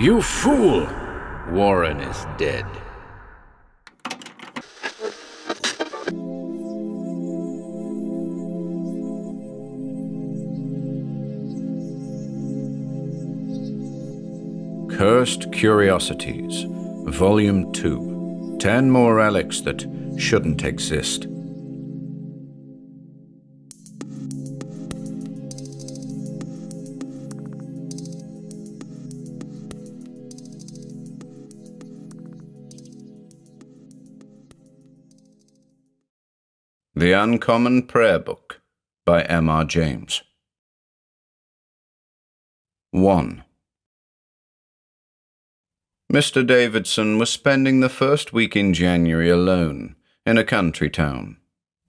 You fool! Warren is dead. Cursed Curiosities, Volume 2. 10 more relics that shouldn't exist. The Uncommon Prayer Book by M.R. James. 1. Mr. Davidson was spending the first week in January alone, in a country town.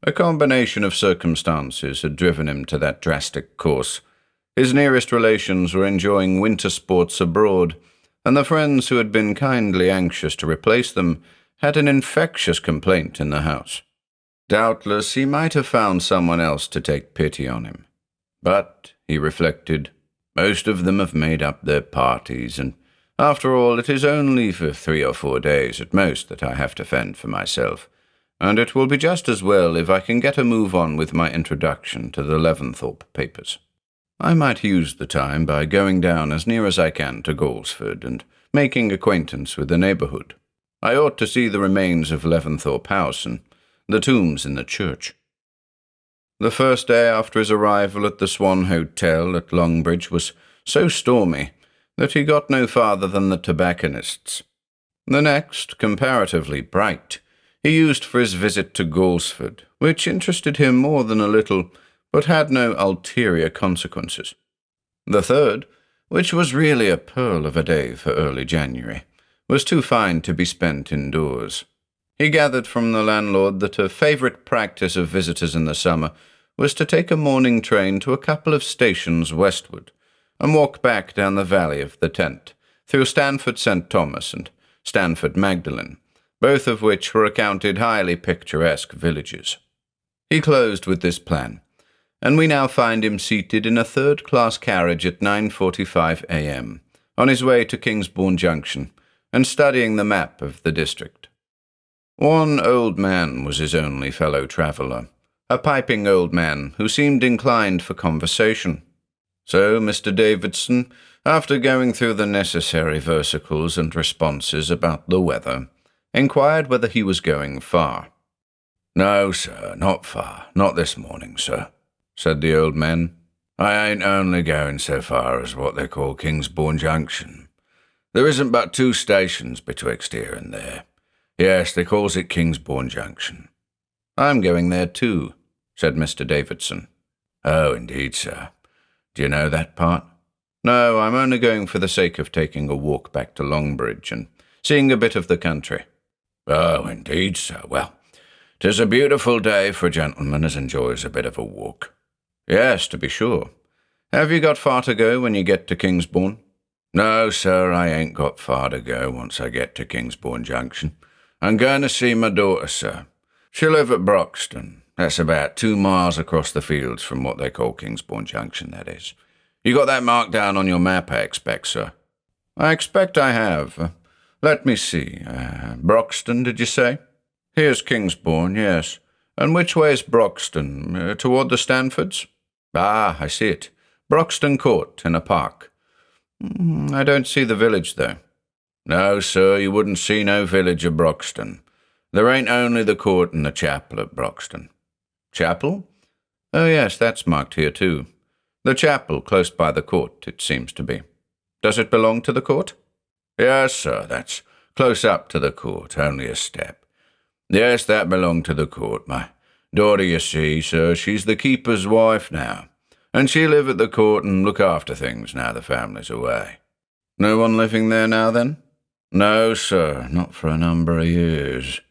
A combination of circumstances had driven him to that drastic course. His nearest relations were enjoying winter sports abroad, and the friends who had been kindly anxious to replace them had an infectious complaint in the house. Doubtless he might have found someone else to take pity on him. But, he reflected, most of them have made up their parties, and after all, it is only for 3 or 4 days at most that I have to fend for myself, and it will be just as well if I can get a move on with my introduction to the Leaventhorpe papers. I might use the time by going down as near as I can to Bousfield and making acquaintance with the neighbourhood. I ought to see the remains of Leaventhorpe House and the tombs in the church. The first day after his arrival at the Swan Hotel at Longbridge was so stormy that he got no farther than the tobacconist's. The next, comparatively bright, he used for his visit to Bousfield, which interested him more than a little, but had no ulterior consequences. The third, which was really a pearl of a day for early January, was too fine to be spent indoors. He gathered from the landlord that a favourite practice of visitors in the summer was to take a morning train to a couple of stations westward, and walk back down the valley of the Tent, through Stanford St. Thomas and Stanford Magdalen, both of which were accounted highly picturesque villages. He closed with this plan, and we now find him seated in a third-class carriage at 9:45 a.m., on his way to Kingsbourne Junction, and studying the map of the district. One old man was his only fellow traveller, a piping old man who seemed inclined for conversation. So Mr. Davidson, after going through the necessary versicles and responses about the weather, inquired whether he was going far. "No, sir, not far. Not this morning, sir," said the old man. "I ain't only going so far as what they call Kingsbourne Junction. There isn't but 2 stations betwixt here and there. Yes, they calls it Kingsbourne Junction." "I'm going there too," said Mr. Davidson. "Oh, indeed, sir. Do you know that part?" "No, I'm only going for the sake of taking a walk back to Longbridge and seeing a bit of the country." "Oh, indeed, sir. Well, 'tis a beautiful day for a gentleman as enjoys a bit of a walk." "Yes, to be sure. Have you got far to go when you get to Kingsbourne?" "No, sir, I ain't got far to go once I get to Kingsbourne Junction. I'm going to see my daughter, sir. She live at Broxton. That's about 2 miles across the fields from what they call Kingsbourne Junction, that is. You got that marked down on your map, I expect, sir?" "I expect I have. Let me see. Broxton, did you say?" "Here's Kingsbourne, yes. And which way is Broxton? Toward the Stanfords?" "Ah, I see it. Broxton Court, in a park. I don't see the village, though." "No, sir, you wouldn't see no village of Broxton. There ain't only the court and the chapel at Broxton." "Chapel? Oh, yes, that's marked here, too. The chapel, close by the court, it seems to be. Does it belong to the court?" "Yes, sir, that's close up to the court, only a step. Yes, that belonged to the court. My daughter, you see, sir, she's the keeper's wife now, and she live at the court and look after things now the family's away." "No one living there now, then?" "No, sir, not for a number of years.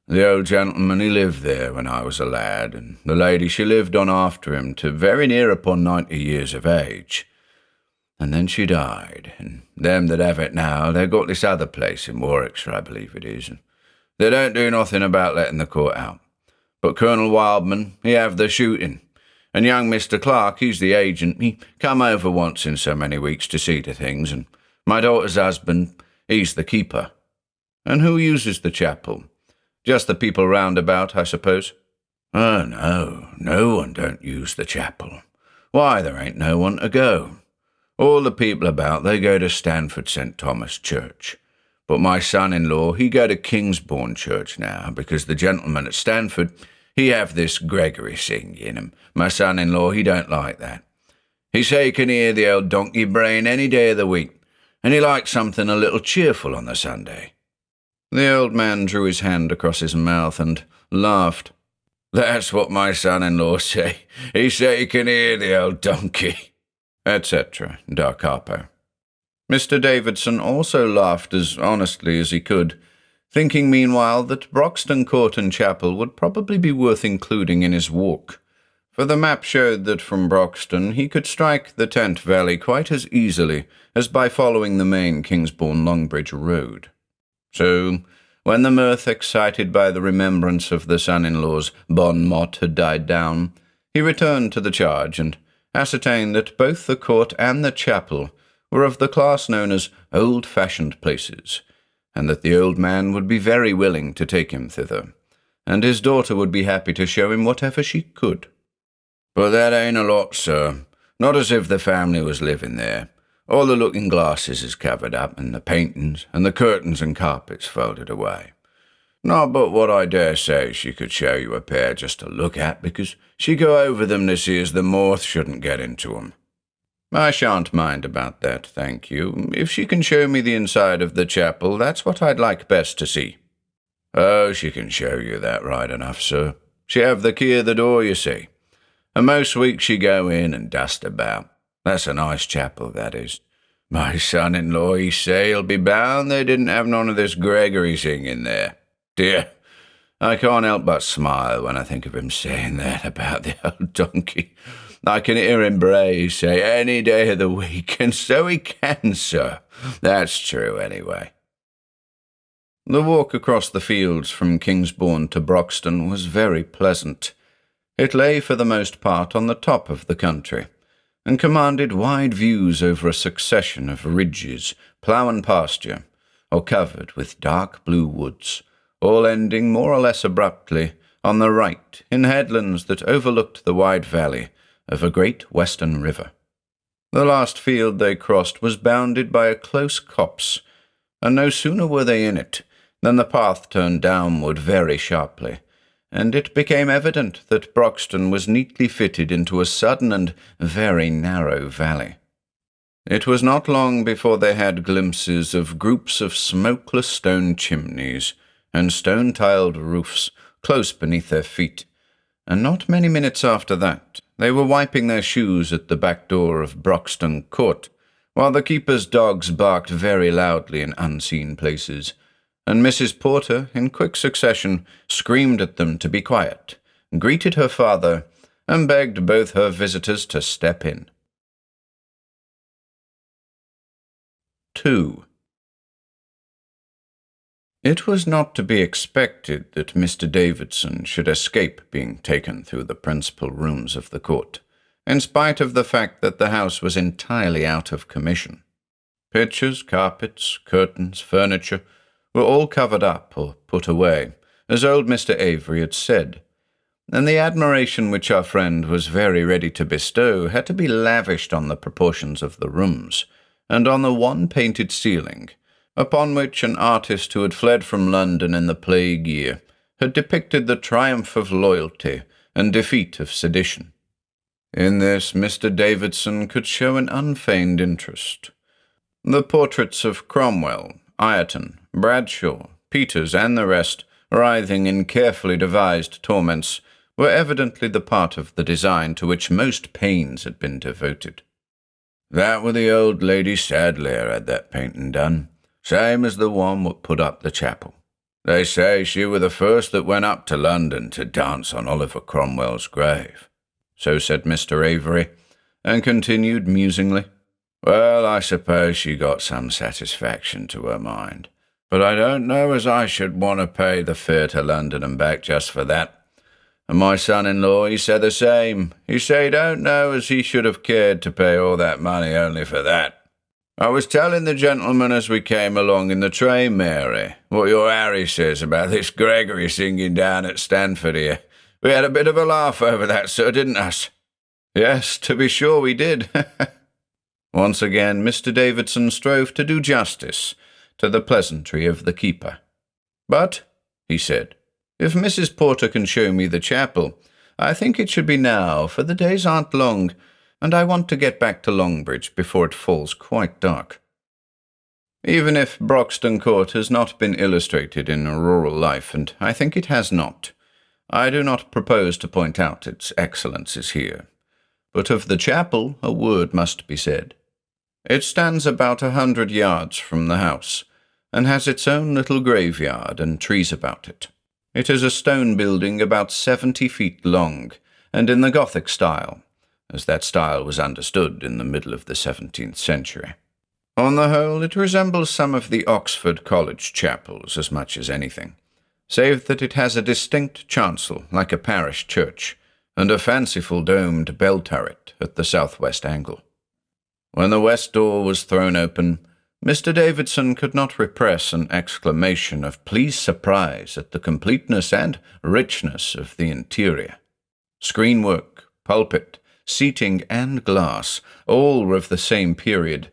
The old gentleman, he lived there when I was a lad, and the lady, she lived on after him to very near upon 90 years of age. And then she died, and them that have it now, they've got this other place in Warwickshire, I believe it is, and they don't do nothing about letting the court out. But Colonel Wildman, he have the shooting, and young Mr. Clark, he's the agent, he come over once in so many weeks to see to things, and My daughter's husband, he's the keeper." "And who uses the chapel? Just the people round about, I suppose?" "Oh, no one don't use the chapel. Why, there ain't no one to go. All the people about, they go to Stanford St. Thomas Church. But my son-in-law, he go to Kingsbourne Church now, because the gentleman at Stanford, he have this Gregory sing in him. My son-in-law, he don't like that. He say he can hear the old donkey brain any day of the week, and he likes something a little cheerful on the Sunday." The old man drew his hand across his mouth and laughed. "That's what my son-in-law say. He say he can hear the old donkey," etc. Da capo. Mr. Davidson also laughed as honestly as he could, thinking meanwhile that Broxton Court and Chapel would probably be worth including in his walk, for the map showed that from Broxton he could strike the Tent Valley quite as easily as by following the main Kingsbourne-Longbridge road. So, when the mirth excited by the remembrance of the son-in-law's bon mot had died down, he returned to the charge and ascertained that both the court and the chapel were of the class known as old-fashioned places, and that the old man would be very willing to take him thither, and his daughter would be happy to show him whatever she could. "But that ain't a lot, sir. Not as if the family was living there. All the looking-glasses is covered up, and the paintings, and the curtains and carpets folded away. Not but what I dare say she could show you a pair just to look at, because she go over them to see as the moth shouldn't get into 'em." "I shan't mind about that, thank you. If she can show me the inside of the chapel, that's what I'd like best to see." "Oh, she can show you that right enough, sir. She have the key of the door, you see. And most weeks she go in and dust about. That's a nice chapel, that is. My son-in-law, he say he'll be bound they didn't have none of this Gregory singing there. Dear, I can't help but smile when I think of him saying that about the old donkey. I can hear him bray, say, any day of the week, and so he can, sir. That's true, anyway." The walk across the fields from Kingsbourne to Broxton was very pleasant. It lay for the most part on the top of the country, and commanded wide views over a succession of ridges, plough and pasture, or covered with dark blue woods, all ending more or less abruptly on the right in headlands that overlooked the wide valley of a great western river. The last field they crossed was bounded by a close copse, and no sooner were they in it than the path turned downward very sharply, and it became evident that Broxton was neatly fitted into a sudden and very narrow valley. It was not long before they had glimpses of groups of smokeless stone chimneys and stone-tiled roofs close beneath their feet, and not many minutes after that they were wiping their shoes at the back door of Broxton Court, while the keeper's dogs barked very loudly in unseen places, and Mrs. Porter, in quick succession, screamed at them to be quiet, greeted her father, and begged both her visitors to step in. 2. It was not to be expected that Mr. Davidson should escape being taken through the principal rooms of the court, in spite of the fact that the house was entirely out of commission. Pictures, carpets, curtains, furniture were all covered up or put away, as old Mr. Avery had said, and the admiration which our friend was very ready to bestow had to be lavished on the proportions of the rooms, and on the one painted ceiling, upon which an artist who had fled from London in the plague year had depicted the triumph of loyalty and defeat of sedition. In this Mr. Davidson could show an unfeigned interest. The portraits of Cromwell, Ireton, Bradshaw, Peters, and the rest, writhing in carefully devised torments, were evidently the part of the design to which most pains had been devoted. "That were the old Lady Sadleir had that painting done, same as the one what put up the chapel. They say she were the first that went up to London to dance on Oliver Cromwell's grave." So said Mr. Avery, and continued musingly, "Well, I suppose she got some satisfaction to her mind, but I don't know as I should want to pay the fare to London and back just for that. And my son-in-law, he said the same. He say he don't know as he should have cared to pay all that money only for that." I was telling the gentleman as we came along in the train, Mary, what your Harry says about this Gregory singing down at Stanford here. We had a bit of a laugh over that, sir, didn't us? Yes, to be sure we did. Once again, Mr. Davidson strove to do justice to the pleasantry of the keeper. But, he said, if Mrs. Porter can show me the chapel, I think it should be now, for the days aren't long, and I want to get back to Longbridge before it falls quite dark. Even if Broxton Court has not been illustrated in rural life, and I think it has not, I do not propose to point out its excellences here. But of the chapel a word must be said. It stands about 100 yards from the house, and has its own little graveyard and trees about it. It is a stone building about 70 feet long, and in the Gothic style, as that style was understood in the middle of the 17th century. On the whole, it resembles some of the Oxford College chapels as much as anything, save that it has a distinct chancel like a parish church, and a fanciful domed bell turret at the southwest angle. When the west door was thrown open, Mr. Davidson could not repress an exclamation of pleased surprise at the completeness and richness of the interior. Screenwork, pulpit, seating, and glass, all were of the same period,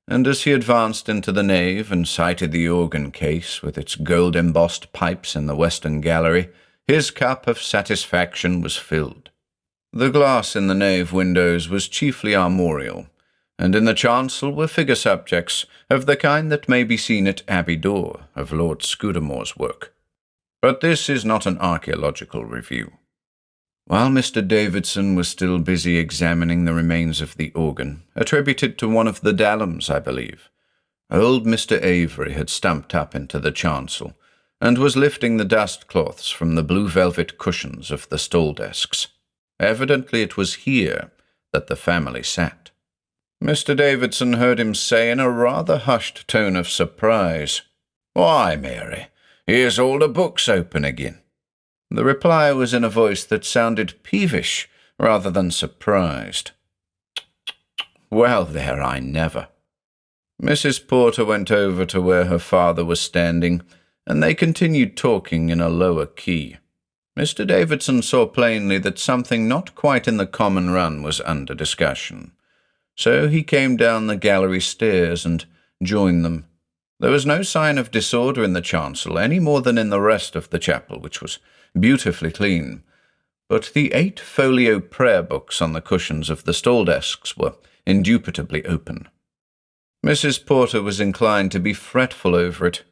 and as he advanced into the nave and sighted the organ case with its gold-embossed pipes in the western gallery, his cup of satisfaction was filled. The glass in the nave windows was chiefly armorial, and in the chancel were figure subjects of the kind that may be seen at Abbey Door of Lord Scudamore's work. But this is not an archaeological review. While Mr. Davidson was still busy examining the remains of the organ, attributed to one of the Dallams, I believe, old Mr. Avery had stumped up into the chancel, and was lifting the dust cloths from the blue velvet cushions of the stall desks. Evidently it was here that the family sat. Mr. Davidson heard him say in a rather hushed tone of surprise, "Why, Mary, here's all the books open again." The reply was in a voice that sounded peevish rather than surprised. "Well, there, I never." Mrs. Porter went over to where her father was standing, and they continued talking in a lower key. Mr. Davidson saw plainly that something not quite in the common run was under discussion, so he came down the gallery stairs and joined them. There was no sign of disorder in the chancel any more than in the rest of the chapel, which was beautifully clean, but the 8 folio prayer books on the cushions of the stall desks were indubitably open. Mrs. Porter was inclined to be fretful over it.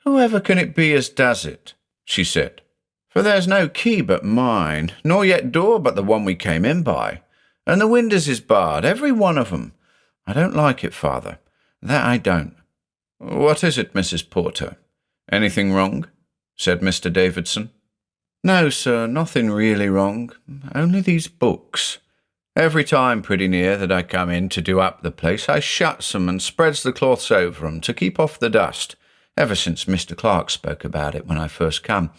"Whoever can it be as does it?" she said. "For there's no key but mine, nor yet door but the one we came in by, and the windows is barred, every one of 'em. I don't like it, father, that I don't." "What is it, Mrs. Porter? Anything wrong?" said Mr. Davidson. "No, sir, nothing really wrong, only these books. Every time, pretty near, that I come in to do up the place, I shuts 'em and spreads the cloths over 'em to keep off the dust, ever since Mr. Clark spoke about it when I first come.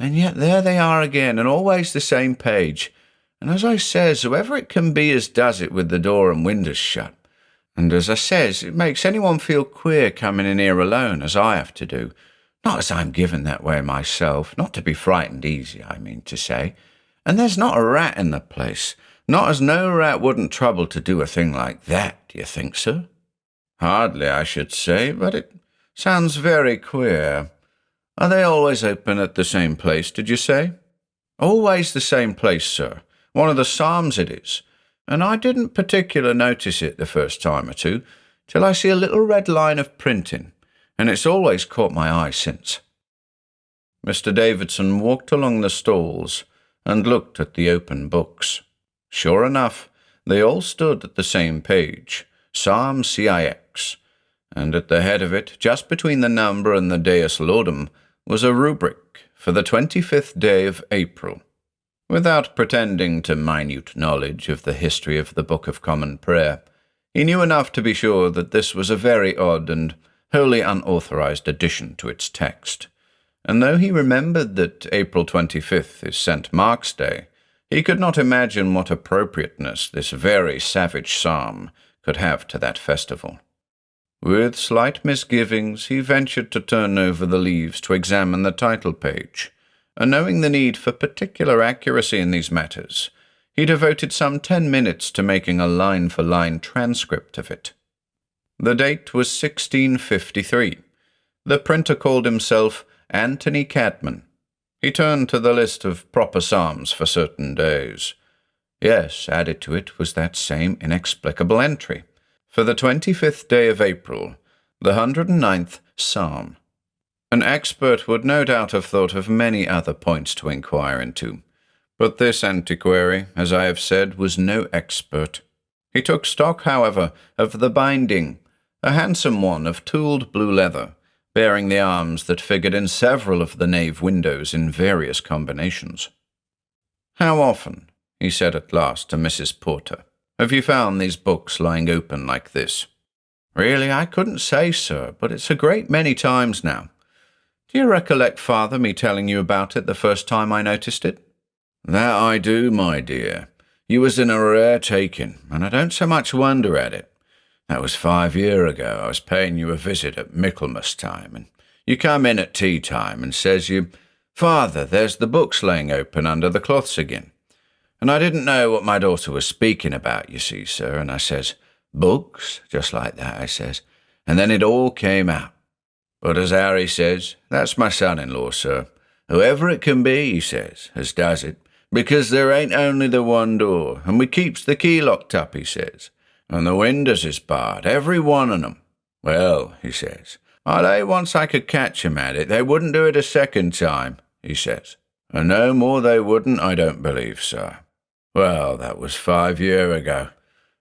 And yet there they are again, and always the same page. And as I says, whoever it can be as does it with the door and windows shut. And as I says, it makes anyone feel queer coming in here alone, as I have to do. Not as I'm given that way myself, not to be frightened easy, I mean to say. And there's not a rat in the place, not as no rat wouldn't trouble to do a thing like that, do you think, sir?" "Hardly, I should say, but it sounds very queer. Are they always open at the same place, did you say?" "Always the same place, sir. One of the Psalms it is. And I didn't particular notice it the first time or two, till I see a little red line of printing, and it's always caught my eye since." Mr. Davidson walked along the stalls and looked at the open books. Sure enough, they all stood at the same page, Psalm CIX, and at the head of it, just between the number and the Deus Laudum, was a rubric for the 25th day of April. Without pretending to minute knowledge of the history of the Book of Common Prayer, he knew enough to be sure that this was a very odd and wholly unauthorized addition to its text, and though he remembered that April 25th is St. Mark's Day, he could not imagine what appropriateness this very savage psalm could have to that festival. With slight misgivings, he ventured to turn over the leaves to examine the title page, and knowing the need for particular accuracy in these matters, he devoted some 10 minutes to making a line-for-line transcript of it. The date was 1653. The printer called himself Anthony Cadman. He turned to the list of proper psalms for certain days. Yes, added to it was that same inexplicable entry. For the 25th day of April, the 109th psalm. An expert would no doubt have thought of many other points to inquire into, but this antiquary, as I have said, was no expert. He took stock, however, of the binding, a handsome one of tooled blue leather, bearing the arms that figured in several of the nave windows in various combinations. "How often," he said at last to Mrs. Porter, "have you found these books lying open like this?" "Really, I couldn't say, sir, but it's a great many times now. Do you recollect, Father, me telling you about it the first time I noticed it?" "That I do, my dear. You was in a rare taking, and I don't so much wonder at it. That was 5 year ago. I was paying you a visit at Michaelmas time, and you come in at tea time, and says you, 'Father, there's the books laying open under the cloths again.' And I didn't know what my daughter was speaking about, you see, sir, and I says, 'Books?' just like that, I says, and then it all came out. But as Harry says, that's my son-in-law, sir, whoever it can be, he says, as does it, because there ain't only the one door, and we keeps the key locked up, he says, and the windows is barred, every one of 'em. Well, he says, I lay once I could catch 'em at it, they wouldn't do it a second time, he says, and no more they wouldn't, I don't believe, sir. Well, that was 5 year ago,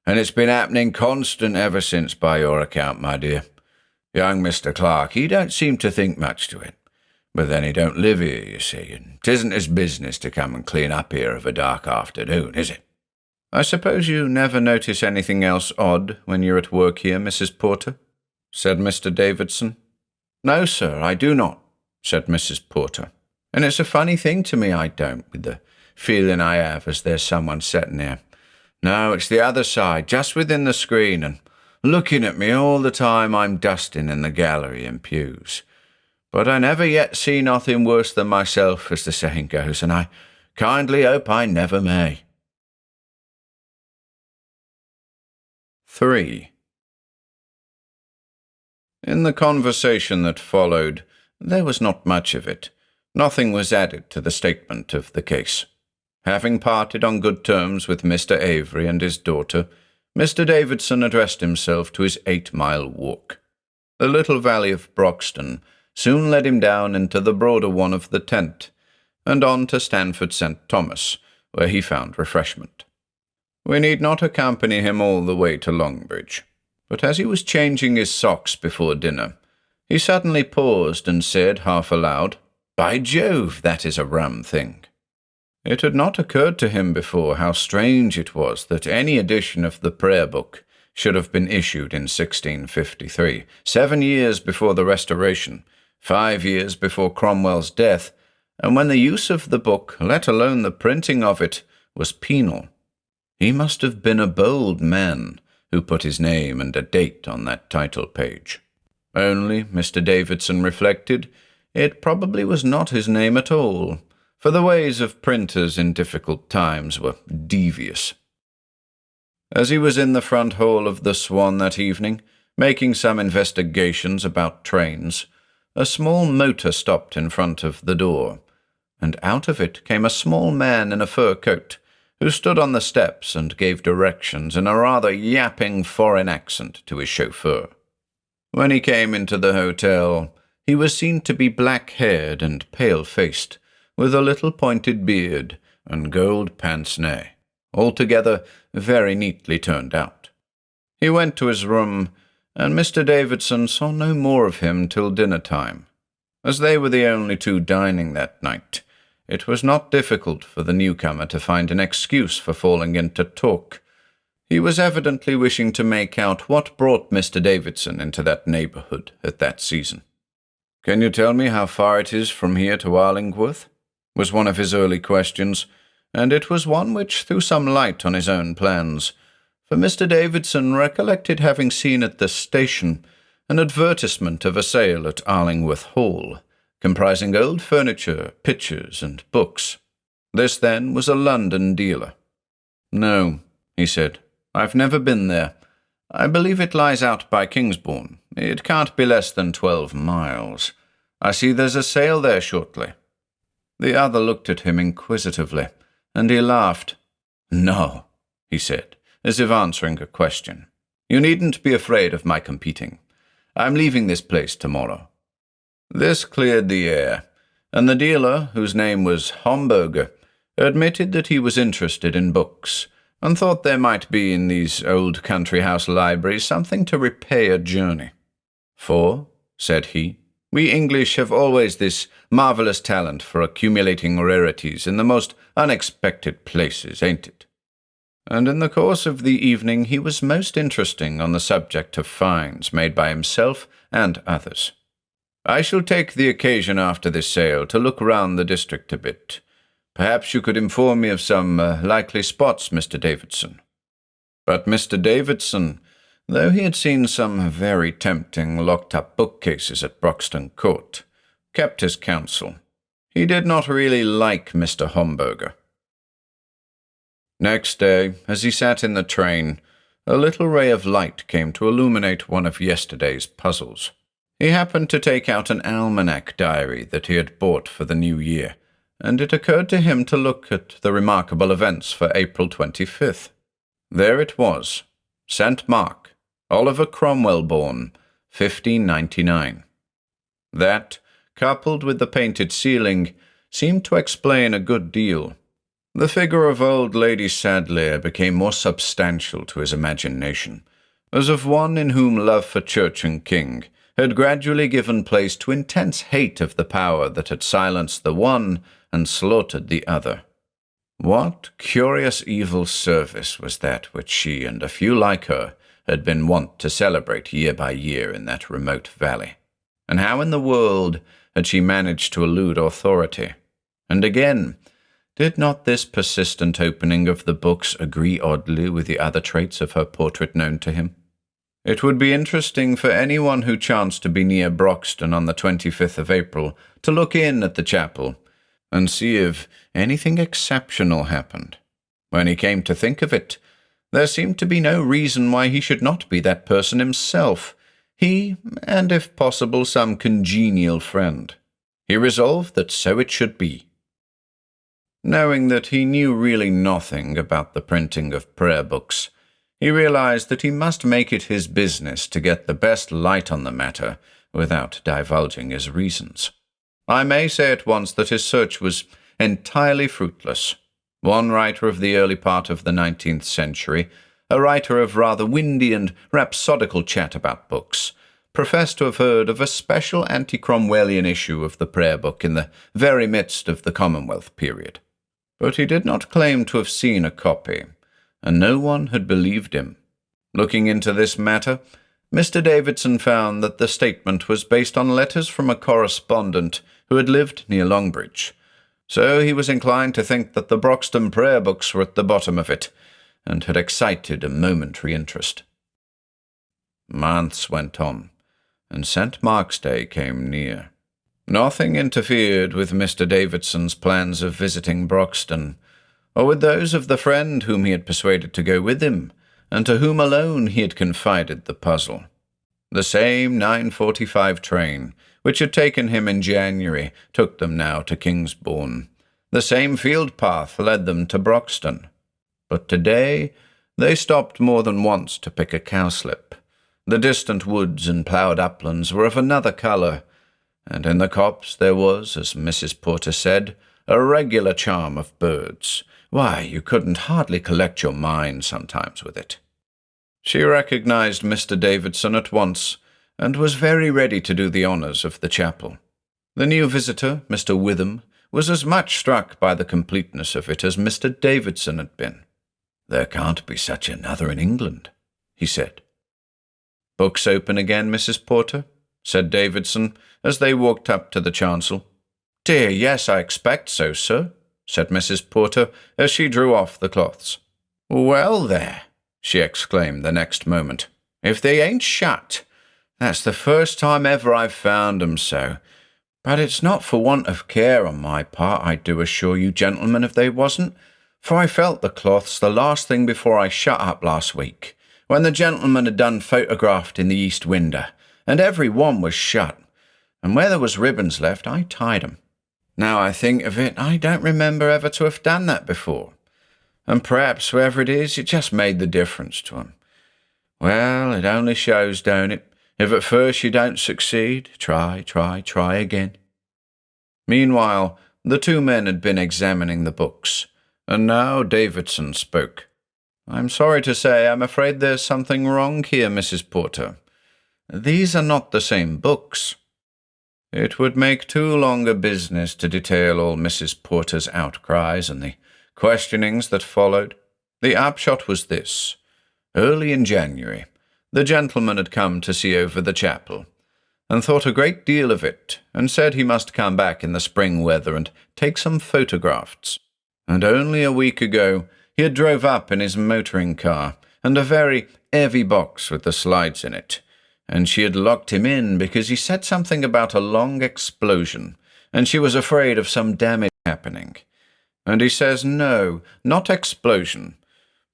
and it's been happening constant ever since by your account, my dear. Young Mr. Clark, he don't seem to think much to it. But then he don't live here, you see, and 'tisn't his business to come and clean up here of a dark afternoon, is it?" "I suppose you never notice anything else odd when you're at work here, Mrs. Porter?" said Mr. Davidson. "No, sir, I do not," said Mrs. Porter. "And it's a funny thing to me I don't, with the feeling I have as there's someone sitting there. No, it's the other side, just within the screen, and looking at me all the time I'm dusting in the gallery and pews. But I never yet see nothing worse than myself, as the saying goes, and I kindly hope I never may." 3. In the conversation that followed, there was not much of it. Nothing was added to the statement of the case. Having parted on good terms with Mr. Avery and his daughter, Mr. Davidson addressed himself to his 8-mile walk. The little valley of Broxton soon led him down into the broader one of the Tent, and on to Stanford St. Thomas, where he found refreshment. We need not accompany him all the way to Longbridge, but as he was changing his socks before dinner, he suddenly paused and said, half aloud, "By Jove, that is a rum thing." It had not occurred to him before how strange it was that any edition of the prayer book should have been issued in 1653, 7 years before the Restoration, 5 years before Cromwell's death, and when the use of the book, let alone the printing of it, was penal. He must have been a bold man who put his name and a date on that title page. Only, Mr. Davidson reflected, it probably was not his name at all, for the ways of printers in difficult times were devious. As he was in the front hall of the Swan that evening, making some investigations about trains, a small motor stopped in front of the door, and out of it came a small man in a fur coat, who stood on the steps and gave directions in a rather yapping foreign accent to his chauffeur. When he came into the hotel, he was seen to be black-haired and pale-faced, with a little pointed beard and gold pince-nez, altogether very neatly turned out. He went to his room, and Mr. Davidson saw no more of him till dinner-time. As they were the only two dining that night, it was not difficult for the newcomer to find an excuse for falling into talk. He was evidently wishing to make out what brought Mr. Davidson into that neighbourhood at that season. "Can you tell me how far it is from here to Arlingworth?" was one of his early questions, and it was one which threw some light on his own plans, for Mr. Davidson recollected having seen at the station an advertisement of a sale at Arlingworth Hall, comprising old furniture, pictures, and books. This, then, was a London dealer. "No," he said, "I've never been there. I believe it lies out by Kingsbourne. It can't be less than 12 miles. I see there's a sale there shortly." The other looked at him inquisitively, and he laughed. "No," he said, as if answering a question. "You needn't be afraid of my competing. I'm leaving this place tomorrow." This cleared the air, and the dealer, whose name was Homburger, admitted that he was interested in books, and thought there might be in these old country house libraries something to repay a journey. "For," said he, "we English have always this marvellous talent for accumulating rarities in the most unexpected places, ain't it?" And in the course of the evening he was most interesting on the subject of finds made by himself and others. "I shall take the occasion after this sale to look round the district a bit. Perhaps you could inform me of some likely spots, Mr. Davidson." But Mr. Davidson, though he had seen some very tempting locked-up bookcases at Broxton Court, kept his counsel. He did not really like Mr. Homburger. Next day, as he sat in the train, a little ray of light came to illuminate one of yesterday's puzzles. He happened to take out an almanac diary that he had bought for the new year, and it occurred to him to look at the remarkable events for April 25th. There it was, St. Mark, Oliver Cromwell born, 1599. That, coupled with the painted ceiling, seemed to explain a good deal. The figure of old Lady Sadleir became more substantial to his imagination, as of one in whom love for church and king had gradually given place to intense hate of the power that had silenced the one and slaughtered the other. What curious evil service was that which she and a few like her had been wont to celebrate year by year in that remote valley? And how in the world had she managed to elude authority? And again, did not this persistent opening of the books agree oddly with the other traits of her portrait known to him? It would be interesting for anyone who chanced to be near Broxton on the 25th of April to look in at the chapel and see if anything exceptional happened. When he came to think of it, there seemed to be no reason why he should not be that person himself, he, and if possible some congenial friend. He resolved that so it should be. Knowing that he knew really nothing about the printing of prayer books, he realized that he must make it his business to get the best light on the matter without divulging his reasons. I may say at once that his search was entirely fruitless. One writer of the early part of the 19th century, a writer of rather windy and rhapsodical chat about books, professed to have heard of a special anti-Cromwellian issue of the prayer book in the very midst of the Commonwealth period. But he did not claim to have seen a copy, and no one had believed him. Looking into this matter, Mr. Davidson found that the statement was based on letters from a correspondent who had lived near Longbridge, so he was inclined to think that the Broxton prayer books were at the bottom of it, and had excited a momentary interest. Months went on, and St. Mark's Day came near. Nothing interfered with Mr. Davidson's plans of visiting Broxton, or with those of the friend whom he had persuaded to go with him, and to whom alone he had confided the puzzle. The same 9:45 train, which had taken him in January, took them now to Kingsbourne. The same field path led them to Broxton. But today they stopped more than once to pick a cowslip. The distant woods and ploughed uplands were of another colour, and in the copse there was, as Mrs. Porter said, a regular charm of birds. Why, you couldn't hardly collect your mind sometimes with it. She recognized Mr. Davidson at once, and was very ready to do the honours of the chapel. The new visitor, Mr. Witham, was as much struck by the completeness of it as Mr. Davidson had been. "There can't be such another in England," he said. "Books open again, Mrs. Porter?" said Davidson, as they walked up to the chancel. "Dear, yes, I expect so, sir," said Mrs. Porter, as she drew off the cloths. "Well, there," she exclaimed the next moment, "if they ain't shut! That's the first time ever I've found 'em so. But it's not for want of care on my part, I do assure you, gentlemen, if they wasn't, for I felt the cloths the last thing before I shut up last week, when the gentleman had done photographed in the east window, and every one was shut, and where there was ribbons left, I tied 'em. Now I think of it, I don't remember ever to have done that before, and perhaps whoever it is, it just made the difference to 'em. Well, it only shows, don't it? If at first you don't succeed, try again. Meanwhile, the two men had been examining the books, and now Davidson spoke. I'm sorry to say I'm afraid there's something wrong here, Mrs. Porter. These are not the same books. It would make too long a business to detail all Mrs. Porter's outcries and the questionings that followed. The upshot was this. Early in January, the gentleman had come to see over the chapel, and thought a great deal of it, and said he must come back in the spring weather and take some photographs. And only a week ago he had drove up in his motoring car, and a very heavy box with the slides in it, and she had locked him in because he said something about a long explosion, and she was afraid of some damage happening. And he says no, not explosion.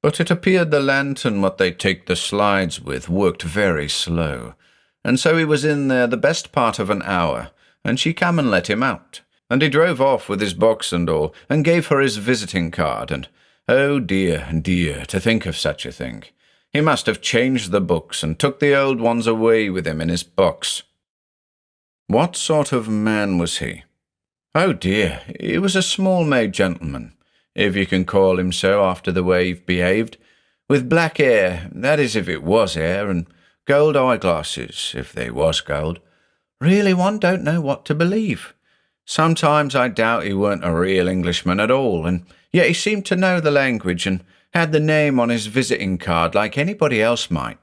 But it appeared the lantern what they take the slides with worked very slow, and so he was in there the best part of an hour, and she come and let him out, and he drove off with his box and all, and gave her his visiting card, and oh dear, to think of such a thing. He must have changed the books and took the old ones away with him in his box. What sort of man was he? Oh dear, he was a small-made gentleman, if you can call him so after the way he've behaved, with black hair, that is if it was hair, and gold eyeglasses, if they was gold. Really, one don't know what to believe. Sometimes I doubt he weren't a real Englishman at all, and yet he seemed to know the language and had the name on his visiting card like anybody else might.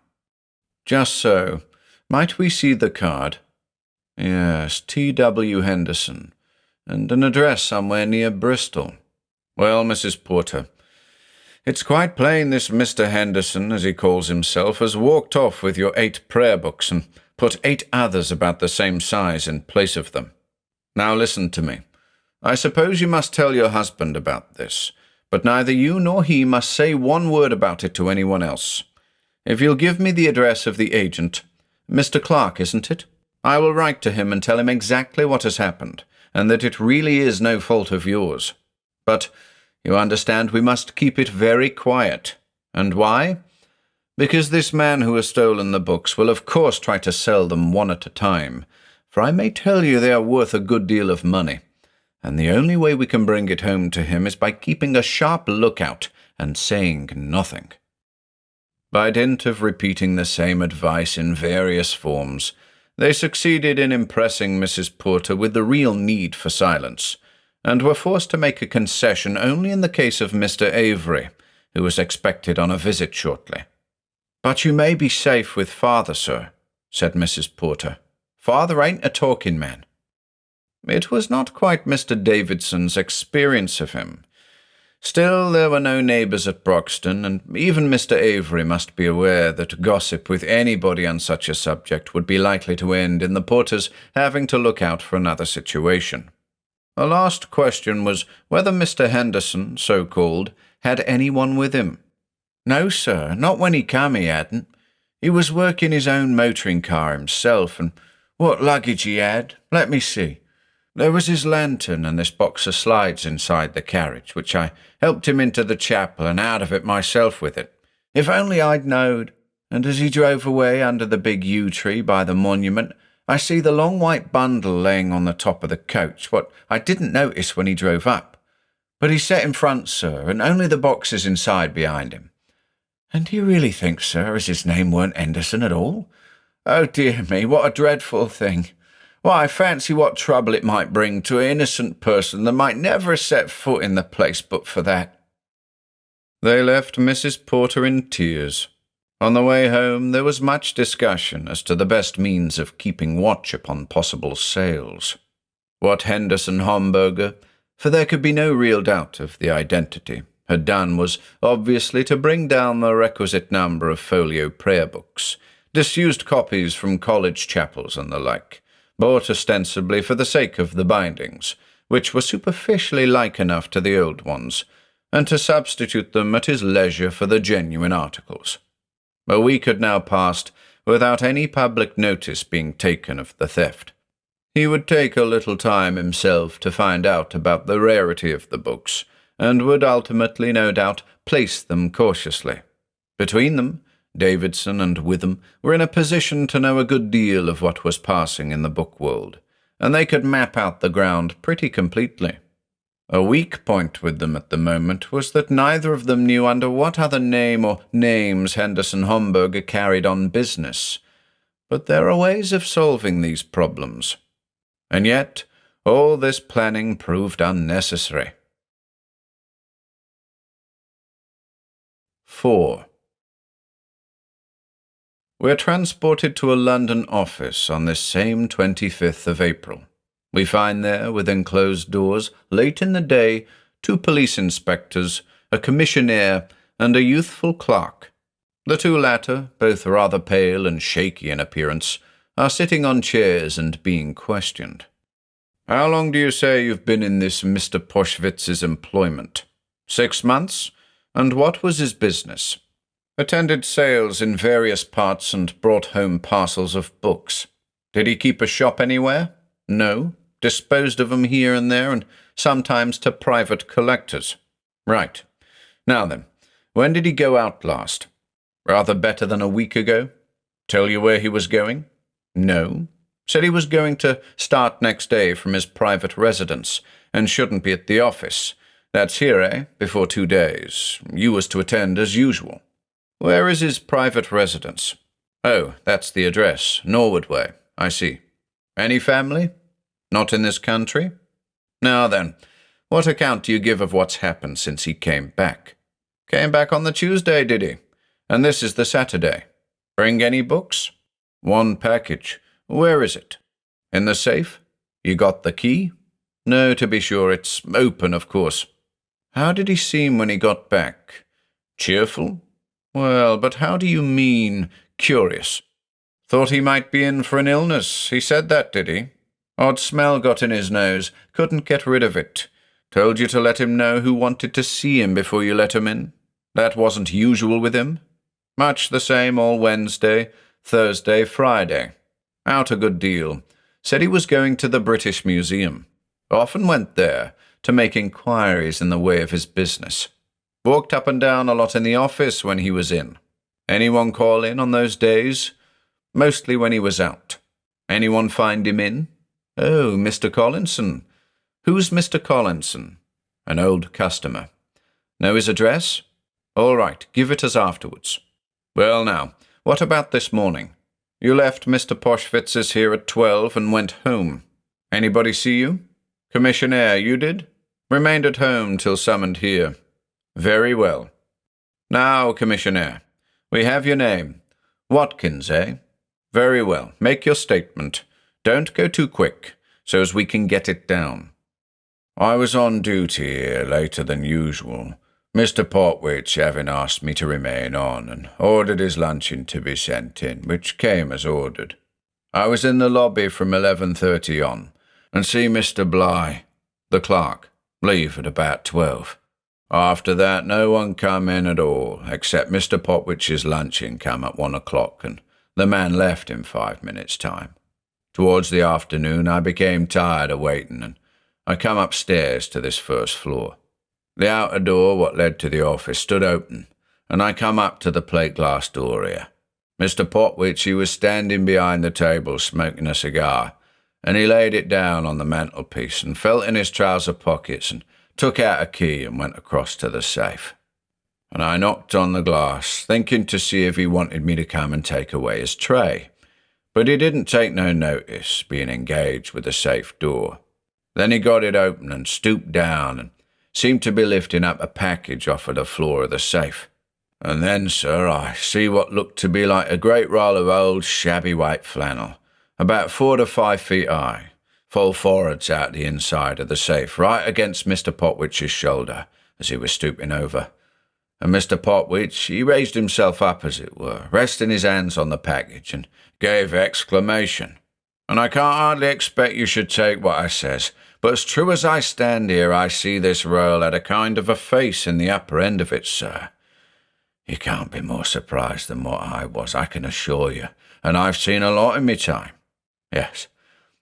Just so. Might we see the card? Yes, T.W. Henderson, and an address somewhere near Bristol. Well, Mrs. Porter, it's quite plain this Mr. Henderson, as he calls himself, has walked off with your 8 prayer books and put 8 others about the same size in place of them. Now listen to me. I suppose you must tell your husband about this, but neither you nor he must say one word about it to anyone else. If you'll give me the address of the agent, Mr. Clark, isn't it? I will write to him and tell him exactly what has happened, and that it really is no fault of yours. But, you understand, we must keep it very quiet. And why? Because this man who has stolen the books will of course try to sell them one at a time, for I may tell you they are worth a good deal of money, and the only way we can bring it home to him is by keeping a sharp lookout and saying nothing. By dint of repeating the same advice in various forms, they succeeded in impressing Mrs. Porter with the real need for silence, and were forced to make a concession only in the case of Mr. Avery, who was expected on a visit shortly. "But you may be safe with father, sir," said Mrs. Porter. "Father ain't a talking man." It was not quite Mr. Davidson's experience of him. Still, there were no neighbours at Broxton, and even Mr. Avery must be aware that gossip with anybody on such a subject would be likely to end in the Porters having to look out for another situation. The last question was whether Mr. Henderson, so-called, had anyone with him. No, sir, not when he come he hadn't. He was working his own motoring car himself, and what luggage he had, let me see. There was his lantern and this box of slides inside the carriage, which I helped him into the chapel and out of it myself with it. If only I'd knowed. And as he drove away under the big yew tree by the monument, I see the long white bundle laying on the top of the coach, what I didn't notice when he drove up. But he sat in front, sir, and only the boxes inside behind him. And do you really think, sir, as his name weren't Henderson at all? Oh, dear me, what a dreadful thing. Why, I fancy what trouble it might bring to an innocent person that might never have set foot in the place but for that. They left Mrs. Porter in tears. On the way home there was much discussion as to the best means of keeping watch upon possible sales. What Henderson Homburger, for there could be no real doubt of the identity, had done was obviously to bring down the requisite number of folio prayer books, disused copies from college chapels and the like, bought ostensibly for the sake of the bindings, which were superficially like enough to the old ones, and to substitute them at his leisure for the genuine articles. A week had now passed without any public notice being taken of the theft. He would take a little time himself to find out about the rarity of the books, and would ultimately, no doubt, place them cautiously. Between them, Davidson and Witham were in a position to know a good deal of what was passing in the book world, and they could map out the ground pretty completely. A weak point with them at the moment was that neither of them knew under what other name or names Henderson Homburger carried on business. But there are ways of solving these problems. And yet, all this planning proved unnecessary. 4. We are transported to a London office on this same 25th of April. We find there, within closed doors, late in the day, 2 police inspectors, a commissionaire, and a youthful clerk. The 2 latter, both rather pale and shaky in appearance, are sitting on chairs and being questioned. "How long do you say you've been in this Mr. Poschwitz's employment?" 6 months? And what was his business?" "Attended sales in various parts and brought home parcels of books." "Did he keep a shop anywhere?" "No. Disposed of 'em here and there, and sometimes to private collectors." "Right. Now then, when did he go out last?" "Rather better than a week ago." "Tell you where he was going?" "No. Said he was going to start next day from his private residence, and shouldn't be at the office. That's here, eh? Before 2 days. You was to attend as usual." "Where is his private residence?" "Oh, that's the address. Norwood way. I see. Any family? Not in this country? Now then, what account do you give of what's happened since he came back?" "Came back on the Tuesday, did he? And this is the Saturday. Bring any books?" "1 package. Where is it?" "In the safe." "You got the key?" "No, to be sure. It's open, of course." "How did he seem when he got back?" "Cheerful." "Well, but how do you mean, curious?" "Thought he might be in for an illness. He said that, did he? Odd smell got in his nose. Couldn't get rid of it. Told you to let him know who wanted to see him before you let him in? That wasn't usual with him?" "Much the same all Wednesday, Thursday, Friday. Out a good deal. Said he was going to the British Museum. Often went there to make inquiries in the way of his business. Walked up and down a lot in the office when he was in. Anyone call in on those days? Mostly when he was out. Anyone find him in? Oh, Mr. Collinson. Who's Mr. Collinson? An old customer. Know his address? All right, give it us afterwards. Well now, what about this morning? You left Mr. Poschwitz's here at 12 and went home. Anybody see you? Commissionaire, you did? Remained at home till summoned here. Very well. Now, Commissionaire, we have your name. Watkins, eh? Very well. Make your statement. Don't go too quick, so as we can get it down. I was on duty here later than usual, Mr. Portwich having asked me to remain on and ordered his luncheon to be sent in, which came as ordered. I was in the lobby from 11:30 on, and see Mr. Bligh, the clerk, leave at about 12. After that, no one come in at all, except Mr. Portwich's luncheon come at 1 o'clock, and the man left in 5 minutes' time. Towards the afternoon, I became tired of waiting, and I come upstairs to this first floor. The outer door, what led to the office, stood open, and I come up to the plate-glass door here. Mr. Portwich, he was standing behind the table smoking a cigar, and he laid it down on the mantelpiece and felt in his trouser pockets and took out a key and went across to the safe. And I knocked on the glass, thinking to see if he wanted me to come and take away his tray. But he didn't take no notice, being engaged with the safe door. Then he got it open and stooped down and seemed to be lifting up a package off of the floor of the safe. And then, sir, I see what looked to be like a great roll of old shabby white flannel, about 4 to 5 feet high, full forwards out the inside of the safe, right against Mr. Potwich's shoulder, as he was stooping over. And Mr. Potwitch, he raised himself up, as it were, resting his hands on the package, and gave exclamation. And I can't hardly expect you should take what I says, but as true as I stand here, I see this roll had a kind of a face in the upper end of it, sir. You can't be more surprised than what I was, I can assure you, and I've seen a lot in me time. Yes,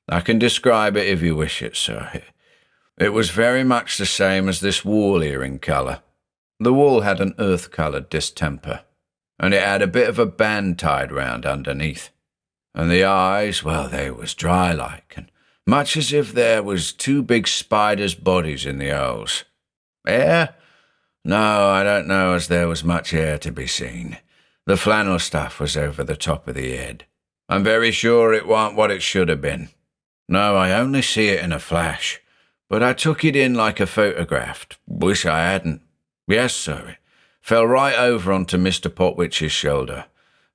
I can describe it if you wish it, sir. It was very much the same as this wall here in colour. The wall had an earth-coloured distemper, and it had a bit of a band tied round underneath. And the eyes, well, they was dry-like, and much as if there was two big spiders' bodies in the holes. Hair? No, I don't know as there was much hair to be seen. The flannel stuff was over the top of the head. I'm very sure it warn't what it should have been. No, I only see it in a flash, but I took it in like a photograph. Wish I hadn't. Yes, sir, it fell right over onto Mr. Potwitch's shoulder,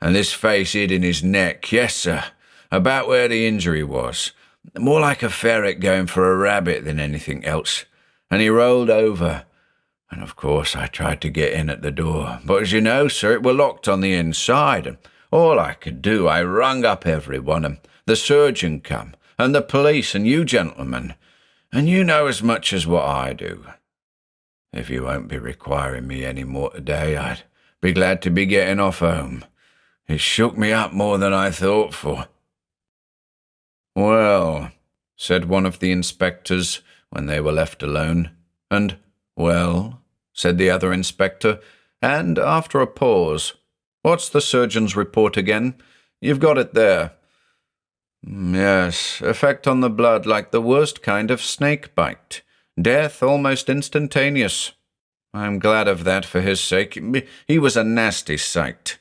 and this face hid in his neck, yes, sir, about where the injury was. More like a ferret going for a rabbit than anything else. And he rolled over, and of course I tried to get in at the door, but as you know, sir, it were locked on the inside, and all I could do, I rung up everyone, and the surgeon come, and the police, and you gentlemen, and you know as much as what I do. If you won't be requiring me any more today, I'd be glad to be getting off home. It shook me up more than I thought for. Well, said one of the inspectors when they were left alone, and, well, said the other inspector, and after a pause, what's the surgeon's report again? You've got it there. Yes, effect on the blood like the worst kind of snake bite. Death almost instantaneous. I'm glad of that for his sake. He was a nasty sight.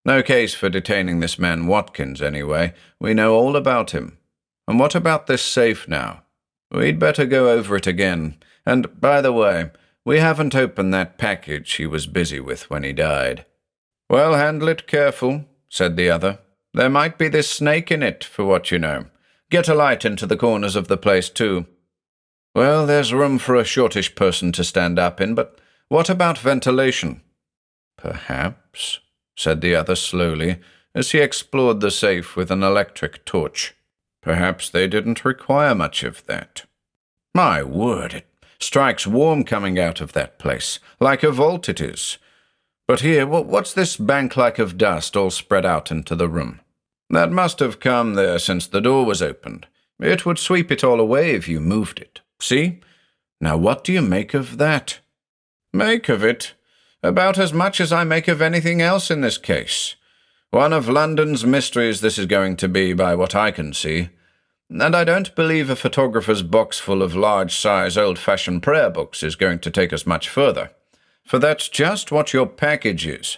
No case for detaining this man Watkins, anyway. We know all about him. And what about this safe now? We'd better go over it again. And, by the way, we haven't opened that package he was busy with when he died. Well, handle it careful, said the other. There might be this snake in it, for what you know. Get a light into the corners of the place, too. Well, there's room for a shortish person to stand up in, but what about ventilation? Perhaps, said the other slowly, as he explored the safe with an electric torch. Perhaps they didn't require much of that. My word, it strikes warm coming out of that place, like a vault it is. But here, what's this bank-like of dust all spread out into the room? That must have come there since the door was opened. It would sweep it all away if you moved it. See? Now what do you make of that? Make of it? About as much as I make of anything else in this case. One of London's mysteries this is going to be, by what I can see. And I don't believe a photographer's box full of large-size old-fashioned prayer books is going to take us much further. For that's just what your package is.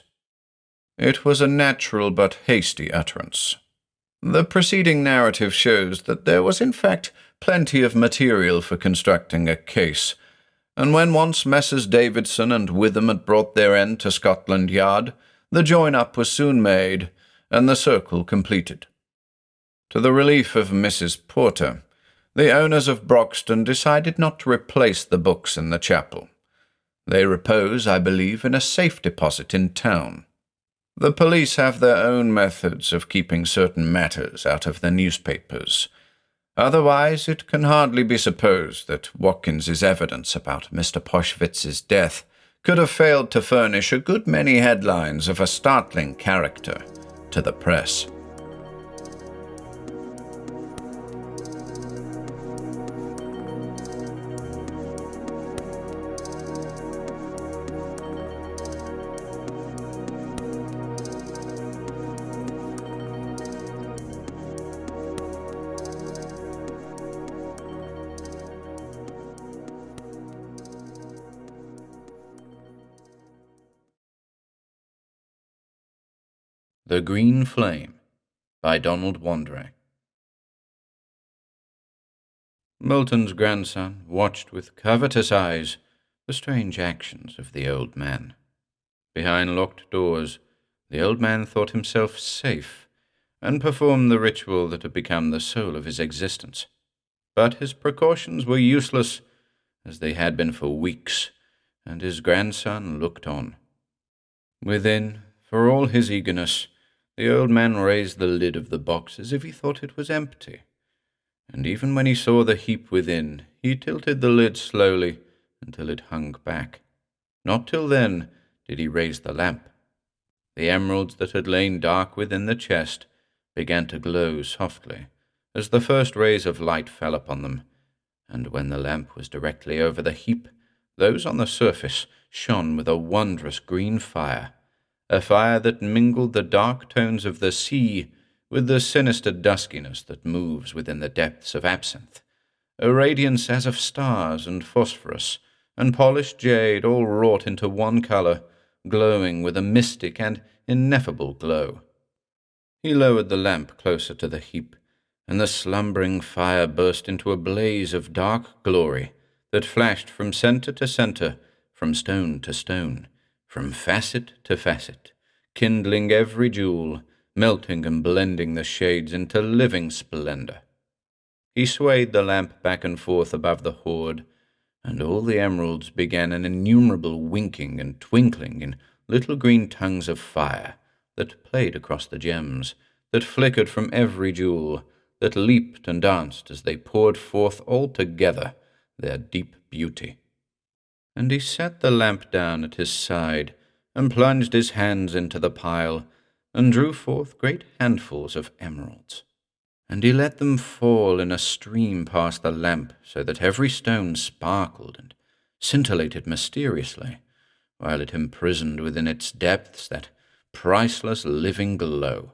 It was a natural but hasty utterance. The preceding narrative shows that there was in fact plenty of material for constructing a case, and when once Messrs. Davidson and Witham had brought their end to Scotland Yard, the join-up was soon made, and the circle completed. To the relief of Mrs. Porter, the owners of Broxton decided not to replace the books in the chapel. They repose, I believe, in a safe deposit in town. The police have their own methods of keeping certain matters out of the newspapers. Otherwise, it can hardly be supposed that Watkins's evidence about Mr. Poshwitz's death could have failed to furnish a good many headlines of a startling character to the press. The Green Flame by Donald Wandrei. Milton's grandson watched with covetous eyes the strange actions of the old man. Behind locked doors, the old man thought himself safe, and performed the ritual that had become the soul of his existence. But his precautions were useless, as they had been for weeks, and his grandson looked on. Within, for all his eagerness, the old man raised the lid of the box as if he thought it was empty, and even when he saw the heap within, he tilted the lid slowly until it hung back. Not till then did he raise the lamp. The emeralds that had lain dark within the chest began to glow softly as the first rays of light fell upon them, and when the lamp was directly over the heap, those on the surface shone with a wondrous green fire, a fire that mingled the dark tones of the sea with the sinister duskiness that moves within the depths of absinthe, a radiance as of stars and phosphorus and polished jade all wrought into one colour, glowing with a mystic and ineffable glow. He lowered the lamp closer to the heap, and the slumbering fire burst into a blaze of dark glory that flashed from centre to centre, from stone to stone, from facet to facet, kindling every jewel, melting and blending the shades into living splendour. He swayed the lamp back and forth above the hoard, and all the emeralds began an innumerable winking and twinkling in little green tongues of fire that played across the gems, that flickered from every jewel, that leaped and danced as they poured forth all together their deep beauty. And he set the lamp down at his side, and plunged his hands into the pile, and drew forth great handfuls of emeralds. And he let them fall in a stream past the lamp, so that every stone sparkled and scintillated mysteriously, while it imprisoned within its depths that priceless living glow.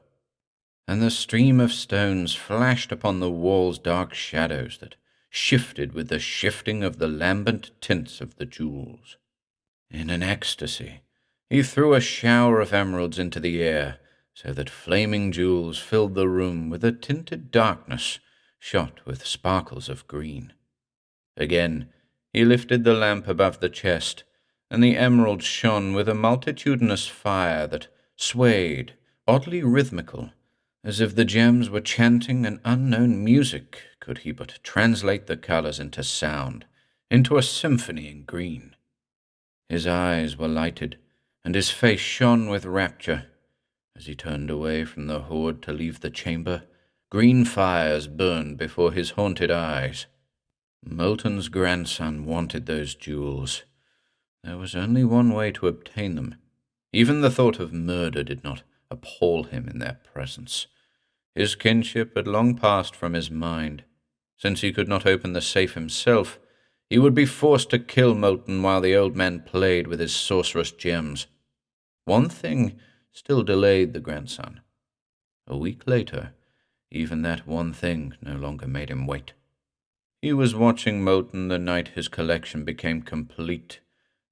And the stream of stones flashed upon the wall's dark shadows that shifted with the shifting of the lambent tints of the jewels. In an ecstasy, he threw a shower of emeralds into the air, so that flaming jewels filled the room with a tinted darkness shot with sparkles of green. Again he lifted the lamp above the chest, and the emeralds shone with a multitudinous fire that swayed, oddly rhythmical, as if the gems were chanting an unknown music, could he but translate the colours into sound, into a symphony in green. His eyes were lighted, and his face shone with rapture. As he turned away from the hoard to leave the chamber, green fires burned before his haunted eyes. Moulton's grandson wanted those jewels. There was only one way to obtain them. Even the thought of murder did not appall him in their presence. His kinship had long passed from his mind. Since he could not open the safe himself, he would be forced to kill Moulton while the old man played with his sorcerous gems. One thing still delayed the grandson. A week later, even that one thing no longer made him wait. He was watching Moulton the night his collection became complete,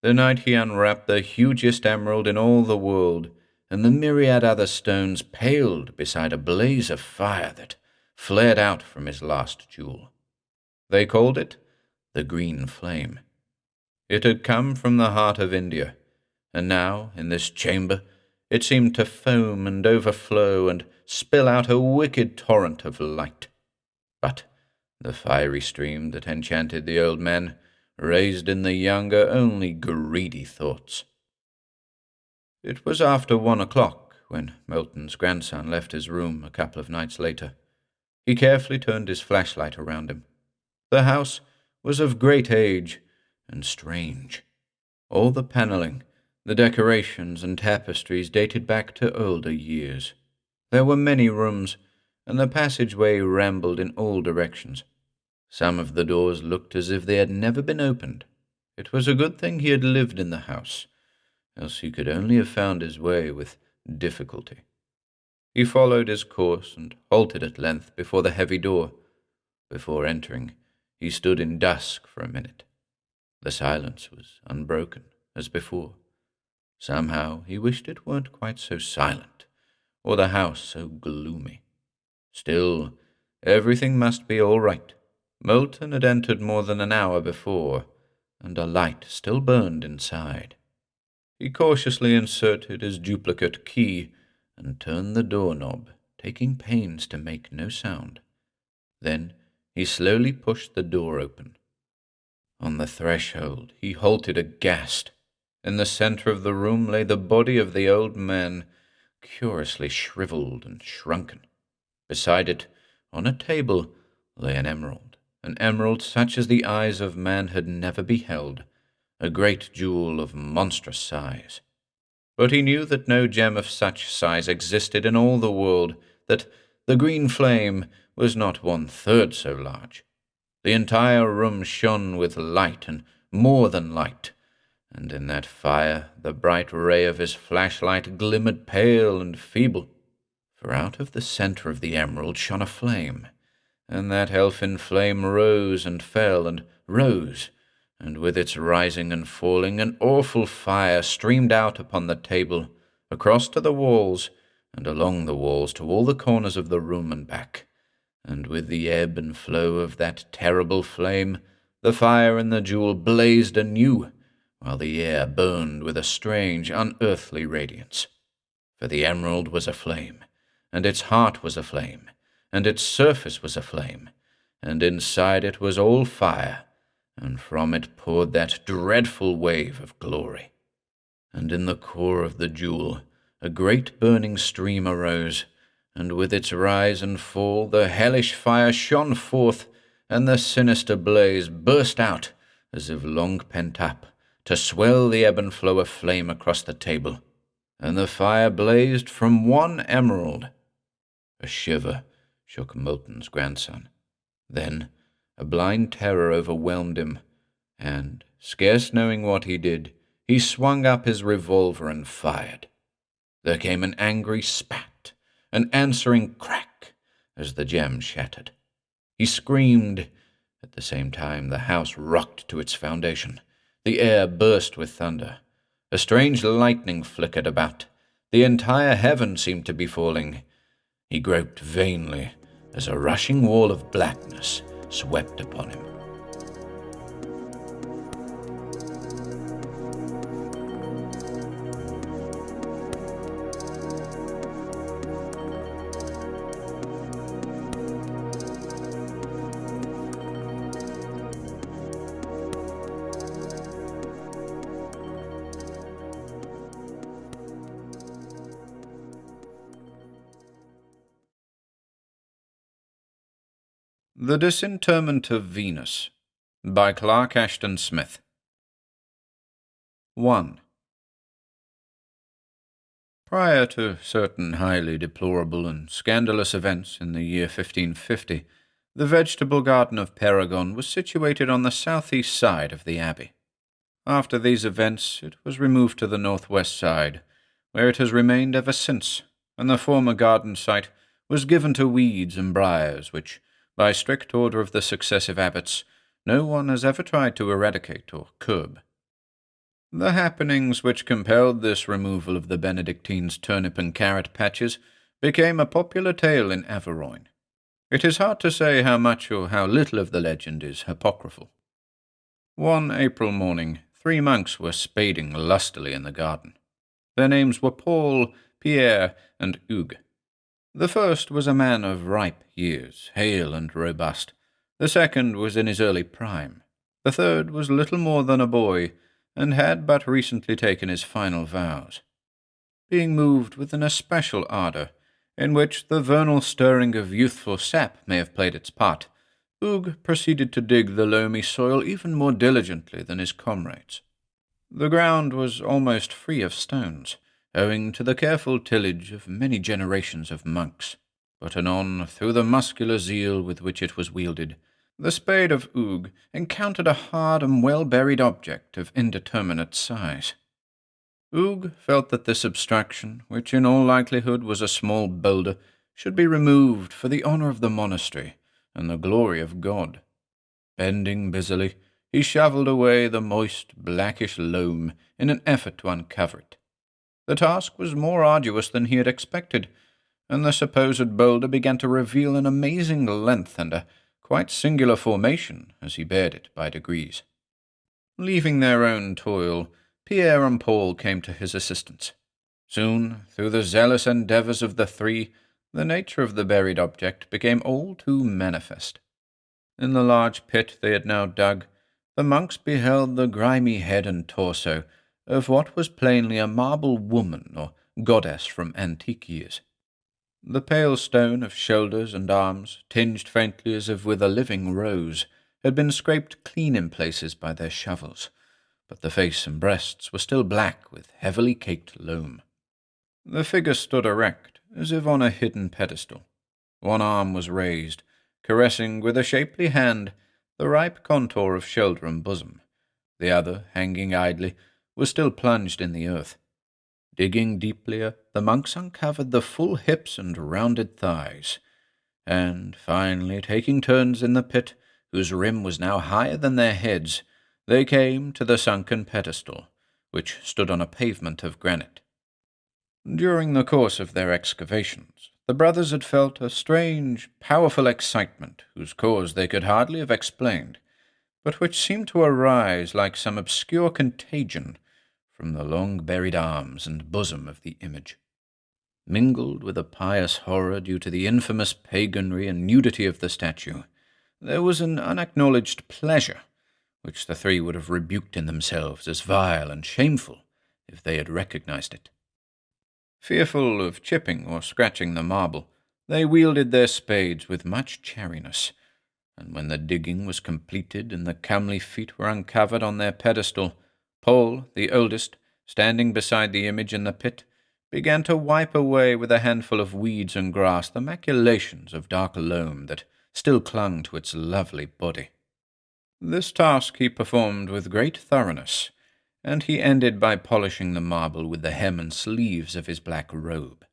the night he unwrapped the hugest emerald in all the world, and the myriad other stones paled beside a blaze of fire that flared out from his last jewel. They called it the Green Flame. It had come from the heart of India, and now, in this chamber, it seemed to foam and overflow and spill out a wicked torrent of light. But the fiery stream that enchanted the old man raised in the younger only greedy thoughts. It was after 1 o'clock when Moulton's grandson left his room a couple of nights later. He carefully turned his flashlight around him. The house was of great age and strange. All the panelling, the decorations and tapestries dated back to older years. There were many rooms, and the passageway rambled in all directions. Some of the doors looked as if they had never been opened. It was a good thing he had lived in the house, else he could only have found his way with difficulty. He followed his course and halted at length before the heavy door. Before entering, he stood in dusk for a minute. The silence was unbroken, as before. Somehow he wished it weren't quite so silent, or the house so gloomy. Still, everything must be all right. Moulton had entered more than an hour before, and a light still burned inside. He cautiously inserted his duplicate key and turned the doorknob, taking pains to make no sound. Then he slowly pushed the door open. On the threshold he halted aghast. In the centre of the room lay the body of the old man, curiously shriveled and shrunken. Beside it, on a table, lay an emerald such as the eyes of man had never beheld, a great jewel of monstrous size. But he knew that no gem of such size existed in all the world, that the green flame was not 1/3 so large. The entire room shone with light and more than light, and in that fire the bright ray of his flashlight glimmered pale and feeble. For out of the centre of the emerald shone a flame, and that elfin flame rose and fell and rose, and with its rising and falling an awful fire streamed out upon the table, across to the walls, and along the walls to all the corners of the room and back. And with the ebb and flow of that terrible flame, the fire and the jewel blazed anew, while the air burned with a strange, unearthly radiance. For the emerald was aflame, and its heart was aflame, and its surface was aflame, and inside it was all fire, and from it poured that dreadful wave of glory. And in the core of the jewel a great burning stream arose, and with its rise and fall the hellish fire shone forth, and the sinister blaze burst out, as if long pent up, to swell the ebb and flow of flame across the table. And the fire blazed from one emerald. A shiver shook Moulton's grandson. Then a blind terror overwhelmed him, and, scarce knowing what he did, he swung up his revolver and fired. There came an angry spat, an answering crack, as the gem shattered. He screamed. At the same time the house rocked to its foundation. The air burst with thunder. A strange lightning flickered about. The entire heaven seemed to be falling. He groped vainly as a rushing wall of blackness swept upon him. The Disinterment of Venus by Clark Ashton Smith. 1. Prior to certain highly deplorable and scandalous events in the year 1550, the vegetable garden of Paragon was situated on the southeast side of the abbey. After these events it was removed to the northwest side, where it has remained ever since, and the former garden site was given to weeds and briars which, by strict order of the successive abbots, no one has ever tried to eradicate or curb. The happenings which compelled this removal of the Benedictines' turnip and carrot patches became a popular tale in Averoigne. It is hard to say how much or how little of the legend is apocryphal. One April morning, 3 monks were spading lustily in the garden. Their names were Paul, Pierre, and Hugues. The first was a man of ripe years, hale and robust. The second was in his early prime. The third was little more than a boy, and had but recently taken his final vows. Being moved with an especial ardour, in which the vernal stirring of youthful sap may have played its part, Hugues proceeded to dig the loamy soil even more diligently than his comrades. The ground was almost free of stones, owing to the careful tillage of many generations of monks, but anon, through the muscular zeal with which it was wielded, the spade of Hugues encountered a hard and well-buried object of indeterminate size. Hugues felt that this obstruction, which in all likelihood was a small boulder, should be removed for the honour of the monastery and the glory of God. Bending busily, he shovelled away the moist, blackish loam in an effort to uncover it. The task was more arduous than he had expected, and the supposed boulder began to reveal an amazing length and a quite singular formation as he bared it by degrees. Leaving their own toil, Pierre and Paul came to his assistance. Soon, through the zealous endeavours of the 3, the nature of the buried object became all too manifest. In the large pit they had now dug, the monks beheld the grimy head and torso of what was plainly a marble woman or goddess from antique years. The pale stone of shoulders and arms, tinged faintly as if with a living rose, had been scraped clean in places by their shovels, but the face and breasts were still black with heavily caked loam. The figure stood erect, as if on a hidden pedestal. One arm was raised, caressing with a shapely hand the ripe contour of shoulder and bosom. The other, hanging idly, was still plunged in the earth. Digging deeplier, the monks uncovered the full hips and rounded thighs, and, finally, taking turns in the pit, whose rim was now higher than their heads, they came to the sunken pedestal, which stood on a pavement of granite. During the course of their excavations, the brothers had felt a strange, powerful excitement whose cause they could hardly have explained, but which seemed to arise like some obscure contagion from the long-buried arms and bosom of the image. Mingled with a pious horror due to the infamous paganry and nudity of the statue, there was an unacknowledged pleasure, which the three would have rebuked in themselves as vile and shameful if they had recognized it. Fearful of chipping or scratching the marble, they wielded their spades with much chariness, and when the digging was completed and the comely feet were uncovered on their pedestal, Paul, the oldest, standing beside the image in the pit, began to wipe away with a handful of weeds and grass the maculations of dark loam that still clung to its lovely body. This task he performed with great thoroughness, and he ended by polishing the marble with the hem and sleeves of his black robe.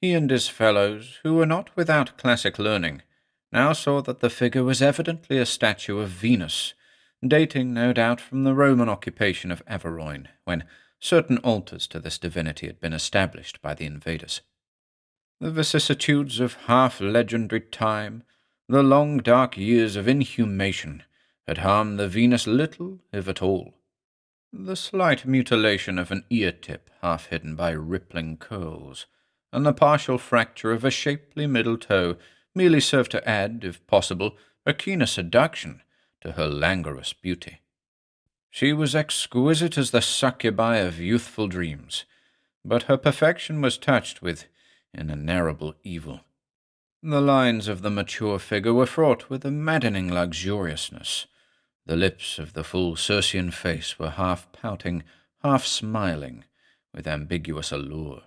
He and his fellows, who were not without classic learning, now saw that the figure was evidently a statue of Venus, dating no doubt from the Roman occupation of Averoigne, when certain altars to this divinity had been established by the invaders. The vicissitudes of half-legendary time, the long dark years of inhumation, had harmed the Venus little, if at all. The slight mutilation of an ear-tip half hidden by rippling curls, and the partial fracture of a shapely middle toe merely served to add, if possible, a keener seduction to her languorous beauty. She was exquisite as the succubi of youthful dreams, but her perfection was touched with inenarrable evil. The lines of the mature figure were fraught with a maddening luxuriousness. The lips of the full Circean face were half pouting, half smiling, with ambiguous allure.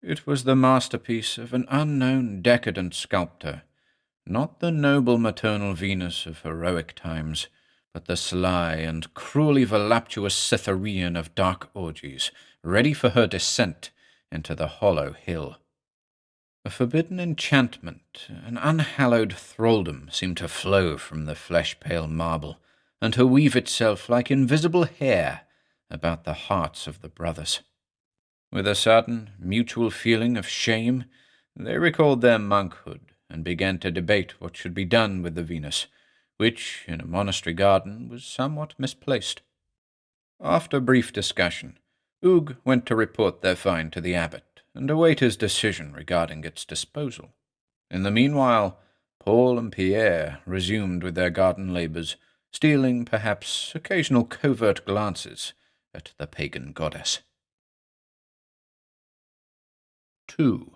It was the masterpiece of an unknown decadent sculptor, not the noble maternal Venus of heroic times, but the sly and cruelly voluptuous Cytherean of dark orgies, ready for her descent into the hollow hill. A forbidden enchantment, an unhallowed thraldom seemed to flow from the flesh-pale marble, and to weave itself like invisible hair about the hearts of the brothers. With a sudden, mutual feeling of shame, they recalled their monkhood and began to debate what should be done with the Venus, which, in a monastery garden, was somewhat misplaced. After brief discussion, Hugues went to report their find to the abbot and await his decision regarding its disposal. In the meanwhile, Paul and Pierre resumed with their garden labours, stealing, perhaps, occasional covert glances at the pagan goddess. 2.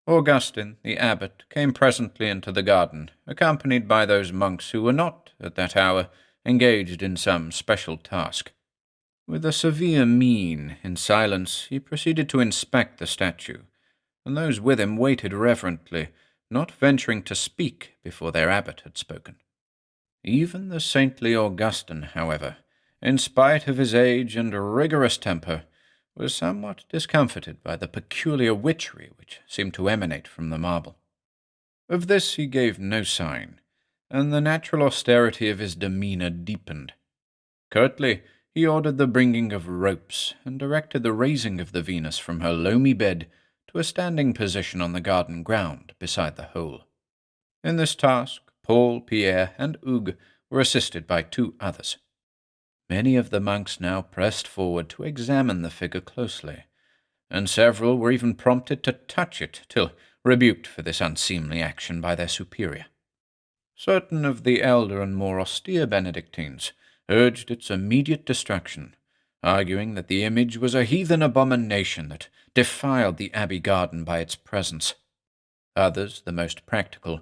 Augustine, the abbot, came presently into the garden, accompanied by those monks who were not, at that hour, engaged in some special task. With a severe mien, in silence, he proceeded to inspect the statue, and those with him waited reverently, not venturing to speak before their abbot had spoken. Even the saintly Augustine, however, in spite of his age and rigorous temper, was somewhat discomfited by the peculiar witchery which seemed to emanate from the marble. Of this he gave no sign, and the natural austerity of his demeanour deepened. Curtly, he ordered the bringing of ropes, and directed the raising of the Venus from her loamy bed to a standing position on the garden ground beside the hole. In this task, Paul, Pierre, and Hugues were assisted by 2 others. Many of the monks now pressed forward to examine the figure closely, and several were even prompted to touch it till rebuked for this unseemly action by their superior. Certain of the elder and more austere Benedictines urged its immediate destruction, arguing that the image was a heathen abomination that defiled the abbey garden by its presence. Others, the most practical,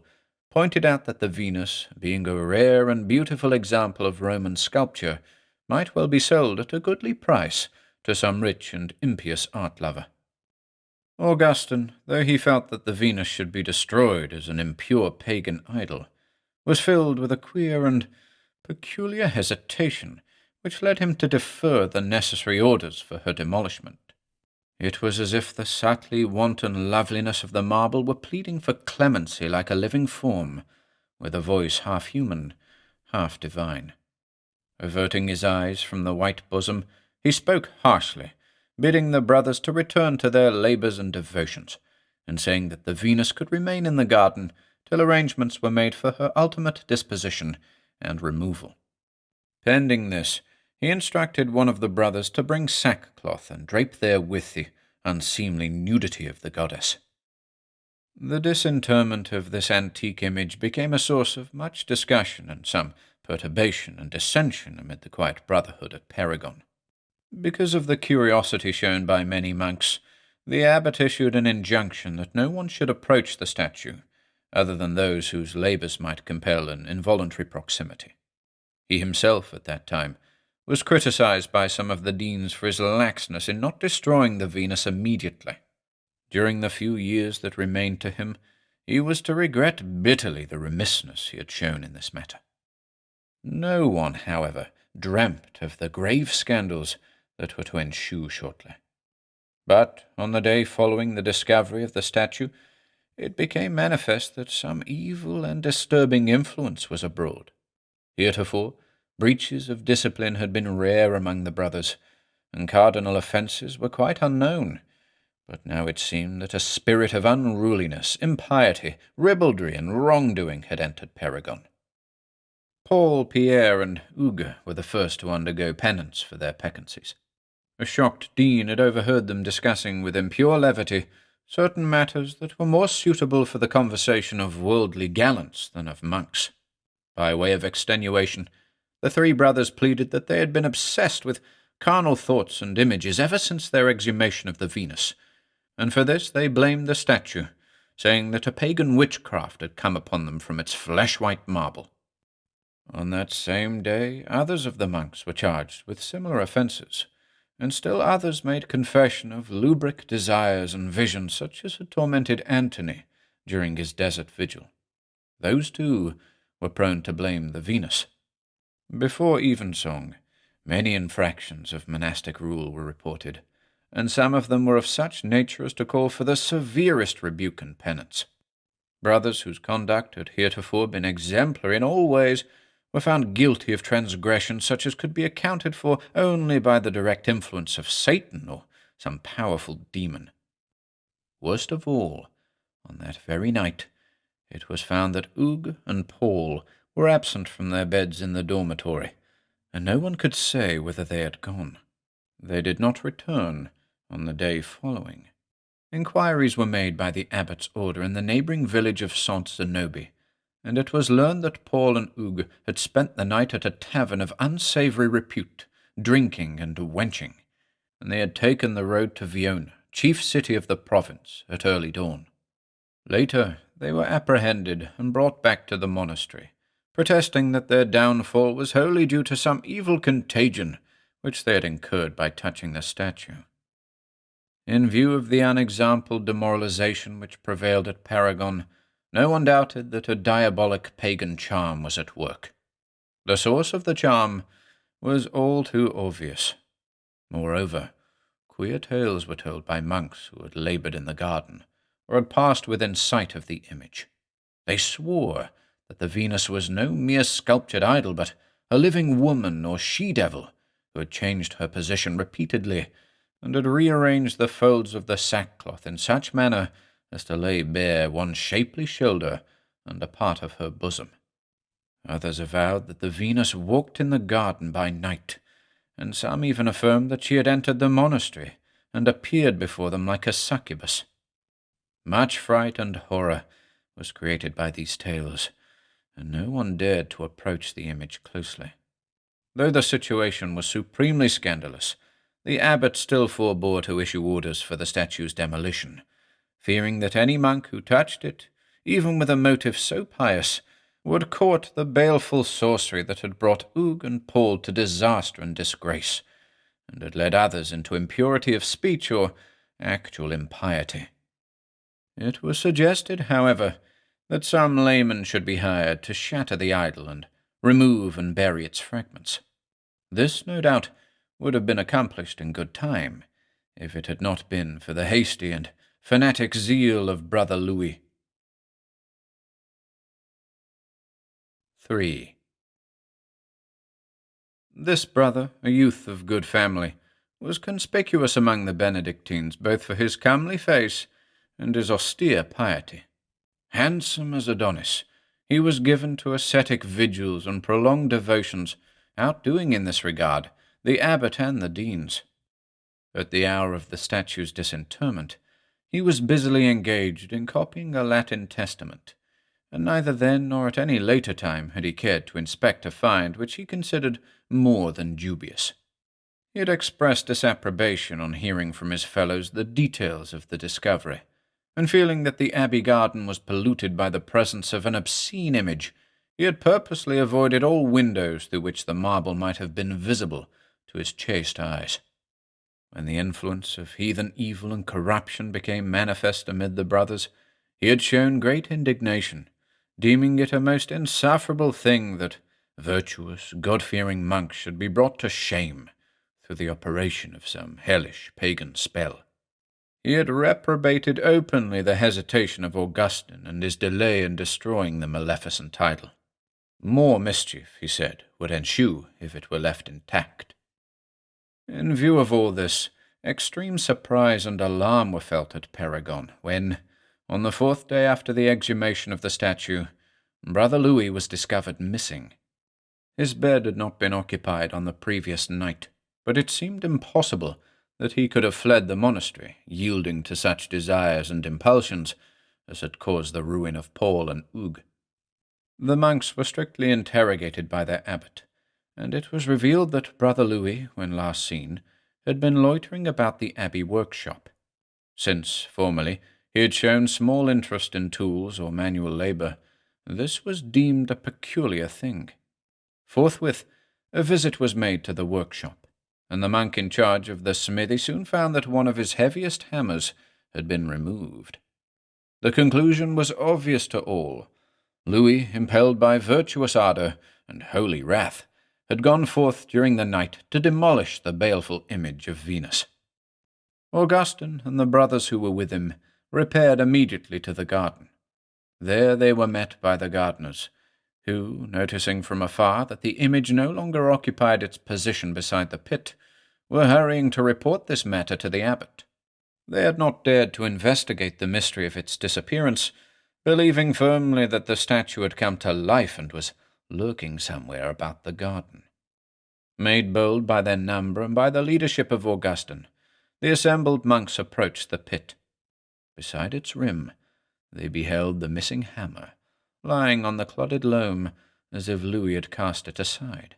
pointed out that the Venus, being a rare and beautiful example of Roman sculpture, might well be sold at a goodly price to some rich and impious art lover. Augustine, though he felt that the Venus should be destroyed as an impure pagan idol, was filled with a queer and peculiar hesitation which led him to defer the necessary orders for her demolishment. It was as if the subtly wanton loveliness of the marble were pleading for clemency like a living form, with a voice half human, half divine. Averting his eyes from the white bosom, he spoke harshly, bidding the brothers to return to their labours and devotions, and saying that the Venus could remain in the garden till arrangements were made for her ultimate disposition and removal. Pending this, he instructed one of the brothers to bring sackcloth and drape therewith the unseemly nudity of the goddess. The disinterment of this antique image became a source of much discussion and some perturbation and dissension amid the quiet brotherhood at Paragon. Because of the curiosity shown by many monks, the abbot issued an injunction that no one should approach the statue, other than those whose labours might compel an involuntary proximity. He himself, at that time, was criticized by some of the deans for his laxness in not destroying the Venus immediately. During the few years that remained to him, he was to regret bitterly the remissness he had shown in this matter. No one, however, dreamt of the grave scandals that were to ensue shortly. But on the day following the discovery of the statue, it became manifest that some evil and disturbing influence was abroad. Heretofore, breaches of discipline had been rare among the brothers, and cardinal offences were quite unknown. But now it seemed that a spirit of unruliness, impiety, ribaldry, and wrongdoing had entered Paragon. Paul, Pierre, and Hugues were the first to undergo penance for their peccancies. A shocked dean had overheard them discussing with impure levity certain matters that were more suitable for the conversation of worldly gallants than of monks. By way of extenuation, the three brothers pleaded that they had been obsessed with carnal thoughts and images ever since their exhumation of the Venus, and for this they blamed the statue, saying that a pagan witchcraft had come upon them from its flesh-white marble. On that same day, others of the monks were charged with similar offences, and still others made confession of lubric desires and visions such as had tormented Antony during his desert vigil. Those, too, were prone to blame the Venus. Before evensong, many infractions of monastic rule were reported, and some of them were of such nature as to call for the severest rebuke and penance. Brothers whose conduct had heretofore been exemplary in all ways were found guilty of transgressions such as could be accounted for only by the direct influence of Satan or some powerful demon. Worst of all, on that very night, it was found that Hugues and Paul were absent from their beds in the dormitory, and no one could say whither they had gone. They did not return on the day following. Inquiries were made by the abbot's order in the neighbouring village of Saint-Zenobe, and it was learned that Paul and Hugues had spent the night at a tavern of unsavoury repute, drinking and wenching, and they had taken the road to Viona, chief city of the province, at early dawn. Later, they were apprehended and brought back to the monastery, protesting that their downfall was wholly due to some evil contagion which they had incurred by touching the statue. In view of the unexampled demoralization which prevailed at Paragon, no one doubted that a diabolic pagan charm was at work. The source of the charm was all too obvious. Moreover, queer tales were told by monks who had laboured in the garden, or had passed within sight of the image. They swore that the Venus was no mere sculptured idol, but a living woman or she-devil who had changed her position repeatedly, and had rearranged the folds of the sackcloth in such manner as to lay bare one shapely shoulder and a part of her bosom. Others avowed that the Venus walked in the garden by night, and some even affirmed that she had entered the monastery and appeared before them like a succubus. Much fright and horror was created by these tales, and no one dared to approach the image closely. Though the situation was supremely scandalous, the abbot still forbore to issue orders for the statue's demolition, fearing that any monk who touched it, even with a motive so pious, would court the baleful sorcery that had brought Hugh and Paul to disaster and disgrace, and had led others into impurity of speech or actual impiety. It was suggested, however, that some layman should be hired to shatter the idol and remove and bury its fragments. This, no doubt, would have been accomplished in good time, if it had not been for the hasty and fanatic zeal of Brother Louis. 3. This brother, a youth of good family, was conspicuous among the Benedictines both for his comely face and his austere piety. Handsome as Adonis, he was given to ascetic vigils and prolonged devotions, outdoing in this regard the abbot and the deans. At the hour of the statue's disinterment, he was busily engaged in copying a Latin testament, and neither then nor at any later time had he cared to inspect a find which he considered more than dubious. He had expressed disapprobation on hearing from his fellows the details of the discovery, and feeling that the abbey garden was polluted by the presence of an obscene image, he had purposely avoided all windows through which the marble might have been visible to his chaste eyes. When the influence of heathen evil and corruption became manifest amid the brothers, he had shown great indignation, deeming it a most insufferable thing that virtuous, God-fearing monks should be brought to shame through the operation of some hellish pagan spell. He had reprobated openly the hesitation of Augustine and his delay in destroying the maleficent title. More mischief, he said, would ensue if it were left intact. In view of all this, extreme surprise and alarm were felt at Paragon when, on the 4th day after the exhumation of the statue, Brother Louis was discovered missing. His bed had not been occupied on the previous night, but it seemed impossible that he could have fled the monastery, yielding to such desires and impulsions as had caused the ruin of Paul and Hugues. The monks were strictly interrogated by their abbot, and it was revealed that Brother Louis, when last seen, had been loitering about the abbey workshop. Since, formerly, he had shown small interest in tools or manual labor, this was deemed a peculiar thing. Forthwith, a visit was made to the workshop, and the monk in charge of the smithy soon found that one of his heaviest hammers had been removed. The conclusion was obvious to all. Louis, impelled by virtuous ardor and holy wrath, had gone forth during the night to demolish the baleful image of Venus. Augustine and the brothers who were with him repaired immediately to the garden. There they were met by the gardeners, who, noticing from afar that the image no longer occupied its position beside the pit, were hurrying to report this matter to the abbot. They had not dared to investigate the mystery of its disappearance, believing firmly that the statue had come to life and was lurking somewhere about the garden. Made bold by their number and by the leadership of Augustine, the assembled monks approached the pit. Beside its rim, they beheld the missing hammer, lying on the clodded loam as if Louis had cast it aside.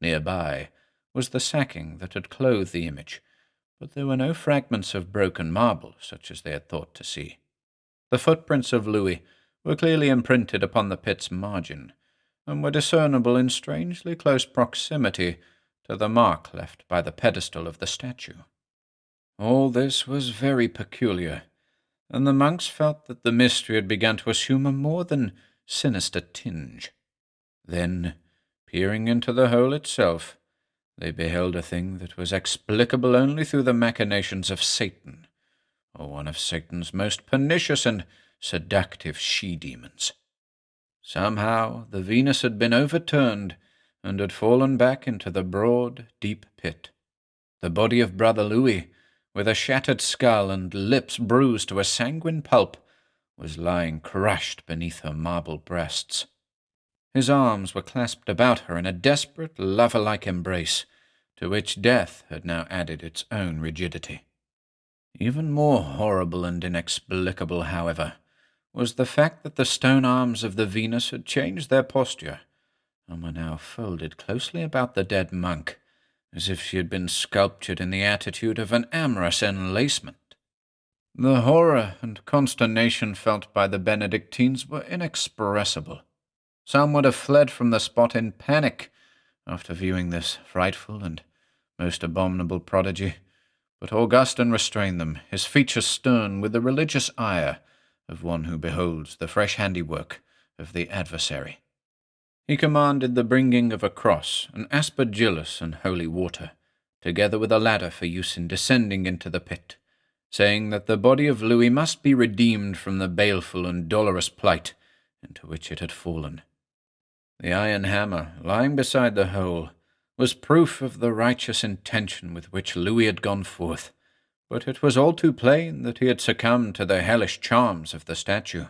Nearby was the sacking that had clothed the image, but there were no fragments of broken marble such as they had thought to see. The footprints of Louis were clearly imprinted upon the pit's margin, and were discernible in strangely close proximity to the mark left by the pedestal of the statue. All this was very peculiar, and the monks felt that the mystery had begun to assume a more than sinister tinge. Then, peering into the hole itself, they beheld a thing that was explicable only through the machinations of Satan, or one of Satan's most pernicious and seductive she-demons. Somehow the Venus had been overturned and had fallen back into the broad, deep pit. The body of Brother Louis, with a shattered skull and lips bruised to a sanguine pulp, was lying crushed beneath her marble breasts. His arms were clasped about her in a desperate, lover-like embrace, to which death had now added its own rigidity. Even more horrible and inexplicable, however, was the fact that the stone arms of the Venus had changed their posture, and were now folded closely about the dead monk, as if she had been sculptured in the attitude of an amorous enlacement. The horror and consternation felt by the Benedictines were inexpressible. Some would have fled from the spot in panic after viewing this frightful and most abominable prodigy, but Augustine restrained them, his features stern with the religious ire of one who beholds the fresh handiwork of the adversary. He commanded the bringing of a cross, an aspergillus and holy water, together with a ladder for use in descending into the pit, saying that the body of Louis must be redeemed from the baleful and dolorous plight into which it had fallen. The iron hammer, lying beside the hole, was proof of the righteous intention with which Louis had gone forth, but it was all too plain that he had succumbed to the hellish charms of the statue.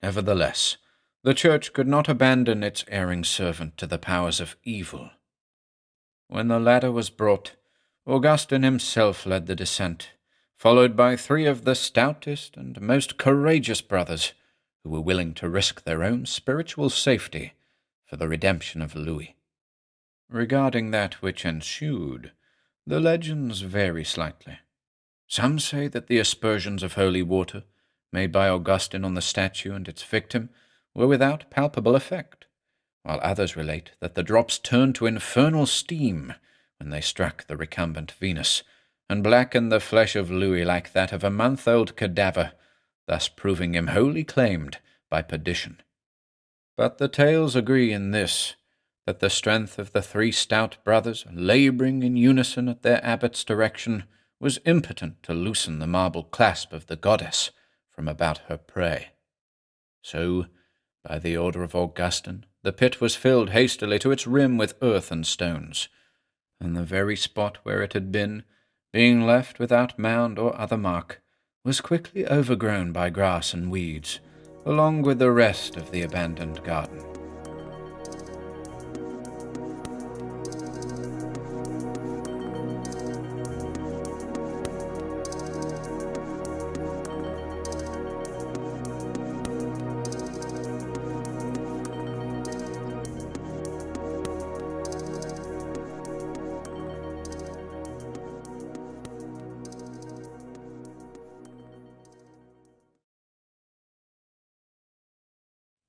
Nevertheless, the Church could not abandon its erring servant to the powers of evil. When the ladder was brought, Augustine himself led the descent, followed by 3 of the stoutest and most courageous brothers, who were willing to risk their own spiritual safety for the redemption of Louis. Regarding that which ensued, the legends vary slightly. Some say that the aspersions of holy water, made by Augustine on the statue and its victim, were without palpable effect, while others relate that the drops turned to infernal steam when they struck the recumbent Venus, and blackened the flesh of Louis like that of a month-old cadaver, thus proving him wholly claimed by perdition. But the tales agree in this, that the strength of the 3 stout brothers, labouring in unison at their abbot's direction, was impotent to loosen the marble clasp of the goddess from about her prey. So, by the order of Augustine, the pit was filled hastily to its rim with earth and stones, and the very spot where it had been, being left without mound or other mark, was quickly overgrown by grass and weeds, along with the rest of the abandoned garden.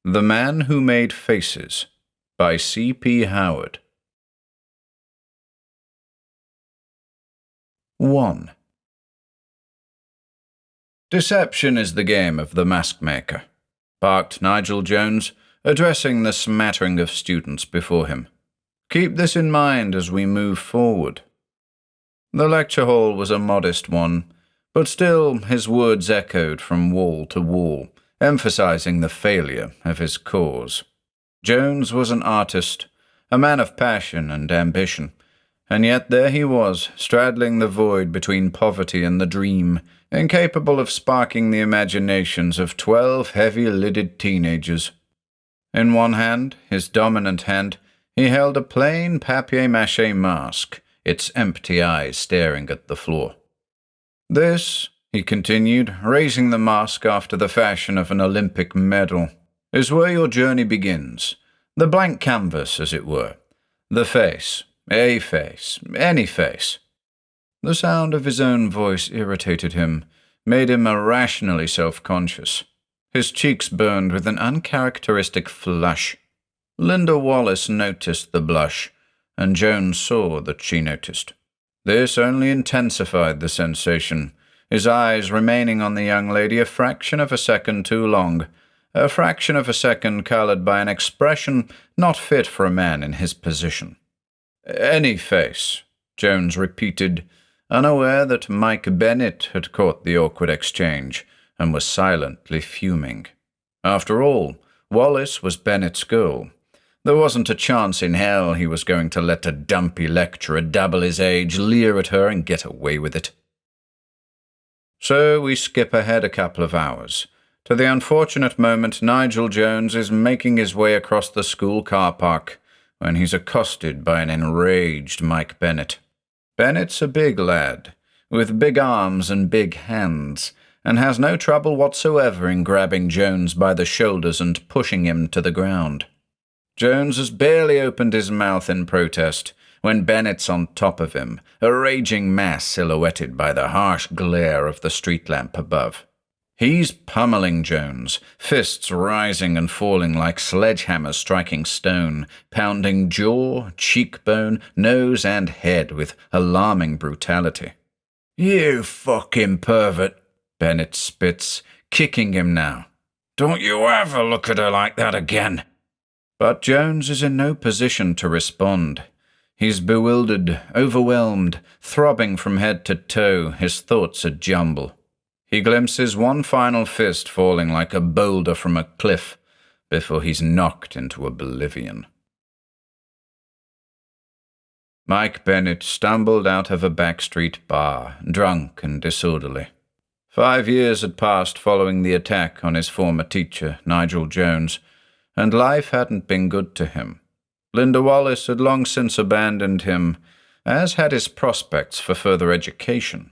The Man Who Made Faces by C.P. Howard. 1. Deception is the game of the mask-maker, barked Nigel Jones, addressing the smattering of students before him. Keep this in mind as we move forward. The lecture hall was a modest one, but still his words echoed from wall to wall, emphasizing the failure of his cause. Jones was an artist, a man of passion and ambition, and yet there he was, straddling the void between poverty and the dream, incapable of sparking the imaginations of 12 heavy-lidded teenagers. In one hand, his dominant hand, he held a plain papier-mâché mask, its empty eyes staring at the floor. This, he continued, raising the mask after the fashion of an Olympic medal, is where your journey begins. The blank canvas, as it were. The face, a face, any face. The sound of his own voice irritated him, made him irrationally self-conscious. His cheeks burned with an uncharacteristic flush. Linda Wallace noticed the blush, and Jones saw that she noticed. This only intensified the sensation, his eyes remaining on the young lady a fraction of a second too long, a fraction of a second coloured by an expression not fit for a man in his position. Any face, Jones repeated, unaware that Mike Bennett had caught the awkward exchange and was silently fuming. After all, Wallace was Bennett's girl. There wasn't a chance in hell he was going to let a dumpy lecturer double his age, leer at her, and get away with it. So we skip ahead a couple of hours, to the unfortunate moment Nigel Jones is making his way across the school car park when he's accosted by an enraged Mike Bennett. Bennett's a big lad, with big arms and big hands, and has no trouble whatsoever in grabbing Jones by the shoulders and pushing him to the ground. Jones has barely opened his mouth in protest when Bennett's on top of him, a raging mass silhouetted by the harsh glare of the street lamp above. He's pummeling Jones, fists rising and falling like sledgehammers striking stone, pounding jaw, cheekbone, nose, and head with alarming brutality. "You fucking pervert," Bennett spits, kicking him now. "Don't you ever look at her like that again." But Jones is in no position to respond. He's bewildered, overwhelmed, throbbing from head to toe, his thoughts a jumble. He glimpses one final fist falling like a boulder from a cliff before he's knocked into oblivion. Mike Bennett stumbled out of a backstreet bar, drunk and disorderly. 5 years had passed following the attack on his former teacher, Nigel Jones, and life hadn't been good to him. Linda Wallace had long since abandoned him, as had his prospects for further education.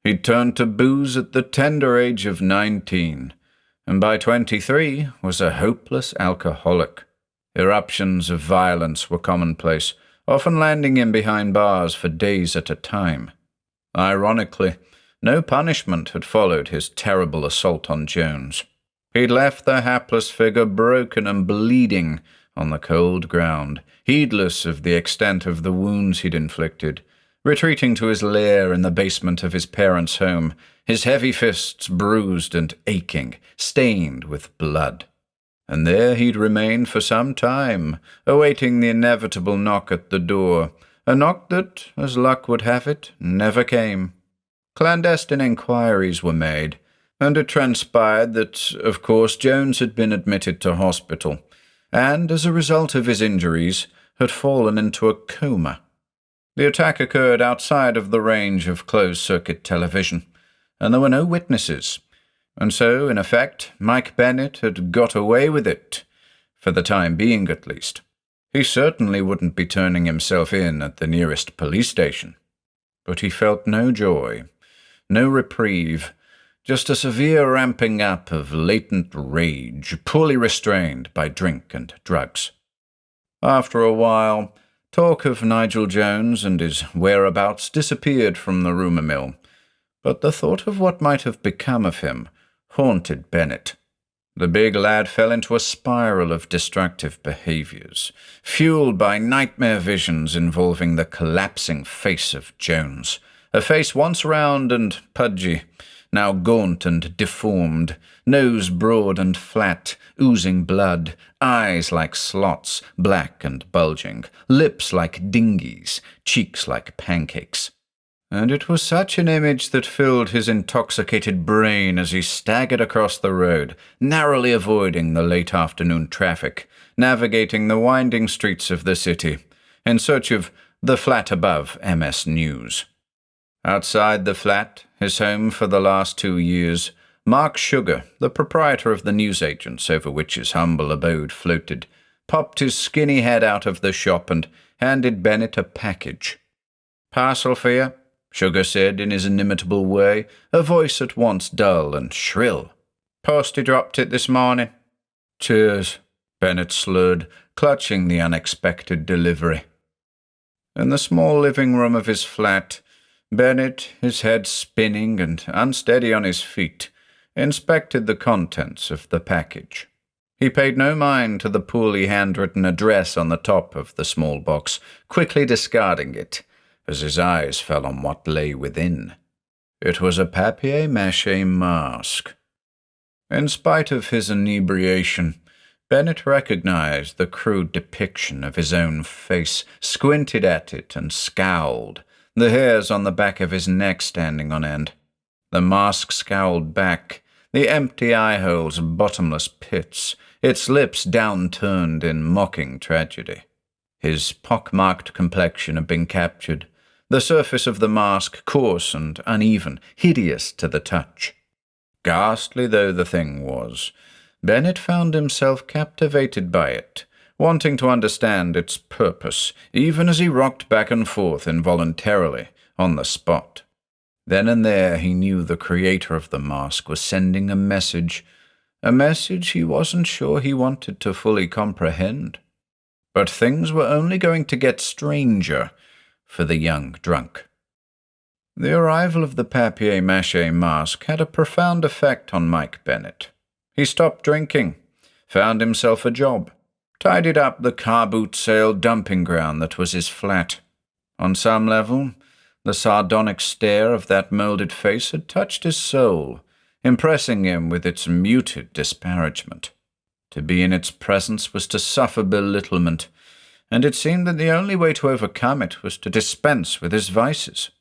He'd turned to booze at the tender age of 19, and by 23 was a hopeless alcoholic. Eruptions of violence were commonplace, often landing him behind bars for days at a time. Ironically, no punishment had followed his terrible assault on Jones. He'd left the hapless figure broken and bleeding on the cold ground, heedless of the extent of the wounds he'd inflicted, retreating to his lair in the basement of his parents' home, his heavy fists bruised and aching, stained with blood. And there he'd remain for some time, awaiting the inevitable knock at the door, a knock that, as luck would have it, never came. Clandestine inquiries were made, and it transpired that, of course, Jones had been admitted to hospital, and, as a result of his injuries, had fallen into a coma. The attack occurred outside of the range of closed-circuit television, and there were no witnesses, and so, in effect, Mike Bennett had got away with it, for the time being at least. He certainly wouldn't be turning himself in at the nearest police station. But he felt no joy, no reprieve, just a severe ramping up of latent rage, poorly restrained by drink and drugs. After a while, talk of Nigel Jones and his whereabouts disappeared from the rumour mill, but the thought of what might have become of him haunted Bennett. The big lad fell into a spiral of destructive behaviours, fueled by nightmare visions involving the collapsing face of Jones, a face once round and pudgy, now gaunt and deformed, nose broad and flat, oozing blood, eyes like slots, black and bulging, lips like dinghies, cheeks like pancakes. And it was such an image that filled his intoxicated brain as he staggered across the road, narrowly avoiding the late afternoon traffic, navigating the winding streets of the city, in search of the flat above MS News. Outside the flat, his home for the last 2 years, Mark Sugar, the proprietor of the newsagents over which his humble abode floated, popped his skinny head out of the shop and handed Bennett a package. "Parcel for you," Sugar said in his inimitable way, a voice at once dull and shrill. "Postie dropped it this morning." "Cheers," Bennett slurred, clutching the unexpected delivery. In the small living room of his flat, Bennett, his head spinning and unsteady on his feet, inspected the contents of the package. He paid no mind to the poorly handwritten address on the top of the small box, quickly discarding it, as his eyes fell on what lay within. It was a papier-mâché mask. In spite of his inebriation, Bennett recognized the crude depiction of his own face, squinted at it and scowled, the hairs on the back of his neck standing on end. The mask scowled back, the empty eye-holes bottomless pits, its lips downturned in mocking tragedy. His pock-marked complexion had been captured, the surface of the mask coarse and uneven, hideous to the touch. Ghastly though the thing was, Bennett found himself captivated by it, wanting to understand its purpose, even as he rocked back and forth involuntarily on the spot. Then and there he knew the creator of the mask was sending a message he wasn't sure he wanted to fully comprehend. But things were only going to get stranger for the young drunk. The arrival of the papier-mâché mask had a profound effect on Mike Bennett. He stopped drinking, found himself a job, tidied up the car boot sale dumping ground that was his flat. On some level, the sardonic stare of that molded face had touched his soul, impressing him with its muted disparagement. To be in its presence was to suffer belittlement, and it seemed that the only way to overcome it was to dispense with his vices.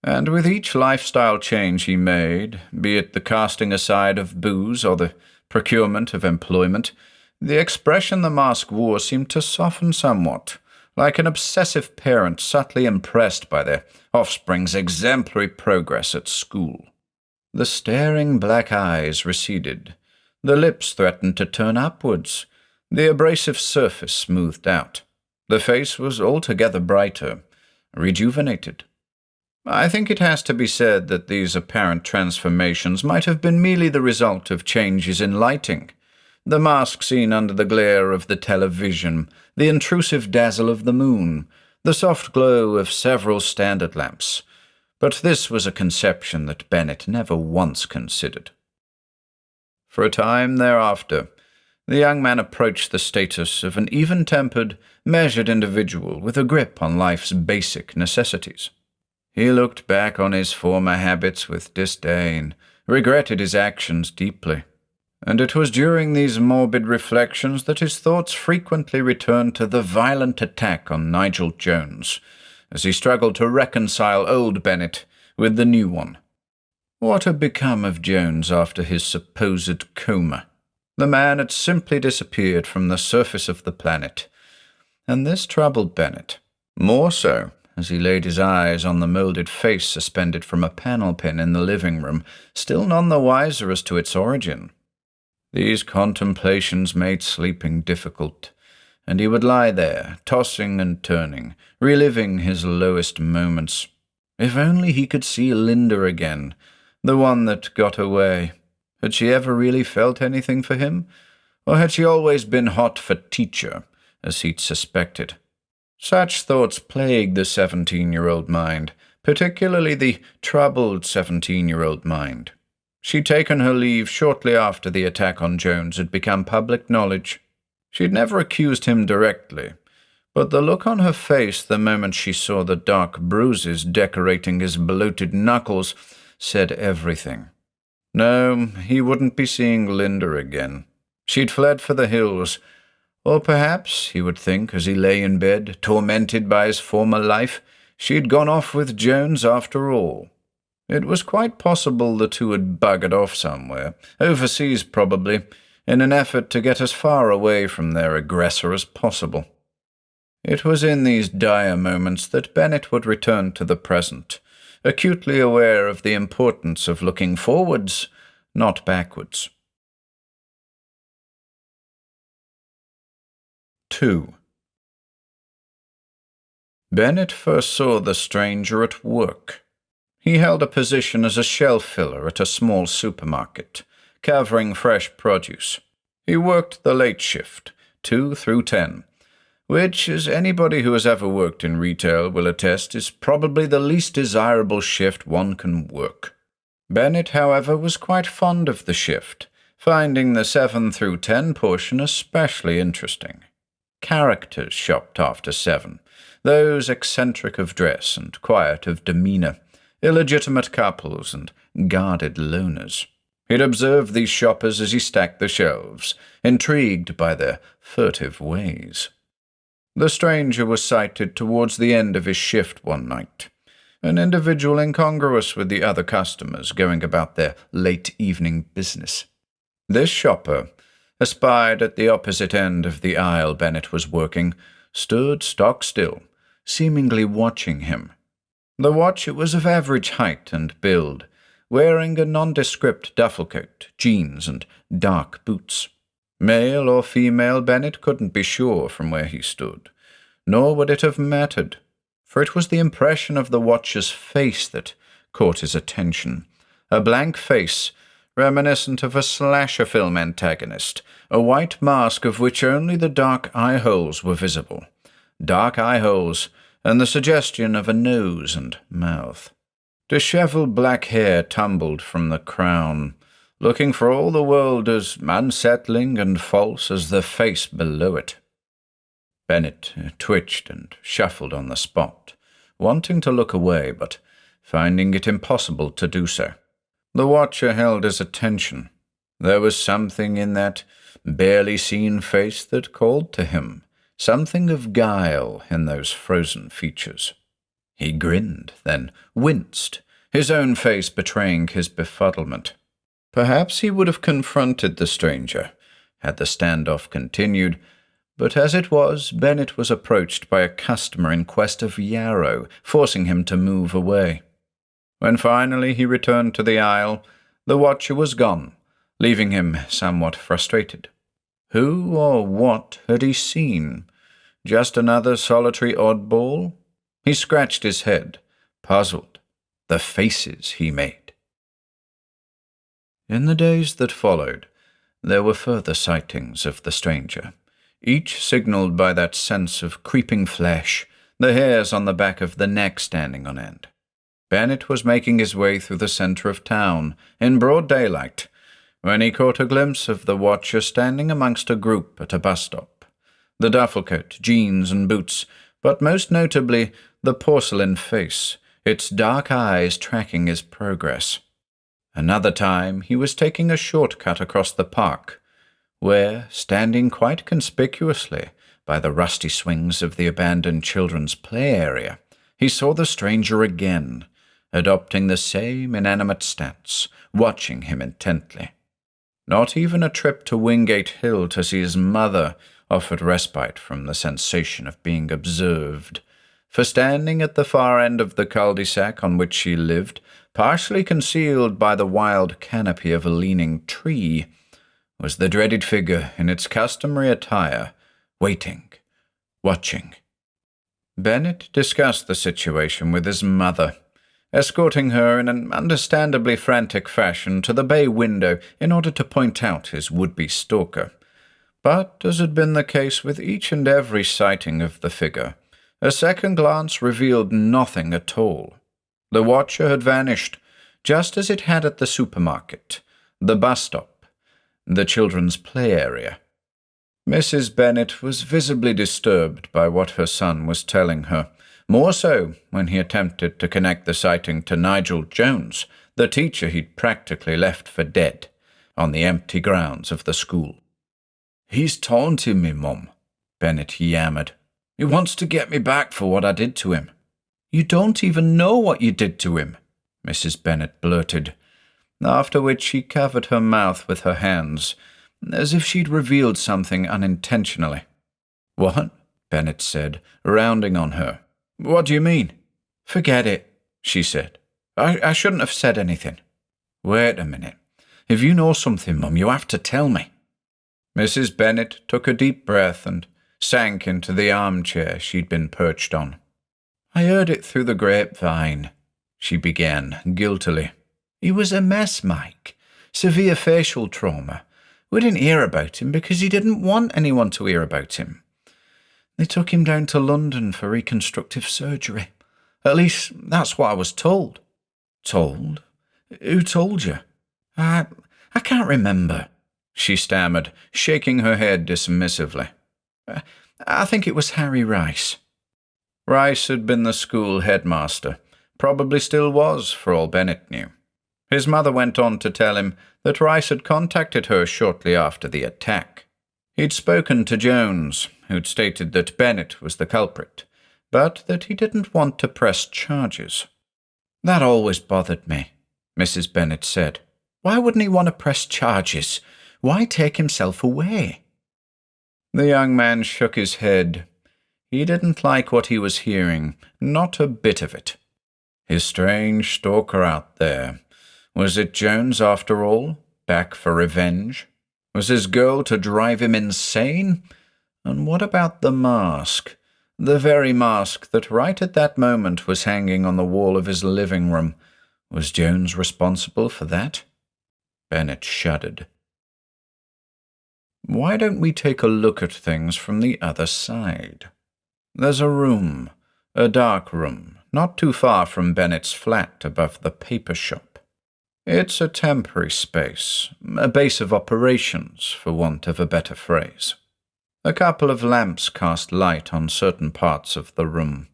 And with each lifestyle change he made, be it the casting aside of booze or the procurement of employment, the expression the mask wore seemed to soften somewhat, like an obsessive parent subtly impressed by their offspring's exemplary progress at school. The staring black eyes receded, the lips threatened to turn upwards, the abrasive surface smoothed out. The face was altogether brighter, rejuvenated. I think it has to be said that these apparent transformations might have been merely the result of changes in lighting. The mask seen under the glare of the television, the intrusive dazzle of the moon, the soft glow of several standard lamps. But this was a conception that Bennett never once considered. For a time thereafter, the young man approached the status of an even-tempered, measured individual with a grip on life's basic necessities. He looked back on his former habits with disdain, regretted his actions deeply, and it was during these morbid reflections that his thoughts frequently returned to the violent attack on Nigel Jones, as he struggled to reconcile old Bennett with the new one. What had become of Jones after his supposed coma? The man had simply disappeared from the surface of the planet, and this troubled Bennett, more so as he laid his eyes on the moulded face suspended from a panel pin in the living room, still none the wiser as to its origin. These contemplations made sleeping difficult, and he would lie there, tossing and turning, reliving his lowest moments. If only he could see Linda again, the one that got away. Had she ever really felt anything for him? Or had she always been hot for teacher, as he'd suspected? Such thoughts plagued the 17-year-old mind, particularly the troubled 17-year-old mind. She'd taken her leave shortly after the attack on Jones had become public knowledge. She'd never accused him directly, but the look on her face the moment she saw the dark bruises decorating his bloated knuckles said everything. No, he wouldn't be seeing Linda again. She'd fled for the hills. Or perhaps, he would think as he lay in bed, tormented by his former life, she'd gone off with Jones after all. It was quite possible the two had buggered off somewhere, overseas probably, in an effort to get as far away from their aggressor as possible. It was in these dire moments that Bennett would return to the present, acutely aware of the importance of looking forwards, not backwards. 2. Bennett first saw the stranger at work. He held a position as a shelf filler at a small supermarket, covering fresh produce. He worked the late shift, 2 through 10, which, as anybody who has ever worked in retail will attest, is probably the least desirable shift one can work. Bennett, however, was quite fond of the shift, finding the 7 through 10 portion especially interesting. Characters shopped after 7, those eccentric of dress and quiet of demeanour, illegitimate couples and guarded loners. He'd observed these shoppers as he stacked the shelves, intrigued by their furtive ways. The stranger was sighted towards the end of his shift one night, an individual incongruous with the other customers going about their late evening business. This shopper, espied at the opposite end of the aisle Bennett was working, stood stock still, seemingly watching him. The watcher was of average height and build, wearing a nondescript duffel coat, jeans, and dark boots. Male or female, Bennett couldn't be sure from where he stood, nor would it have mattered, for it was the impression of the watcher's face that caught his attention. A blank face, reminiscent of a slasher film antagonist, a white mask of which only the dark eye holes were visible. Dark eye holes, and the suggestion of a nose and mouth. Dishevelled black hair tumbled from the crown, looking for all the world as unsettling and false as the face below it. Bennett twitched and shuffled on the spot, wanting to look away, but finding it impossible to do so. The watcher held his attention. There was something in that barely seen face that called to him, something of guile in those frozen features. He grinned, then winced, his own face betraying his befuddlement. Perhaps he would have confronted the stranger, had the standoff continued, but as it was, Bennett was approached by a customer in quest of yarrow, forcing him to move away. When finally he returned to the aisle, the watcher was gone, leaving him somewhat frustrated. Who or what had he seen? Just another solitary oddball? He scratched his head, puzzled. The faces he made. In the days that followed, there were further sightings of the stranger, each signalled by that sense of creeping flesh, the hairs on the back of the neck standing on end. Bennett was making his way through the centre of town, in broad daylight, when he caught a glimpse of the watcher standing amongst a group at a bus stop. The duffel coat, jeans and boots, but most notably the porcelain face, its dark eyes tracking his progress. Another time he was taking a shortcut across the park, where, standing quite conspicuously by the rusty swings of the abandoned children's play area, he saw the stranger again, adopting the same inanimate stance, watching him intently. Not even a trip to Wingate Hill to see his mother offered respite from the sensation of being observed, for standing at the far end of the cul-de-sac on which she lived, partially concealed by the wild canopy of a leaning tree, was the dreaded figure in its customary attire, waiting, watching. Bennett discussed the situation with his mother, escorting her in an understandably frantic fashion to the bay window in order to point out his would-be stalker. But, as had been the case with each and every sighting of the figure, a second glance revealed nothing at all. The watcher had vanished, just as it had at the supermarket, the bus stop, the children's play area. Mrs. Bennett was visibly disturbed by what her son was telling her, more so when he attempted to connect the sighting to Nigel Jones, the teacher he'd practically left for dead, on the empty grounds of the school. "He's taunting me, Mum," Bennett yammered. "He wants to get me back for what I did to him." "You don't even know what you did to him," Mrs. Bennett blurted, after which she covered her mouth with her hands, as if she'd revealed something unintentionally. "What?" Bennett said, rounding on her. "What do you mean?" "Forget it," she said. I shouldn't have said anything." "Wait a minute. If you know something, Mum, you have to tell me." Mrs. Bennett took a deep breath and sank into the armchair she'd been perched on. "I heard it through the grapevine," she began guiltily. "He was a mess, Mike. Severe facial trauma. We didn't hear about him because he didn't want anyone to hear about him. They took him down to London for reconstructive surgery. At least, that's what I was told." "Told? Who told you?" I can't remember," she stammered, shaking her head dismissively. "I think it was Harry Rice." Rice had been the school headmaster, probably still was, for all Bennett knew. His mother went on to tell him that Rice had contacted her shortly after the attack. He'd spoken to Jones, who'd stated that Bennett was the culprit, but that he didn't want to press charges. "That always bothered me," Mrs. Bennett said. "Why wouldn't he want to press charges? Why take himself away?" The young man shook his head. He didn't like what he was hearing, not a bit of it. His strange stalker out there. Was it Jones after all, back for revenge? Was his girl to drive him insane? And what about the mask? The very mask that right at that moment was hanging on the wall of his living room. Was Jones responsible for that? Bennett shuddered. Why don't we take a look at things from the other side? There's a room, a dark room, not too far from Bennett's flat above the paper shop. It's a temporary space, a base of operations, for want of a better phrase. A couple of lamps cast light on certain parts of the room.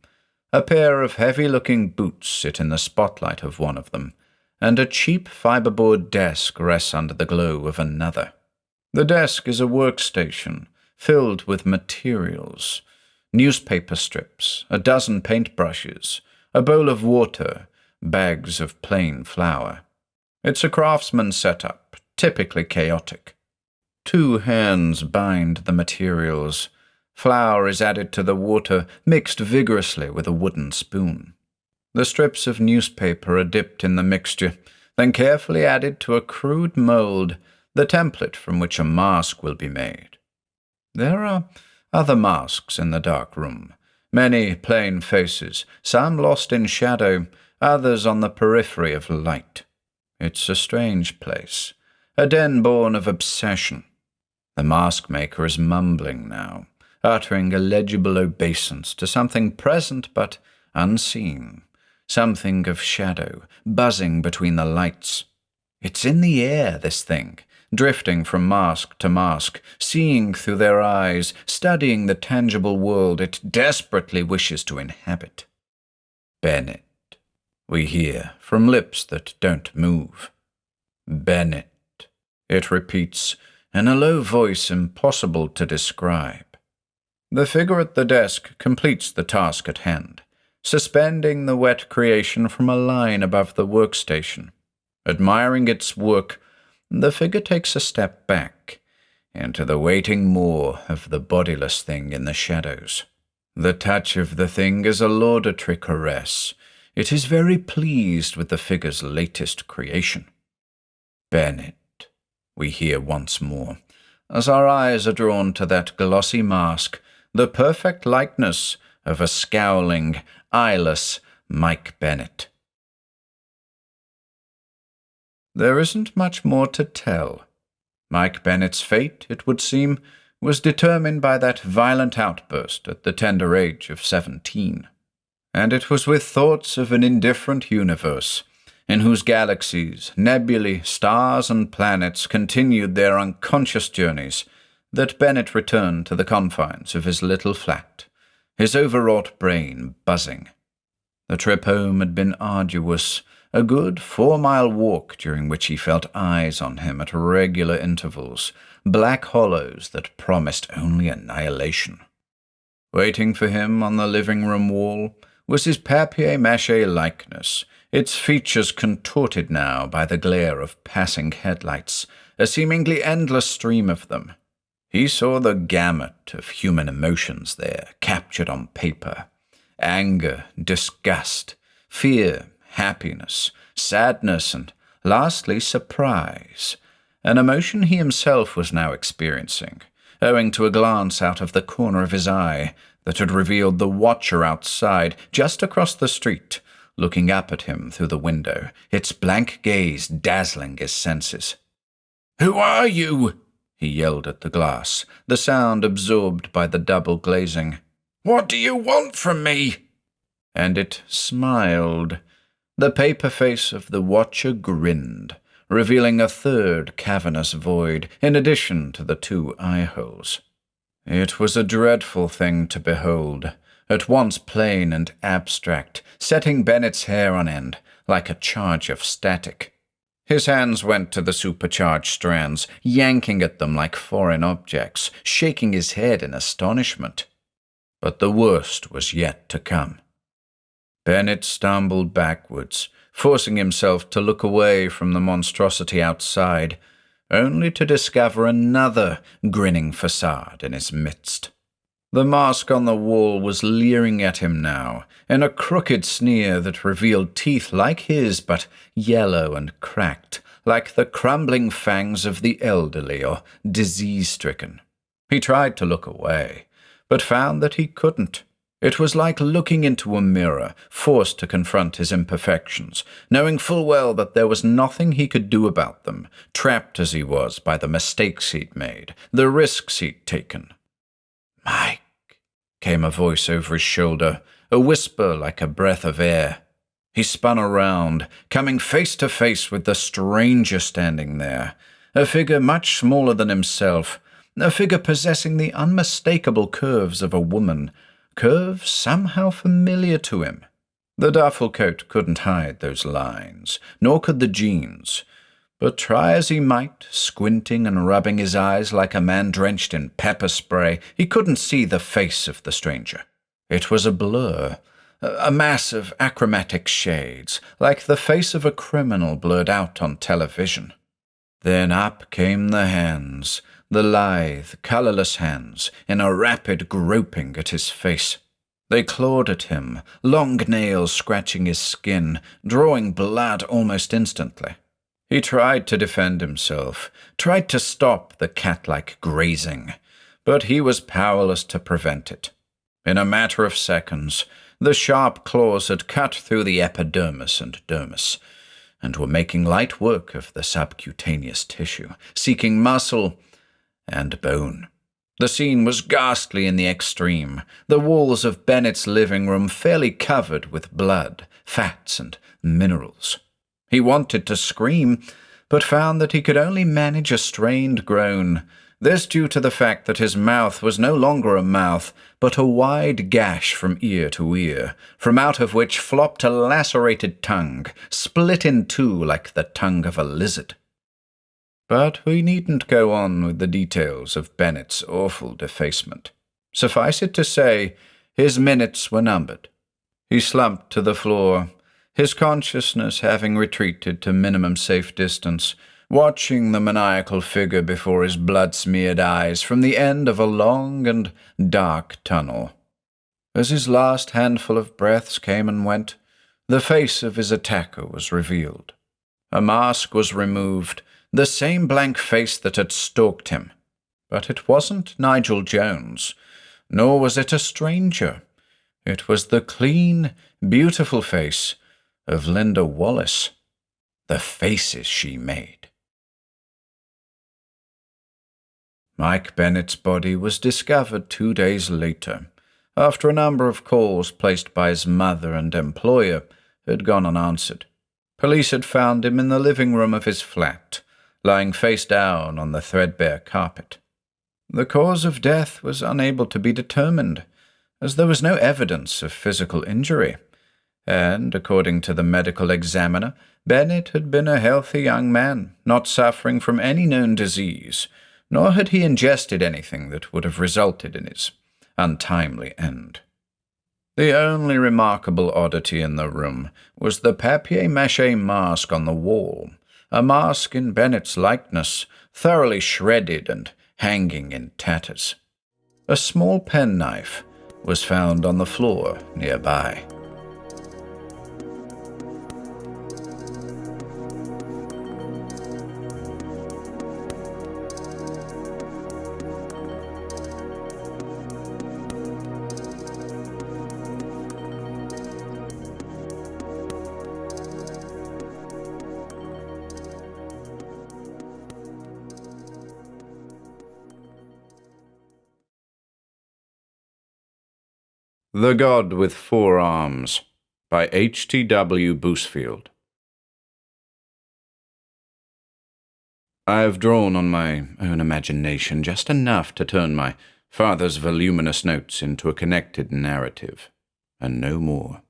A pair of heavy-looking boots sit in the spotlight of one of them, and a cheap fiberboard desk rests under the glow of another. The desk is a workstation filled with materials, newspaper strips, a dozen paintbrushes, a bowl of water, bags of plain flour. It's a craftsman's setup, typically chaotic. 2 hands bind the materials. Flour is added to the water, mixed vigorously with a wooden spoon. The strips of newspaper are dipped in the mixture, then carefully added to a crude mold, the template from which a mask will be made. There are other masks in the dark room, many plain faces, some lost in shadow, others on the periphery of light. It's a strange place, a den born of obsession. The mask maker is mumbling now, uttering illegible obeisance to something present but unseen, something of shadow, buzzing between the lights. It's in the air, this thing, drifting from mask to mask, seeing through their eyes, studying the tangible world it desperately wishes to inhabit. Bennett, we hear from lips that don't move. Bennett, it repeats, in a low voice impossible to describe. The figure at the desk completes the task at hand, suspending the wet creation from a line above the workstation. Admiring its work, the figure takes a step back, into the waiting moor of the bodiless thing in the shadows. The touch of the thing is a laudatory caress. It is very pleased with the figure's latest creation. Bennett, we hear once more, as our eyes are drawn to that glossy mask, the perfect likeness of a scowling, eyeless Mike Bennett. There isn't much more to tell. Mike Bennett's fate, it would seem, was determined by that violent outburst at the tender age of 17. And it was with thoughts of an indifferent universe, in whose galaxies, nebulae, stars, and planets continued their unconscious journeys, that Bennett returned to the confines of his little flat, his overwrought brain buzzing. The trip home had been arduous, a good 4-mile walk during which he felt eyes on him at regular intervals, black hollows that promised only annihilation. Waiting for him on the living-room wall was his papier-mâché likeness, its features contorted now by the glare of passing headlights, a seemingly endless stream of them. He saw the gamut of human emotions there, captured on paper. Anger, disgust, fear, happiness, sadness, and lastly surprise, an emotion he himself was now experiencing, owing to a glance out of the corner of his eye that had revealed the watcher outside, just across the street, looking up at him through the window, its blank gaze dazzling his senses. "Who are you?" he yelled at the glass, the sound absorbed by the double glazing. "What do you want from me?" And it smiled. The paper face of the watcher grinned, revealing a third cavernous void, in addition to the 2 eye-holes. It was a dreadful thing to behold, at once plain and abstract, setting Bennett's hair on end, like a charge of static. His hands went to the supercharged strands, yanking at them like foreign objects, shaking his head in astonishment. But the worst was yet to come. Bennett stumbled backwards, forcing himself to look away from the monstrosity outside, only to discover another grinning facade in his midst. The mask on the wall was leering at him now, in a crooked sneer that revealed teeth like his, but yellow and cracked, like the crumbling fangs of the elderly or disease-stricken. He tried to look away, but found that he couldn't. It was like looking into a mirror, forced to confront his imperfections, knowing full well that there was nothing he could do about them, trapped as he was by the mistakes he'd made, the risks he'd taken. "Mike," came a voice over his shoulder, a whisper like a breath of air. He spun around, coming face to face with the stranger standing there, a figure much smaller than himself, a figure possessing the unmistakable curves of a woman, curves somehow familiar to him. The duffel coat couldn't hide those lines, nor could the jeans. But try as he might, squinting and rubbing his eyes like a man drenched in pepper spray, he couldn't see the face of the stranger. It was a blur, a mass of achromatic shades, like the face of a criminal blurred out on television. Then up came the hands, the lithe, colourless hands, in a rapid groping at his face. They clawed at him, long nails scratching his skin, drawing blood almost instantly. He tried to defend himself, tried to stop the cat-like grazing, but he was powerless to prevent it. In a matter of seconds, the sharp claws had cut through the epidermis and dermis, and were making light work of the subcutaneous tissue, seeking muscle and bone. The scene was ghastly in the extreme, the walls of Bennett's living room fairly covered with blood, fats, and minerals. He wanted to scream, but found that he could only manage a strained groan, this due to the fact that his mouth was no longer a mouth, but a wide gash from ear to ear, from out of which flopped a lacerated tongue, split in two like the tongue of a lizard. But we needn't go on with the details of Bennett's awful defacement. Suffice it to say, his minutes were numbered. He slumped to the floor, his consciousness having retreated to minimum safe distance, watching the maniacal figure before his blood-smeared eyes from the end of a long and dark tunnel. As his last handful of breaths came and went, the face of his attacker was revealed. A mask was removed, the same blank face that had stalked him. But it wasn't Nigel Jones, nor was it a stranger. It was the clean, beautiful face of Linda Wallace. The faces she made. Mike Bennett's body was discovered 2 days later, after a number of calls placed by his mother and employer had gone unanswered. Police had found him in the living room of his flat, lying face down on the threadbare carpet. The cause of death was unable to be determined, as there was no evidence of physical injury, and, according to the medical examiner, Bennett had been a healthy young man, not suffering from any known disease, nor had he ingested anything that would have resulted in his untimely end. The only remarkable oddity in the room was the papier-mâché mask on the wall, a mask in Bennett's likeness, thoroughly shredded and hanging in tatters. A small penknife was found on the floor nearby. The God with Four Arms by H.T.W. Bousfield. I have drawn on my own imagination just enough to turn my father's voluminous notes into a connected narrative, and no more.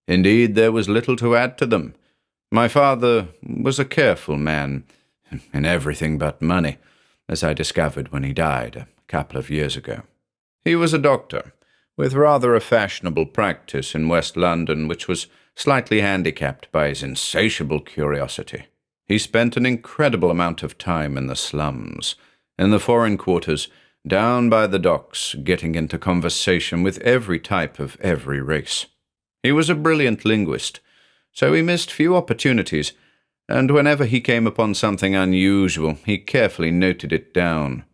Indeed, there was little to add to them. My father was a careful man, in everything but money, as I discovered when he died a couple of years ago. He was a doctor, with rather a fashionable practice in West London, which was slightly handicapped by his insatiable curiosity. He spent an incredible amount of time in the slums, in the foreign quarters, down by the docks, getting into conversation with every type of every race. He was a brilliant linguist, so he missed few opportunities, and whenever he came upon something unusual, he carefully noted it down.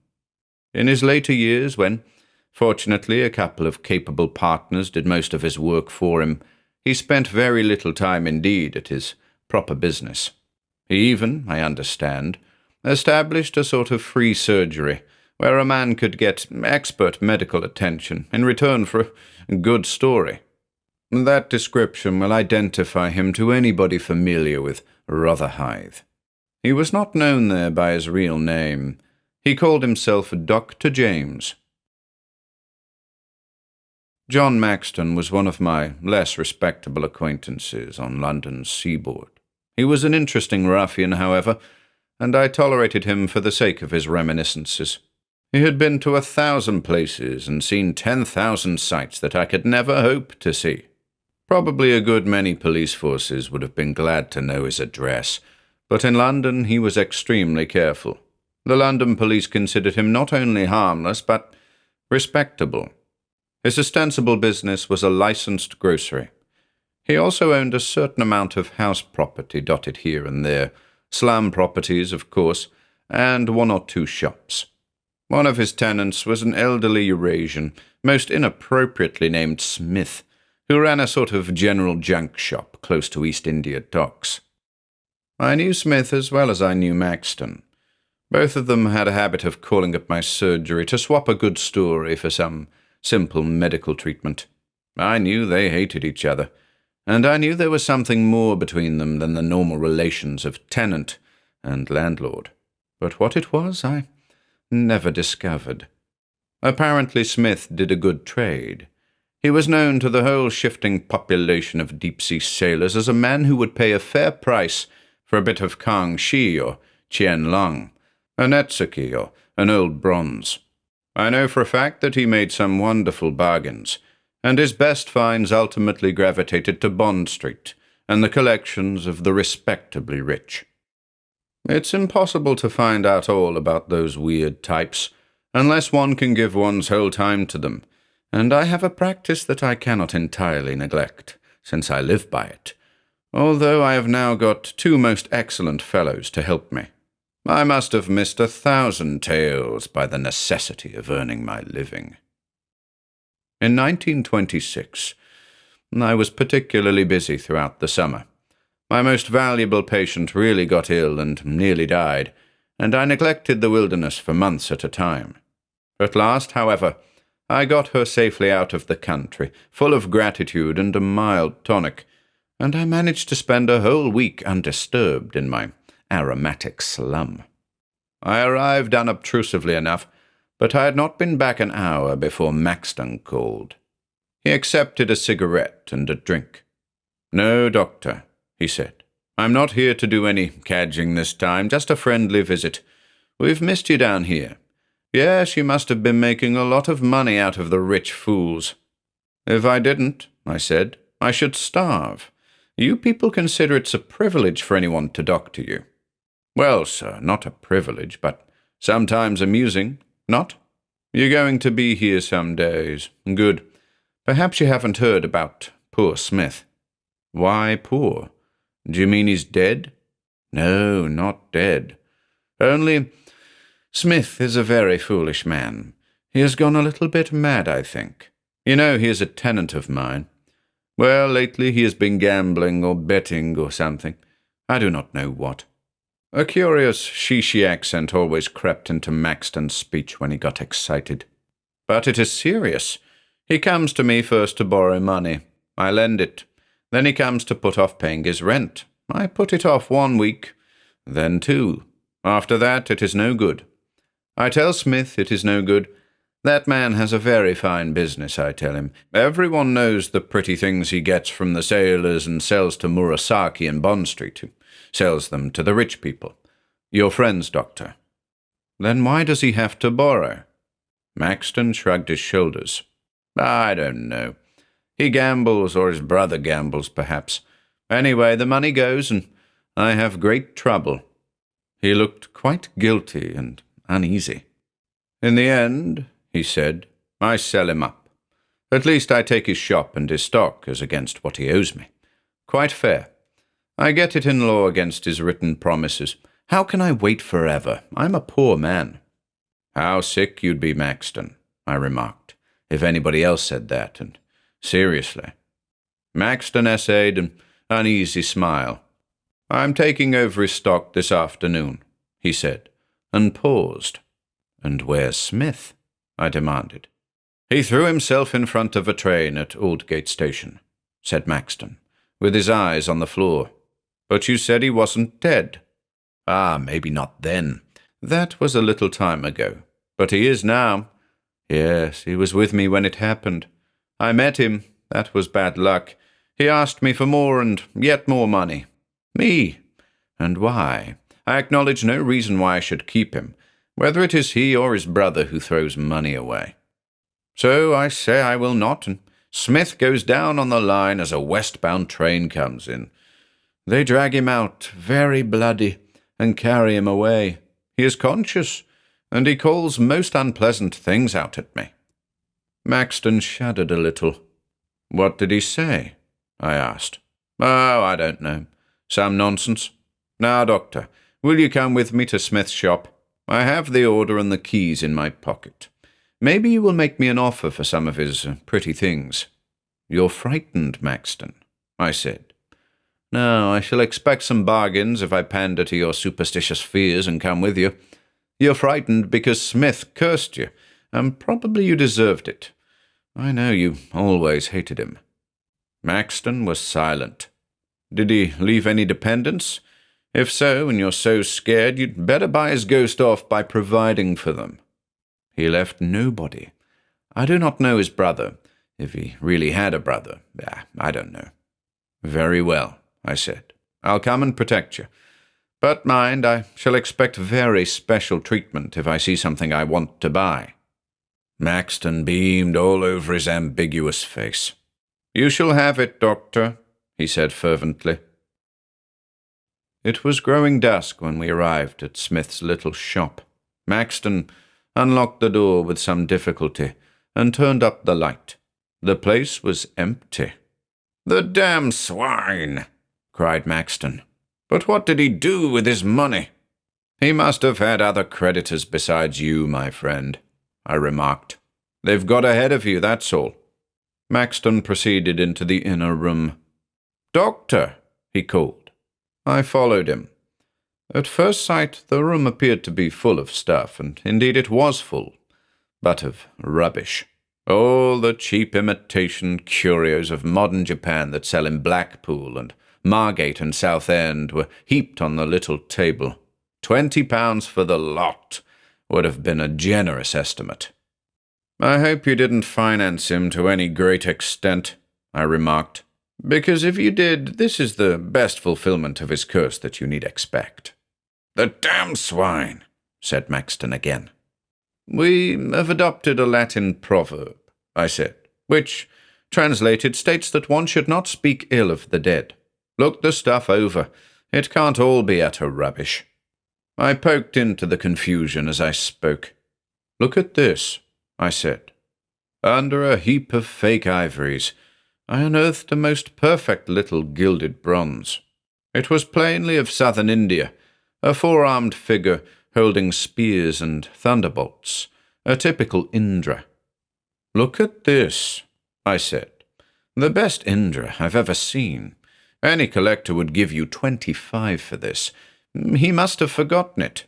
In his later years, when Fortunately, a couple of capable partners did most of his work for him. He spent very little time indeed at his proper business. He even, I understand, established a sort of free surgery where a man could get expert medical attention in return for a good story. That description will identify him to anybody familiar with Rotherhithe. He was not known there by his real name. He called himself Dr. James. John Maxton was one of my less respectable acquaintances on London's seaboard. He was an interesting ruffian, however, and I tolerated him for the sake of his reminiscences. He had been to 1,000 places and seen 10,000 sights that I could never hope to see. Probably a good many police forces would have been glad to know his address, but in London he was extremely careful. The London police considered him not only harmless, but respectable. His ostensible business was a licensed grocery. He also owned a certain amount of house property dotted here and there, slum properties, of course, and 1 or 2 shops. One of his tenants was an elderly Eurasian, most inappropriately named Smith, who ran a sort of general junk shop close to East India Docks. I knew Smith as well as I knew Maxton. Both of them had a habit of calling up my surgery to swap a good story for some simple medical treatment. I knew they hated each other, and I knew there was something more between them than the normal relations of tenant and landlord. But what it was, I never discovered. Apparently Smith did a good trade. He was known to the whole shifting population of deep-sea sailors as a man who would pay a fair price for a bit of Kangxi or Qianlong, a Netsuki or an old bronze. I know for a fact that he made some wonderful bargains, and his best finds ultimately gravitated to Bond Street and the collections of the respectably rich. It's impossible to find out all about those weird types, unless one can give one's whole time to them, and I have a practice that I cannot entirely neglect, since I live by it, although I have now got 2 most excellent fellows to help me. I must have missed 1,000 tales by the necessity of earning my living. In 1926, I was particularly busy throughout the summer. My most valuable patient really got ill and nearly died, and I neglected the wilderness for months at a time. At last, however, I got her safely out of the country, full of gratitude and a mild tonic, and I managed to spend a whole week undisturbed in my aromatic slum. I arrived unobtrusively enough, but I had not been back an hour before Maxton called. He accepted a cigarette and a drink. "No, doctor," he said. "I'm not here to do any cadging this time, just a friendly visit. We've missed you down here. Yes, you must have been making a lot of money out of the rich fools." "If I didn't," I said, "I should starve. You people consider it's a privilege for anyone to doctor you." "Well, sir, not a privilege, but sometimes amusing, not? You're going to be here some days. Good. Perhaps you haven't heard about poor Smith." "Why poor? Do you mean he's dead?" "No, not dead. Only Smith is a very foolish man. He has gone a little bit mad, I think. You know, he is a tenant of mine. Well, lately he has been gambling or betting or something. I do not know what." A curious Shishi accent always crept into Maxton's speech when he got excited. "But it is serious. He comes to me first to borrow money. I lend it. Then he comes to put off paying his rent. I put it off 1 week, then 2. After that, it is no good. I tell Smith it is no good. That man has a very fine business, I tell him. Everyone knows the pretty things he gets from the sailors and sells to Murasaki in Bond Street, who sells them to the rich people. Your friends, doctor." "Then why does he have to borrow?" Maxton shrugged his shoulders. "I don't know. He gambles, or his brother gambles, perhaps. Anyway, the money goes, and I have great trouble." He looked quite guilty and uneasy. "In the end," he said, "I sell him up. At least I take his shop and his stock as against what he owes me. Quite fair. I get it in law against his written promises. How can I wait forever? I'm a poor man." "How sick you'd be, Maxton," I remarked. if anybody else said that, and seriously. Maxton essayed an uneasy smile. "I'm taking over his stock this afternoon," he said, and paused. "And where's Smith?" I demanded. "He threw himself in front of a train at Aldgate Station," said Maxton, with his eyes on the floor. "But you said he wasn't dead." "Ah, maybe not then. That was a little time ago. But he is now. Yes, he was with me when it happened. I met him. That was bad luck. He asked me for more and yet more money. Me. And why? I acknowledge no reason why I should keep him, whether it is he or his brother who throws money away. So I say I will not, and Smith goes down on the line as a westbound train comes in. They drag him out, very bloody, and carry him away. He is conscious, and he calls most unpleasant things out at me." Maxton shuddered a little. "What did he say?" I asked. "Oh, I don't know. Some nonsense. Now, Doctor, will you come with me to Smith's shop? I have the order and the keys in my pocket. Maybe you will make me an offer for some of his pretty things." "You're frightened, Maxton," I said. "No, I shall expect some bargains if I pander to your superstitious fears and come with you. You're frightened because Smith cursed you, and probably you deserved it. I know you always hated him." Maxton was silent. "Did he leave any dependents? If so, and you're so scared, you'd better buy his ghost off by providing for them." "He left nobody. I do not know his brother, if he really had a brother. I don't know." "Very well," I said. "I'll come and protect you. But mind, I shall expect very special treatment if I see something I want to buy." Maxton beamed all over his ambiguous face. "You shall have it, Doctor," he said fervently. It was growing dusk when we arrived at Smith's little shop. Maxton unlocked the door with some difficulty and turned up the light. The place was empty. "The damn swine!" cried Maxton. "But what did he do with his money?" "He must have had other creditors besides you, my friend," I remarked. "They've got ahead of you, that's all." Maxton proceeded into the inner room. "Doctor," he called. I followed him. At first sight, the room appeared to be full of stuff, and indeed it was full, but of rubbish. All the cheap imitation curios of modern Japan that sell in Blackpool and Margate and Southend were heaped on the little table. £20 for the lot would have been a generous estimate. "I hope you didn't finance him to any great extent," I remarked, "because if you did, this is the best fulfillment of his curse that you need expect." "The damn swine," said Maxton again. "We have adopted a Latin proverb," I said, "which, translated, states that one should not speak ill of the dead. Look the stuff over. It can't all be utter rubbish." I poked into the confusion as I spoke. "Look at this," I said. Under a heap of fake ivories, I unearthed a most perfect little gilded bronze. It was plainly of southern India, a four-armed figure holding spears and thunderbolts, a typical Indra. "Look at this," I said. "The best Indra I've ever seen. Any collector would give you 25 for this. He must have forgotten it."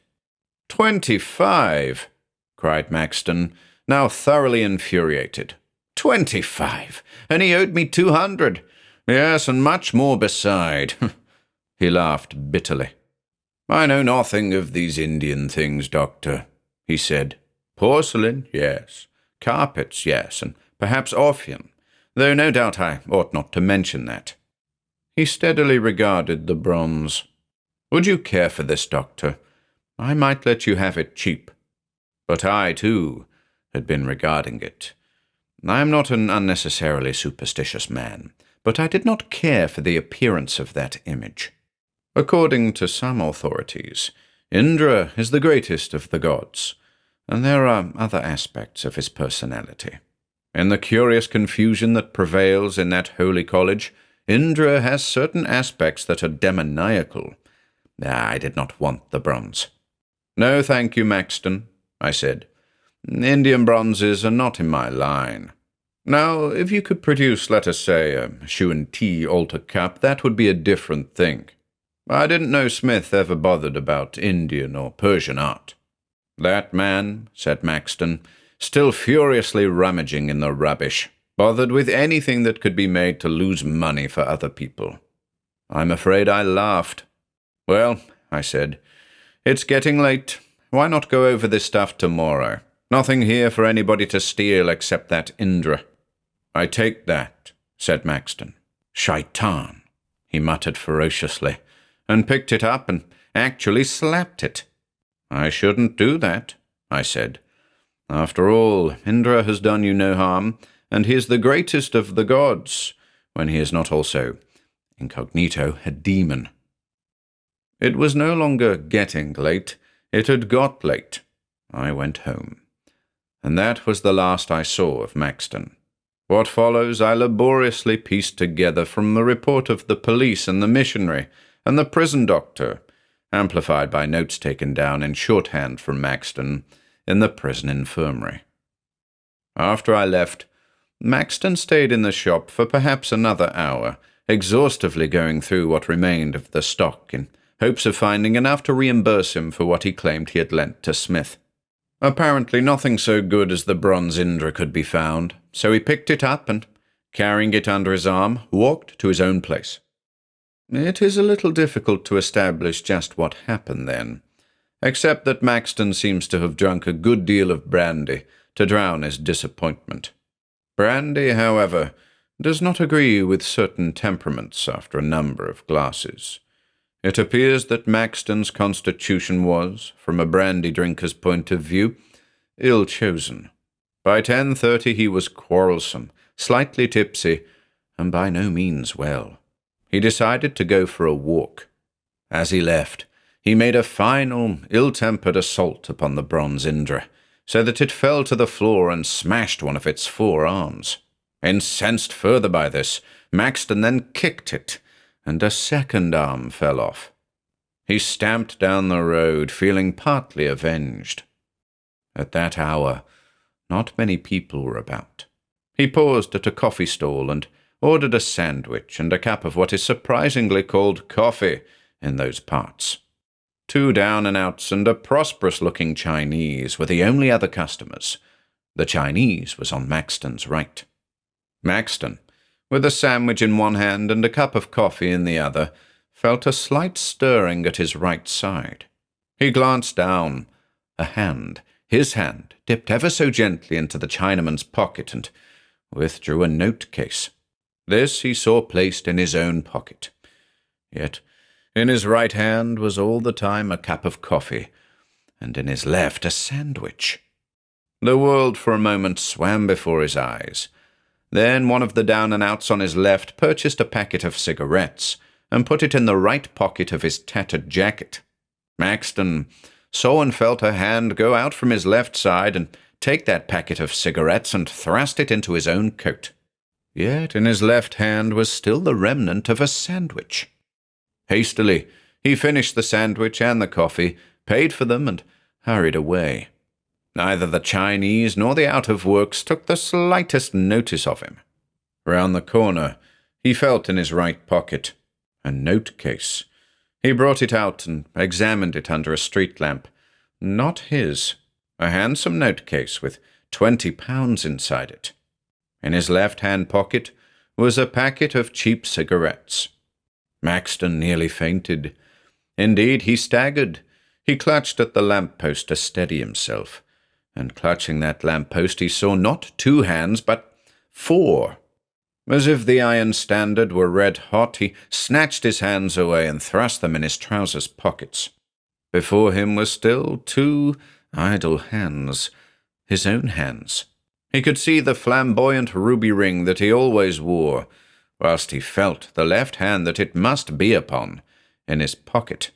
25! cried Maxton, now thoroughly infuriated. 25! And he owed me 200. Yes, and much more beside. He laughed bitterly. "I know nothing of these Indian things, Doctor," he said. "Porcelain, yes. Carpets, yes, and perhaps Orpheum, though no doubt I ought not to mention that." He steadily regarded the bronze. "Would you care for this, Doctor? I might let you have it cheap." But I, too, had been regarding it. I am not an unnecessarily superstitious man, but I did not care for the appearance of that image. According to some authorities, Indra is the greatest of the gods, and there are other aspects of his personality. In the curious confusion that prevails in that holy college, Indra has certain aspects that are demoniacal. I did not want the bronze. "No, thank you, Maxton," I said. Indian bronzes are not in my line. Now, if you could produce, let us say, a shoe and tea altar cup, that would be a different thing. I didn't know Smith ever bothered about Indian or Persian art." "That man," said Maxton, still furiously rummaging in the rubbish, bothered with anything that could be made to lose money for other people. I'm afraid I laughed. "Well," I said, "it's getting late. Why not go over this stuff tomorrow? Nothing here for anybody to steal except that Indra." "I take that," said Maxton. "Shaitan," he muttered ferociously, and picked it up and actually slapped it. "I shouldn't do that," I said. "After all, Indra has done you no harm, and he is the greatest of the gods, when he is not also, incognito, a demon." It was no longer getting late, it had got late. I went home. And that was the last I saw of Maxton. What follows I laboriously pieced together from the report of the police and the missionary and the prison doctor, amplified by notes taken down in shorthand from Maxton in the prison infirmary. After I left, Maxton stayed in the shop for perhaps another hour, exhaustively going through what remained of the stock in hopes of finding enough to reimburse him for what he claimed he had lent to Smith. Apparently nothing so good as the bronze Indra could be found, so he picked it up and, carrying it under his arm, walked to his own place. It is a little difficult to establish just what happened then, except that Maxton seems to have drunk a good deal of brandy to drown his disappointment. Brandy, however, does not agree with certain temperaments after a number of glasses. It appears that Maxton's constitution was, from a brandy drinker's point of view, ill-chosen. By 10:30 he was quarrelsome, slightly tipsy, and by no means well. He decided to go for a walk. As he left, he made a final, ill-tempered assault upon the bronze Indra, so that it fell to the floor and smashed one of its 4 arms. Incensed further by this, Maxton then kicked it, and a second arm fell off. He stamped down the road, feeling partly avenged. At that hour, not many people were about. He paused at a coffee stall and ordered a sandwich and a cup of what is surprisingly called coffee in those parts. 2 down-and-outs and a prosperous-looking Chinese were the only other customers. The Chinese was on Maxton's right. Maxton, with a sandwich in one hand and a cup of coffee in the other, felt a slight stirring at his right side. He glanced down. A hand, his hand, dipped ever so gently into the Chinaman's pocket and withdrew a note-case. This he saw placed in his own pocket. Yet in his right hand was all the time a cup of coffee, and in his left a sandwich. The world for a moment swam before his eyes. Then one of the down-and-outs on his left purchased a packet of cigarettes and put it in the right pocket of his tattered jacket. Maxton saw and felt a hand go out from his left side and take that packet of cigarettes and thrust it into his own coat. Yet in his left hand was still the remnant of a sandwich. Hastily, he finished the sandwich and the coffee, paid for them, and hurried away. Neither the Chinese nor the out-of-works took the slightest notice of him. Round the corner, he felt in his right pocket a note-case. He brought it out and examined it under a street lamp. Not his. A handsome note-case with £20 inside it. In his left-hand pocket was a packet of cheap cigarettes. Maxton nearly fainted. Indeed, he staggered. He clutched at the lamp-post to steady himself. And clutching that lamp-post, he saw not 2 hands, but 4. As if the iron standard were red-hot, he snatched his hands away and thrust them in his trousers pockets. Before him were still 2 idle hands, his own hands. He could see the flamboyant ruby ring that he always wore, whilst he felt the left hand that it must be upon in his pocket.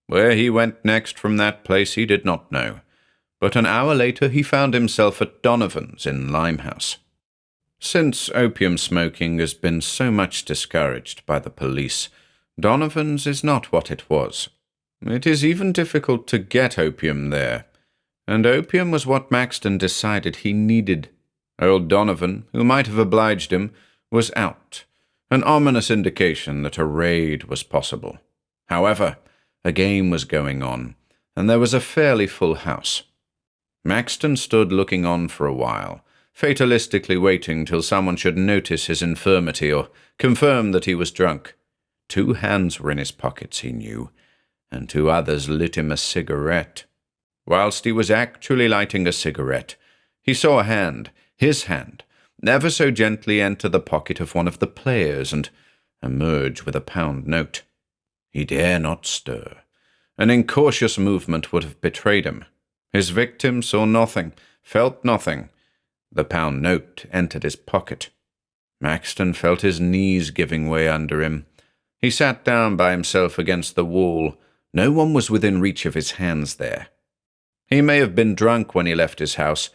Where he went next from that place he did not know. But an hour later he found himself at Donovan's in Limehouse. Since opium smoking has been so much discouraged by the police, Donovan's is not what it was. It is even difficult to get opium there, And opium was what Maxton decided he needed. Old Donovan, who might have obliged him, was out, an ominous indication that a raid was possible. However, a game was going on, and there was a fairly full house. Maxton stood looking on for a while, fatalistically waiting till someone should notice his infirmity or confirm that he was drunk. 2 hands were in his pockets, he knew, and 2 others lit him a cigarette. Whilst he was actually lighting a cigarette, he saw a hand, his hand, ever so gently enter the pocket of one of the players and emerge with a £1 note. He dare not stir. An incautious movement would have betrayed him. His victim saw nothing, felt nothing. The £1 note entered his pocket. Maxton felt his knees giving way under him. He sat down by himself against the wall. No one was within reach of his hands there. He may have been drunk when he left his house,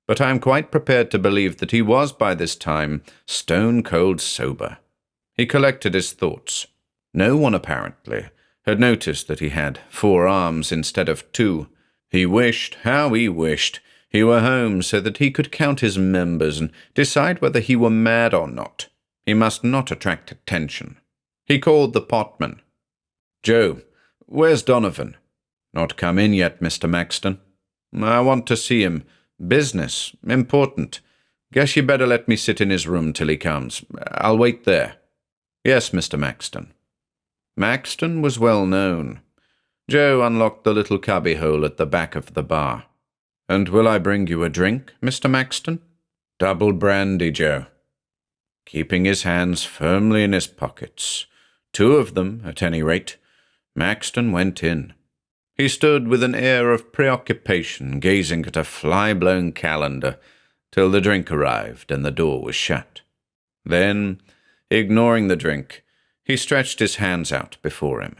but I am quite prepared to believe that he was by this time stone-cold sober. He collected his thoughts. No one, apparently, had noticed that he had 4 arms instead of 2. He wished, how he wished, he were home so that he could count his members and decide whether he were mad or not. He must not attract attention. He called the potman. "Joe, where's Donovan?" "Not come in yet, Mr. Maxton." "I want to see him. Business. Important. Guess you better let me sit in his room till he comes. I'll wait there." "Yes, Mr. Maxton." Maxton was well known. Joe unlocked the little cubbyhole at the back of the bar. "And will I bring you a drink, Mr. Maxton?" "Double brandy, Joe." Keeping his hands firmly in his pockets, 2 of them, at any rate, Maxton went in. He stood with an air of preoccupation, gazing at a fly-blown calendar, till the drink arrived and the door was shut. Then, ignoring the drink, he stretched his hands out before him.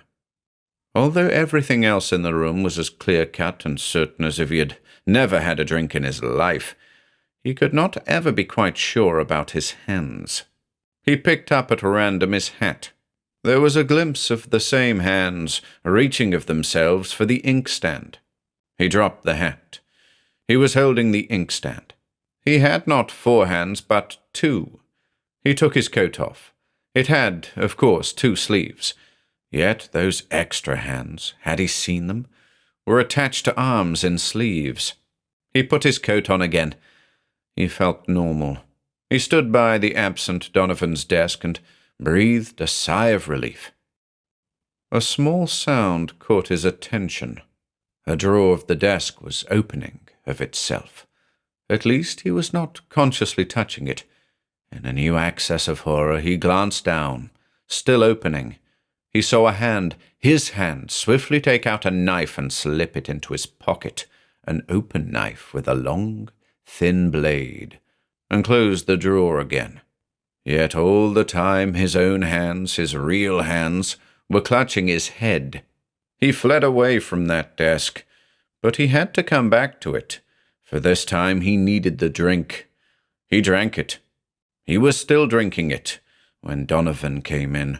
Although everything else in the room was as clear-cut and certain as if he had never had a drink in his life, he could not ever be quite sure about his hands. He picked up at random his hat. There was a glimpse of the same hands reaching of themselves for the inkstand. He dropped the hat. He was holding the inkstand. He had not 4 hands, but 2. He took his coat off. It had, of course, 2 sleeves. Yet those extra hands, had he seen them, were attached to arms in sleeves. He put his coat on again. He felt normal. He stood by the absent Donovan's desk and breathed a sigh of relief. A small sound caught his attention. A drawer of the desk was opening of itself. At least he was not consciously touching it. In a new access of horror, he glanced down, still opening. He saw a hand, his hand, swiftly take out a knife and slip it into his pocket, an open knife with a long, thin blade, and close the drawer again. Yet all the time his own hands, his real hands, were clutching his head. He fled away from that desk, but he had to come back to it, for this time he needed the drink. He drank it. He was still drinking it when Donovan came in.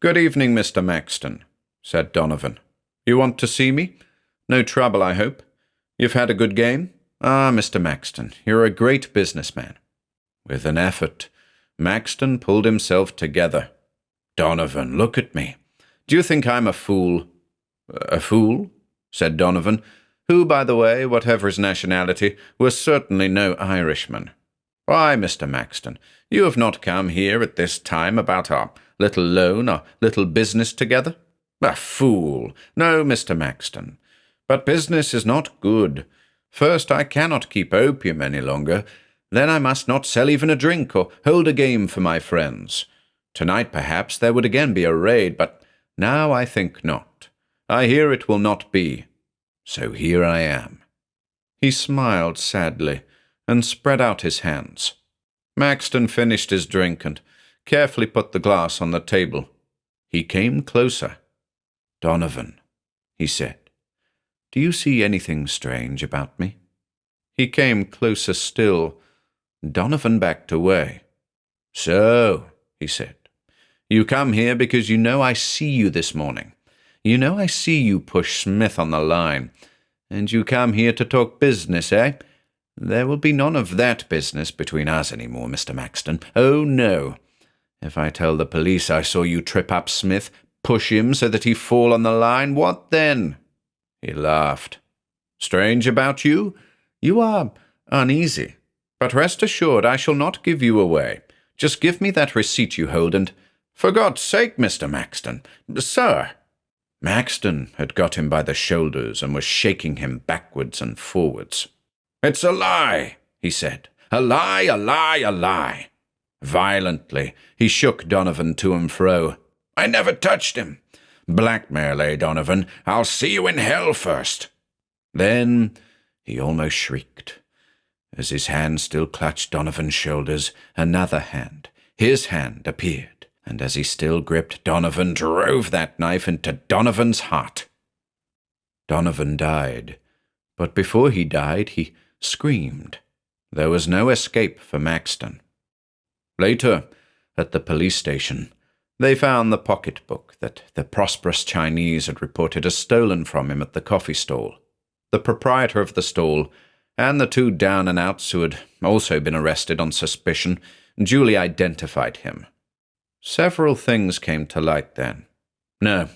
"Good evening, Mr. Maxton," said Donovan. "You want to see me? No trouble, I hope. You've had a good game? Ah, Mr. Maxton, you're a great businessman." With an effort, Maxton pulled himself together. "Donovan, look at me. Do you think I'm a fool?" "A fool?" said Donovan, who, by the way, whatever his nationality, was certainly no Irishman. "Why, Mr. Maxton, you have not come here at this time about our little loan, our little business together?" "A fool! No, Mr. Maxton. But business is not good. First, I cannot keep opium any longer. Then I must not sell even a drink or hold a game for my friends. Tonight, perhaps, there would again be a raid, but now I think not. I hear it will not be. So here I am." He smiled sadly and spread out his hands. Maxton finished his drink and carefully put the glass on the table. He came closer. "Donovan," he said, "do you see anything strange about me?" He came closer still. Donovan backed away. "So," he said, "you come here because you know I see you this morning. You know I see you push Smith on the line. And you come here to talk business, eh? There will be none of that business between us any more, Mr. Maxton. Oh, no. If I tell the police I saw you trip up Smith, push him so that he fall on the line, what then?" He laughed. "Strange about you? You are uneasy. But rest assured I shall not give you away. Just give me that receipt you hold and— For God's sake, Mr. Maxton! Sir!" Maxton had got him by the shoulders and was shaking him backwards and forwards. "It's a lie," he said. "A lie, a lie, a lie." Violently, he shook Donovan to and fro. "I never touched him. Blackmail, eh, Donovan? I'll see you in hell first." Then he almost shrieked. As his hand still clutched Donovan's shoulders, another hand, his hand, appeared, and as he still gripped Donovan, drove that knife into Donovan's heart. Donovan died, but before he died, he screamed. There was no escape for Maxton. Later, at the police station, they found the pocketbook that the prosperous Chinese had reported as stolen from him at the coffee stall. The proprietor of the stall and the two down-and-outs who had also been arrested on suspicion duly identified him. Several things came to light then. No,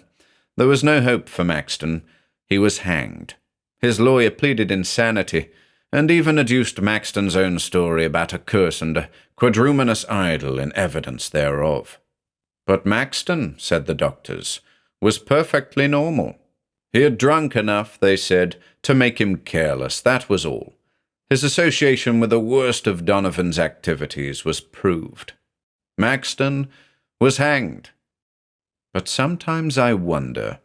there was no hope for Maxton. He was hanged. His lawyer pleaded insanity, and even adduced Maxton's own story about a curse and a quadrumanous idol in evidence thereof. But Maxton, said the doctors, was perfectly normal. He had drunk enough, they said, to make him careless, that was all. His association with the worst of Donovan's activities was proved. Maxton was hanged. But sometimes I wonder,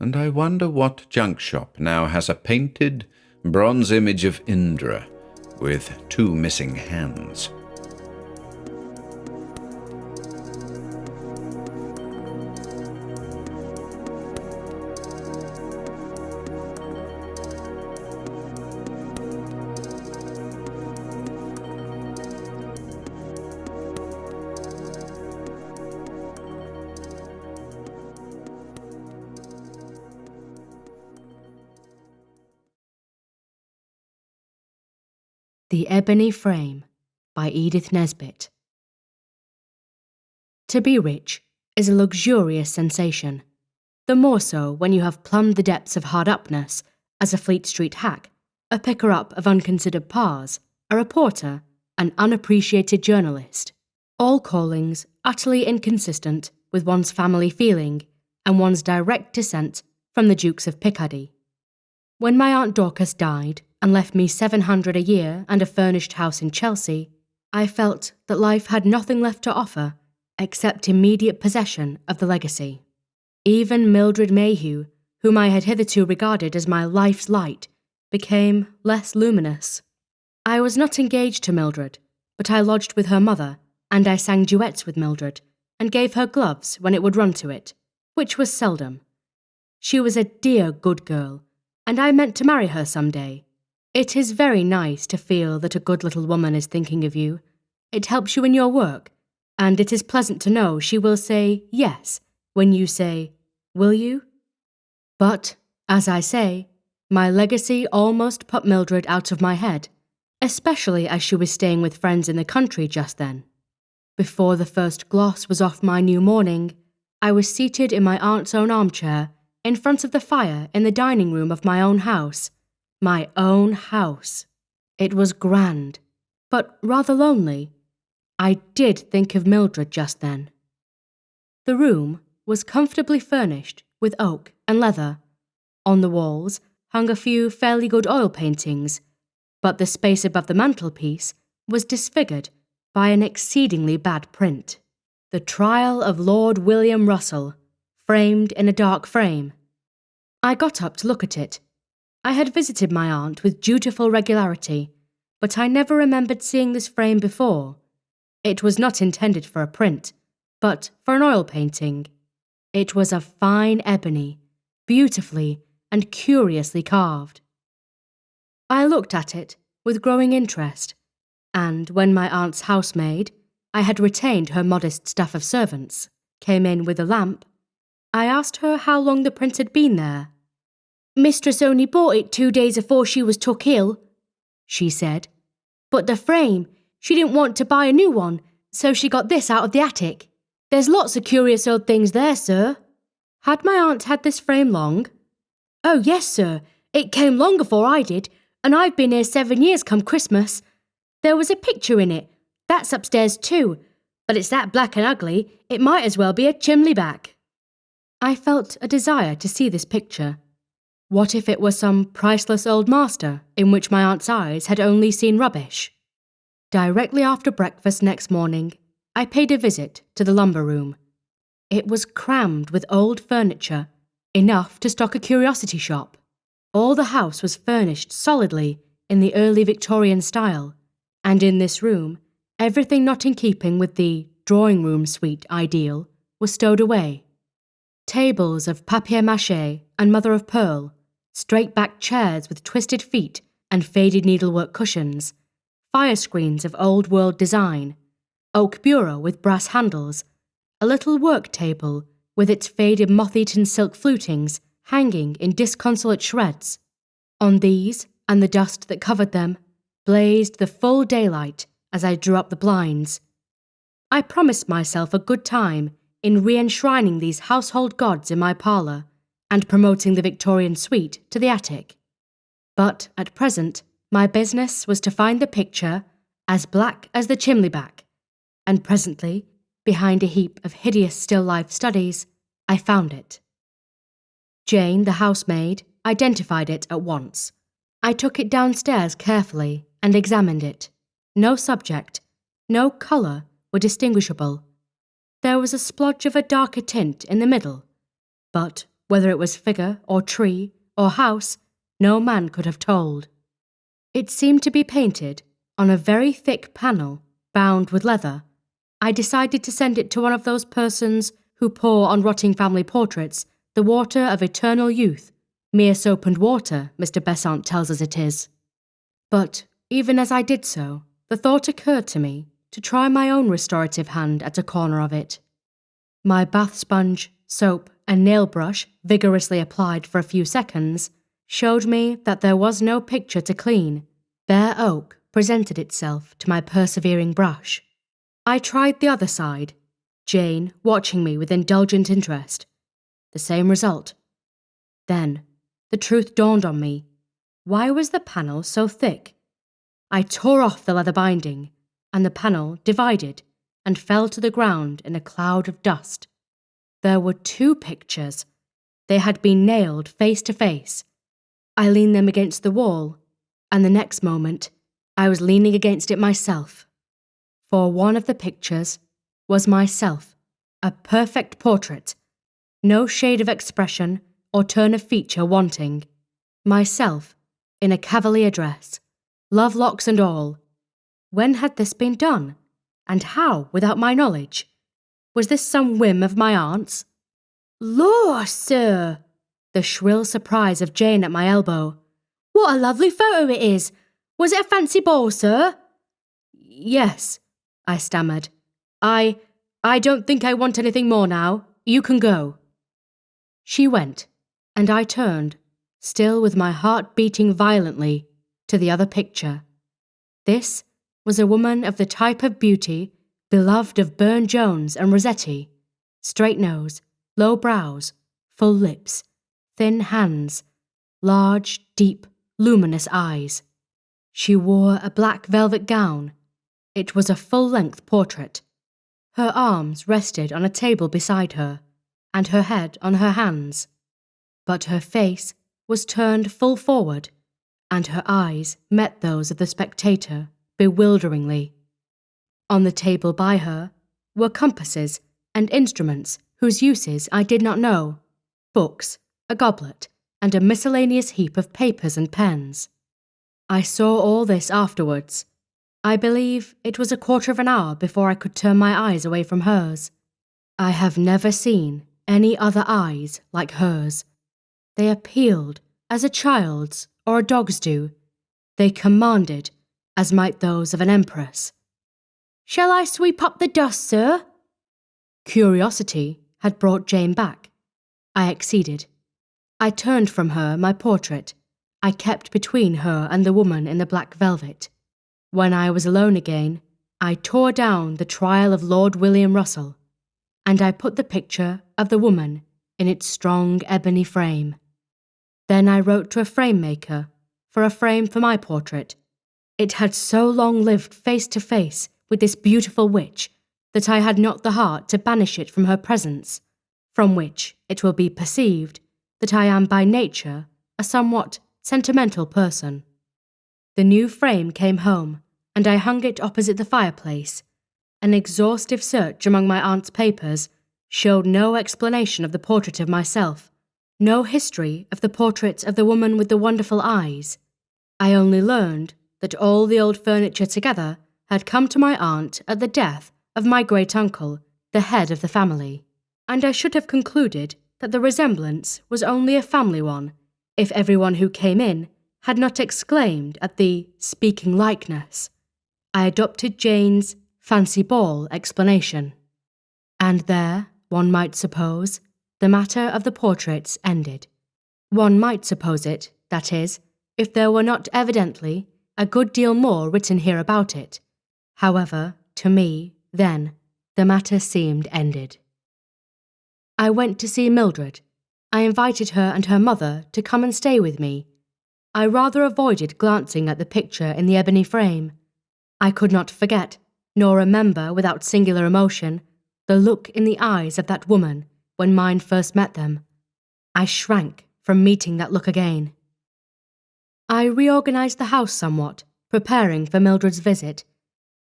and I wonder what junk shop now has a painted bronze image of Indra with two missing hands. The Ebony Frame by Edith Nesbit. To be rich is a luxurious sensation, the more so when you have plumbed the depths of hard-upness as a Fleet Street hack, a picker-up of unconsidered pars, a reporter, an unappreciated journalist, all callings utterly inconsistent with one's family feeling and one's direct descent from the Dukes of Picardy. When my Aunt Dorcas died and left me $700 a year and a furnished house in Chelsea, I felt that life had nothing left to offer except immediate possession of the legacy. Even Mildred Mayhew, whom I had hitherto regarded as my life's light, became less luminous. I was not engaged to Mildred, but I lodged with her mother, and I sang duets with Mildred, and gave her gloves when it would run to it, which was seldom. She was a dear good girl, and I meant to marry her some day. It is very nice to feel that a good little woman is thinking of you. It helps you in your work, and it is pleasant to know she will say yes when you say, "Will you?" But, as I say, my legacy almost put Mildred out of my head, especially as she was staying with friends in the country just then. Before the first gloss was off my new mourning, I was seated in my aunt's own armchair in front of the fire in the dining room of my own house. My own house. It was grand, but rather lonely. I did think of Mildred just then. The room was comfortably furnished with oak and leather. On the walls hung a few fairly good oil paintings, but the space above the mantelpiece was disfigured by an exceedingly bad print. The Trial of Lord William Russell, framed in a dark frame. I got up to look at it. I had visited my aunt with dutiful regularity, but I never remembered seeing this frame before. It was not intended for a print, but for an oil painting. It was of fine ebony, beautifully and curiously carved. I looked at it with growing interest, and when my aunt's housemaid, I had retained her modest staff of servants, came in with a lamp, I asked her how long the print had been there. Mistress only bought it 2 days afore she was took ill, she said. But the frame, she didn't want to buy a new one, so she got this out of the attic. There's lots of curious old things there, sir. Had my aunt had this frame long? Oh, yes, sir. It came long afore I did, and I've been here 7 years come Christmas. There was a picture in it. That's upstairs too, but it's that black and ugly, it might as well be a chimney back. I felt a desire to see this picture. What if it were some priceless old master in which my aunt's eyes had only seen rubbish? Directly after breakfast next morning, I paid a visit to the lumber room. It was crammed with old furniture, enough to stock a curiosity shop. All the house was furnished solidly in the early Victorian style, and in this room, everything not in keeping with the drawing-room suite ideal was stowed away. Tables of papier-mâché and mother-of-pearl, straight-backed chairs with twisted feet and faded needlework cushions, fire screens of old-world design, oak bureau with brass handles, a little work table with its faded moth-eaten silk flutings hanging in disconsolate shreds. On these, and the dust that covered them, blazed the full daylight as I drew up the blinds. I promised myself a good time in re-enshrining these household gods in my parlour and promoting the Victorian suite to the attic. But at present, my business was to find the picture as black as the chimney back, and presently, behind a heap of hideous still-life studies, I found it. Jane, the housemaid, identified it at once. I took it downstairs carefully and examined it. No subject, no colour were distinguishable. There was a splodge of a darker tint in the middle, but whether it was figure or tree or house, no man could have told. It seemed to be painted on a very thick panel bound with leather. I decided to send it to one of those persons who pour on rotting family portraits the water of eternal youth. Mere soap and water, Mr. Besant tells us it is. But even as I did so, the thought occurred to me to try my own restorative hand at a corner of it. My bath sponge, soap, and nail brush, vigorously applied for a few seconds, showed me that there was no picture to clean. Bare oak presented itself to my persevering brush. I tried the other side, Jane watching me with indulgent interest. The same result. Then, the truth dawned on me. Why was the panel so thick? I tore off the leather binding, and the panel divided and fell to the ground in a cloud of dust. There were 2 pictures. They had been nailed face to face. I leaned them against the wall, and the next moment, I was leaning against it myself. For one of the pictures was myself, a perfect portrait, no shade of expression or turn of feature wanting. Myself, in a cavalier dress, love locks and all. When had this been done? And how, without my knowledge? Was this some whim of my aunt's? "Lor, sir!" The shrill surprise of Jane at my elbow. "What a lovely photo it is! Was it a fancy ball, sir?" "Yes," I stammered. I don't think I want anything more now. You can go." She went, and I turned, still with my heart beating violently, to the other picture. This was a woman of the type of beauty beloved of Burne-Jones and Rossetti. Straight nose, low brows, full lips, thin hands, large, deep, luminous eyes. She wore a black velvet gown. It was a full-length portrait. Her arms rested on a table beside her, and her head on her hands. But her face was turned full forward, and her eyes met those of the spectator bewilderingly. On the table by her were compasses and instruments whose uses I did not know, books, a goblet, and a miscellaneous heap of papers and pens. I saw all this afterwards. I believe it was a quarter of an hour before I could turn my eyes away from hers. I have never seen any other eyes like hers. They appealed as a child's or a dog's do. They commanded as might those of an empress. "Shall I sweep up the dust, sir?" Curiosity had brought Jane back. I acceded. I turned from her my portrait. I kept between her and the woman in the black velvet. When I was alone again, I tore down the Trial of Lord William Russell, and I put the picture of the woman in its strong ebony frame. Then I wrote to a frame maker for a frame for my portrait. It had so long lived face to face with this beautiful witch that I had not the heart to banish it from her presence, from which it will be perceived that I am by nature a somewhat sentimental person. The new frame came home, and I hung it opposite the fireplace. An exhaustive search among my aunt's papers showed no explanation of the portrait of myself, no history of the portrait of the woman with the wonderful eyes. I only learned that all the old furniture together had come to my aunt at the death of my great-uncle, the head of the family, and I should have concluded that the resemblance was only a family one, if everyone who came in had not exclaimed at the speaking likeness. I adopted Jane's fancy ball explanation. And there, one might suppose, the matter of the portraits ended. One might suppose it, that is, if there were not evidently a good deal more written here about it. However, to me, then, the matter seemed ended. I went to see Mildred. I invited her and her mother to come and stay with me. I rather avoided glancing at the picture in the ebony frame. I could not forget, nor remember without singular emotion, the look in the eyes of that woman when mine first met them. I shrank from meeting that look again. I reorganized the house somewhat, preparing for Mildred's visit.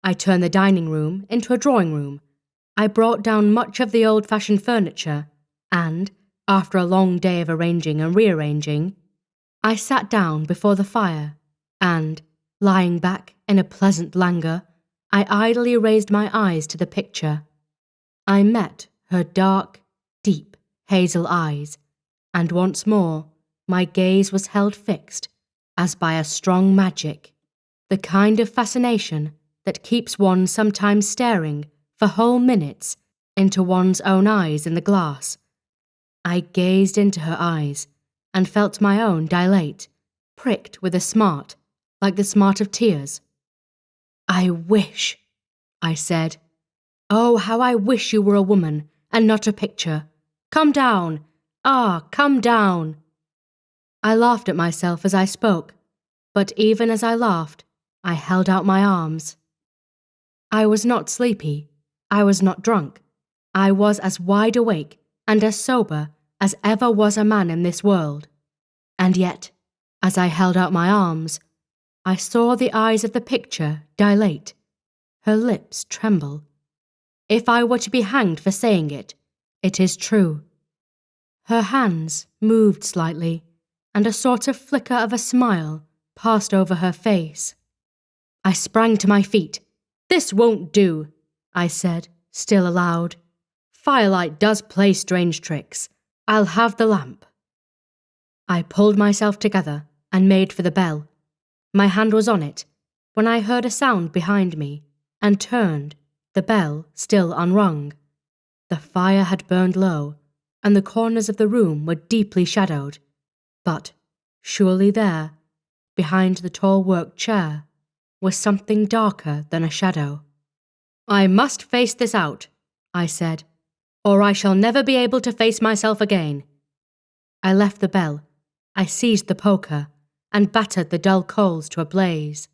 I turned the dining room into a drawing room. I brought down much of the old-fashioned furniture, and, after a long day of arranging and rearranging, I sat down before the fire, and, lying back in a pleasant languor, I idly raised my eyes to the picture. I met her dark, deep, hazel eyes, and once more my gaze was held fixed, as by a strong magic, the kind of fascination that keeps one sometimes staring for whole minutes into one's own eyes in the glass. I gazed into her eyes and felt my own dilate, pricked with a smart, like the smart of tears. "I wish," I said. "Oh, how I wish you were a woman and not a picture. Come down! Ah, come down!" I laughed at myself as I spoke, but even as I laughed, I held out my arms. I was not sleepy. I was not drunk. I was as wide awake and as sober as ever was a man in this world. And yet, as I held out my arms, I saw the eyes of the picture dilate, her lips tremble. If I were to be hanged for saying it, it is true. Her hands moved slightly, and a sort of flicker of a smile passed over her face. I sprang to my feet. "This won't do," I said, still aloud. "Firelight does play strange tricks. I'll have the lamp." I pulled myself together and made for the bell. My hand was on it, when I heard a sound behind me, and turned, the bell still unrung. The fire had burned low, and the corners of the room were deeply shadowed, but surely there, behind the tall work chair, was something darker than a shadow. "I must face this out," I said, "or I shall never be able to face myself again." I left the bell. I seized the poker and battered the dull coals to a blaze.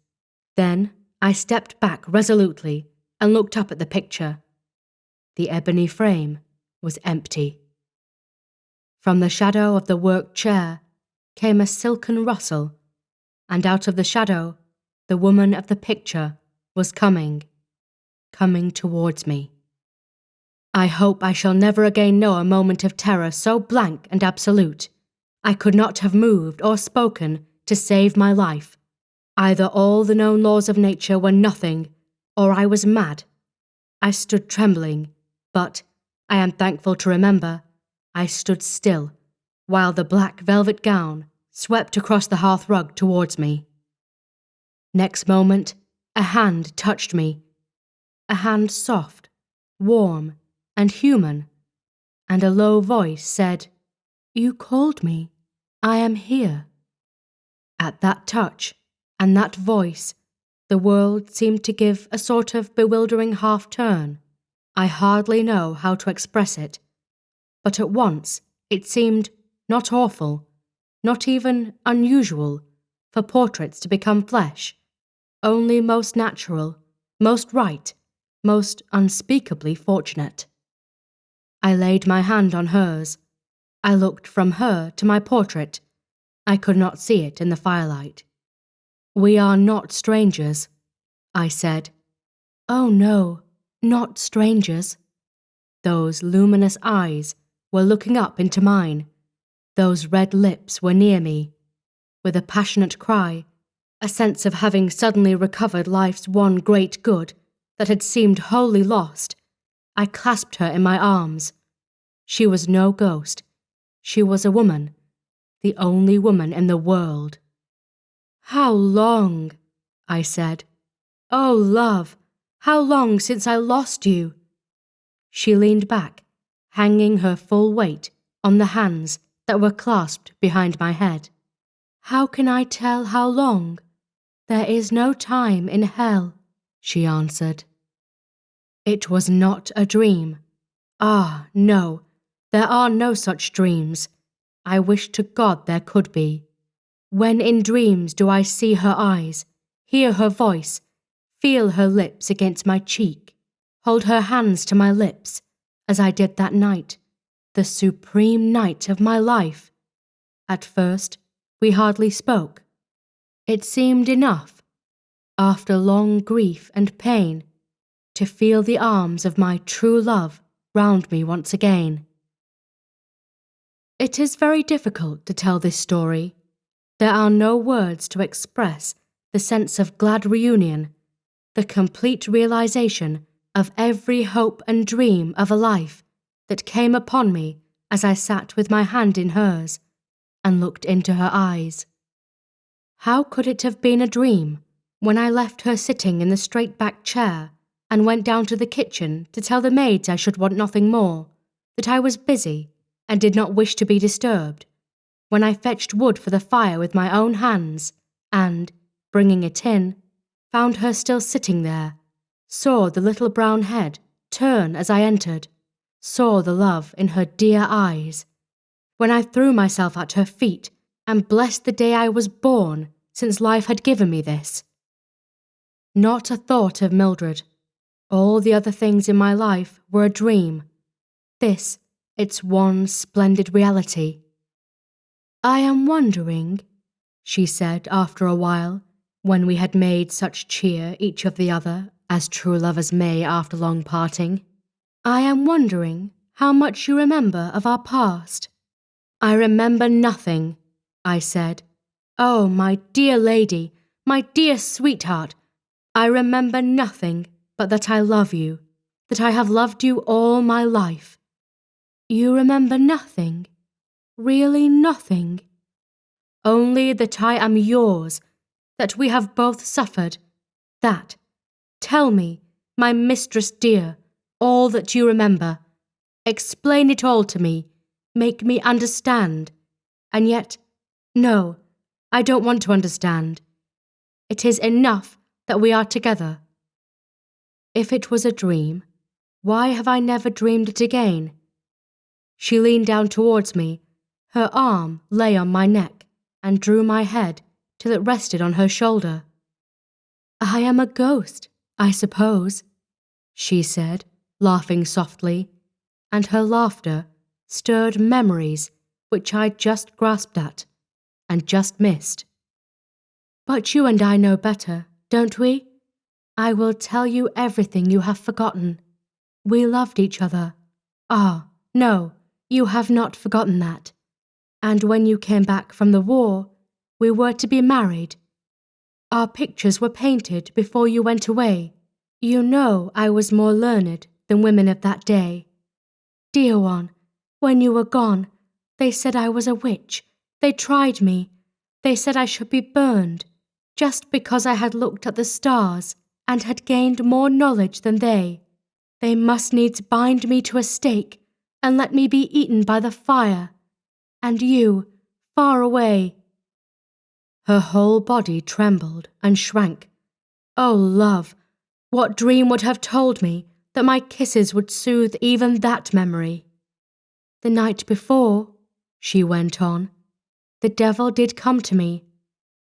Then I stepped back resolutely and looked up at the picture. The ebony frame was empty. From the shadow of the work chair came a silken rustle, and out of the shadow the woman of the picture was coming towards me. I hope I shall never again know a moment of terror so blank and absolute. I could not have moved or spoken to save my life. Either all the known laws of nature were nothing, or I was mad. I stood trembling, but, I am thankful to remember, I stood still, while the black velvet gown swept across the hearthrug towards me. Next moment, a hand touched me, a hand soft, warm, and human, and a low voice said, "You called me." I am here. At that touch and that voice, the world seemed to give a sort of bewildering half-turn. I hardly know how to express it, but at once it seemed not awful, not even unusual, for portraits to become flesh, only most natural, most right, most unspeakably fortunate. I laid my hand on hers. I looked from her to my portrait. I could not see it in the firelight. "We are not strangers," I said. "Oh no, not strangers." Those luminous eyes were looking up into mine. Those red lips were near me. With a passionate cry, a sense of having suddenly recovered life's one great good that had seemed wholly lost, I clasped her in my arms. She was no ghost. She was a woman, the only woman in the world. "How long?" I said. "Oh, love, how long since I lost you?" She leaned back, hanging her full weight on the hands that were clasped behind my head. "How can I tell how long? There is no time in hell," she answered. It was not a dream. Ah, no, there are no such dreams. I wish to God there could be. When in dreams do I see her eyes, hear her voice, feel her lips against my cheek, hold her hands to my lips, as I did that night, the supreme night of my life. At first, we hardly spoke. It seemed enough, after long grief and pain, to feel the arms of my true love round me once again. It is very difficult to tell this story. There are no words to express the sense of glad reunion, the complete realization of every hope and dream of a life that came upon me as I sat with my hand in hers and looked into her eyes. How could it have been a dream when I left her sitting in the straight-backed chair and went down to the kitchen to tell the maids I should want nothing more, that I was busy and did not wish to be disturbed, when I fetched wood for the fire with my own hands and, bringing it in, found her still sitting there, saw the little brown head turn as I entered, saw the love in her dear eyes, when I threw myself at her feet and blessed the day I was born, since life had given me this. Not a thought of Mildred. All the other things in my life were a dream. This, its one splendid reality. "I am wondering," she said after a while, when we had made such cheer each of the other as true lovers may after long parting, "I am wondering how much you remember of our past." "I remember nothing," I said. "Oh, my dear lady, my dear sweetheart, I remember nothing but that I love you, that I have loved you all my life." "You remember nothing? Really nothing?" "Only that I am yours, that we have both suffered, that. Tell me, my mistress dear, all that you remember. Explain it all to me, make me understand. And yet, no, I don't want to understand. It is enough that we are together. If it was a dream, why have I never dreamed it again?" She leaned down towards me. Her arm lay on my neck and drew my head till it rested on her shoulder. "I am a ghost, I suppose," she said, laughing softly, and her laughter stirred memories which I just grasped at and just missed. "But you and I know better, don't we? I will tell you everything you have forgotten. We loved each other. Ah, no, you have not forgotten that. And when you came back from the war, we were to be married. Our pictures were painted before you went away. You know I was more learned than women of that day. Dear one, when you were gone, they said I was a witch. They tried me. They said I should be burned, just because I had looked at the stars and had gained more knowledge than they. They must needs bind me to a stake and let me be eaten by the fire. And you, far away. Her whole body trembled and shrank. Oh, love, what dream would have told me that my kisses would soothe even that memory? The night before, she went on, the devil did come to me.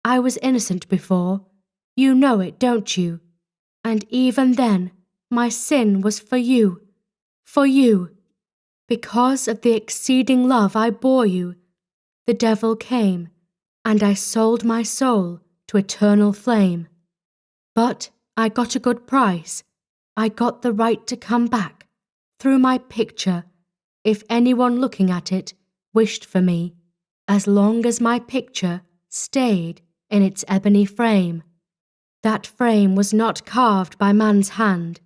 I was innocent before. You know it, don't you? And even then, my sin was for you. For you. Because of the exceeding love I bore you, the devil came, and I sold my soul to eternal flame. But I got a good price. I got the right to come back, through my picture, if anyone looking at it wished for me, as long as my picture stayed in its ebony frame. That frame was not carved by man's hand.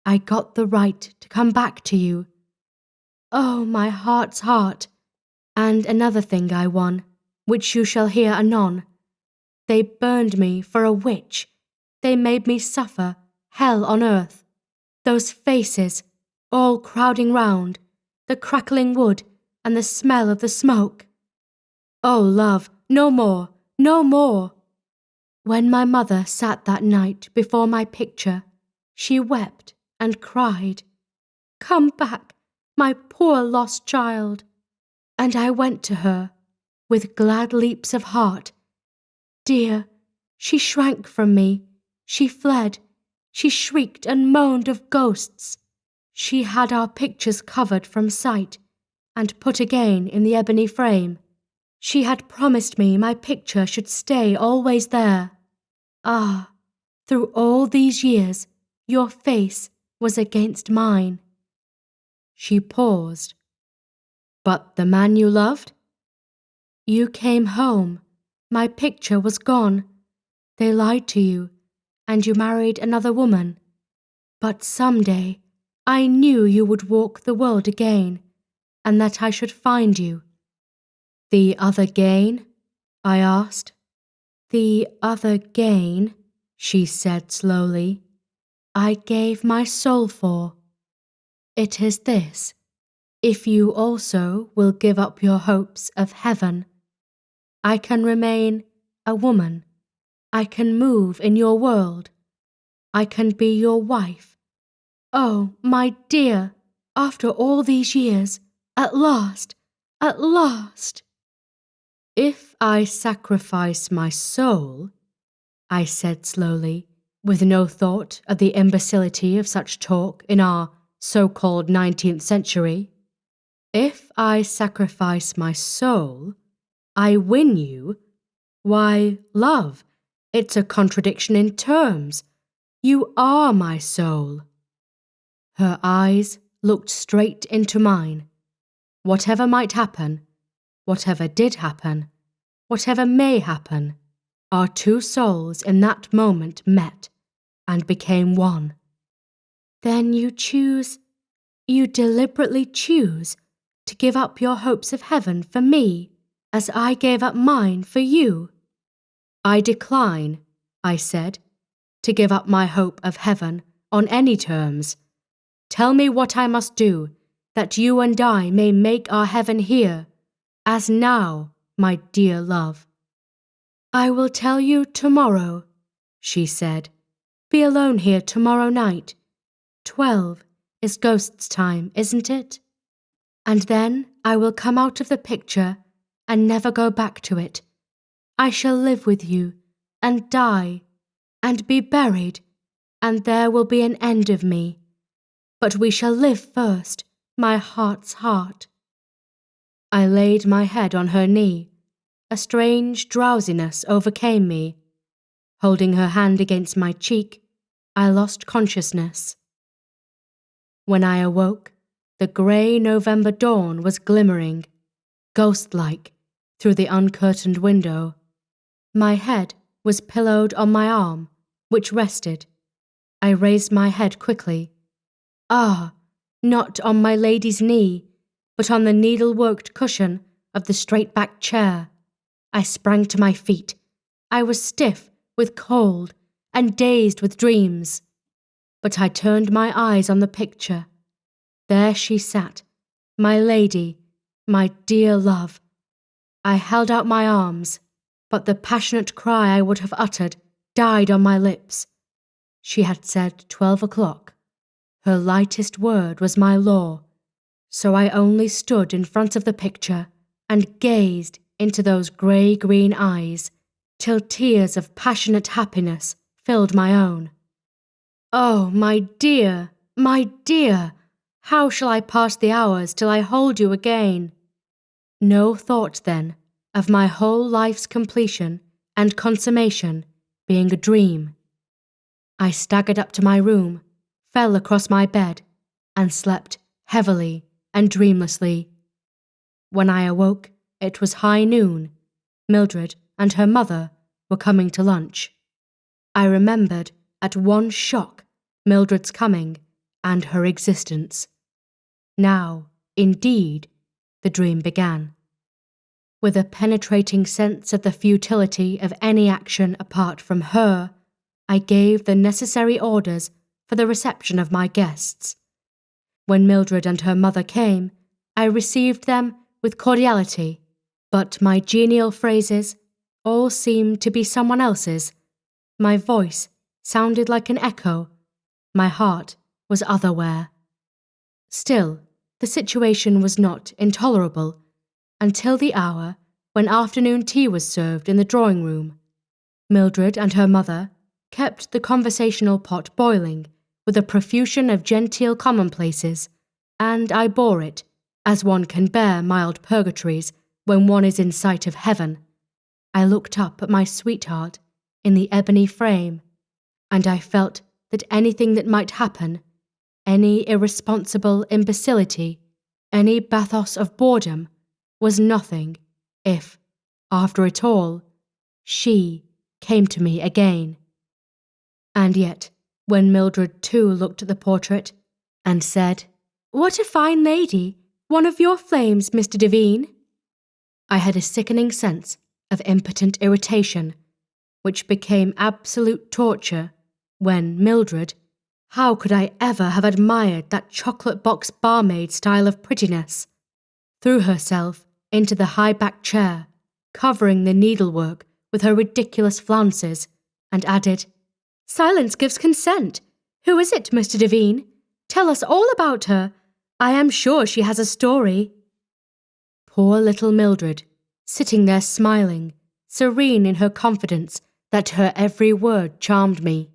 I got the right to come back to you. Oh, my heart's heart! And another thing I won, which you shall hear anon. They burned me for a witch. They made me suffer hell on earth. Those faces, all crowding round, the crackling wood and the smell of the smoke. Oh, love, no more, no more! When my mother sat that night before my picture, she wept and cried, "Come back, my poor lost child." And I went to her, with glad leaps of heart. Dear, she shrank from me, she fled, she shrieked and moaned of ghosts. She had our pictures covered from sight, and put again in the ebony frame. She had promised me my picture should stay always there. Ah, through all these years, your face was against mine. She paused. But the man you loved? You came home. My picture was gone. They lied to you, and you married another woman. But someday, I knew you would walk the world again, and that I should find you. The other gain? I asked. The other gain, she said slowly, I gave my soul for. It is this: if you also will give up your hopes of heaven, I can remain a woman. I can move in your world. I can be your wife. Oh, my dear, after all these years, at last, at last. If I sacrifice my soul, I said slowly, with no thought of the imbecility of such talk in our so-called 19th century. If I sacrifice my soul, I win you. Why, love, it's a contradiction in terms. You are my soul. Her eyes looked straight into mine. Whatever might happen, whatever did happen, whatever may happen, our two souls in that moment met and became one. Then you deliberately choose to give up your hopes of heaven for me, as I gave up mine for you. I decline, I said, to give up my hope of heaven on any terms. Tell me what I must do, that you and I may make our heaven here, as now, my dear love. I will tell you tomorrow, she said. Be alone here tomorrow night. 12 is ghosts' time, isn't it? And then I will come out of the picture and never go back to it. I shall live with you and die and be buried, and there will be an end of me. But we shall live first, my heart's heart. I laid my head on her knee. A strange drowsiness overcame me. Holding her hand against my cheek, I lost consciousness. When I awoke, the grey November dawn was glimmering, ghost-like, through the uncurtained window. My head was pillowed on my arm, which rested. I raised my head quickly. Ah, not on my lady's knee, but on the needle-worked cushion of the straight-backed chair. I sprang to my feet. I was stiff with cold and dazed with dreams. But I turned my eyes on the picture. There she sat, my lady, my dear love. I held out my arms, but the passionate cry I would have uttered died on my lips. She had said 12 o'clock. Her lightest word was my law, so I only stood in front of the picture and gazed into those grey-green eyes till tears of passionate happiness filled my own. Oh, my dear, how shall I pass the hours till I hold you again? No thought, then, of my whole life's completion and consummation being a dream. I staggered up to my room, fell across my bed, and slept heavily and dreamlessly. When I awoke, it was high noon. Mildred and her mother were coming to lunch. I remembered at one shock Mildred's coming and her existence. Now, indeed, the dream began. With a penetrating sense of the futility of any action apart from her, I gave the necessary orders for the reception of my guests. When Mildred and her mother came, I received them with cordiality, but my genial phrases all seemed to be someone else's. My voice sounded like an echo. My heart was otherwhere. Still, the situation was not intolerable until the hour when afternoon tea was served in the drawing room. Mildred and her mother kept the conversational pot boiling with a profusion of genteel commonplaces, and I bore it, as one can bear mild purgatories when one is in sight of heaven. I looked up at my sweetheart in the ebony frame, and I felt that anything that might happen, any irresponsible imbecility, any bathos of boredom, was nothing if, after it all, she came to me again. And yet, when Mildred too looked at the portrait and said, "What a fine lady, one of your flames, Mr. Devine," I had a sickening sense of impotent irritation, which became absolute torture when Mildred, how could I ever have admired that chocolate box barmaid style of prettiness, threw herself into the high-backed chair, covering the needlework with her ridiculous flounces, and added, "Silence gives consent. Who is it, Mr. Devine? Tell us all about her. I am sure she has a story." Poor little Mildred, sitting there smiling, serene in her confidence that her every word charmed me,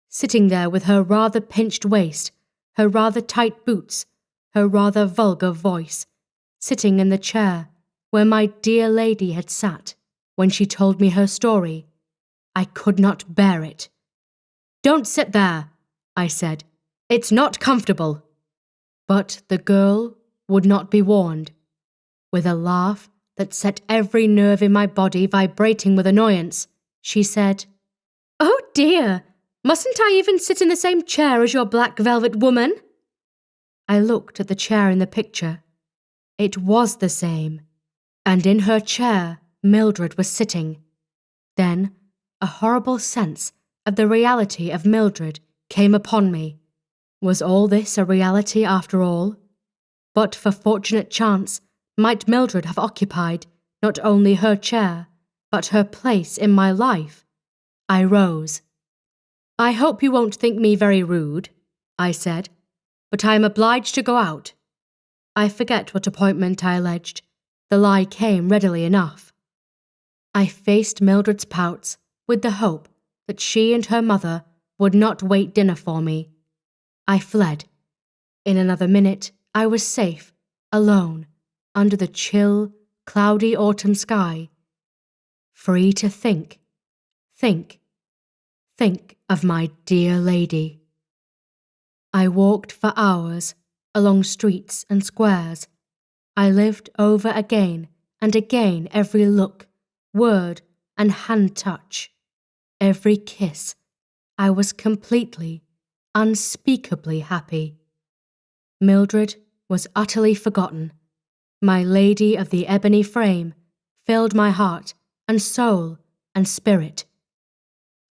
sitting there with her rather pinched waist, her rather tight boots, her rather vulgar voice, sitting in the chair where my dear lady had sat when she told me her story. I could not bear it. "Don't sit there," I said. "It's not comfortable." But the girl would not be warned. With a laugh that set every nerve in my body vibrating with annoyance, she said, "Oh dear, mustn't I even sit in the same chair as your black velvet woman?" I looked at the chair in the picture. It was the same, and in her chair Mildred was sitting. Then a horrible sense of the reality of Mildred came upon me. Was all this a reality after all? But for fortunate chance, might Mildred have occupied not only her chair, but her place in my life? I rose. "I hope you won't think me very rude," I said, "but I am obliged to go out." I forget what appointment I alleged. The lie came readily enough. I faced Mildred's pouts with the hope that she and her mother would not wait dinner for me. I fled. In another minute, I was safe, alone, under the chill, cloudy autumn sky, free to think of my dear lady. I walked for hours along streets and squares. I lived over again and again every look, word, and hand touch, every kiss. I was completely, unspeakably happy. Mildred was utterly forgotten. My lady of the ebony frame filled my heart and soul and spirit.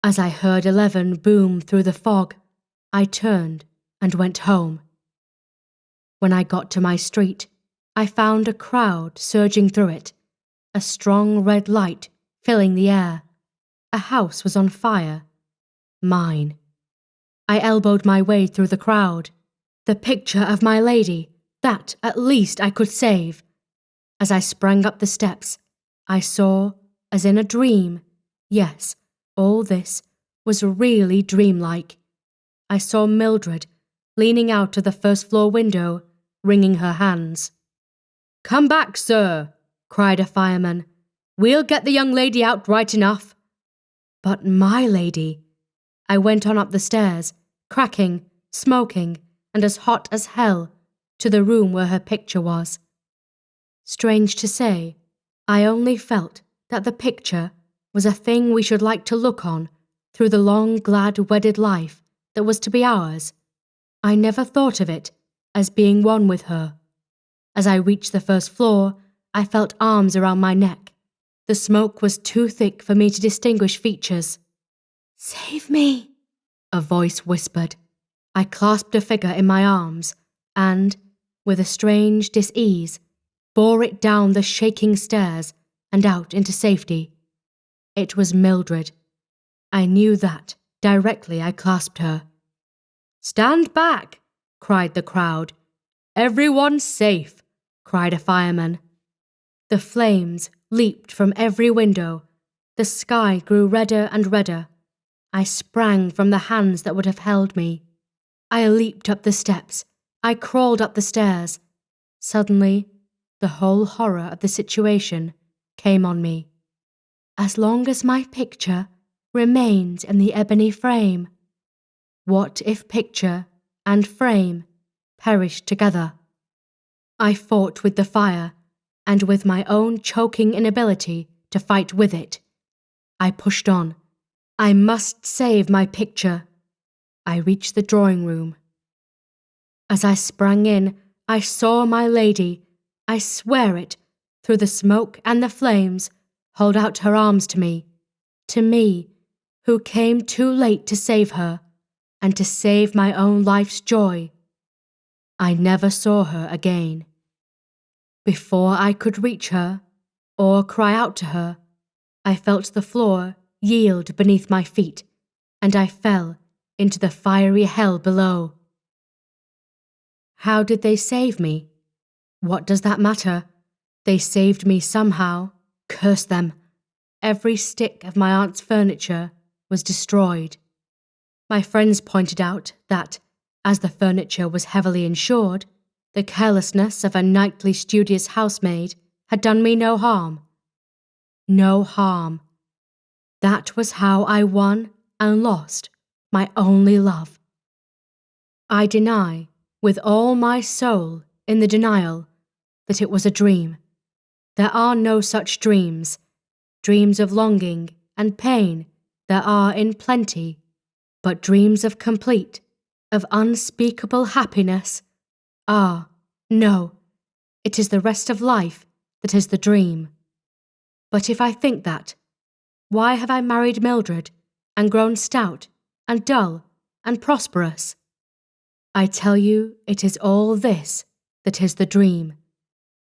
As I heard 11 boom through the fog, I turned and went home. When I got to my street, I found a crowd surging through it. a strong red light filling the air. A house was on fire. Mine. I elbowed my way through the crowd. The picture of my lady, that at least I could save. As I sprang up the steps, I saw, as in a dream, yes, all this was really dreamlike. I saw Mildred leaning out of the first-floor window, wringing her hands. "Come back, sir," cried a fireman. "We'll get the young lady out right enough." But my lady. I went on up the stairs, cracking, smoking, and as hot as hell, to the room where her picture was. Strange to say, I only felt that the picture was a thing we should like to look on through the long, glad, wedded life that was to be ours. I never thought of it as being one with her. As I reached the first floor, I felt arms around my neck. The smoke was too thick for me to distinguish features. "Save me," a voice whispered. I clasped a figure in my arms and, with a strange dis-ease, bore it down the shaking stairs and out into safety. It was Mildred. I knew that directly I clasped her. "Stand back," cried the crowd. "Everyone's safe," cried a fireman. The flames leaped from every window. The sky grew redder and redder. I sprang from the hands that would have held me. I leaped up the steps. I crawled up the stairs. Suddenly, the whole horror of the situation came on me. As long as my picture remained in the ebony frame, what if picture and frame perished together? I fought with the fire and with my own choking inability to fight with it. I pushed on. I must save my picture. I reached the drawing room. As I sprang in, I saw my lady, I swear it, through the smoke and the flames, hold out her arms to me, who came too late to save her, and to save my own life's joy. I never saw her again. Before I could reach her, or cry out to her, I felt the floor yield beneath my feet, and I fell into the fiery hell below. How did they save me? What does that matter? They saved me somehow. Curse them. Every stick of my aunt's furniture was destroyed. My friends pointed out that, as the furniture was heavily insured, the carelessness of a nightly studious housemaid had done me no harm. No harm. That was how I won and lost my only love. I deny, with all my soul in the denial, that it was a dream. There are no such dreams. Dreams of longing and pain there are in plenty, but dreams of complete, of unspeakable happiness, no, it is the rest of life that is the dream. But if I think that, why have I married Mildred and grown stout and dull and prosperous? I tell you, it is all this that is the dream.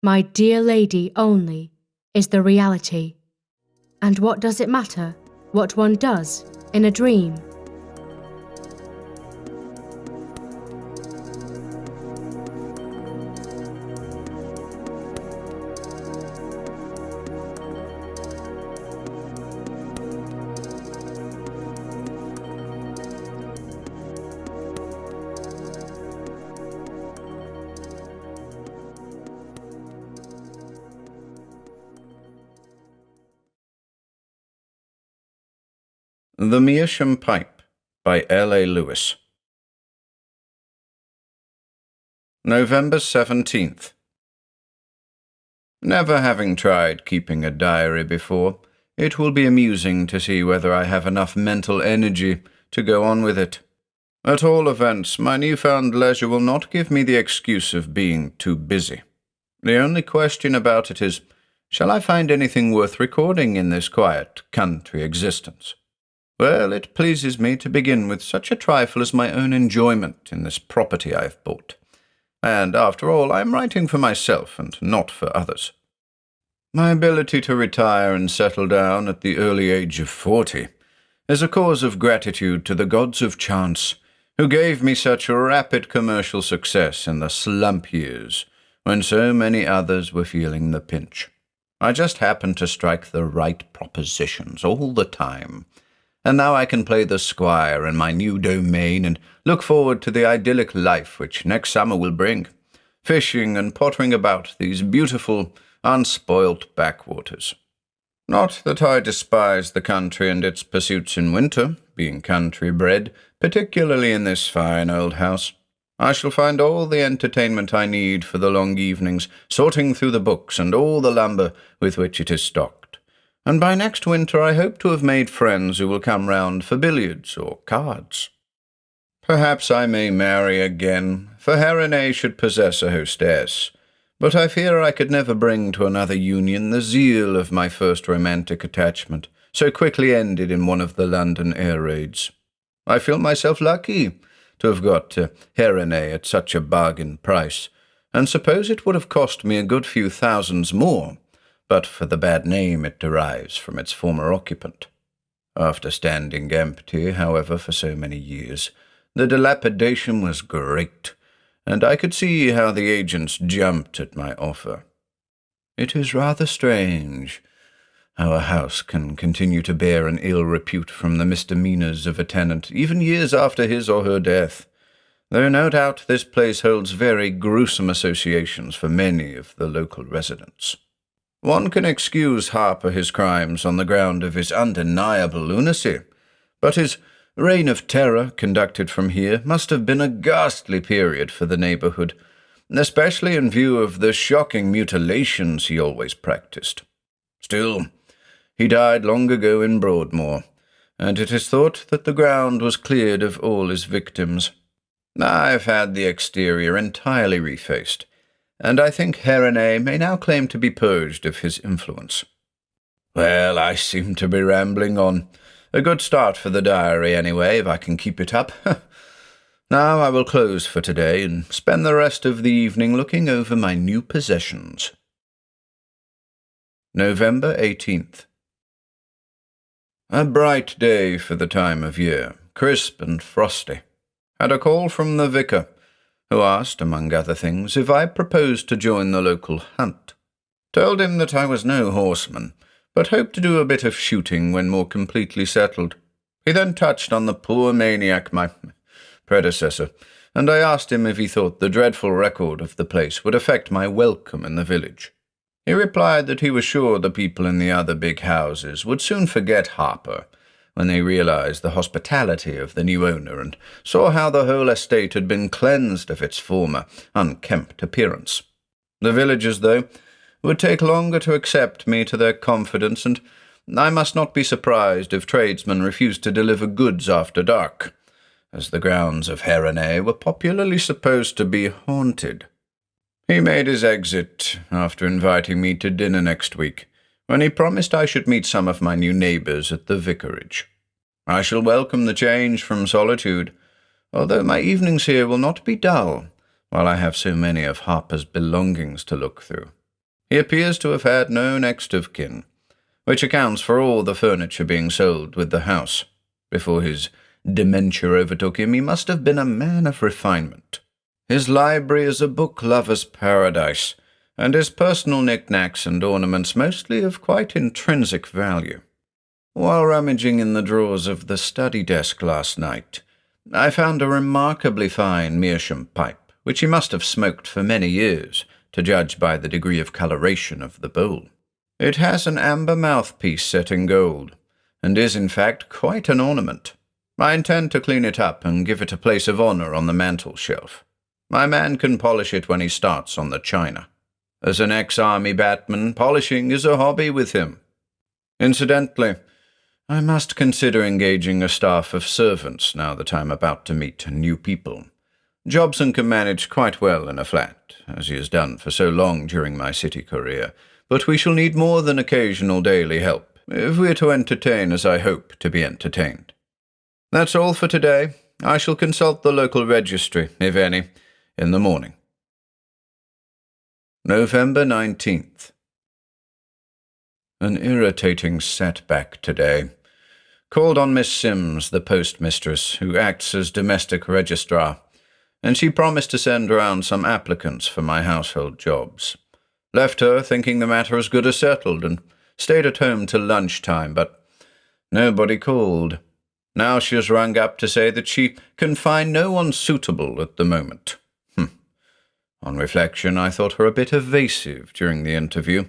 My dear lady only is the reality. And what does it matter what one does in a dream? The Meerschaum Pipe by L.A. Lewis. November 17th. Never having tried keeping a diary before, it will be amusing to see whether I have enough mental energy to go on with it. At all events, my newfound leisure will not give me the excuse of being too busy. The only question about it is, shall I find anything worth recording in this quiet country existence? Well, it pleases me to begin with such a trifle as my own enjoyment in this property I have bought. And, after all, I am writing for myself and not for others. My ability to retire and settle down at the early age of 40 is a cause of gratitude to the gods of chance, who gave me such rapid commercial success in the slump years when so many others were feeling the pinch. I just happened to strike the right propositions all the time, and now I can play the squire in my new domain and look forward to the idyllic life which next summer will bring, fishing and pottering about these beautiful, unspoilt backwaters. Not that I despise the country and its pursuits in winter, being country-bred, particularly in this fine old house. I shall find all the entertainment I need for the long evenings, sorting through the books and all the lumber with which it is stocked. And by next winter I hope to have made friends who will come round for billiards or cards. Perhaps I may marry again, for Herenay should possess a hostess, but I fear I could never bring to another union the zeal of my first romantic attachment, so quickly ended in one of the London air raids. I feel myself lucky to have got to Herenay at such a bargain price, and suppose it would have cost me a good few thousands more, but for the bad name it derives from its former occupant. After standing empty, however, for so many years, the dilapidation was great, and I could see how the agents jumped at my offer. It is rather strange how a house can continue to bear an ill repute from the misdemeanours of a tenant, even years after his or her death, though no doubt this place holds very gruesome associations for many of the local residents. One can excuse Harper his crimes on the ground of his undeniable lunacy, but his reign of terror, conducted from here, must have been a ghastly period for the neighbourhood, especially in view of the shocking mutilations he always practised. Still, he died long ago in Broadmoor, and it is thought that the ground was cleared of all his victims. I've had the exterior entirely refaced, and I think Herenay may now claim to be purged of his influence. Well, I seem to be rambling on. A good start for the diary, anyway, if I can keep it up. Now I will close for today and spend the rest of the evening looking over my new possessions. November 18th. A bright day for the time of year, crisp and frosty. Had a call from the vicar, who asked, among other things, if I proposed to join the local hunt. Told him that I was no horseman, but hoped to do a bit of shooting when more completely settled. He then touched on the poor maniac, my predecessor, and I asked him if he thought the dreadful record of the place would affect my welcome in the village. He replied that he was sure the people in the other big houses would soon forget Harper when they realized the hospitality of the new owner and saw how the whole estate had been cleansed of its former unkempt appearance. The villagers, though, would take longer to accept me to their confidence, and I must not be surprised if tradesmen refused to deliver goods after dark, as the grounds of Herenay were popularly supposed to be haunted. He made his exit after inviting me to dinner next week, when he promised I should meet some of my new neighbours at the vicarage. I shall welcome the change from solitude, although my evenings here will not be dull, while I have so many of Harper's belongings to look through. He appears to have had no next of kin, which accounts for all the furniture being sold with the house. Before his dementia overtook him, he must have been a man of refinement. His library is a book-lover's paradise, and his personal knickknacks and ornaments mostly of quite intrinsic value. While rummaging in the drawers of the study desk last night, I found a remarkably fine Meerschaum pipe, which he must have smoked for many years, to judge by the degree of coloration of the bowl. It has an amber mouthpiece set in gold, and is in fact quite an ornament. I intend to clean it up and give it a place of honour on the mantel-shelf. My man can polish it when he starts on the china. As an ex-army batman, polishing is a hobby with him. Incidentally, I must consider engaging a staff of servants now that I am about to meet new people. Jobson can manage quite well in a flat, as he has done for so long during my city career, but we shall need more than occasional daily help, if we are to entertain as I hope to be entertained. That's all for today. I shall consult the local registry, if any, in the morning. November 19th. An irritating setback today. Called on Miss Sims, the postmistress, who acts as domestic registrar, and she promised to send round some applicants for my household jobs. Left her thinking the matter as good as settled, and stayed at home till lunchtime, but nobody called. Now she has rung up to say that she can find no one suitable at the moment. On reflection, I thought her a bit evasive during the interview,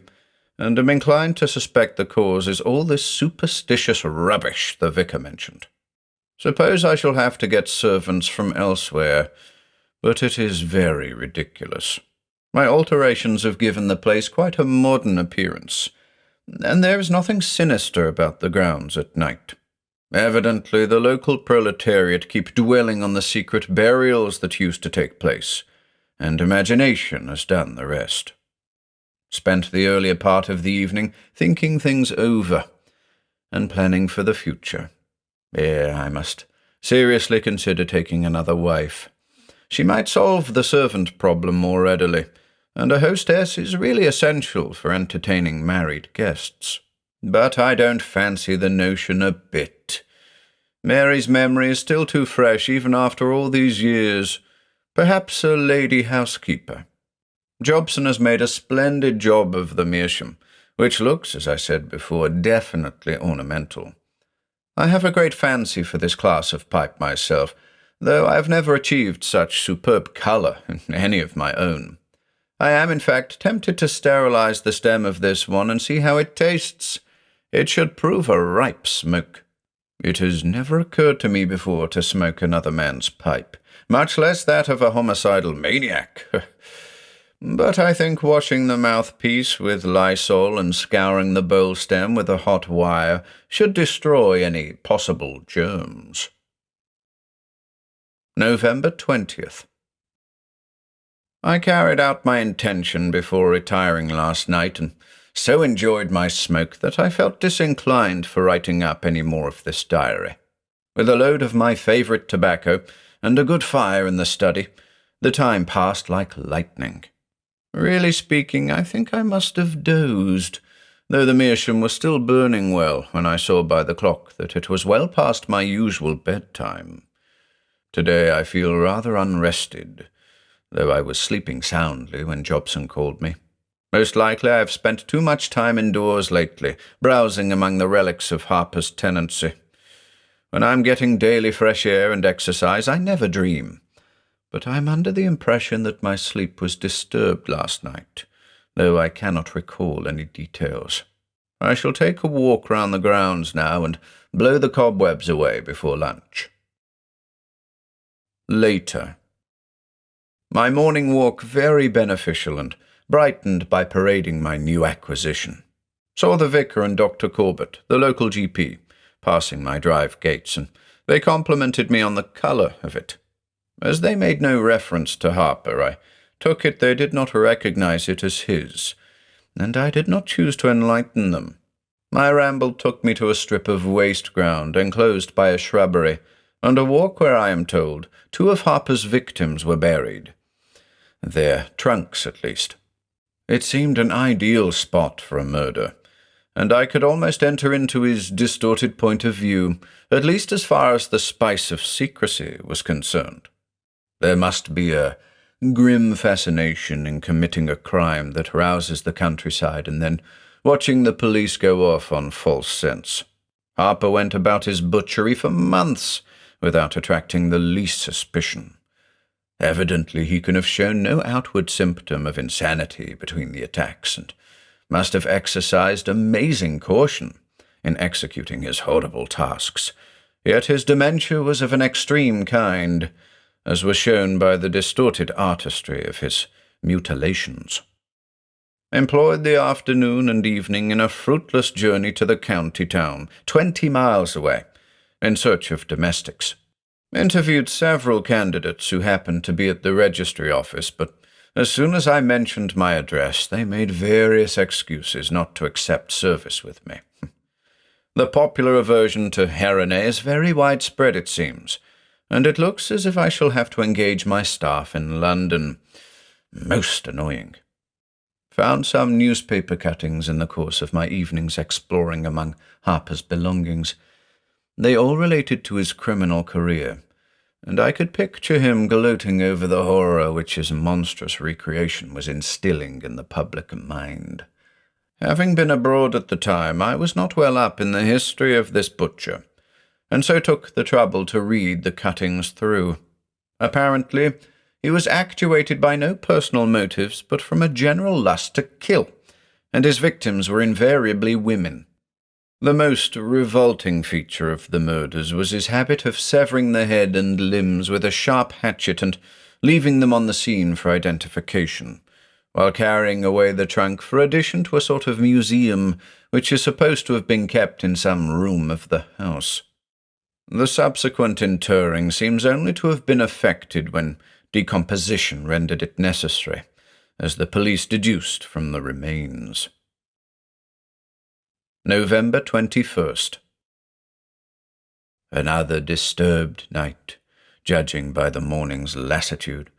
and am inclined to suspect the cause is all this superstitious rubbish the vicar mentioned. Suppose I shall have to get servants from elsewhere, but it is very ridiculous. My alterations have given the place quite a modern appearance, and there is nothing sinister about the grounds at night. Evidently, the local proletariat keep dwelling on the secret burials that used to take place, and imagination has done the rest. Spent the earlier part of the evening thinking things over and planning for the future. I must seriously consider taking another wife. She might solve the servant problem more readily, and a hostess is really essential for entertaining married guests. But I don't fancy the notion a bit. Mary's memory is still too fresh even after all these years. Perhaps a lady housekeeper. Jobson has made a splendid job of the Meerschaum, which looks, as I said before, definitely ornamental. I have a great fancy for this class of pipe myself, though I have never achieved such superb colour in any of my own. I am, in fact, tempted to sterilize the stem of this one and see how it tastes. It should prove a ripe smoke. It has never occurred to me before to smoke another man's pipe, much less that of a homicidal maniac. But I think washing the mouthpiece with Lysol and scouring the bowl stem with a hot wire should destroy any possible germs. November 20th. I carried out my intention before retiring last night, and so enjoyed my smoke that I felt disinclined for writing up any more of this diary. With a load of my favourite tobacco and a good fire in the study, the time passed like lightning. Really speaking, I think I must have dozed, though the Meerschaum was still burning well when I saw by the clock that it was well past my usual bedtime. Today I feel rather unrested, though I was sleeping soundly when Jobson called me. Most likely I have spent too much time indoors lately, browsing among the relics of Harper's tenancy. When I am getting daily fresh air and exercise, I never dream. But I am under the impression that my sleep was disturbed last night, though I cannot recall any details. I shall take a walk round the grounds now and blow the cobwebs away before lunch. Later. My morning walk very beneficial and brightened by parading my new acquisition. Saw the vicar and Dr. Corbett, the local GP, passing my drive gates, and they complimented me on the colour of it. As they made no reference to Harper, I took it they did not recognize it as his, and I did not choose to enlighten them. My ramble took me to a strip of waste ground enclosed by a shrubbery, and a walk where, I am told, 2 of Harper's victims were buried. Their trunks, at least. It seemed an ideal spot for a murder, and I could almost enter into his distorted point of view, at least as far as the spice of secrecy was concerned. There must be a grim fascination in committing a crime that rouses the countryside and then watching the police go off on false scents. Harper went about his butchery for months without attracting the least suspicion. Evidently he can have shown no outward symptom of insanity between the attacks, and must have exercised amazing caution in executing his horrible tasks. Yet his dementia was of an extreme kind, as was shown by the distorted artistry of his mutilations. Employed the afternoon and evening in a fruitless journey to the county town, 20 miles away, in search of domestics. Interviewed several candidates who happened to be at the registry office, but as soon as I mentioned my address, they made various excuses not to accept service with me. The popular aversion to Heronay is very widespread, it seems, and it looks as if I shall have to engage my staff in London. Most annoying. found some newspaper cuttings in the course of my evening's exploring among Harper's belongings. They all related to his criminal career, and I could picture him gloating over the horror which his monstrous recreation was instilling in the public mind. Having been abroad at the time, I was not well up in the history of this butcher, and so took the trouble to read the cuttings through. Apparently, he was actuated by no personal motives, but from a general lust to kill, and his victims were invariably women. The most revolting feature of the murders was his habit of severing the head and limbs with a sharp hatchet and leaving them on the scene for identification, while carrying away the trunk for addition to a sort of museum which is supposed to have been kept in some room of the house. The subsequent interring seems only to have been effected when decomposition rendered it necessary, as the police deduced from the remains. November 21st. Another disturbed night, judging by the morning's lassitude,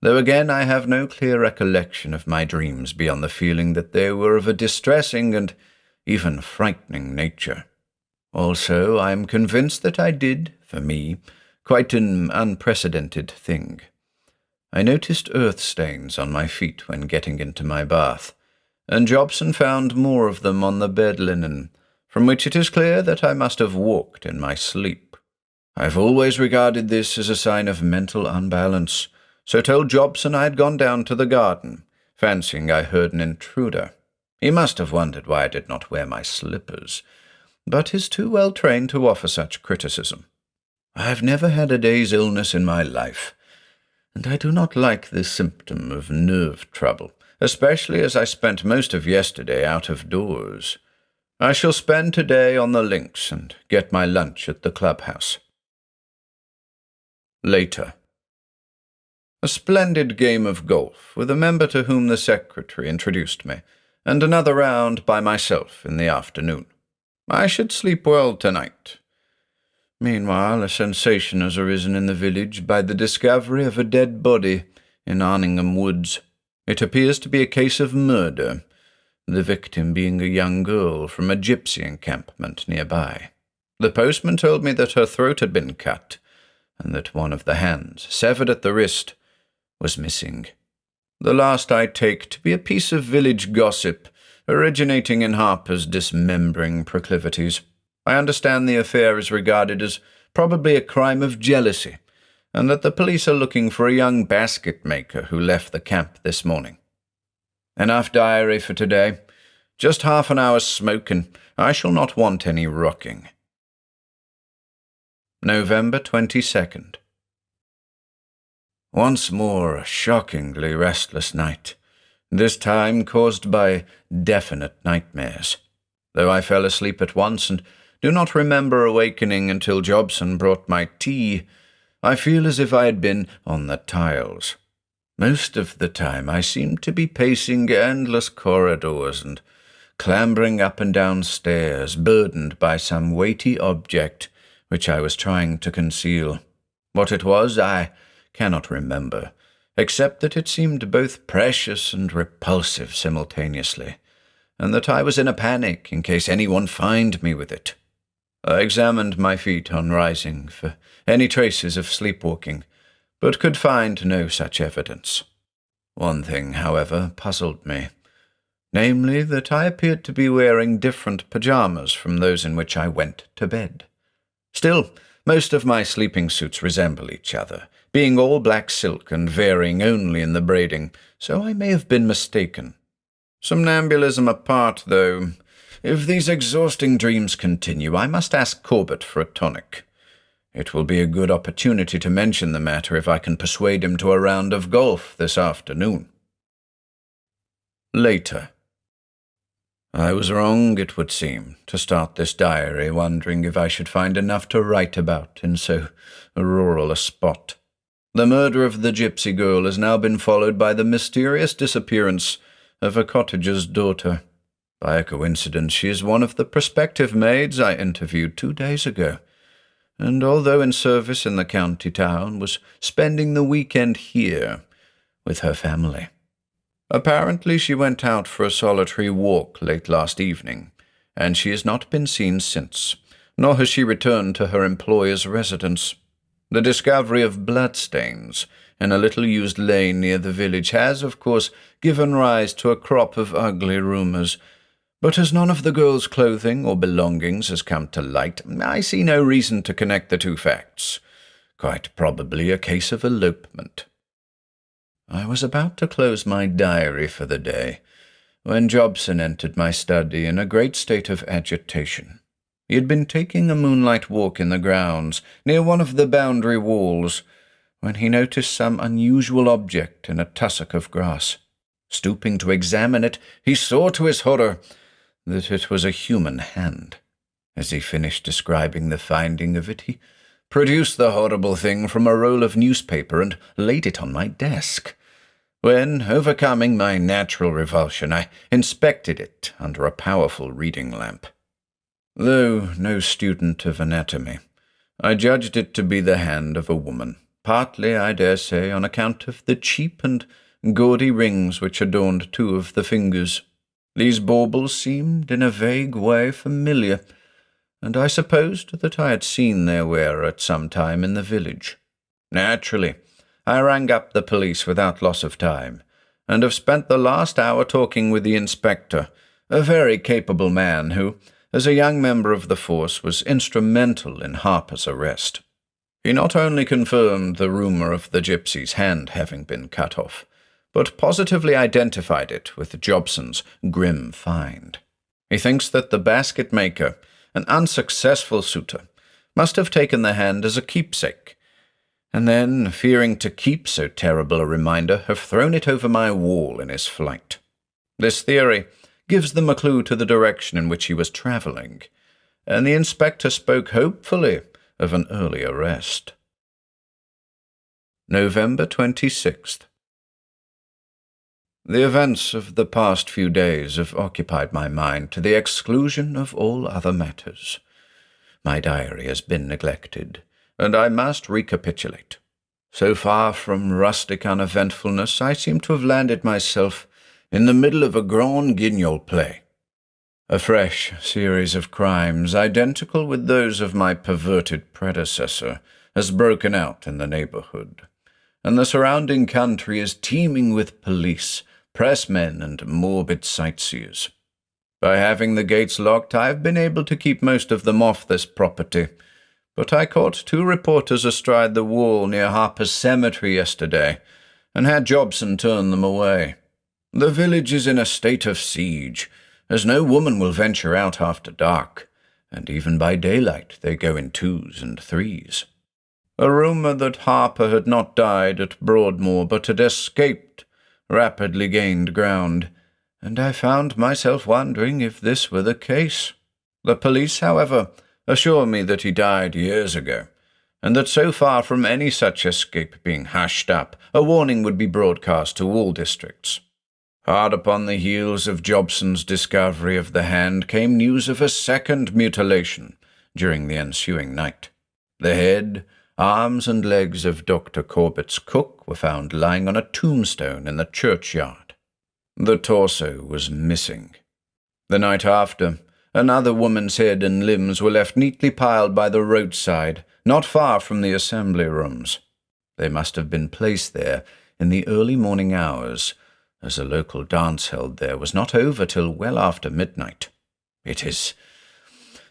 though again I have no clear recollection of my dreams beyond the feeling that they were of a distressing and even frightening nature. Also, I am convinced that I did, for me, quite an unprecedented thing. I noticed earth stains on my feet when getting into my bath, and Jobson found more of them on the bed linen, from which it is clear that I must have walked in my sleep. I've always regarded this as a sign of mental unbalance, so told Jobson I had gone down to the garden, fancying I heard an intruder. He must have wondered why I did not wear my slippers, but is too well trained to offer such criticism. I have never had a day's illness in my life, and I do not like this symptom of nerve trouble, especially as I spent most of yesterday out of doors. I shall spend today on the links and get my lunch at the clubhouse. Later. A splendid game of golf with a member to whom the secretary introduced me, and another round by myself in the afternoon. I should sleep well tonight. Meanwhile, a sensation has arisen in the village by the discovery of a dead body in Arningham Woods. It appears to be a case of murder, the victim being a young girl from a gypsy encampment nearby. The postman told me that her throat had been cut, and that one of the hands, severed at the wrist, was missing. The last I take to be a piece of village gossip, originating in Harper's dismembering proclivities. I understand the affair is regarded as probably a crime of jealousy, and that the police are looking for a young basket-maker who left the camp this morning. Enough diary for today. Just half an hour's smoke, and I shall not want any rocking. November 22nd. Once more a shockingly restless night, this time caused by definite nightmares. Though I fell asleep at once and do not remember awakening until Jobson brought my tea, I feel as if I had been on the tiles. Most of the time I seemed to be pacing endless corridors and clambering up and down stairs, burdened by some weighty object which I was trying to conceal. What it was I cannot remember, except that it seemed both precious and repulsive simultaneously, and that I was in a panic in case anyone find me with it. I examined my feet on rising for any traces of sleepwalking, but could find no such evidence. One thing, however, puzzled me, namely that I appeared to be wearing different pyjamas from those in which I went to bed. Still, most of my sleeping suits resemble each other, being all black silk and varying only in the braiding, so I may have been mistaken. Somnambulism apart, though, if these exhausting dreams continue, I must ask Corbett for a tonic. It will be a good opportunity to mention the matter if I can persuade him to a round of golf this afternoon. Later. I was wrong, it would seem, to start this diary wondering if I should find enough to write about in so rural a spot. The murder of the gypsy girl has now been followed by the mysterious disappearance of a cottager's daughter. By a coincidence, she is one of the prospective maids I interviewed 2 days ago, and although in service in the county town, was spending the weekend here with her family. Apparently she went out for a solitary walk late last evening, and she has not been seen since, nor has she returned to her employer's residence. The discovery of bloodstains in a little-used lane near the village has, of course, given rise to a crop of ugly rumours, but as none of the girl's clothing or belongings has come to light, I see no reason to connect the two facts. Quite probably a case of elopement. I was about to close my diary for the day when Jobson entered my study in a great state of agitation. He had been taking a moonlight walk in the grounds near one of the boundary walls when he noticed some unusual object in a tussock of grass. Stooping to examine it, he saw to his horror that it was a human hand. As he finished describing the finding of it, he produced the horrible thing from a roll of newspaper and laid it on my desk. When, overcoming my natural revulsion, I inspected it under a powerful reading lamp. Though no student of anatomy, I judged it to be the hand of a woman, partly, I dare say, on account of the cheap and gaudy rings which adorned two of the fingers. These baubles seemed in a vague way familiar, and I supposed that I had seen their wearer at some time in the village. Naturally, I rang up the police without loss of time, and have spent the last hour talking with the inspector, a very capable man who, as a young member of the force, was instrumental in Harper's arrest. He not only confirmed the rumour of the gypsy's hand having been cut off, but positively identified it with Jobson's grim find. He thinks that the basket-maker, an unsuccessful suitor, must have taken the hand as a keepsake, and then, fearing to keep so terrible a reminder, have thrown it over my wall in his flight. This theory gives them a clue to the direction in which he was travelling, and the inspector spoke hopefully of an early arrest. November 26th. The events of the past few days have occupied my mind to the exclusion of all other matters. My diary has been neglected, and I must recapitulate. So far from rustic uneventfulness, I seem to have landed myself in the middle of a grand guignol play. A fresh series of crimes, identical with those of my perverted predecessor, has broken out in the neighbourhood, and the surrounding country is teeming with police, pressmen, and morbid sightseers. By having the gates locked, I have been able to keep most of them off this property, but I caught two reporters astride the wall near Harper's Cemetery yesterday, and had Jobson turn them away. The village is in a state of siege, as no woman will venture out after dark, and even by daylight they go in 2s and 3s. A rumour that Harper had not died at Broadmoor but had escaped rapidly gained ground, and I found myself wondering if this were the case. The police, however, assure me that he died years ago, and that so far from any such escape being hushed up, a warning would be broadcast to all districts. Hard upon the heels of Jobson's discovery of the hand came news of a second mutilation during the ensuing night. The head, arms and legs of Dr. Corbett's cook were found lying on a tombstone in the churchyard. The torso was missing. The night after, another woman's head and limbs were left neatly piled by the roadside, not far from the assembly rooms. They must have been placed there in the early morning hours, as a local dance held there was not over till well after midnight. It is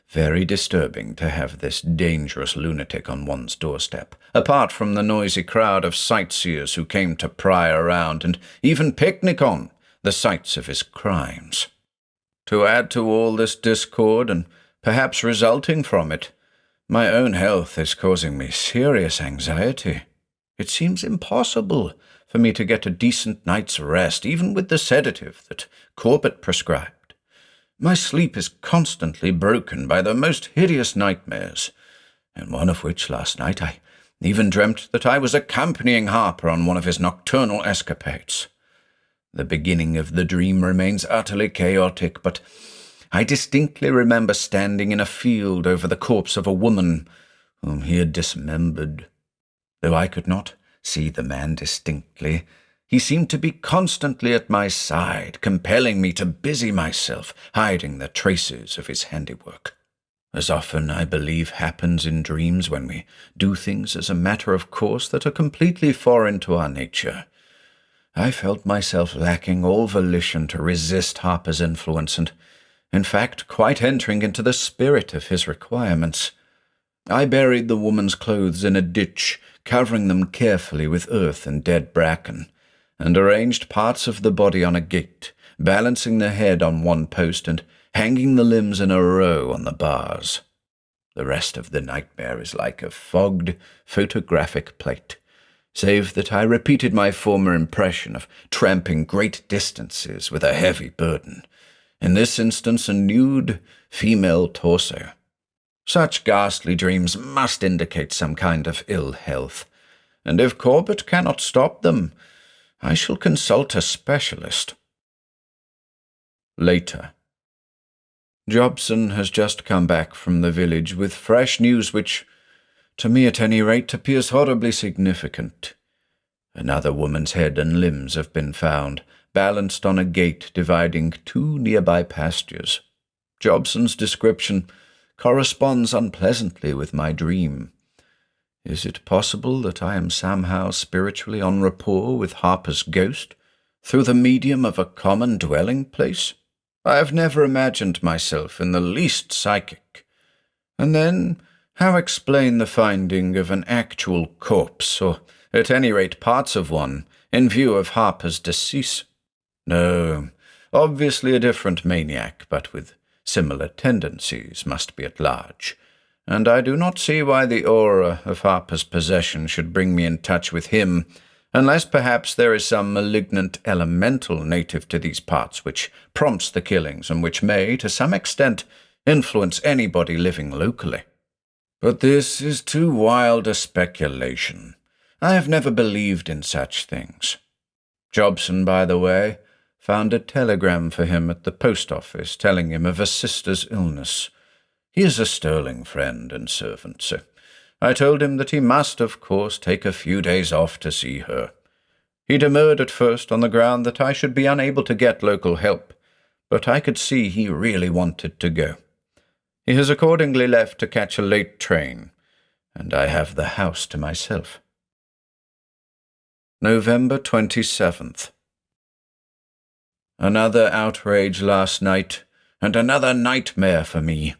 very disturbing to have this dangerous lunatic on one's doorstep, apart from the noisy crowd of sightseers who came to pry around and even picnic on the sites of his crimes. To add to all this discord, and perhaps resulting from it, my own health is causing me serious anxiety. It seems impossible for me to get a decent night's rest, even with the sedative that Corbett prescribed. My sleep is constantly broken by the most hideous nightmares, in one of which last night I even dreamt that I was accompanying Harper on one of his nocturnal escapades. The beginning of the dream remains utterly chaotic, but I distinctly remember standing in a field over the corpse of a woman whom he had dismembered. Though I could not see the man distinctly, He seemed to be constantly at my side, compelling me to busy myself, hiding the traces of his handiwork. As often, I believe, happens in dreams when we do things as a matter of course that are completely foreign to our nature. I felt myself lacking all volition to resist Harper's influence and, in fact, quite entering into the spirit of his requirements. I buried the woman's clothes in a ditch, covering them carefully with earth and dead bracken, and arranged parts of the body on a gate, balancing the head on one post and hanging the limbs in a row on the bars. The rest of the nightmare is like a fogged photographic plate, save that I repeated my former impression of tramping great distances with a heavy burden, in this instance a nude female torso. Such ghastly dreams must indicate some kind of ill health, and if Corbett cannot stop them, I shall consult a specialist. Later. Jobson has just come back from the village with fresh news which, to me at any rate, appears horribly significant. Another woman's head and limbs have been found, balanced on a gate dividing two nearby pastures. Jobson's description corresponds unpleasantly with my dream. Is it possible that I am somehow spiritually en rapport with Harper's ghost, through the medium of a common dwelling place? I have never imagined myself in the least psychic. And then, how explain the finding of an actual corpse, or at any rate parts of one, in view of Harper's decease? No, obviously a different maniac, but with similar tendencies, must be at large, and I do not see why the aura of Harper's possession should bring me in touch with him, unless perhaps there is some malignant elemental native to these parts which prompts the killings and which may, to some extent, influence anybody living locally. But this is too wild a speculation. I have never believed in such things. Jobson, by the way, found a telegram for him at the post office telling him of a sister's illness. He is a sterling friend and servant, so I told him that he must, of course, take a few days off to see her. He demurred at first on the ground that I should be unable to get local help, but I could see he really wanted to go. He has accordingly left to catch a late train, and I have the house to myself. November 27th. Another outrage last night, and another nightmare for me.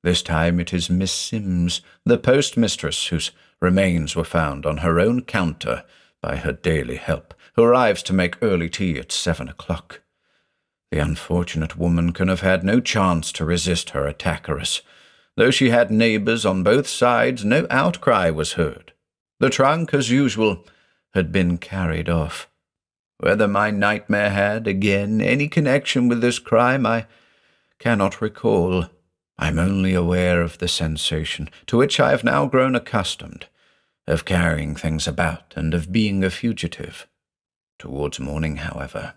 This time it is Miss Sims, the postmistress, whose remains were found on her own counter by her daily help, who arrives to make early tea at 7 o'clock. The unfortunate woman can have had no chance to resist her attackeress. Though she had neighbours on both sides, no outcry was heard. The trunk, as usual, had been carried off. Whether my nightmare had, again, any connection with this crime, I cannot recall. I am only aware of the sensation, to which I have now grown accustomed, of carrying things about and of being a fugitive. Towards morning, however,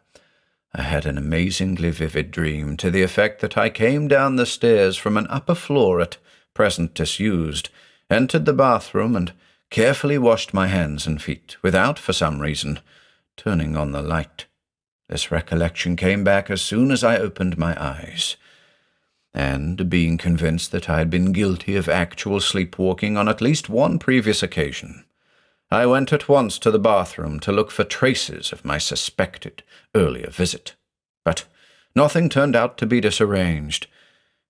I had an amazingly vivid dream to the effect that I came down the stairs from an upper floor at present disused, entered the bathroom, and carefully washed my hands and feet, without, for some reason, turning on the light. This recollection came back as soon as I opened my eyes, and, being convinced that I had been guilty of actual sleepwalking on at least one previous occasion, I went at once to the bathroom to look for traces of my suspected earlier visit. But nothing turned out to be disarranged,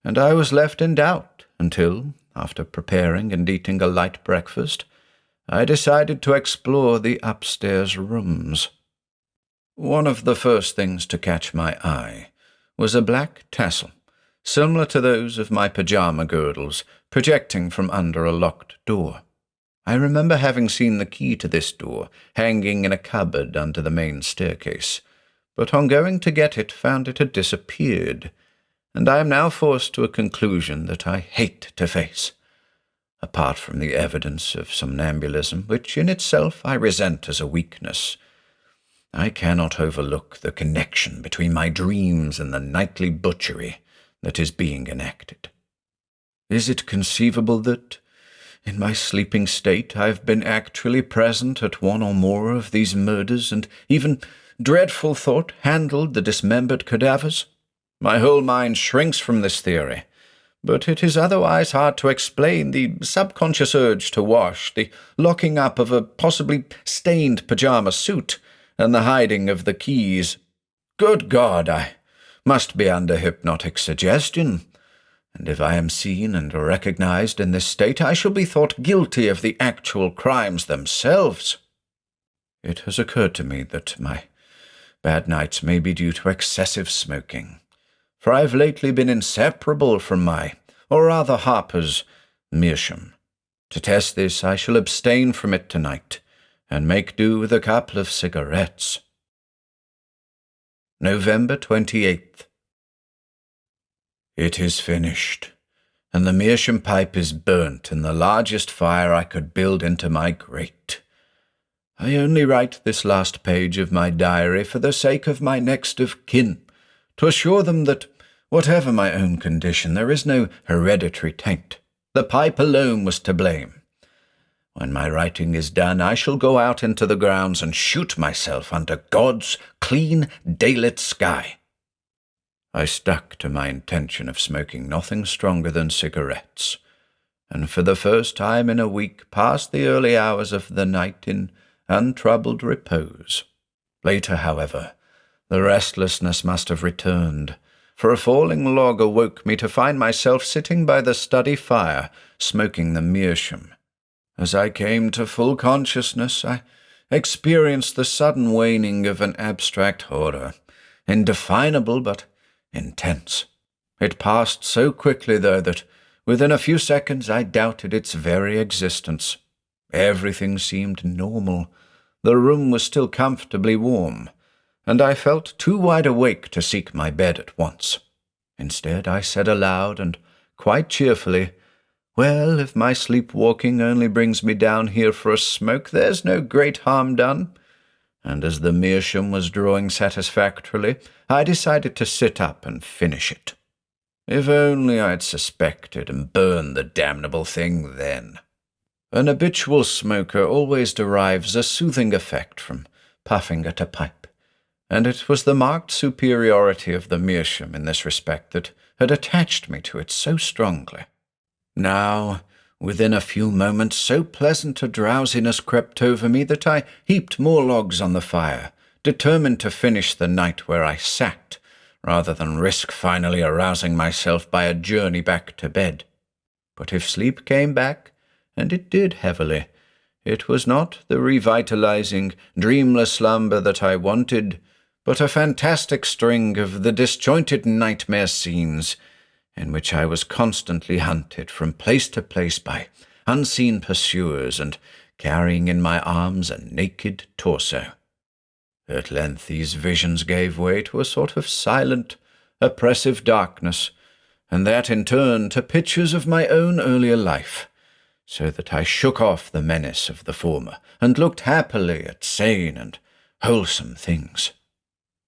and I was left in doubt until, after preparing and eating a light breakfast, I decided to explore the upstairs rooms. One of the first things to catch my eye was a black tassel, similar to those of my pajama girdles, projecting from under a locked door. I remember having seen the key to this door hanging in a cupboard under the main staircase, but on going to get it found it had disappeared, and I am now forced to a conclusion that I hate to face. Apart from the evidence of somnambulism, which in itself I resent as a weakness, I cannot overlook the connection between my dreams and the nightly butchery that is being enacted. Is it conceivable that, in my sleeping state, I've been actually present at one or more of these murders, and even, dreadful thought, handled the dismembered cadavers? My whole mind shrinks from this theory, but it is otherwise hard to explain the subconscious urge to wash, the locking up of a possibly stained pyjama suit, and the hiding of the keys. Good God, I must be under hypnotic suggestion, and if I am seen and recognized in this state, I shall be thought guilty of the actual crimes themselves. It has occurred to me that my bad nights may be due to excessive smoking, for I've lately been inseparable from my, or rather Harper's, Meerschaum. To test this, I shall abstain from it tonight, and make do with a couple of cigarettes. November 28th. It is finished, and the Meerschaum Pipe is burnt in the largest fire I could build into my grate. I only write this last page of my diary for the sake of my next of kin, to assure them that, whatever my own condition, there is no hereditary taint. The pipe alone was to blame. When my writing is done, I shall go out into the grounds and shoot myself under God's clean, daylit sky. I stuck to my intention of smoking nothing stronger than cigarettes, and for the first time in a week passed the early hours of the night in untroubled repose. Later, however, the restlessness must have returned, for a falling log awoke me to find myself sitting by the study fire, smoking the Meerschaum. As I came to full consciousness, I experienced the sudden waning of an abstract horror, indefinable but intense. It passed so quickly, though, that within a few seconds I doubted its very existence. Everything seemed normal. The room was still comfortably warm, and I felt too wide awake to seek my bed at once. Instead, I said aloud and quite cheerfully, "Well, if my sleepwalking only brings me down here for a smoke, there's no great harm done." And as the Meerschaum was drawing satisfactorily, I decided to sit up and finish it. If only I'd suspected and burned the damnable thing then. An habitual smoker always derives a soothing effect from puffing at a pipe, and it was the marked superiority of the Meerschaum in this respect that had attached me to it so strongly. Now, within a few moments, so pleasant a drowsiness crept over me that I heaped more logs on the fire, determined to finish the night where I sat, rather than risk finally arousing myself by a journey back to bed. But if sleep came back, and it did heavily, it was not the revitalizing, dreamless slumber that I wanted, but a fantastic string of the disjointed nightmare scenes in which I was constantly hunted from place to place by unseen pursuers and carrying in my arms a naked torso. At length these visions gave way to a sort of silent, oppressive darkness, and that in turn to pictures of my own earlier life, so that I shook off the menace of the former and looked happily at sane and wholesome things.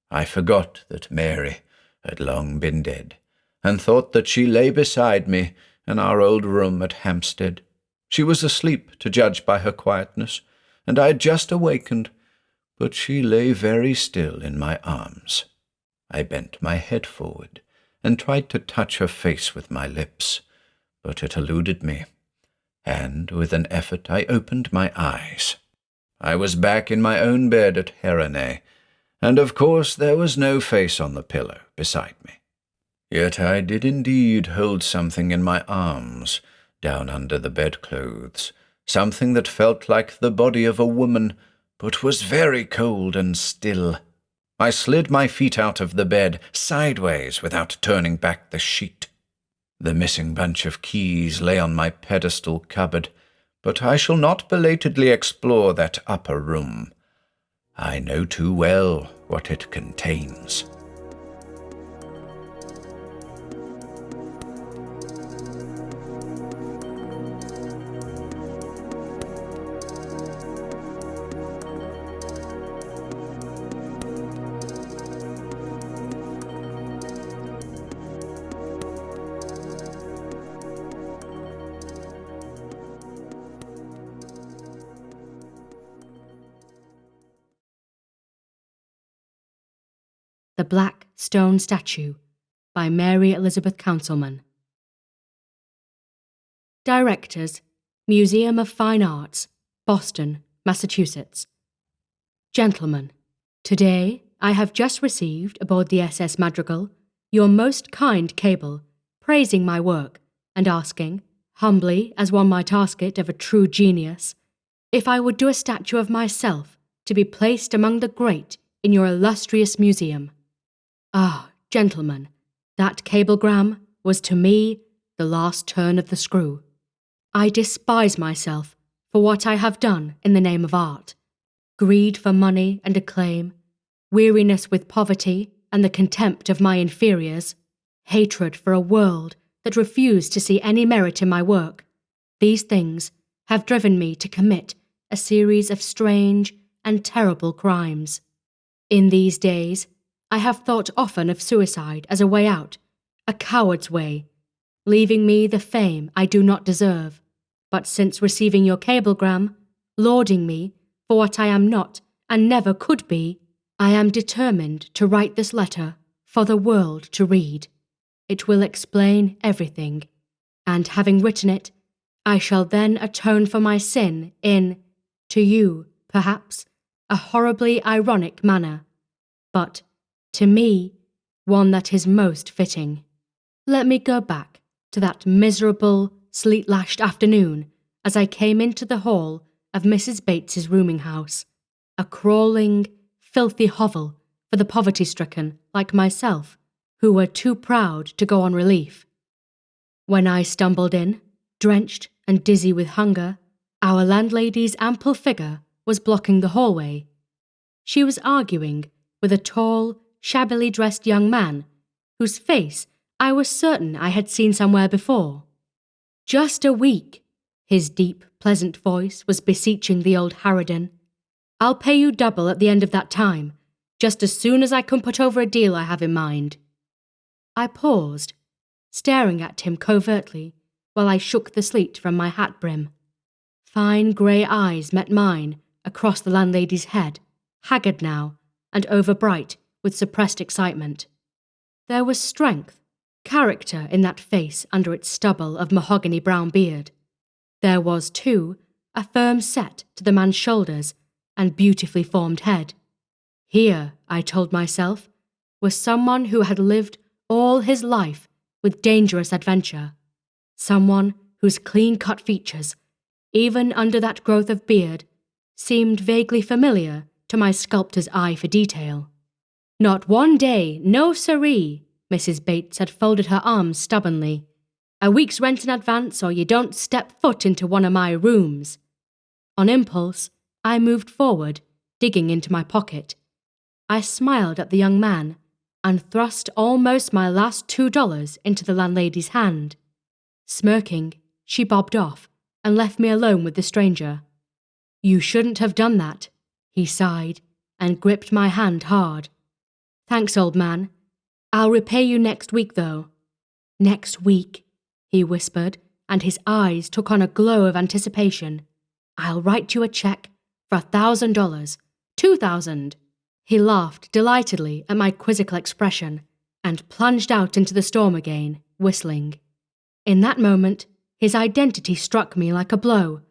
I forgot that Mary had long been dead, and thought that she lay beside me in our old room at Hampstead. She was asleep, to judge by her quietness, and I had just awakened, but she lay very still in my arms. I bent my head forward and tried to touch her face with my lips, but it eluded me, and with an effort I opened my eyes. I was back in my own bed at Heronay, and of course there was no face on the pillow beside me. Yet I did indeed hold something in my arms, down under the bedclothes, something that felt like the body of a woman, but was very cold and still. I slid my feet out of the bed, sideways, without turning back the sheet. The missing bunch of keys lay on my pedestal cupboard, but I shall not belatedly explore that upper room. I know too well what it contains. the Black Stone Statue by Mary Elizabeth Councilman. Directors, Museum of Fine Arts, Boston, Massachusetts. Gentlemen, today I have just received aboard the SS Madrigal your most kind cable praising my work and asking, humbly as one might ask it of a true genius, if I would do a statue of myself to be placed among the great in your illustrious museum. Ah, gentlemen, that cablegram was to me the last turn of the screw. I despise myself for what I have done in the name of art. Greed for money and acclaim, weariness with poverty and the contempt of my inferiors, hatred for a world that refused to see any merit in my work. These things have driven me to commit a series of strange and terrible crimes. In these days, I have thought often of suicide as a way out, a coward's way, leaving me the fame I do not deserve. But since receiving your cablegram, lauding me for what I am not and never could be, I am determined to write this letter for the world to read. It will explain everything, and having written it, I shall then atone for my sin in, to you, perhaps, a horribly ironic manner, but, to me, one that is most fitting. Let me go back to that miserable, sleet-lashed afternoon as I came into the hall of Mrs. Bates's rooming house, a crawling, filthy hovel for the poverty-stricken like myself, who were too proud to go on relief. When I stumbled in, drenched and dizzy with hunger, our landlady's ample figure was blocking the hallway. She was arguing with a tall, shabbily dressed young man, whose face I was certain I had seen somewhere before. Just a week, his deep, pleasant voice was beseeching the old harridan. I'll pay you double at the end of that time, just as soon as I can put over a deal I have in mind. I paused, staring at him covertly while I shook the sleet from my hat brim. Fine grey eyes met mine across the landlady's head, haggard now and overbright with suppressed excitement. There was strength, character in that face under its stubble of mahogany brown beard. There was, too, a firm set to the man's shoulders and beautifully formed head. Here, I told myself, was someone who had lived all his life with dangerous adventure, someone whose clean-cut features, even under that growth of beard, seemed vaguely familiar to my sculptor's eye for detail. Not one day, no siree, Mrs. Bates had folded her arms stubbornly. A week's rent in advance or you don't step foot into one of my rooms. On impulse, I moved forward, digging into my pocket. I smiled at the young man and thrust almost my last $2 into the landlady's hand. Smirking, she bobbed off and left me alone with the stranger. You shouldn't have done that, he sighed and gripped my hand hard. Thanks, old man. I'll repay you next week, though. Next week, he whispered, and his eyes took on a glow of anticipation. I'll write you a check for $1,000, $2,000. He laughed delightedly at my quizzical expression and plunged out into the storm again, whistling. In that moment, his identity struck me like a blow.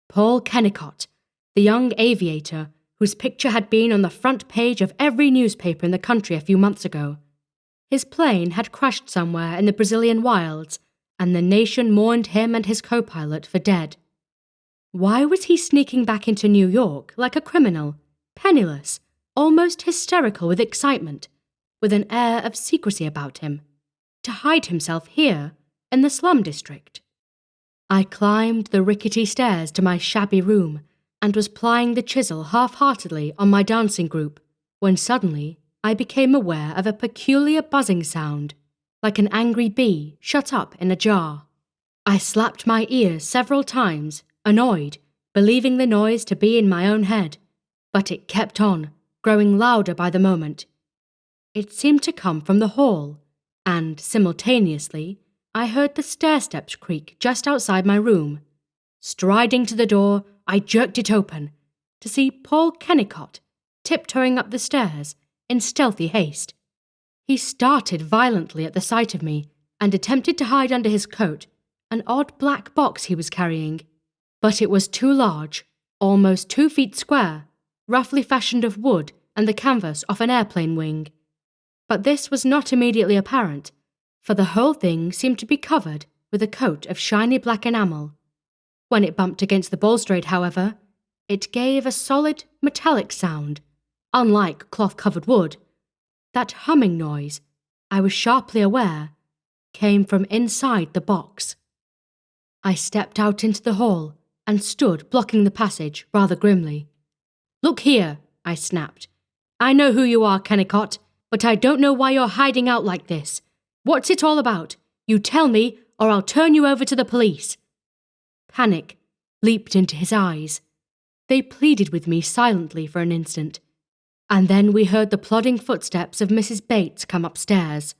Paul Kennicott, the young aviator whose picture had been on the front page of every newspaper in the country a few months ago. His plane had crashed somewhere in the Brazilian wilds, and the nation mourned him and his co-pilot for dead. Why was he sneaking back into New York like a criminal, penniless, almost hysterical with excitement, with an air of secrecy about him, to hide himself here in the slum district? I climbed the rickety stairs to my shabby room and was plying the chisel half-heartedly on my dancing group, when suddenly I became aware of a peculiar buzzing sound, like an angry bee shut up in a jar. I slapped my ears several times, annoyed, believing the noise to be in my own head, but it kept on, growing louder by the moment. It seemed to come from the hall, and, simultaneously, I heard the stair-steps creak just outside my room. Striding to the door, I jerked it open, to see Paul Kennicott tiptoeing up the stairs in stealthy haste. He started violently at the sight of me and attempted to hide under his coat an odd black box he was carrying. But it was too large, almost 2 feet square, roughly fashioned of wood and the canvas off an airplane wing. But this was not immediately apparent, for the whole thing seemed to be covered with a coat of shiny black enamel. When it bumped against the balustrade, however, it gave a solid, metallic sound, unlike cloth-covered wood. That humming noise, I was sharply aware, came from inside the box. I stepped out into the hall and stood blocking the passage rather grimly. "Look here," I snapped. "I know who you are, Kennicott, but I don't know why you're hiding out like this. What's it all about? You tell me, or I'll turn you over to the police." Panic leaped into his eyes. They pleaded with me silently for an instant, and then we heard the plodding footsteps of Mrs. Bates come upstairs.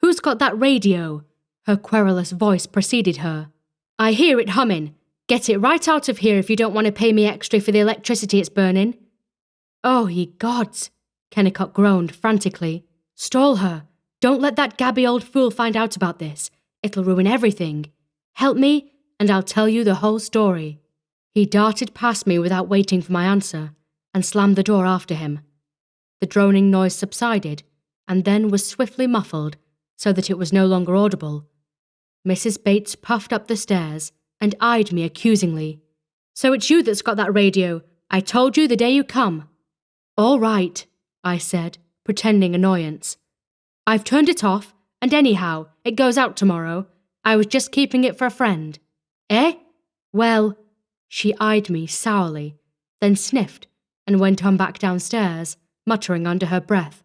"Who's got that radio?" her querulous voice preceded her. "I hear it humming. Get it right out of here if you don't want to pay me extra for the electricity it's burning." "Oh, ye gods," Kennicott groaned frantically. "Stall her. Don't let that gabby old fool find out about this. It'll ruin everything. Help me, and I'll tell you the whole story." He darted past me without waiting for my answer, and slammed the door after him. The droning noise subsided, and then was swiftly muffled, so that it was no longer audible. Mrs. Bates puffed up the stairs and eyed me accusingly. "So it's you that's got that radio. I told you the day you come." "All right," I said, pretending annoyance. "I've turned it off, and anyhow, it goes out tomorrow. I was just keeping it for a friend." "Eh? Well," she eyed me sourly, then sniffed and went on back downstairs, muttering under her breath.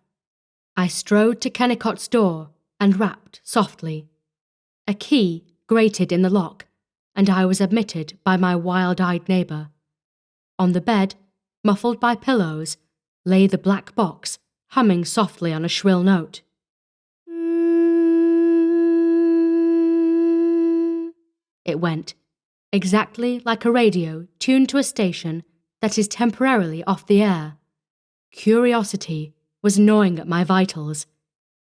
I strode to Kennicott's door and rapped softly. A key grated in the lock, and I was admitted by my wild-eyed neighbour. On the bed, muffled by pillows, lay the black box, humming softly on a shrill note. It went, exactly like a radio tuned to a station that is temporarily off the air. Curiosity was gnawing at my vitals.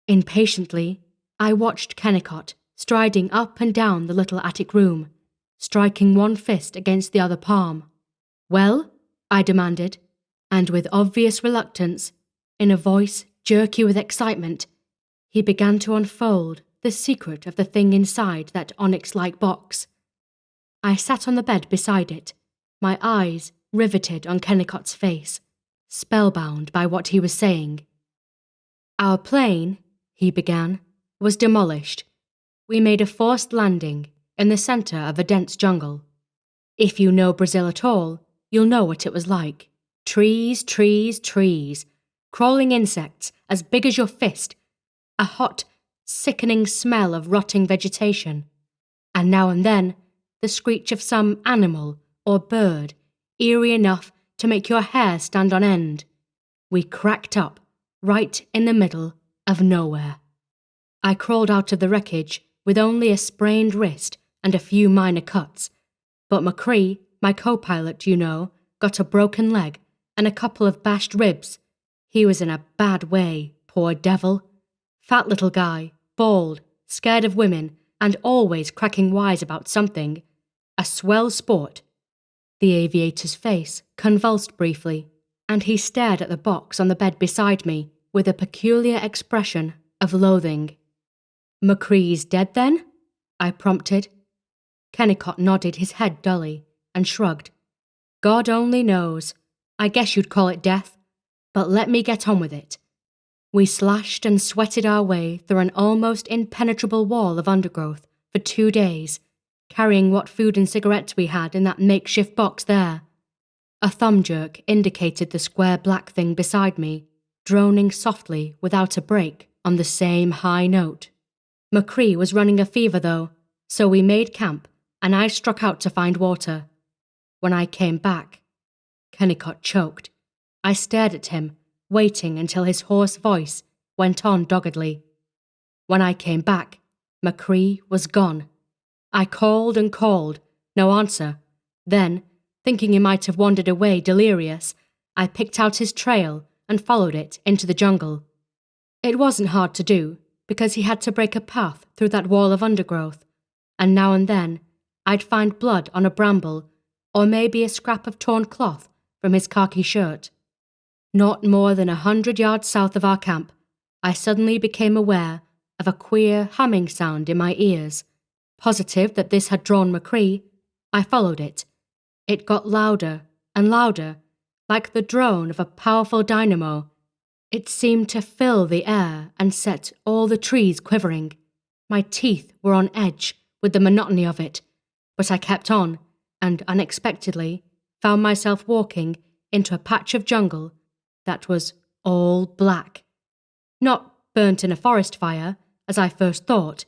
Impatiently, I watched Kennicott striding up and down the little attic room, striking one fist against the other palm. "Well?" I demanded, and with obvious reluctance, in a voice jerky with excitement, he began to unfold the secret of the thing inside that onyx-like box. I sat on the bed beside it, my eyes riveted on Kennicott's face, spellbound by what he was saying. "Our plane," he began, "was demolished. We made a forced landing in the centre of a dense jungle. If you know Brazil at all, you'll know what it was like. Trees, trees, trees, crawling insects as big as your fist, a hot, sickening smell of rotting vegetation, and now and then the screech of some animal or bird, eerie enough to make your hair stand on end. We cracked up right in the middle of nowhere. I crawled out of the wreckage with only a sprained wrist and a few minor cuts, but McCree, my co-pilot, you know, got a broken leg and a couple of bashed ribs. He was in a bad way, poor devil. Fat little guy, bald, scared of women, and always cracking wise about something. A swell sport." The aviator's face convulsed briefly, and he stared at the box on the bed beside me with a peculiar expression of loathing. "McCree's dead, then?" I prompted. Kennicott nodded his head dully and shrugged. "God only knows. I guess you'd call it death. But let me get on with it." We slashed and sweated our way through an almost impenetrable wall of undergrowth for 2 days, carrying what food and cigarettes we had in that makeshift box there. A thumb jerk indicated the square black thing beside me, droning softly without a break on the same high note. McCree was running a fever, though, so we made camp, and I struck out to find water. When I came back, Kennicott choked. I stared at him, waiting until his hoarse voice went on doggedly. When I came back, McCree was gone. I called and called, no answer. Then, thinking he might have wandered away delirious, I picked out his trail and followed it into the jungle. It wasn't hard to do, because he had to break a path through that wall of undergrowth, and now and then I'd find blood on a bramble, or maybe a scrap of torn cloth from his khaki shirt. Not more than 100 yards south of our camp, I suddenly became aware of a queer humming sound in my ears. Positive that this had drawn Mercury, I followed it. It got louder and louder, like the drone of a powerful dynamo. It seemed to fill the air and set all the trees quivering. My teeth were on edge with the monotony of it, but I kept on, and unexpectedly found myself walking into a patch of jungle that was all black. Not burnt in a forest fire, as I first thought,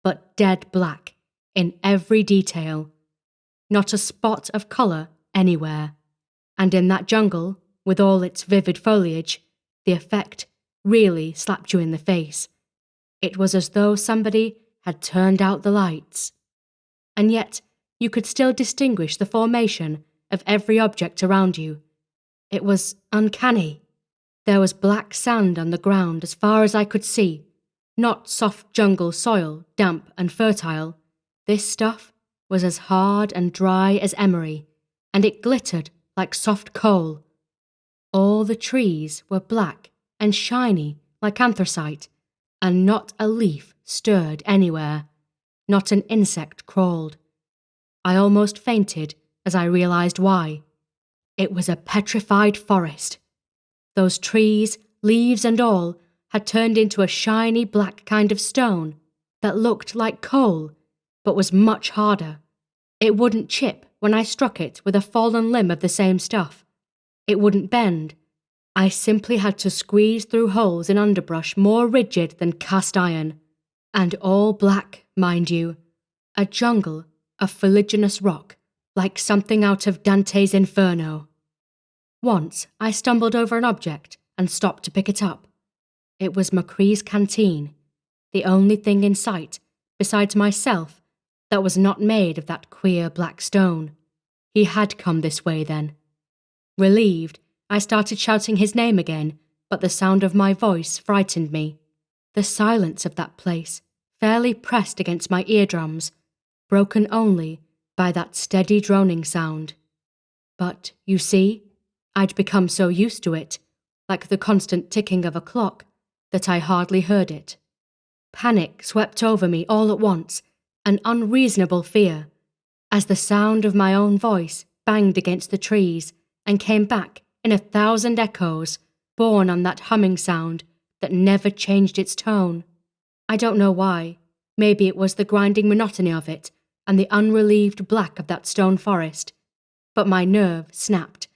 but dead black in every detail. Not a spot of colour anywhere. And in that jungle, with all its vivid foliage, the effect really slapped you in the face. It was as though somebody had turned out the lights. And yet, you could still distinguish the formation of every object around you. It was uncanny. There was black sand on the ground as far as I could see, not soft jungle soil, damp and fertile. This stuff was as hard and dry as emery, and it glittered like soft coal. All the trees were black and shiny like anthracite, and not a leaf stirred anywhere. Not an insect crawled. I almost fainted as I realized why. It was a petrified forest. Those trees, leaves and all, had turned into a shiny black kind of stone that looked like coal, but was much harder. It wouldn't chip when I struck it with a fallen limb of the same stuff. It wouldn't bend. I simply had to squeeze through holes in underbrush more rigid than cast iron. And all black, mind you. A jungle of fuliginous rock, like something out of Dante's Inferno. Once I stumbled over an object and stopped to pick it up. It was Mercury's canteen, the only thing in sight, besides myself, that was not made of that queer black stone. He had come this way then. Relieved, I started shouting his name again, but the sound of my voice frightened me. The silence of that place fairly pressed against my eardrums, broken only by that steady droning sound. But, you see, I'd become so used to it, like the constant ticking of a clock, that I hardly heard it. Panic swept over me all at once, an unreasonable fear, as the sound of my own voice banged against the trees and came back in 1,000 echoes, borne on that humming sound that never changed its tone. I don't know why. Maybe it was the grinding monotony of it and the unrelieved black of that stone forest. But my nerve snapped,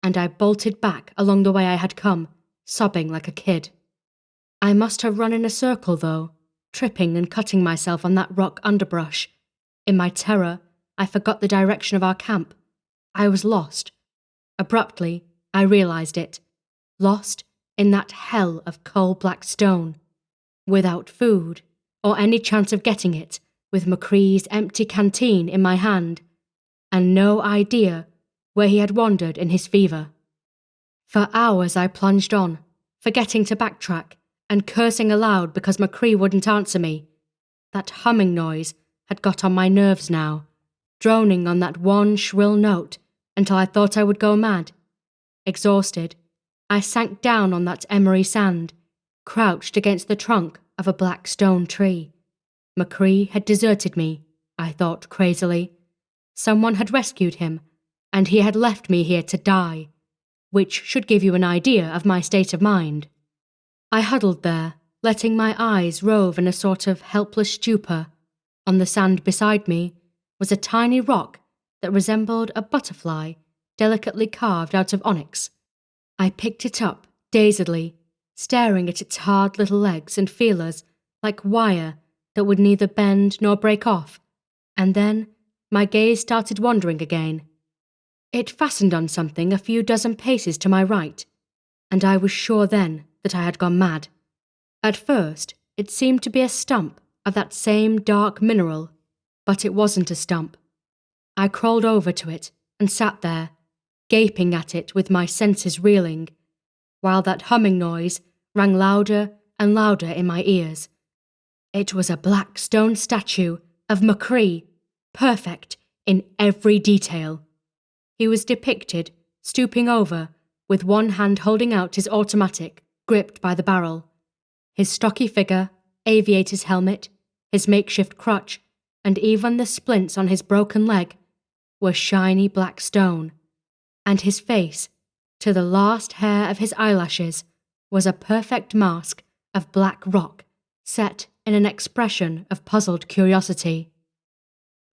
and I bolted back along the way I had come, sobbing like a kid. I must have run in a circle, though, tripping and cutting myself on that rock underbrush. In my terror, I forgot the direction of our camp. I was lost. Abruptly, I realized it. Lost in that hell of coal-black stone. Without food, or any chance of getting it, with Mercury's empty canteen in my hand, and no idea where he had wandered in his fever. For hours I plunged on, forgetting to backtrack, and cursing aloud because Mercury wouldn't answer me. That humming noise had got on my nerves now, droning on that one shrill note until I thought I would go mad. Exhausted, I sank down on that emery sand, crouched against the trunk of a black stone tree. Mercury had deserted me, I thought crazily. Someone had rescued him, and he had left me here to die, which should give you an idea of my state of mind. I huddled there, letting my eyes rove in a sort of helpless stupor. On the sand beside me was a tiny rock that resembled a butterfly delicately carved out of onyx. I picked it up, dazedly, staring at its hard little legs and feelers like wire that would neither bend nor break off, and then my gaze started wandering again. It fastened on something a few dozen paces to my right, and I was sure then that I had gone mad. At first, it seemed to be a stump of that same dark mineral, but it wasn't a stump. I crawled over to it and sat there, gaping at it with my senses reeling, while that humming noise rang louder and louder in my ears. It was a black stone statue of Mercury, perfect in every detail. He was depicted stooping over, with one hand holding out his automatic, gripped by the barrel. His stocky figure, aviator's helmet, his makeshift crutch, and even the splints on his broken leg were shiny black stone, and his face, to the last hair of his eyelashes, was a perfect mask of black rock set in an expression of puzzled curiosity.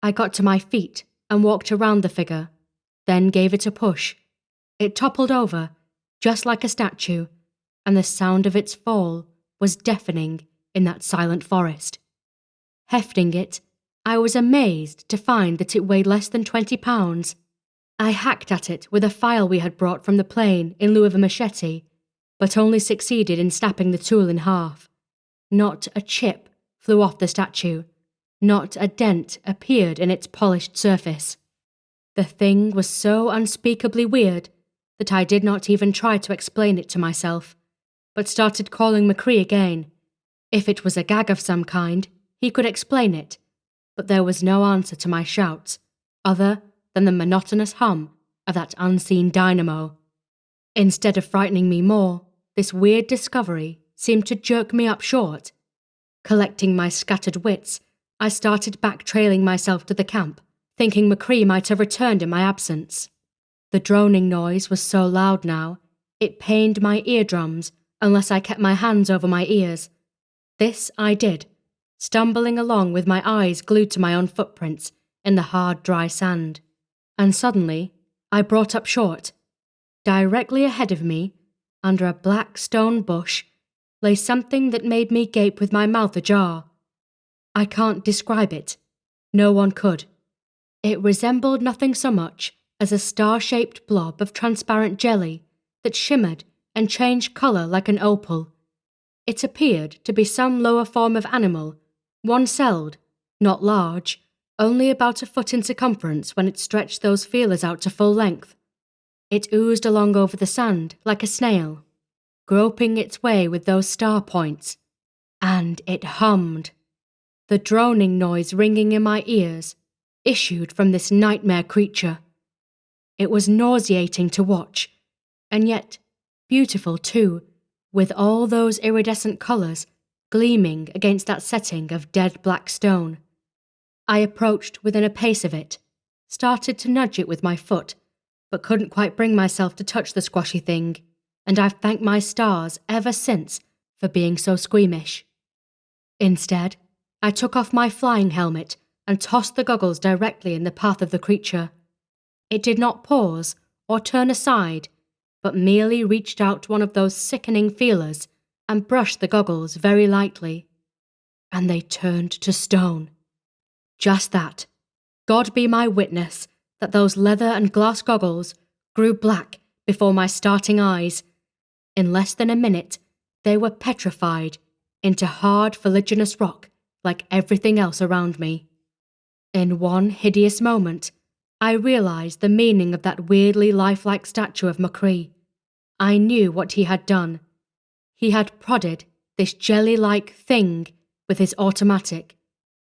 I got to my feet and walked around the figure, then gave it a push. It toppled over, just like a statue, and the sound of its fall was deafening in that silent forest. Hefting it, I was amazed to find that it weighed less than 20 pounds. I hacked at it with a file we had brought from the plane in lieu of a machete, but only succeeded in snapping the tool in half. Not a chip flew off the statue. Not a dent appeared in its polished surface. The thing was so unspeakably weird that I did not even try to explain it to myself, but started calling Mercury again. If it was a gag of some kind, he could explain it, but there was no answer to my shouts, other than the monotonous hum of that unseen dynamo. Instead of frightening me more, this weird discovery seemed to jerk me up short. Collecting my scattered wits, I started back-trailing myself to the camp, thinking Mercury might have returned in my absence. The droning noise was so loud now, it pained my eardrums unless I kept my hands over my ears. This I did, stumbling along with my eyes glued to my own footprints in the hard, dry sand. And suddenly, I brought up short. Directly ahead of me, under a black stone bush, lay something that made me gape with my mouth ajar. I can't describe it. No one could. It resembled nothing so much as a star-shaped blob of transparent jelly that shimmered and changed colour like an opal. It appeared to be some lower form of animal, one-celled, not large, only about a foot in circumference when it stretched those feelers out to full length. It oozed along over the sand like a snail, groping its way with those star points, and it hummed. The droning noise ringing in my ears issued from this nightmare creature. It was nauseating to watch, and yet beautiful too, with all those iridescent colours gleaming against that setting of dead black stone. I approached within a pace of it, started to nudge it with my foot, but couldn't quite bring myself to touch the squashy thing, and I've thanked my stars ever since for being so squeamish. Instead, I took off my flying helmet and tossed the goggles directly in the path of the creature. It did not pause or turn aside, but merely reached out one of those sickening feelers and brushed the goggles very lightly. And they turned to stone. Just that. God be my witness that those leather and glass goggles grew black before my starting eyes. In less than a minute, they were petrified into hard fuliginous rock like everything else around me. In one hideous moment, I realised the meaning of that weirdly lifelike statue of Mercury. I knew what he had done. He had prodded this jelly-like thing with his automatic,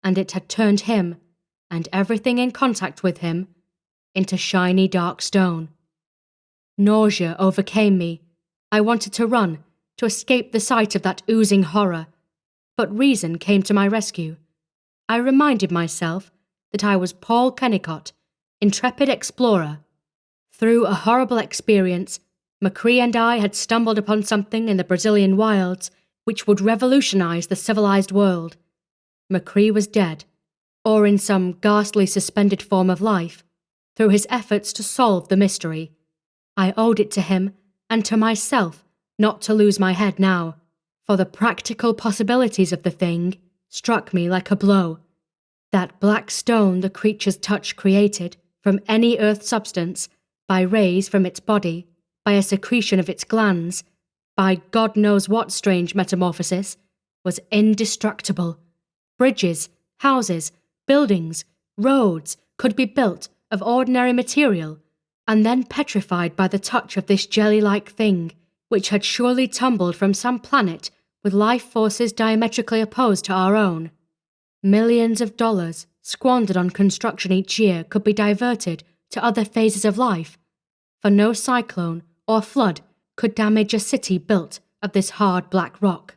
and it had turned him, and everything in contact with him, into shiny dark stone. Nausea overcame me. I wanted to run, to escape the sight of that oozing horror, but reason came to my rescue. I reminded myself that I was Paul Kennicott, intrepid explorer. Through a horrible experience, Mercury and I had stumbled upon something in the Brazilian wilds which would revolutionize the civilized world. Mercury was dead, or in some ghastly suspended form of life, through his efforts to solve the mystery. I owed it to him and to myself not to lose my head now, for the practical possibilities of the thing struck me like a blow. That black stone the creature's touch created from any earth substance, by rays from its body, by a secretion of its glands, by God knows what strange metamorphosis, was indestructible. Bridges, houses, buildings, roads could be built of ordinary material, and then petrified by the touch of this jelly-like thing, which had surely tumbled from some planet with life forces diametrically opposed to our own. Millions of dollars squandered on construction each year could be diverted to other phases of life, for no cyclone or flood could damage a city built of this hard black rock.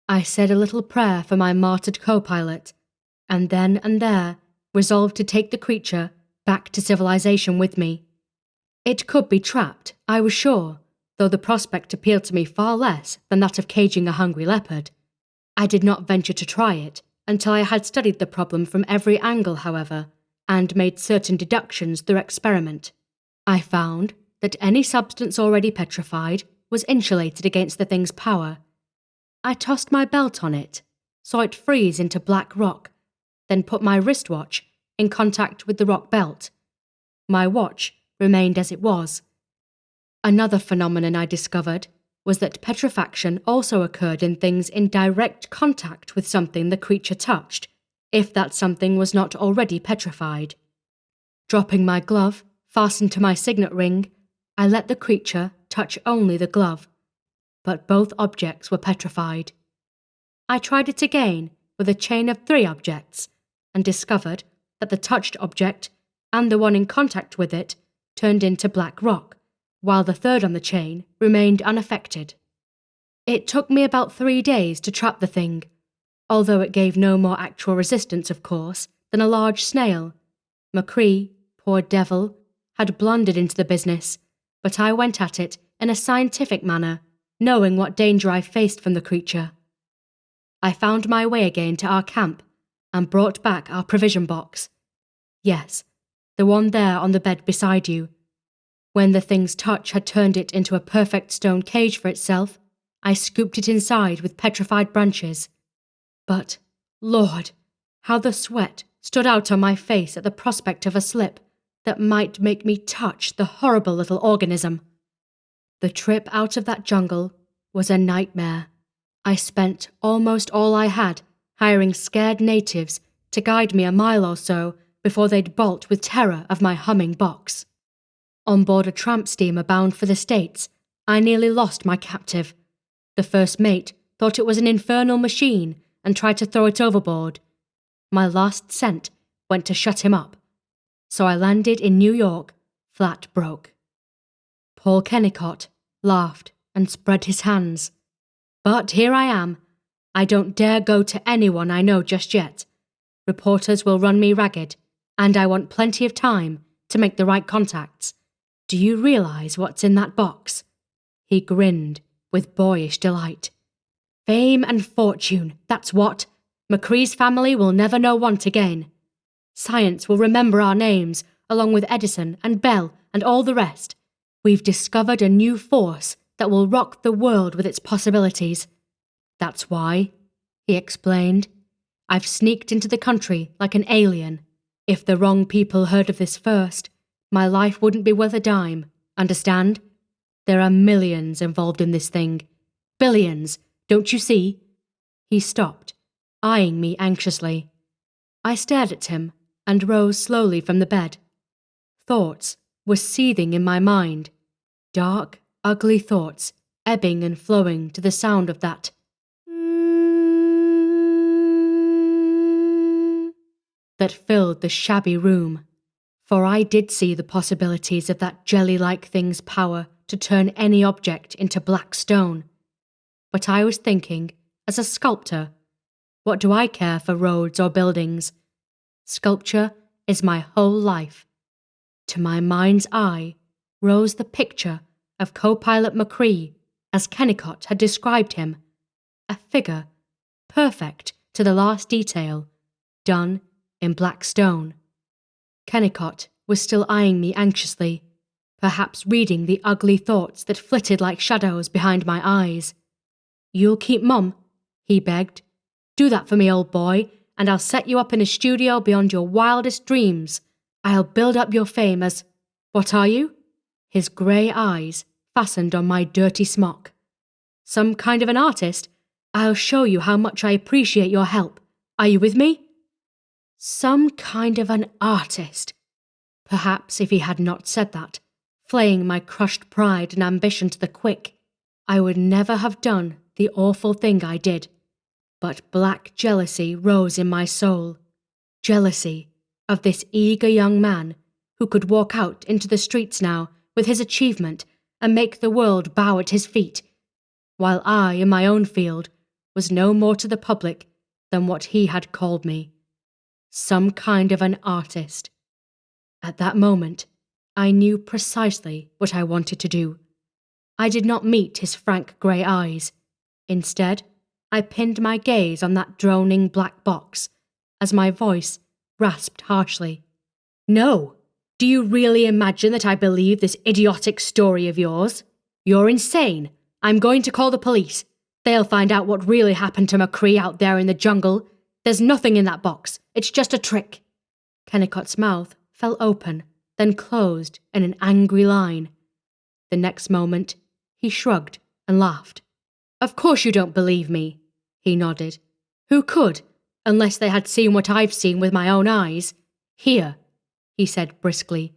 I said a little prayer for my martyred co-pilot, and then and there resolved to take the creature back to civilization with me. It could be trapped, I was sure, though the prospect appealed to me far less than that of caging a hungry leopard. I did not venture to try it until I had studied the problem from every angle, however, and made certain deductions through experiment. I found that any substance already petrified was insulated against the thing's power. I tossed my belt on it, saw it freeze into black rock, then put my wristwatch in contact with the rock belt. My watch remained as it was. Another phenomenon I discovered was that petrifaction also occurred in things in direct contact with something the creature touched, if that something was not already petrified. Dropping my glove, fastened to my signet ring, I let the creature touch only the glove, but both objects were petrified. I tried it again with a chain of 3 objects, and discovered that the touched object and the one in contact with it turned into black rock, while the third on the chain remained unaffected. It took me about 3 days to trap the thing, although it gave no more actual resistance, of course, than a large snail. Mercury, poor devil, had blundered into the business, but I went at it in a scientific manner, knowing what danger I faced from the creature. I found my way again to our camp and brought back our provision box. Yes, the one there on the bed beside you. When the thing's touch had turned it into a perfect stone cage for itself, I scooped it inside with petrified branches. But, Lord, how the sweat stood out on my face at the prospect of a slip that might make me touch the horrible little organism. The trip out of that jungle was a nightmare. I spent almost all I had hiring scared natives to guide me a mile or so before they'd bolt with terror of my humming box. On board a tramp steamer bound for the States, I nearly lost my captive. The first mate thought it was an infernal machine and tried to throw it overboard. My last cent went to shut him up, so I landed in New York, flat broke. Paul Kennicott laughed and spread his hands. But here I am. I don't dare go to anyone I know just yet. Reporters will run me ragged, and I want plenty of time to make the right contacts. Do you realize what's in that box? He grinned with boyish delight. Fame and fortune, that's what. Mercury's family will never know want again. Science will remember our names, along with Edison and Bell and all the rest. We've discovered a new force that will rock the world with its possibilities. That's why, he explained, I've sneaked into the country like an alien. If the wrong people heard of this first, my life wouldn't be worth a dime, understand? There are millions involved in this thing. Billions, don't you see? He stopped, eyeing me anxiously. I stared at him and rose slowly from the bed. Thoughts were seething in my mind, dark, ugly thoughts, ebbing and flowing to the sound of that that filled the shabby room. For I did see the possibilities of that jelly-like thing's power to turn any object into black stone. But I was thinking, as a sculptor, what do I care for roads or buildings? Sculpture is my whole life. To my mind's eye rose the picture of co-pilot Mercury, as Kennicott had described him, a figure, perfect to the last detail, done in black stone. Kennicott was still eyeing me anxiously, perhaps reading the ugly thoughts that flitted like shadows behind my eyes. You'll keep mum, he begged. Do that for me, old boy, and I'll set you up in a studio beyond your wildest dreams. I'll build up your fame as... What are you? His grey eyes fastened on my dirty smock. Some kind of an artist? I'll show you how much I appreciate your help. Are you with me? Some kind of an artist. Perhaps if he had not said that, flaying my crushed pride and ambition to the quick, I would never have done the awful thing I did, but black jealousy rose in my soul. Jealousy of this eager young man who could walk out into the streets now with his achievement and make the world bow at his feet, while I, in my own field, was no more to the public than what he had called me, some kind of an artist. At that moment, I knew precisely what I wanted to do. I did not meet his frank grey eyes. Instead, I pinned my gaze on that droning black box, as my voice rasped harshly. "No! Do you really imagine that I believe this idiotic story of yours? You're insane. I'm going to call the police. They'll find out what really happened to Mercury out there in the jungle. There's nothing in that box. It's just a trick." Kennicott's mouth fell open, then closed in an angry line. The next moment, he shrugged and laughed. "Of course you don't believe me," he nodded. "Who could, unless they had seen what I've seen with my own eyes? Here," he said briskly,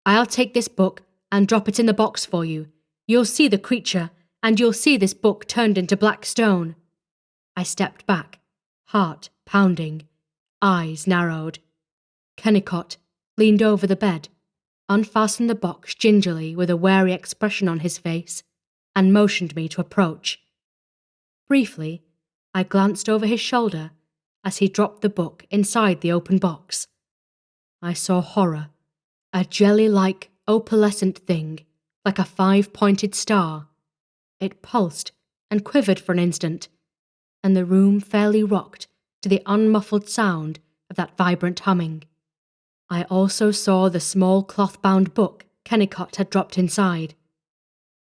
"I'll take this book and drop it in the box for you. You'll see the creature, and you'll see this book turned into black stone." I stepped back, heart pounding, eyes narrowed. Kennicott leaned over the bed, unfastened the box gingerly with a wary expression on his face, and motioned me to approach. Briefly, I glanced over his shoulder as he dropped the book inside the open box. I saw horror, a jelly-like opalescent thing, like a 5-pointed star. It pulsed and quivered for an instant, and the room fairly rocked to the unmuffled sound of that vibrant humming. I also saw the small cloth-bound book Kennicott had dropped inside.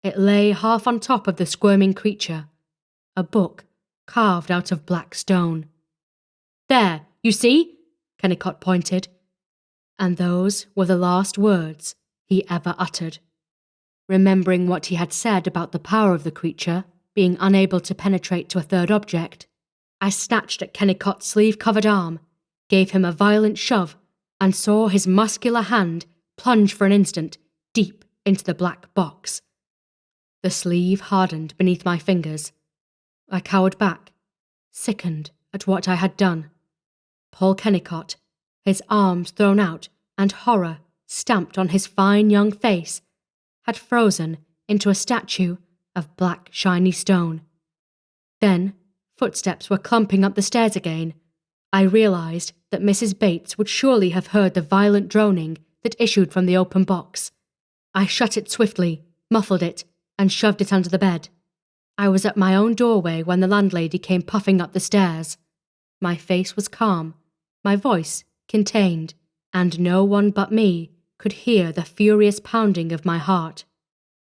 It lay half on top of the squirming creature, a book carved out of black stone. "There, you see?" Kennicott pointed. And those were the last words he ever uttered. Remembering what he had said about the power of the creature being unable to penetrate to a third object, I snatched at Kennicott's sleeve-covered arm, gave him a violent shove, and saw his muscular hand plunge for an instant deep into the black box. The sleeve hardened beneath my fingers. I cowered back, sickened at what I had done. Paul Kennicott, his arms thrown out and horror stamped on his fine young face, had frozen into a statue of black shiny stone. Then, footsteps were clumping up the stairs again. I realized that Mrs. Bates would surely have heard the violent droning that issued from the open box. I shut it swiftly, muffled it, and shoved it under the bed. I was at my own doorway when the landlady came puffing up the stairs. My face was calm, my voice contained, and no one but me could hear the furious pounding of my heart.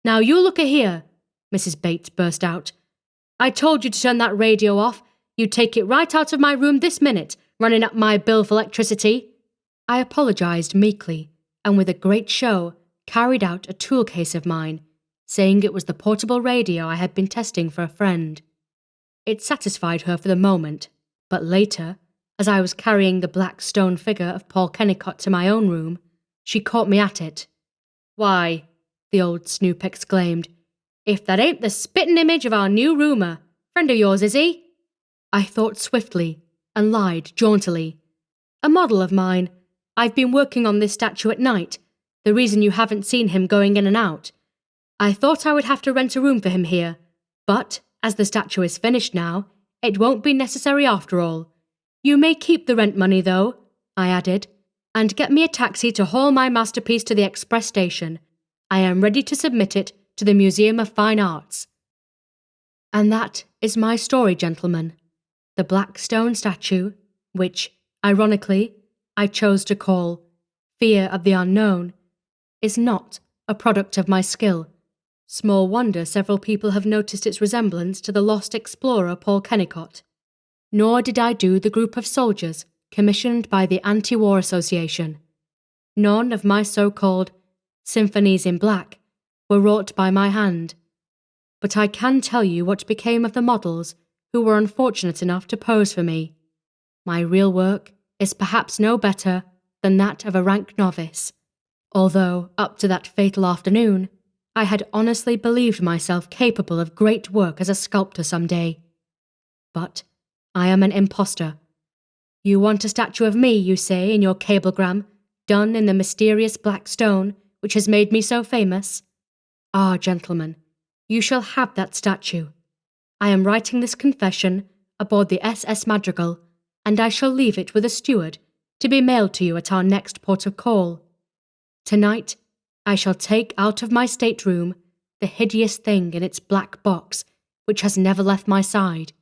"Now you look a-here," Mrs. Bates burst out. "I told you to turn that radio off. You take it right out of my room this minute, running up my bill for electricity." I apologized meekly, and with a great show carried out a tool case of mine, saying it was the portable radio I had been testing for a friend. It satisfied her for the moment, but later, as I was carrying the black stone figure of Paul Kennicott to my own room, she caught me at it. "Why," the old snoop exclaimed, "if that ain't the spittin' image of our new roomer. Friend of yours, is he?" I thought swiftly and lied jauntily. "A model of mine. I've been working on this statue at night, the reason you haven't seen him going in and out. I thought I would have to rent a room for him here, but as the statue is finished now, it won't be necessary after all. You may keep the rent money, though," I added, "and get me a taxi to haul my masterpiece to the express station. I am ready to submit it to the Museum of Fine Arts." And that is my story, gentlemen. The black stone statue, which, ironically, I chose to call Fear of the Unknown, is not a product of my skill. Small wonder several people have noticed its resemblance to the lost explorer Paul Kennicott. Nor did I do the group of soldiers commissioned by the Anti-War Association. None of my so-called symphonies in black were wrought by my hand. But I can tell you what became of the models who were unfortunate enough to pose for me. My real work is perhaps no better than that of a rank novice, although, up to that fatal afternoon, I had honestly believed myself capable of great work as a sculptor some day. But I am an impostor. You want a statue of me, you say, in your cablegram, done in the mysterious black stone which has made me so famous? Ah, gentlemen, you shall have that statue. I am writing this confession aboard the SS Madrigal, and I shall leave it with a steward to be mailed to you at our next port of call. Tonight, I shall take out of my stateroom the hideous thing in its black box which has never left my side.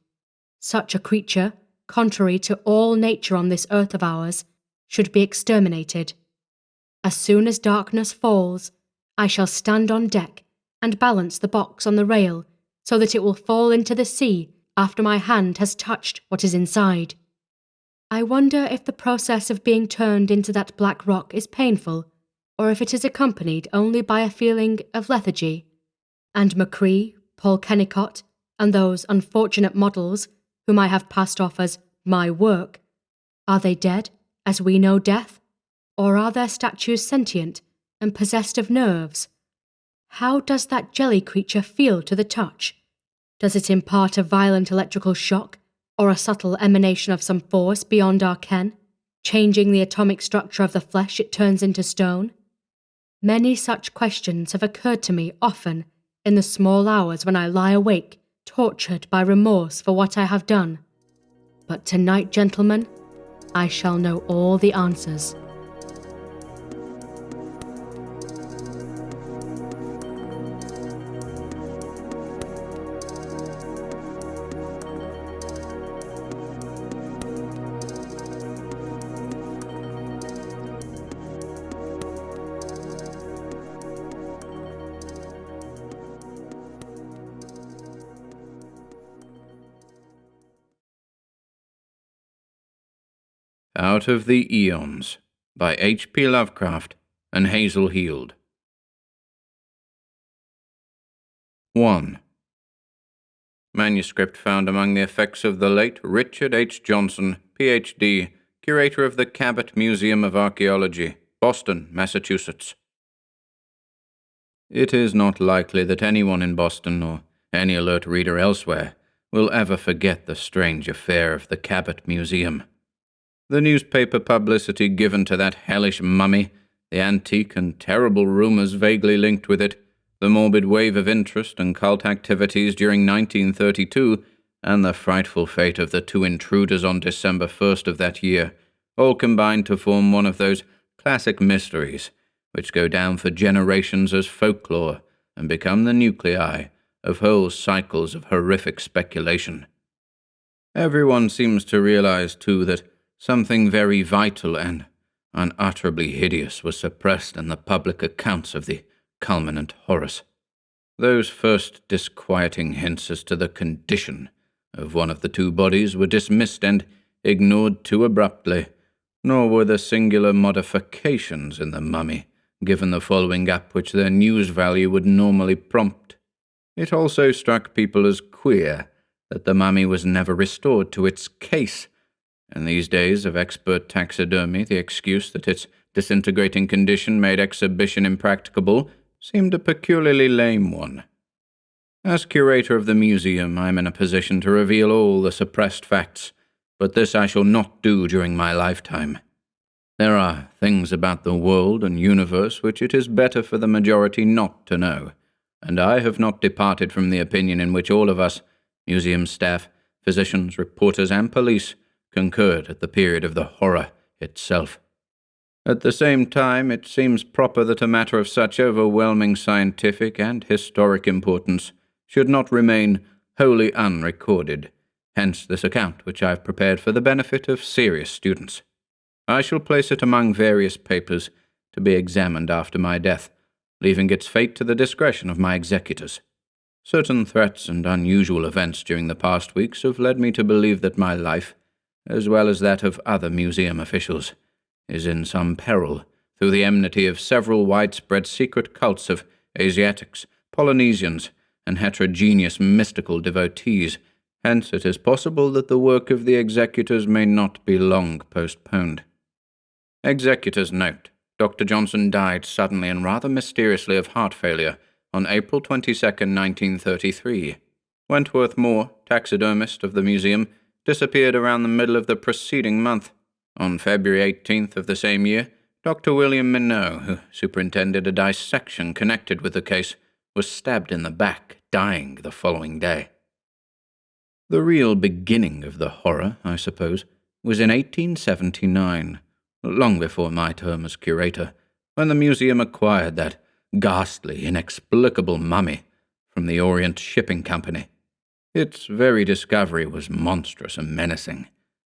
Such a creature, contrary to all nature on this earth of ours, should be exterminated. As soon as darkness falls, I shall stand on deck and balance the box on the rail so that it will fall into the sea after my hand has touched what is inside. I wonder if the process of being turned into that black rock is painful, or if it is accompanied only by a feeling of lethargy. And Mercury, Paul Kennicott, and those unfortunate models whom I have passed off as my work, are they dead, as we know death, or are their statues sentient and possessed of nerves? How does that jelly creature feel to the touch? Does it impart a violent electrical shock, or a subtle emanation of some force beyond our ken, changing the atomic structure of the flesh it turns into stone? Many such questions have occurred to me often in the small hours when I lie awake, tortured by remorse for what I have done. But tonight, gentlemen, I shall know all the answers. Out of the Aeons by H.P. Lovecraft and Hazel Heald. 1. Manuscript found among the effects of the late Richard H. Johnson, Ph.D., curator of the Cabot Museum of Archaeology, Boston, Massachusetts. It is not likely that anyone in Boston, or any alert reader elsewhere, will ever forget the strange affair of the Cabot Museum. The newspaper publicity given to that hellish mummy, the antique and terrible rumors vaguely linked with it, the morbid wave of interest and cult activities during 1932, and the frightful fate of the two intruders on December 1st of that year, all combined to form one of those classic mysteries which go down for generations as folklore and become the nuclei of whole cycles of horrific speculation. Everyone seems to realize, too, that something very vital and unutterably hideous was suppressed in the public accounts of the culminant horrors. Those first disquieting hints as to the condition of one of the two bodies were dismissed and ignored too abruptly, nor were the singular modifications in the mummy given the following up which their news value would normally prompt. It also struck people as queer that the mummy was never restored to its case. In these days of expert taxidermy, the excuse that its disintegrating condition made exhibition impracticable seemed a peculiarly lame one. As curator of the museum, I am in a position to reveal all the suppressed facts, but this I shall not do during my lifetime. There are things about the world and universe which it is better for the majority not to know, and I have not departed from the opinion in which all of us, museum staff, physicians, reporters, and police, concurred at the period of the horror itself. At the same time, it seems proper that a matter of such overwhelming scientific and historic importance should not remain wholly unrecorded, hence this account which I have prepared for the benefit of serious students. I shall place it among various papers to be examined after my death, leaving its fate to the discretion of my executors. Certain threats and unusual events during the past weeks have led me to believe that my life, as well as that of other museum officials, is in some peril through the enmity of several widespread secret cults of Asiatics, Polynesians, and heterogeneous mystical devotees. Hence it is possible that the work of the executors may not be long postponed. Executor's note: Dr. Johnson died suddenly and rather mysteriously of heart failure on April 22, 1933. Wentworth Moore, taxidermist of the museum, disappeared around the middle of the preceding month. On February 18th of the same year, Dr. William Minot, who superintended a dissection connected with the case, was stabbed in the back, dying the following day. The real beginning of the horror, I suppose, was in 1879, long before my term as curator, when the museum acquired that ghastly, inexplicable mummy from the Orient Shipping Company. Its very discovery was monstrous and menacing,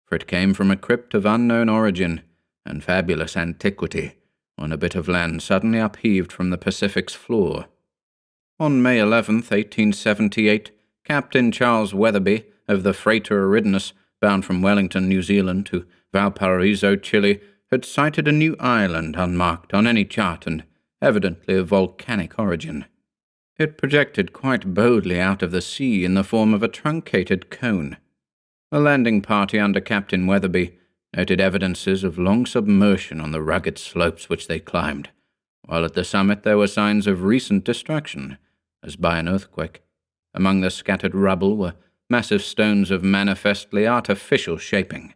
for it came from a crypt of unknown origin and fabulous antiquity on a bit of land suddenly upheaved from the Pacific's floor. On May 11th, 1878, Captain Charles Weatherby of the freighter Eridanus, bound from Wellington, New Zealand to Valparaiso, Chile, had sighted a new island unmarked on any chart and evidently of volcanic origin. It projected quite boldly out of the sea in the form of a truncated cone. A landing party under Captain Weatherby noted evidences of long submersion on the rugged slopes which they climbed, while at the summit there were signs of recent destruction, as by an earthquake. Among the scattered rubble were massive stones of manifestly artificial shaping,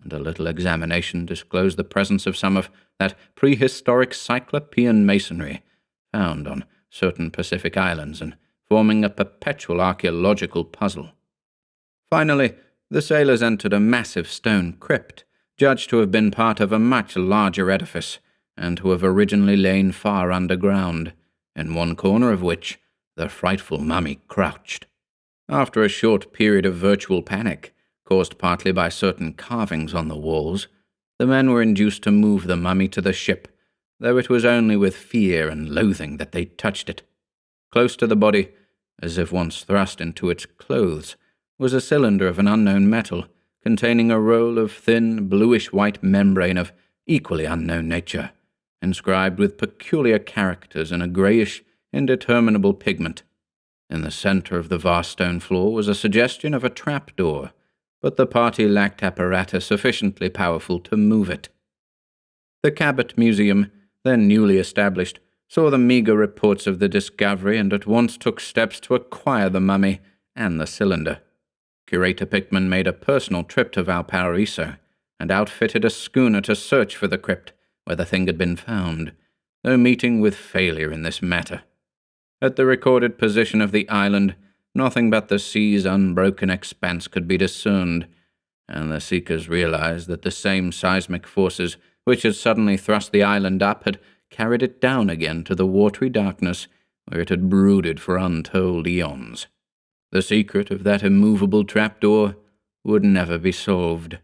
and a little examination disclosed the presence of some of that prehistoric cyclopean masonry found on certain Pacific islands and forming a perpetual archaeological puzzle. Finally, the sailors entered a massive stone crypt, judged to have been part of a much larger edifice, and to have originally lain far underground, in one corner of which the frightful mummy crouched. After a short period of virtual panic, caused partly by certain carvings on the walls, the men were induced to move the mummy to the ship, though it was only with fear and loathing that they touched it. Close to the body, as if once thrust into its clothes, was a cylinder of an unknown metal, containing a roll of thin, bluish-white membrane of equally unknown nature, inscribed with peculiar characters in a greyish, indeterminable pigment. In the centre of the vast stone floor was a suggestion of a trapdoor, but the party lacked apparatus sufficiently powerful to move it. The Cabot Museum, then newly established, saw the meagre reports of the discovery and at once took steps to acquire the mummy and the cylinder. Curator Pickman made a personal trip to Valparaiso and outfitted a schooner to search for the crypt where the thing had been found, though meeting with failure in this matter. At the recorded position of the island, nothing but the sea's unbroken expanse could be discerned, and the seekers realized that the same seismic forces which had suddenly thrust the island up had carried it down again to the watery darkness where it had brooded for untold eons. The secret of that immovable trapdoor would never be solved.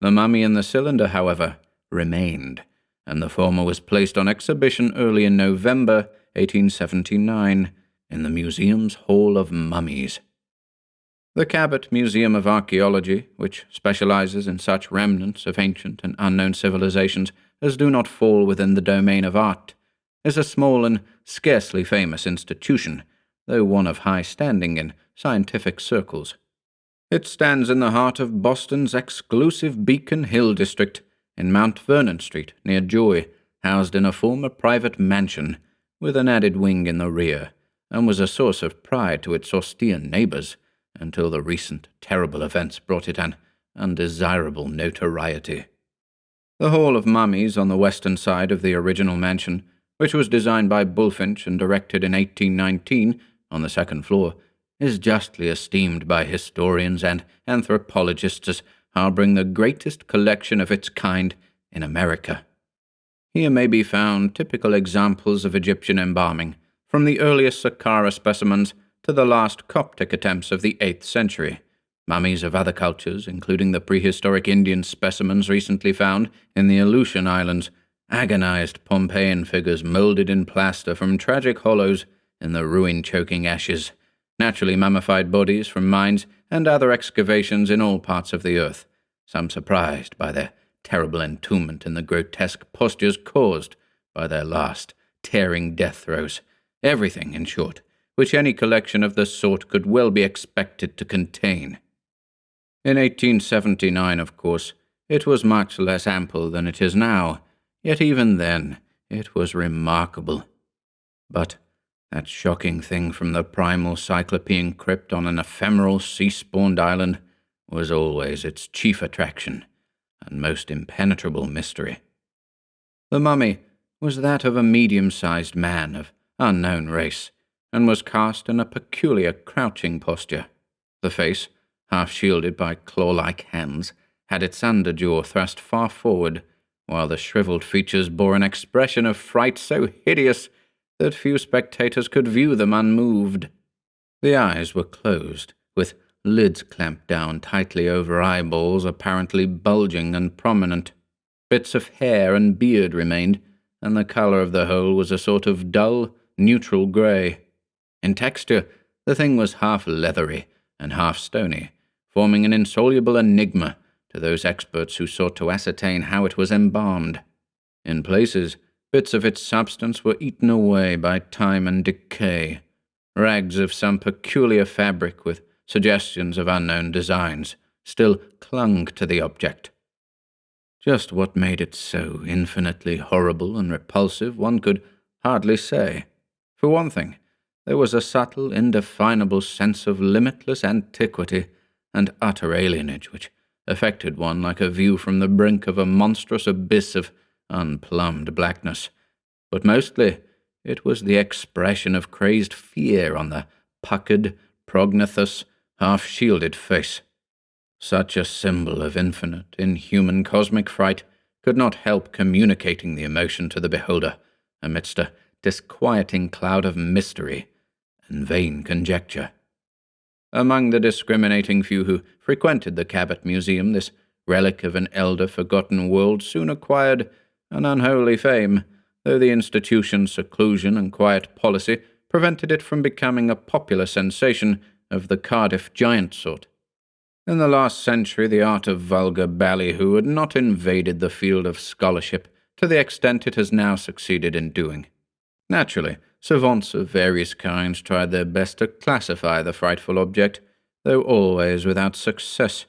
The mummy and the cylinder, however, remained, and the former was placed on exhibition early in November 1879 in the museum's Hall of Mummies. The Cabot Museum of Archaeology, which specializes in such remnants of ancient and unknown civilizations as do not fall within the domain of art, is a small and scarcely famous institution, though one of high standing in scientific circles. It stands in the heart of Boston's exclusive Beacon Hill district, in Mount Vernon Street, near Joy, housed in a former private mansion, with an added wing in the rear, and was a source of pride to its austere neighbours, until the recent terrible events brought it an undesirable notoriety. The Hall of Mummies on the western side of the original mansion, which was designed by Bulfinch and erected in 1819 on the second floor, is justly esteemed by historians and anthropologists as harbouring the greatest collection of its kind in America. Here may be found typical examples of Egyptian embalming, from the earliest Saqqara specimens to the last Coptic attempts of the 8th century, mummies of other cultures, including the prehistoric Indian specimens recently found in the Aleutian Islands, agonized Pompeian figures moulded in plaster from tragic hollows in the ruin-choking ashes, naturally mummified bodies from mines and other excavations in all parts of the earth, some surprised by their terrible entombment in the grotesque postures caused by their last tearing death throes, everything, in short, which any collection of this sort could well be expected to contain. In 1879, of course, it was much less ample than it is now, yet even then it was remarkable. But That shocking thing from the primal Cyclopean crypt on an ephemeral sea-spawned island was always its chief attraction and most impenetrable mystery. The mummy was that of a medium-sized man of unknown race, and was cast in a peculiar crouching posture. The face, half shielded by claw-like hands, had its under jaw thrust far forward, while the shriveled features bore an expression of fright so hideous that few spectators could view them unmoved. The eyes were closed, with lids clamped down tightly over eyeballs apparently bulging and prominent. Bits of hair and beard remained, and the colour of the whole was a sort of dull, neutral grey. In texture, the thing was half leathery and half stony, forming an insoluble enigma to those experts who sought to ascertain how it was embalmed. In places, bits of its substance were eaten away by time and decay. Rags of some peculiar fabric with suggestions of unknown designs still clung to the object. Just what made it so infinitely horrible and repulsive one could hardly say. For one thing, there was a subtle, indefinable sense of limitless antiquity and utter alienage which affected one like a view from the brink of a monstrous abyss of unplumbed blackness. But mostly it was the expression of crazed fear on the puckered, prognathous, half-shielded face. Such a symbol of infinite, inhuman cosmic fright could not help communicating the emotion to the beholder amidst a disquieting cloud of mystery and vain conjecture. Among the discriminating few who frequented the Cabot Museum, this relic of an elder forgotten world soon acquired an unholy fame, though the institution's seclusion and quiet policy prevented it from becoming a popular sensation of the Cardiff giant sort. In the last century, the art of vulgar ballyhoo had not invaded the field of scholarship to the extent it has now succeeded in doing. Naturally, savants of various kinds tried their best to classify the frightful object, though always without success.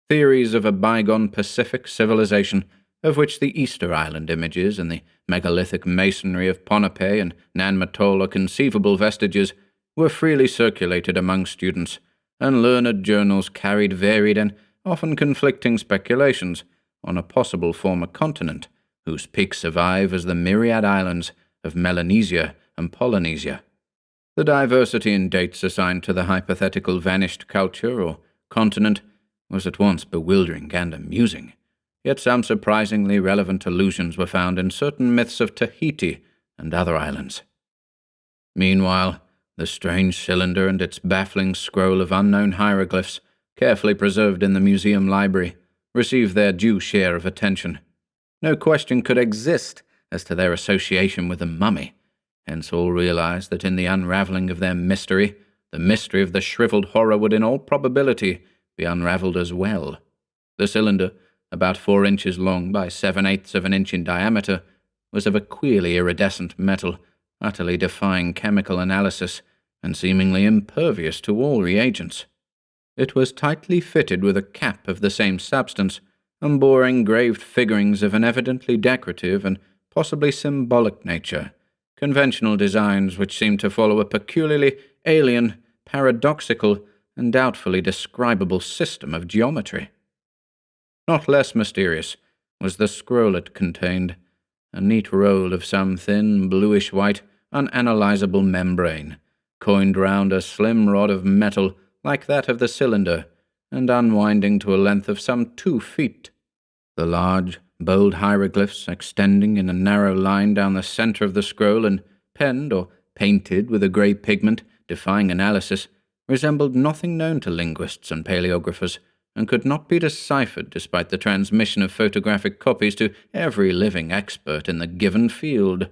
Theories of a bygone Pacific civilization, of which the Easter Island images and the megalithic masonry of Ponape and Nanmatol are conceivable vestiges, were freely circulated among students, and learned journals carried varied and often conflicting speculations on a possible former continent, whose peaks survive as the myriad islands of Melanesia and Polynesia. The diversity in dates assigned to the hypothetical vanished culture or continent was at once bewildering and amusing, yet some surprisingly relevant allusions were found in certain myths of Tahiti and other islands. Meanwhile, the strange cylinder and its baffling scroll of unknown hieroglyphs, carefully preserved in the museum library, received their due share of attention. No question could exist as to their association with the mummy, hence all realized that in the unravelling of their mystery, the mystery of the shriveled horror would in all probability be unravelled as well. The cylinder, about 4 inches long by 7/8 of an inch in diameter, was of a queerly iridescent metal, utterly defying chemical analysis and seemingly impervious to all reagents. It was tightly fitted with a cap of the same substance, and bore engraved figurings of an evidently decorative and possibly symbolic nature, conventional designs which seemed to follow a peculiarly alien, paradoxical, and doubtfully describable system of geometry. Not less mysterious was the scroll it contained, a neat roll of some thin, bluish-white, unanalyzable membrane, coiled round a slim rod of metal like that of the cylinder, and unwinding to a length of some 2 feet. The large, bold hieroglyphs extending in a narrow line down the centre of the scroll and penned or painted with a grey pigment defying analysis, resembled nothing known to linguists and paleographers, and could not be deciphered despite the transmission of photographic copies to every living expert in the given field.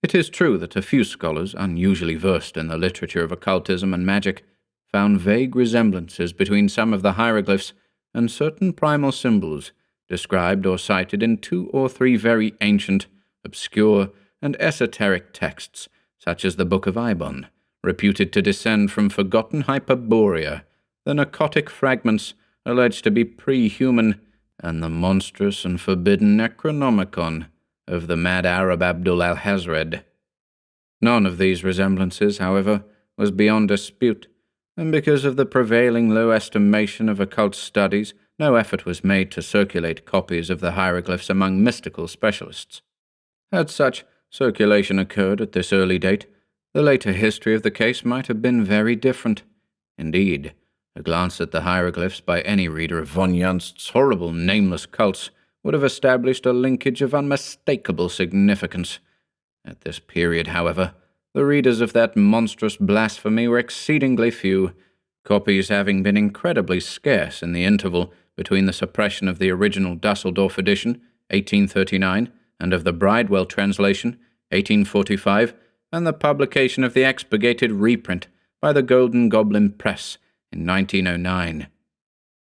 It is true that a few scholars, unusually versed in the literature of occultism and magic, found vague resemblances between some of the hieroglyphs and certain primal symbols described or cited in 2 or 3 very ancient, obscure, and esoteric texts, such as the Book of Ibon, reputed to descend from forgotten Hyperborea, the narcotic fragments alleged to be pre-human, and the monstrous and forbidden Necronomicon of the mad Arab Abdul al-Hazred. None of these resemblances, however, was beyond dispute, and because of the prevailing low estimation of occult studies, no effort was made to circulate copies of the hieroglyphs among mystical specialists. Had such circulation occurred at this early date, the later history of the case might have been very different. Indeed, a glance at the hieroglyphs by any reader of von Junst's horrible nameless cults would have established a linkage of unmistakable significance. At this period, however, the readers of that monstrous blasphemy were exceedingly few, copies having been incredibly scarce in the interval between the suppression of the original Dusseldorf edition, 1839, and of the Bridewell translation, 1845, and the publication of the expurgated reprint by the Golden Goblin Press in 1909.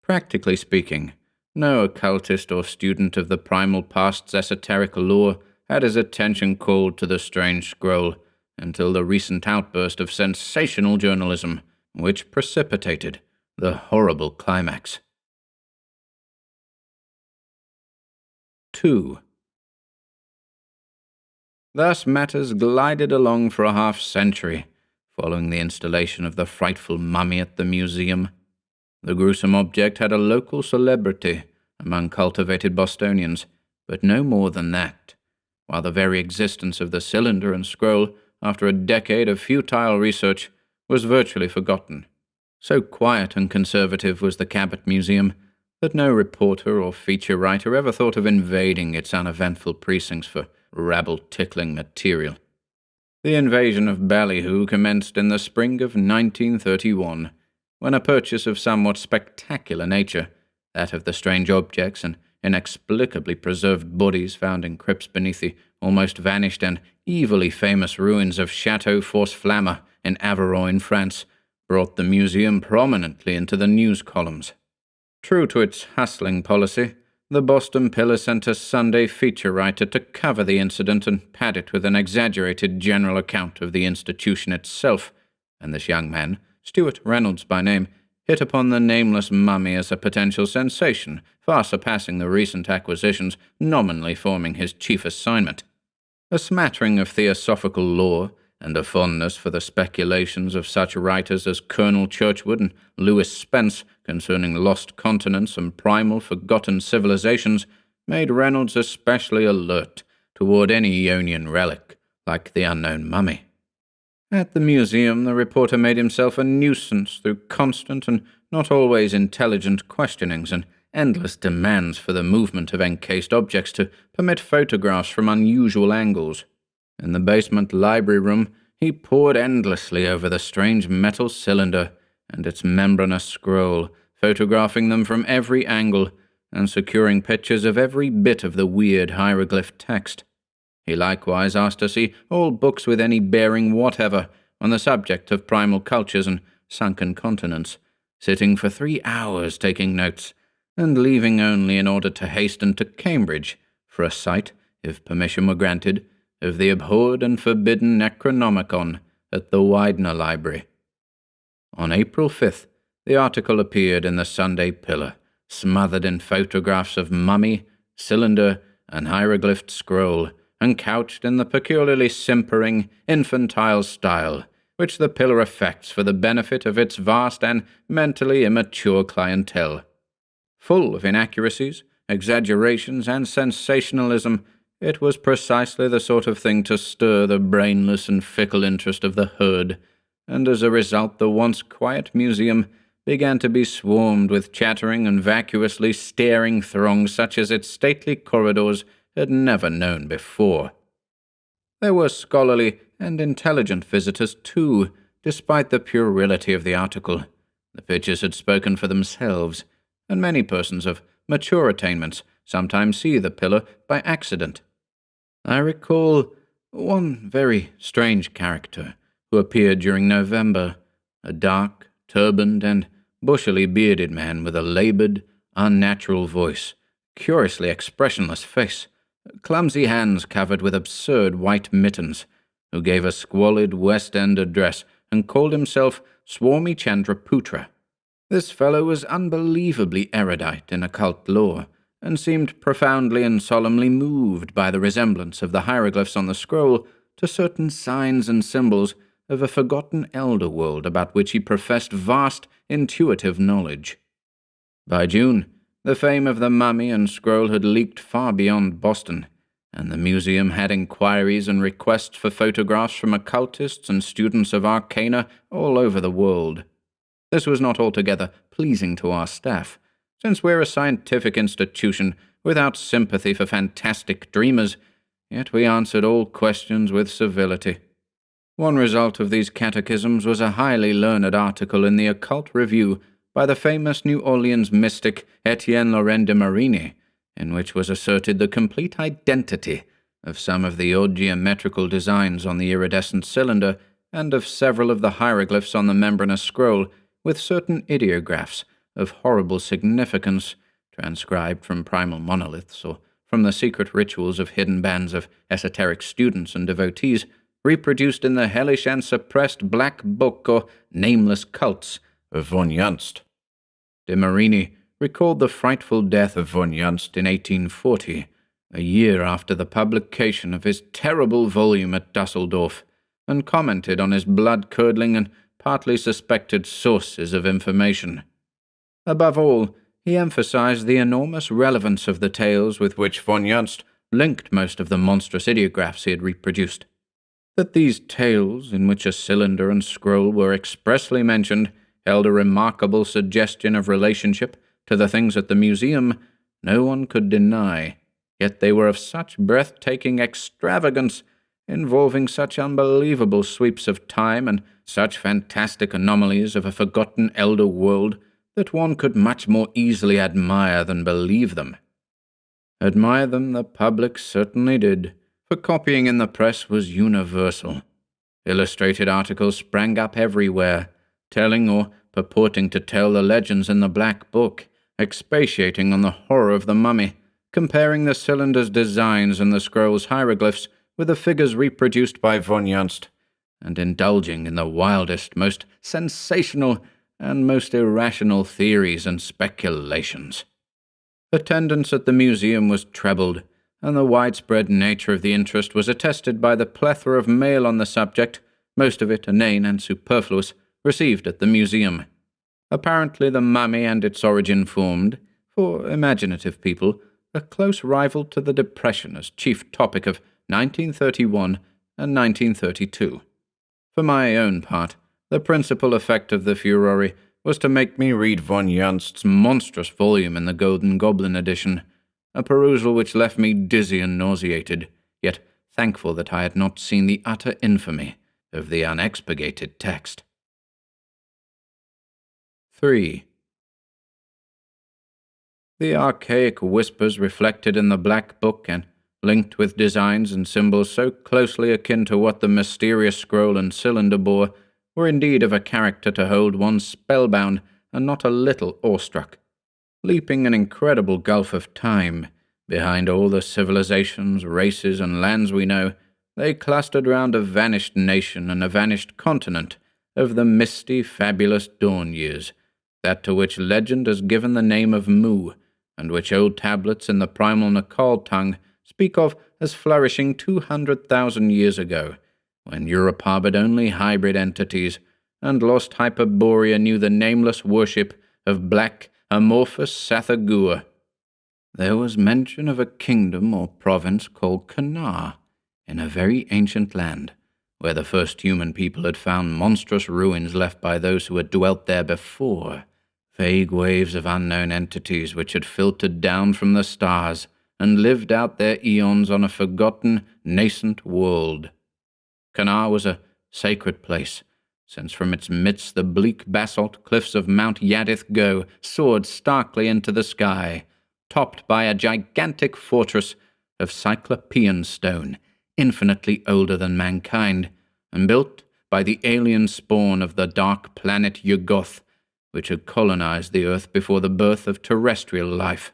Practically speaking, no occultist or student of the primal past's esoteric lore had his attention called to the strange scroll until the recent outburst of sensational journalism, which precipitated the horrible climax. 2. Thus matters glided along for a half-century, following the installation of the frightful mummy at the museum. The gruesome object had a local celebrity among cultivated Bostonians, but no more than that, while the very existence of the cylinder and scroll, after a decade of futile research, was virtually forgotten. So quiet and conservative was the Cabot Museum that no reporter or feature writer ever thought of invading its uneventful precincts for rabble-tickling material. The invasion of Ballyhoo commenced in the spring of 1931, when a purchase of somewhat spectacular nature, that of the strange objects and inexplicably preserved bodies found in crypts beneath the almost vanished and evilly famous ruins of Chateau Force-Flamme in Aveyron, France, brought the museum prominently into the news columns. True to its hustling policy, the Boston Pillar sent a Sunday feature writer to cover the incident and pad it with an exaggerated general account of the institution itself, and this young man, Stuart Reynolds by name, hit upon the nameless mummy as a potential sensation, far surpassing the recent acquisitions nominally forming his chief assignment. A smattering of theosophical lore, and a fondness for the speculations of such writers as Colonel Churchward and Lewis Spence concerning lost continents and primal forgotten civilizations, made Reynolds especially alert toward any Aeonian relic, like the unknown mummy. At the museum, the reporter made himself a nuisance through constant and not always intelligent questionings and endless demands for the movement of encased objects to permit photographs from unusual angles. In the basement library room, he pored endlessly over the strange metal cylinder and its membranous scroll, photographing them from every angle and securing pictures of every bit of the weird hieroglyph text. He likewise asked to see all books with any bearing whatever on the subject of primal cultures and sunken continents, sitting for 3 hours taking notes, and leaving only in order to hasten to Cambridge for a sight, if permission were granted, of the abhorred and forbidden Necronomicon at the Widener Library. On April 5th, the article appeared in the Sunday Pillar, smothered in photographs of mummy, cylinder, and hieroglyphed scroll, and couched in the peculiarly simpering, infantile style which the Pillar affects for the benefit of its vast and mentally immature clientele. Full of inaccuracies, exaggerations, and sensationalism, it was precisely the sort of thing to stir the brainless and fickle interest of the herd, and as a result the once quiet museum began to be swarmed with chattering and vacuously staring throngs such as its stately corridors had never known before. There were scholarly and intelligent visitors, too, despite the puerility of the article. The pictures had spoken for themselves, and many persons of mature attainments sometimes see the Pillar by accident. I recall one very strange character who appeared during November, a dark, turbaned, and bushily bearded man with a laboured, unnatural voice, curiously expressionless face, clumsy hands covered with absurd white mittens, who gave a squalid West End address and called himself Swami Chandraputra. This fellow was unbelievably erudite in occult lore, and seemed profoundly and solemnly moved by the resemblance of the hieroglyphs on the scroll to certain signs and symbols of a forgotten elder world about which he professed vast, intuitive knowledge. By June, the fame of the mummy and scroll had leaked far beyond Boston, and the museum had inquiries and requests for photographs from occultists and students of arcana all over the world. This was not altogether pleasing to our staff, since we're a scientific institution without sympathy for fantastic dreamers, yet we answered all questions with civility. One result of these catechisms was a highly learned article in the Occult Review by the famous New Orleans mystic Etienne Laurent de Marigny, in which was asserted the complete identity of some of the odd geometrical designs on the iridescent cylinder and of several of the hieroglyphs on the membranous scroll, with certain ideographs of horrible significance, transcribed from primal monoliths or from the secret rituals of hidden bands of esoteric students and devotees, reproduced in the hellish and suppressed Black Book or nameless cults of von Junst. De Marigny recalled the frightful death of von Junst in 1840, a year after the publication of his terrible volume at Dusseldorf, and commented on his blood-curdling and partly suspected sources of information. Above all, he emphasized the enormous relevance of the tales with which von Junst linked most of the monstrous ideographs he had reproduced. That these tales, in which a cylinder and scroll were expressly mentioned, held a remarkable suggestion of relationship to the things at the museum, no one could deny, yet they were of such breathtaking extravagance, involving such unbelievable sweeps of time and such fantastic anomalies of a forgotten elder world, that one could much more easily admire than believe them. Admire them the public certainly did, for copying in the press was universal. Illustrated articles sprang up everywhere, telling or purporting to tell the legends in the Black Book, expatiating on the horror of the mummy, comparing the cylinder's designs and the scroll's hieroglyphs with the figures reproduced by von Junst, and indulging in the wildest, most sensational, and most irrational theories and speculations. Attendance at the museum was trebled, and the widespread nature of the interest was attested by the plethora of mail on the subject, most of it inane and superfluous, received at the museum. Apparently the mummy and its origin formed, for imaginative people, a close rival to the Depression as chief topic of 1931 and 1932. For my own part, the principal effect of the furore was to make me read von Junst's monstrous volume in the Golden Goblin edition, a perusal which left me dizzy and nauseated, yet thankful that I had not seen the utter infamy of the unexpurgated text. 3. The archaic whispers reflected in the Black Book and linked with designs and symbols so closely akin to what the mysterious scroll and cylinder bore, were indeed of a character to hold one spellbound and not a little awestruck. Leaping an incredible gulf of time, behind all the civilizations, races, and lands we know, they clustered round a vanished nation and a vanished continent of the misty, fabulous dawn years, that to which legend has given the name of Mu, and which old tablets in the primal Nakal tongue speak of as flourishing 200,000 years ago, when Europe harbored only hybrid entities, and lost Hyperborea knew the nameless worship of black, amorphous Sathagua. There was mention of a kingdom or province called Kanar, in a very ancient land, where the first human people had found monstrous ruins left by those who had dwelt there before, vague waves of unknown entities which had filtered down from the stars and lived out their eons on a forgotten, nascent world. Kanar was a sacred place, since from its midst the bleak basalt cliffs of Mount Yadith Go soared starkly into the sky, topped by a gigantic fortress of Cyclopean stone, infinitely older than mankind, and built by the alien spawn of the dark planet Yuggoth, which had colonized the earth before the birth of terrestrial life.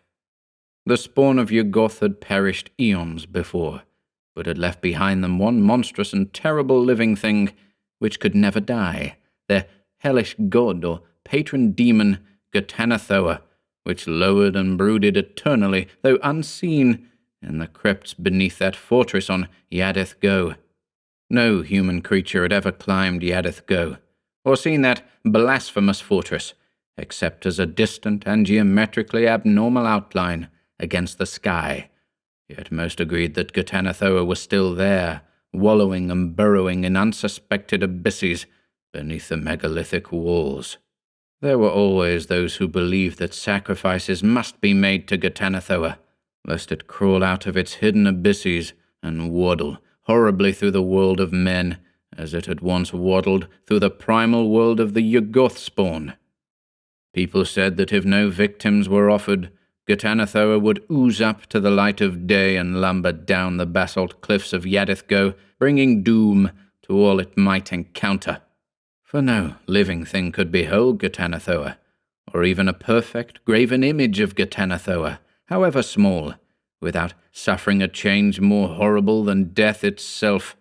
The spawn of Yuggoth had perished eons before, but had left behind them one monstrous and terrible living thing which could never die, their hellish god or patron demon Gatanathoa, which lowered and brooded eternally, though unseen, in the crypts beneath that fortress on Yadith Go. No human creature had ever climbed Yadith Go, or seen that blasphemous fortress, except as a distant and geometrically abnormal outline against the sky. Yet most agreed that Ghatanothoa was still there, wallowing and burrowing in unsuspected abysses beneath the megalithic walls. There were always those who believed that sacrifices must be made to Ghatanothoa, lest it crawl out of its hidden abysses and waddle horribly through the world of men, as it had once waddled through the primal world of the Yuggoth spawn. People said that if no victims were offered, Ghatanothoa would ooze up to the light of day and lumber down the basalt cliffs of Yadithgo, bringing doom to all it might encounter. For no living thing could behold Ghatanothoa, or even a perfect graven image of Ghatanothoa, however small, without suffering a change more horrible than death itself.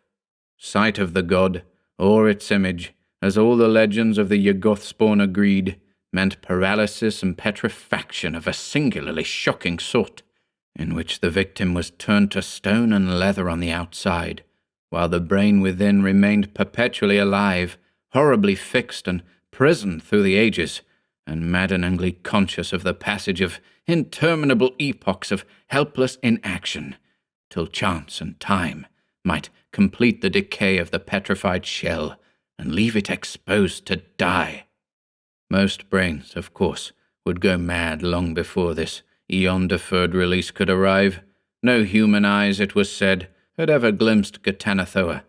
Sight of the god, or its image, as all the legends of the Yuggoth spawn agreed, meant paralysis and petrifaction of a singularly shocking sort, in which the victim was turned to stone and leather on the outside, while the brain within remained perpetually alive, horribly fixed and prisoned through the ages, and maddeningly conscious of the passage of interminable epochs of helpless inaction, till chance and time might complete the decay of the petrified shell and leave it exposed to die. Most brains, of course, would go mad long before this eon-deferred release could arrive. No human eyes, it was said, had ever glimpsed Ghatanothoa,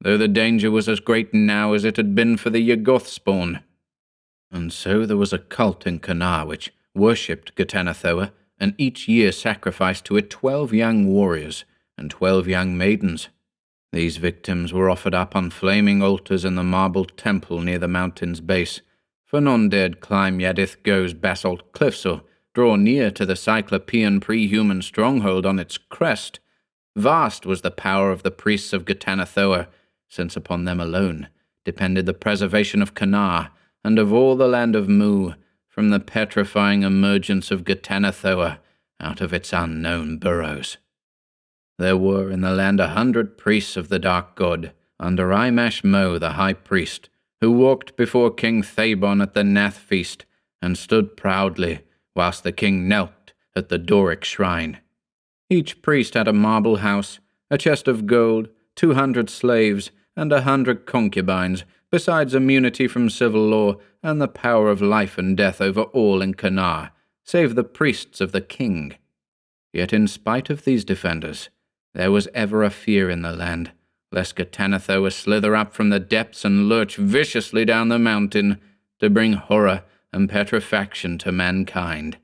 though the danger was as great now as it had been for the Yuggoth spawn. And so there was a cult in Kanar which worshipped Ghatanothoa, and each year sacrificed to it 12 young warriors and 12 young maidens. These victims were offered up on flaming altars in the marble temple near the mountain's base, for none dared climb Yadithgo's basalt cliffs or draw near to the Cyclopean pre-human stronghold on its crest. Vast was the power of the priests of Ghatanothoa, since upon them alone depended the preservation of Kanar and of all the land of Mu from the petrifying emergence of Ghatanothoa out of its unknown burrows. There were in the land 100 priests of the dark god, under Imash Mo the high priest, who walked before King Thabon at the Nath feast, and stood proudly, whilst the king knelt at the Doric shrine. Each priest had a marble house, a chest of gold, 200 slaves, and 100 concubines, besides immunity from civil law and the power of life and death over all in Kanar, save the priests of the king. Yet in spite of these defenders, there was ever a fear in the land, lest Ghatanothoa slither up from the depths and lurch viciously down the mountain to bring horror and petrifaction to mankind.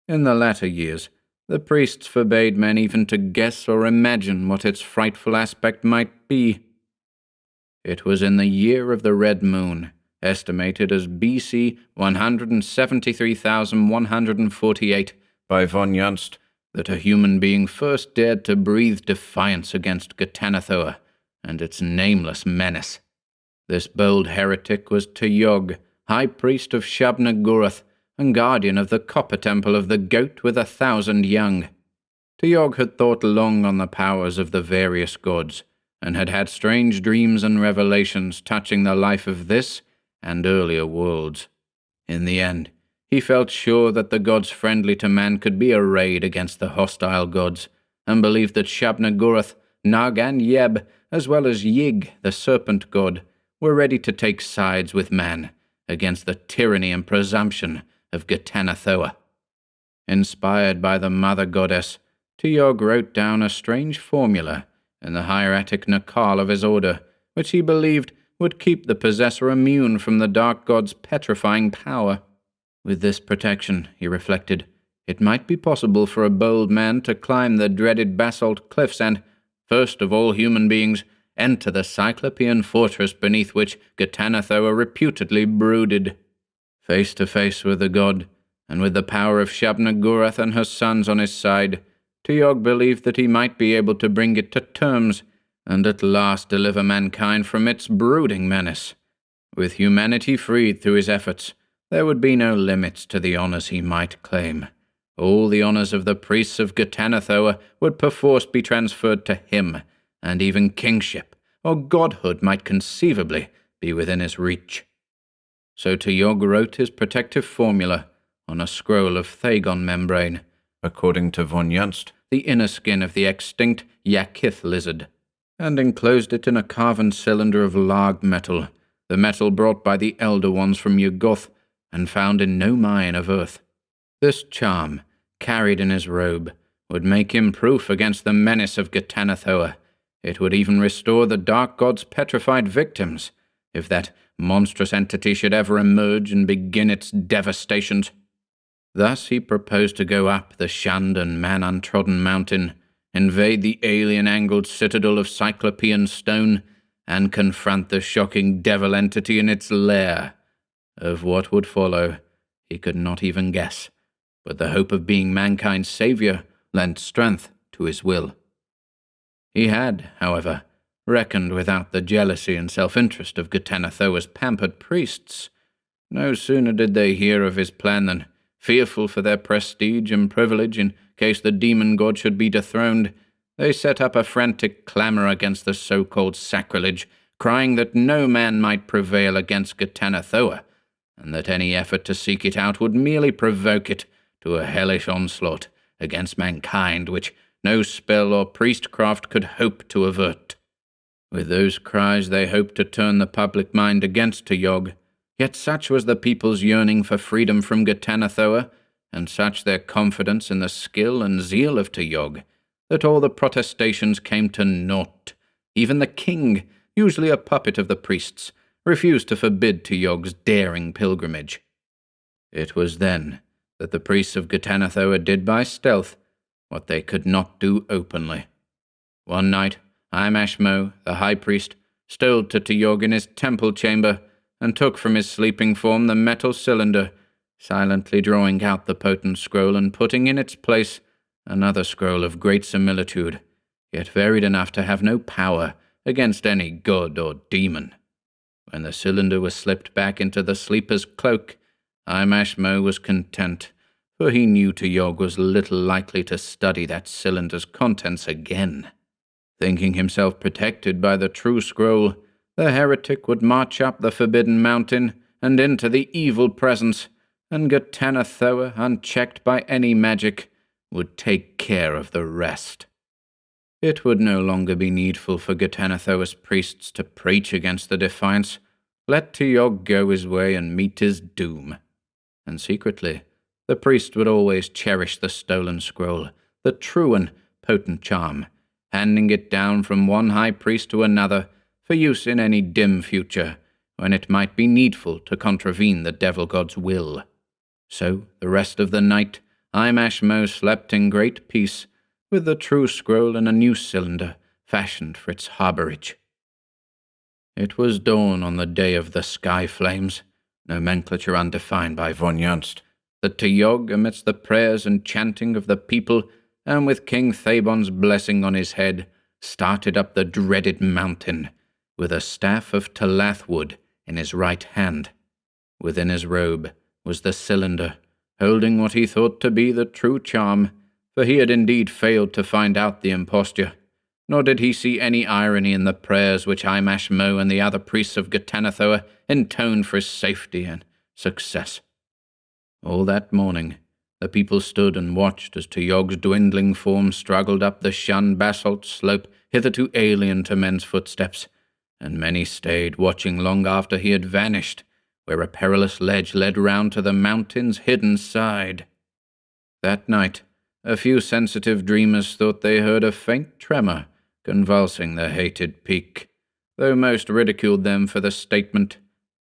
In the latter years, the priests forbade men even to guess or imagine what its frightful aspect might be. It was in the year of the Red Moon, estimated as BC 173,148 by von Junst, that a human being first dared to breathe defiance against Ghatanothoa and its nameless menace. This bold heretic was Tyog, high priest of Shab-Niggurath and guardian of the copper temple of the goat with 1,000 young. Tyog had thought long on the powers of the various gods, and had had strange dreams and revelations touching the life of this and earlier worlds. In the end, he felt sure that the gods friendly to man could be arrayed against the hostile gods, and believed that Shab-Niggurath, Nag and Yeb, as well as Yig, the serpent god, were ready to take sides with man against the tyranny and presumption of Ghatanothoa. Inspired by the mother goddess, Tyog wrote down a strange formula in the hieratic Nakal of his order, which he believed would keep the possessor immune from the dark god's petrifying power. With this protection, he reflected, it might be possible for a bold man to climb the dreaded basalt cliffs and, first of all human beings, enter the Cyclopean fortress beneath which Ghatanothoa reputedly brooded. Face to face with the god, and with the power of Shab-Niggurath and her sons on his side, Tyog believed that he might be able to bring it to terms, and at last deliver mankind from its brooding menace. With humanity freed through his efforts, there would be no limits to the honors he might claim. All the honors of the priests of Ghatanothoa would perforce be transferred to him, and even kingship, or godhood might conceivably be within his reach. So Teyog wrote his protective formula on a scroll of Thagon membrane, according to von Junst, the inner skin of the extinct Yakith lizard, and enclosed it in a carven cylinder of larg metal, the metal brought by the Elder Ones from Yuggoth and found in no mine of earth. This charm, carried in his robe, would make him proof against the menace of Ghatanothoa. It would even restore the Dark God's petrified victims, if that monstrous entity should ever emerge and begin its devastations. Thus he proposed to go up the shunned and man-untrodden mountain, invade the alien-angled citadel of Cyclopean stone, and confront the shocking devil entity in its lair. Of what would follow, he could not even guess, but the hope of being mankind's saviour lent strength to his will. He had, however, reckoned without the jealousy and self-interest of Ghatanothoa's pampered priests. No sooner did they hear of his plan than, fearful for their prestige and privilege in case the demon god should be dethroned, they set up a frantic clamour against the so-called sacrilege, crying that no man might prevail against Ghatanothoa, and that any effort to seek it out would merely provoke it to a hellish onslaught against mankind which no spell or priestcraft could hope to avert. With those cries they hoped to turn the public mind against Teyog, yet such was the people's yearning for freedom from Ghatanothoa, and such their confidence in the skill and zeal of Teyog, that all the protestations came to naught. Even the king, usually a puppet of the priests, refused to forbid Teyog's daring pilgrimage. It was then that the priests of Ghatanothoa did by stealth what they could not do openly. One night, Imashmo, the high priest, stole to Teyog in his temple chamber and took from his sleeping form the metal cylinder, silently drawing out the potent scroll and putting in its place another scroll of great similitude, yet varied enough to have no power against any god or demon. When the cylinder was slipped back into the sleeper's cloak, Imashmo was content, for he knew Teyog was little likely to study that cylinder's contents again. Thinking himself protected by the true scroll, the heretic would march up the forbidden mountain and into the evil presence, and Ghatanothoa, unchecked by any magic, would take care of the rest. It would no longer be needful for Ghatanothoa's priests to preach against the defiance. Let Teyog go his way and meet his doom. And secretly, the priest would always cherish the stolen scroll, the true and potent charm, handing it down from one high priest to another for use in any dim future, when it might be needful to contravene the devil god's will. So, the rest of the night, Imashmo slept in great peace, with the true scroll in a new cylinder, fashioned for its harbourage. It was dawn on the day of the sky flames, nomenclature undefined by von Junst, that Teyog, amidst the prayers and chanting of the people, and with King Thabon's blessing on his head, started up the dreaded mountain, with a staff of Talath wood in his right hand. Within his robe was the cylinder, holding what he thought to be the true charm, for he had indeed failed to find out the imposture, nor did he see any irony in the prayers which Imashmo and the other priests of Ghatanothoa intoned for his safety and success. All that morning, the people stood and watched as Teyog's dwindling form struggled up the shunned basalt slope hitherto alien to men's footsteps, and many stayed watching long after he had vanished, where a perilous ledge led round to the mountain's hidden side. That night, a few sensitive dreamers thought they heard a faint tremor convulsing the hated peak, though most ridiculed them for the statement.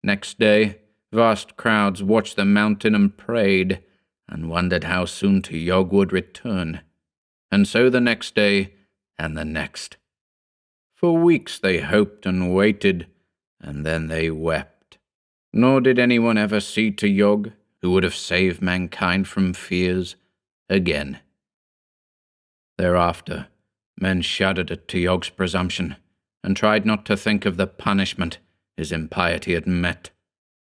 Next day, vast crowds watched the mountain and prayed, and wondered how soon Teyog would return. And so the next day, and the next. For weeks they hoped and waited, and then they wept. Nor did anyone ever see Teyog, who would have saved mankind from fears, again. Thereafter, men shuddered at Teyog's presumption, and tried not to think of the punishment his impiety had met.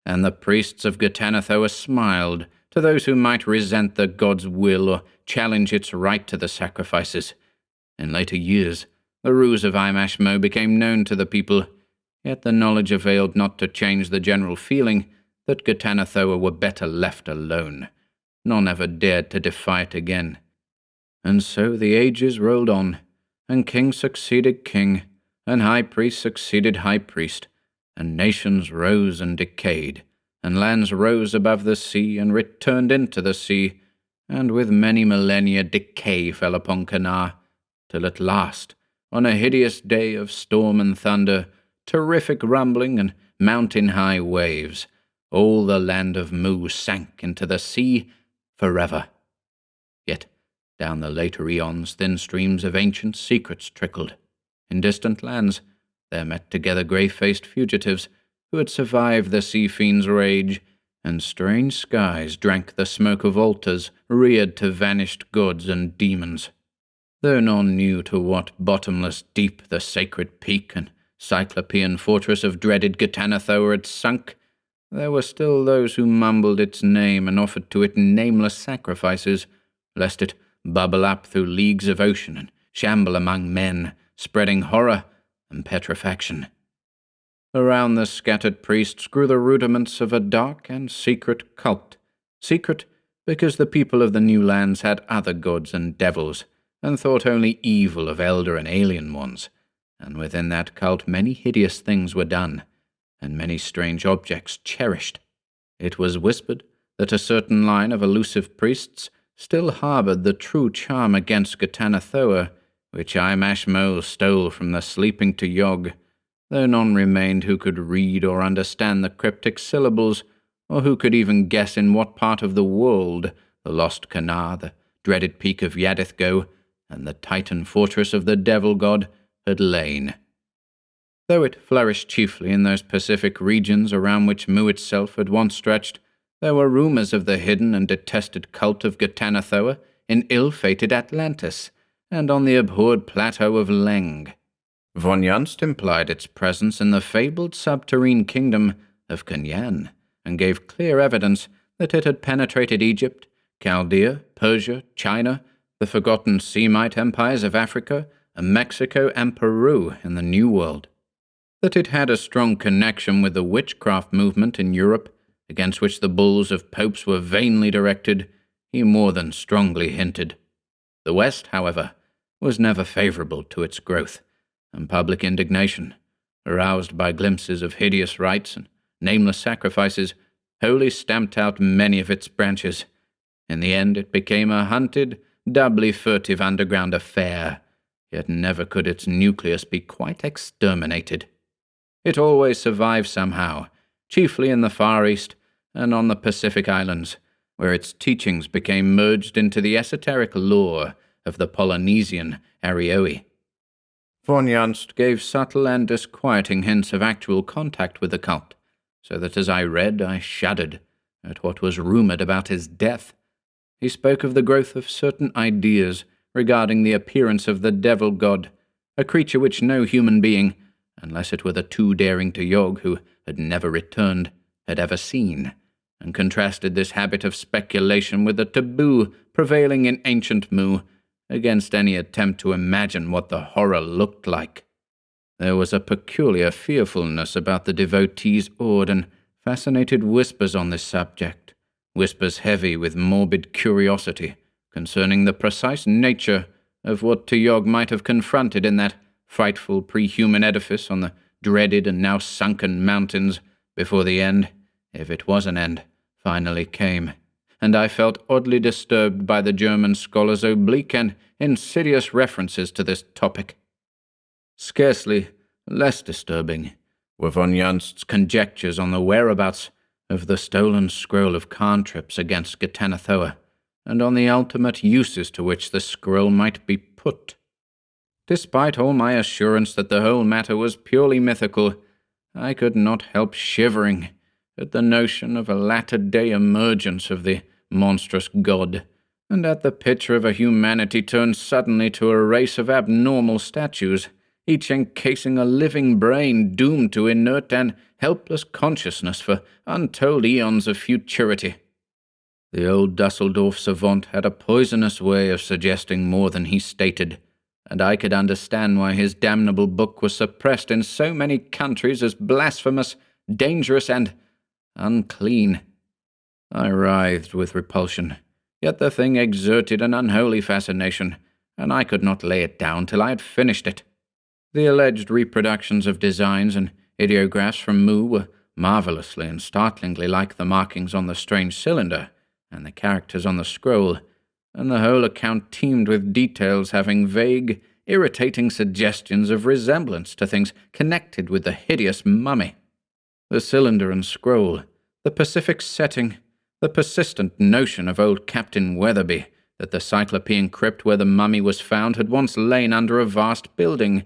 And the priests of Ghatanothoa smiled to those who might resent the god's will or challenge its right to the sacrifices. In later years, The ruse of Imashmo became known to the people, yet the knowledge availed not to change the general feeling that Ghatanothoa were better left alone. None ever dared to defy it again. And so the ages rolled on, and king succeeded king, and high priest succeeded high priest, and nations rose and decayed, and lands rose above the sea and returned into the sea, and with many millennia decay fell upon Kanar, till at last, on a hideous day of storm and thunder, terrific rumbling and mountain-high waves, all the land of Mu sank into the sea forever. Yet down the later eons thin streams of ancient secrets trickled. In distant lands there met together grey-faced fugitives who had survived the sea fiend's rage, and strange skies drank the smoke of altars reared to vanished gods and demons. Though none knew to what bottomless deep the sacred peak and cyclopean fortress of dreaded Ghatanothoa had sunk, there were still those who mumbled its name and offered to it nameless sacrifices, lest it bubble up through leagues of ocean and shamble among men, spreading horror and petrifaction. Around the scattered priests grew the rudiments of a dark and secret cult. Secret because the people of the new lands had other gods and devils, and thought only evil of elder and alien ones, and within that cult many hideous things were done, and many strange objects cherished. It was whispered that a certain line of elusive priests still harboured the true charm against Ghatanothoa, which Imashmo stole from the sleeping Tyog, though none remained who could read or understand the cryptic syllables, or who could even guess in what part of the world the lost Kanar, the dreaded peak of Yadithgo, and the Titan fortress of the devil god had lain. Though it flourished chiefly in those Pacific regions around which Mu itself had once stretched, there were rumours of the hidden and detested cult of Ghatanothoa in ill-fated Atlantis, and on the abhorred plateau of Leng. Von Junst implied its presence in the fabled subterrene kingdom of Kunyan, and gave clear evidence that it had penetrated Egypt, Chaldea, Persia, China, the forgotten Semite empires of Africa, and Mexico and Peru in the New World. That it had a strong connection with the witchcraft movement in Europe, against which the bulls of popes were vainly directed, he more than strongly hinted. The West, however, was never favourable to its growth, and public indignation, aroused by glimpses of hideous rites and nameless sacrifices, wholly stamped out many of its branches. In the end it became a hunted, doubly furtive underground affair, yet never could its nucleus be quite exterminated. It always survived somehow, chiefly in the Far East and on the Pacific Islands, where its teachings became merged into the esoteric lore of the Polynesian Arioi. Von Junst gave subtle and disquieting hints of actual contact with the cult, so that as I read I shuddered at what was rumoured about his death. He spoke of the growth of certain ideas regarding the appearance of the devil god, a creature which no human being, unless it were the too daring Tyog who had never returned, had ever seen, and contrasted this habit of speculation with the taboo prevailing in ancient Mu against any attempt to imagine what the horror looked like. There was a peculiar fearfulness about the devotees' awed and fascinated whispers on this subject, whispers heavy with morbid curiosity concerning the precise nature of what Tyog might have confronted in that frightful pre-human edifice on the dreaded and now sunken mountains before the end, if it was an end, finally came, and I felt oddly disturbed by the German scholar's oblique and insidious references to this topic. Scarcely less disturbing were von Junst's conjectures on the whereabouts of the stolen scroll of cantrips against Ghatanothoa, and on the ultimate uses to which the scroll might be put. Despite all my assurance that the whole matter was purely mythical, I could not help shivering at the notion of a latter-day emergence of the monstrous god, and at the picture of a humanity turned suddenly to a race of abnormal statues, each encasing a living brain doomed to inert and helpless consciousness for untold eons of futurity. The old Dusseldorf savant had a poisonous way of suggesting more than he stated, and I could understand why his damnable book was suppressed in so many countries as blasphemous, dangerous, and unclean. I writhed with repulsion, yet the thing exerted an unholy fascination, and I could not lay it down till I had finished it. The alleged reproductions of designs and ideographs from Mu were marvellously and startlingly like the markings on the strange cylinder and the characters on the scroll, and the whole account teemed with details having vague, irritating suggestions of resemblance to things connected with the hideous mummy. The cylinder and scroll, the Pacific setting, the persistent notion of old Captain Weatherby that the Cyclopean crypt where the mummy was found had once lain under a vast building.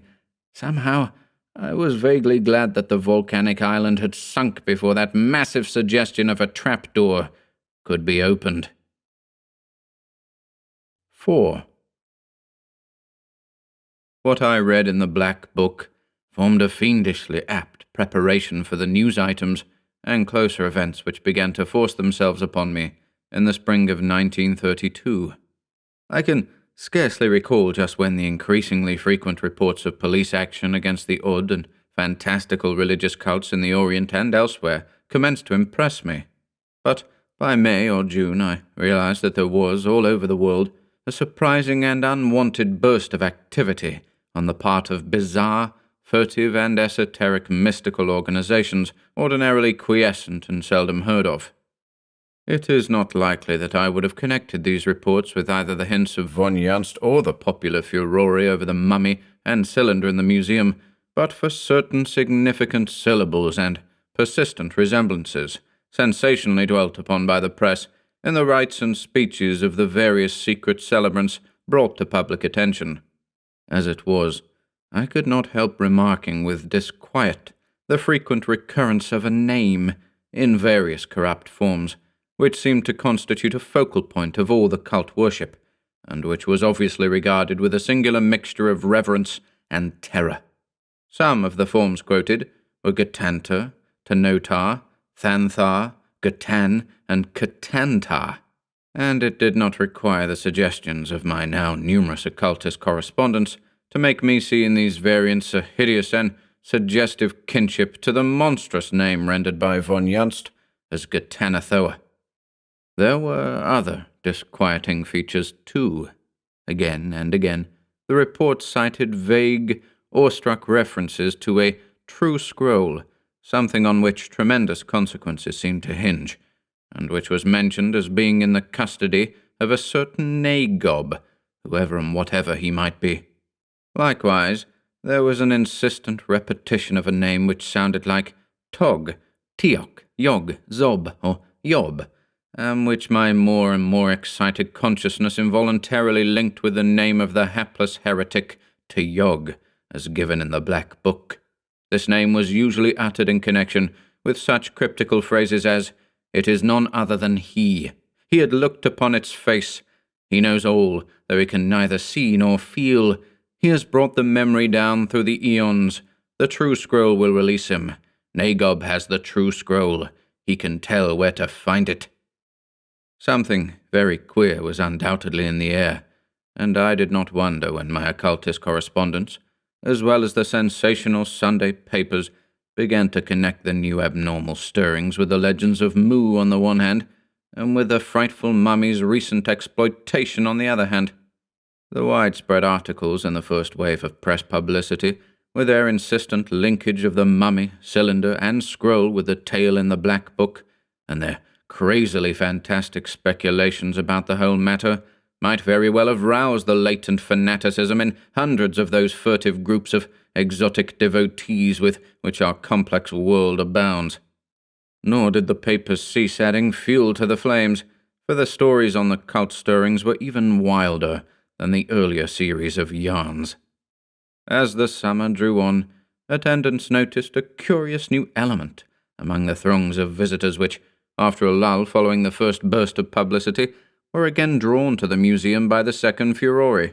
Somehow, I was vaguely glad that the volcanic island had sunk before that massive suggestion of a trapdoor could be opened. 4. What I read in the Black Book formed a fiendishly apt preparation for the news items and closer events which began to force themselves upon me in the spring of 1932. I can scarcely recall just when the increasingly frequent reports of police action against the odd and fantastical religious cults in the Orient and elsewhere commenced to impress me. But by May or June I realized that there was, all over the world, a surprising and unwanted burst of activity on the part of bizarre, furtive and esoteric mystical organizations ordinarily quiescent and seldom heard of. It is not likely that I would have connected these reports with either the hints of von Janst or the popular furore over the mummy and cylinder in the museum, but for certain significant syllables and persistent resemblances, sensationally dwelt upon by the press in the rites and speeches of the various secret celebrants brought to public attention. As it was, I could not help remarking with disquiet the frequent recurrence of a name in various corrupt forms, which seemed to constitute a focal point of all the cult worship, and which was obviously regarded with a singular mixture of reverence and terror. Some of the forms quoted were Gatantar, Tanotar, Thanthar, Gatan, and Katantar, and it did not require the suggestions of my now numerous occultist correspondents to make me see in these variants a hideous and suggestive kinship to the monstrous name rendered by von Janst as Gatanathoa. There were other disquieting features, too. Again and again, the reports cited vague, awestruck references to a true scroll, something on which tremendous consequences seemed to hinge, and which was mentioned as being in the custody of a certain Nagob, whoever and whatever he might be. Likewise, there was an insistent repetition of a name which sounded like Tog, Tiok, Yog, Zob, or Yob, and which my more and more excited consciousness involuntarily linked with the name of the hapless heretic Yog, as given in the Black Book. This name was usually uttered in connection with such cryptical phrases as, "It is none other than he. He had looked upon its face. He knows all, though he can neither see nor feel. He has brought the memory down through the Aeons. The true scroll will release him. Nagob has the true scroll. He can tell where to find it." Something very queer was undoubtedly in the air, and I did not wonder when my occultist correspondents, as well as the sensational Sunday papers, began to connect the new abnormal stirrings with the legends of Mu on the one hand, and with the frightful mummy's recent exploitation on the other hand. The widespread articles in the first wave of press publicity, with their insistent linkage of the mummy, cylinder, and scroll with the tale in the Black Book, and their crazily fantastic speculations about the whole matter, might very well have roused the latent fanaticism in hundreds of those furtive groups of exotic devotees with which our complex world abounds. Nor did the papers cease adding fuel to the flames, for the stories on the cult stirrings were even wilder than the earlier series of yarns. As the summer drew on, attendants noticed a curious new element among the throngs of visitors which, after a lull following the first burst of publicity, were again drawn to the museum by the second furore.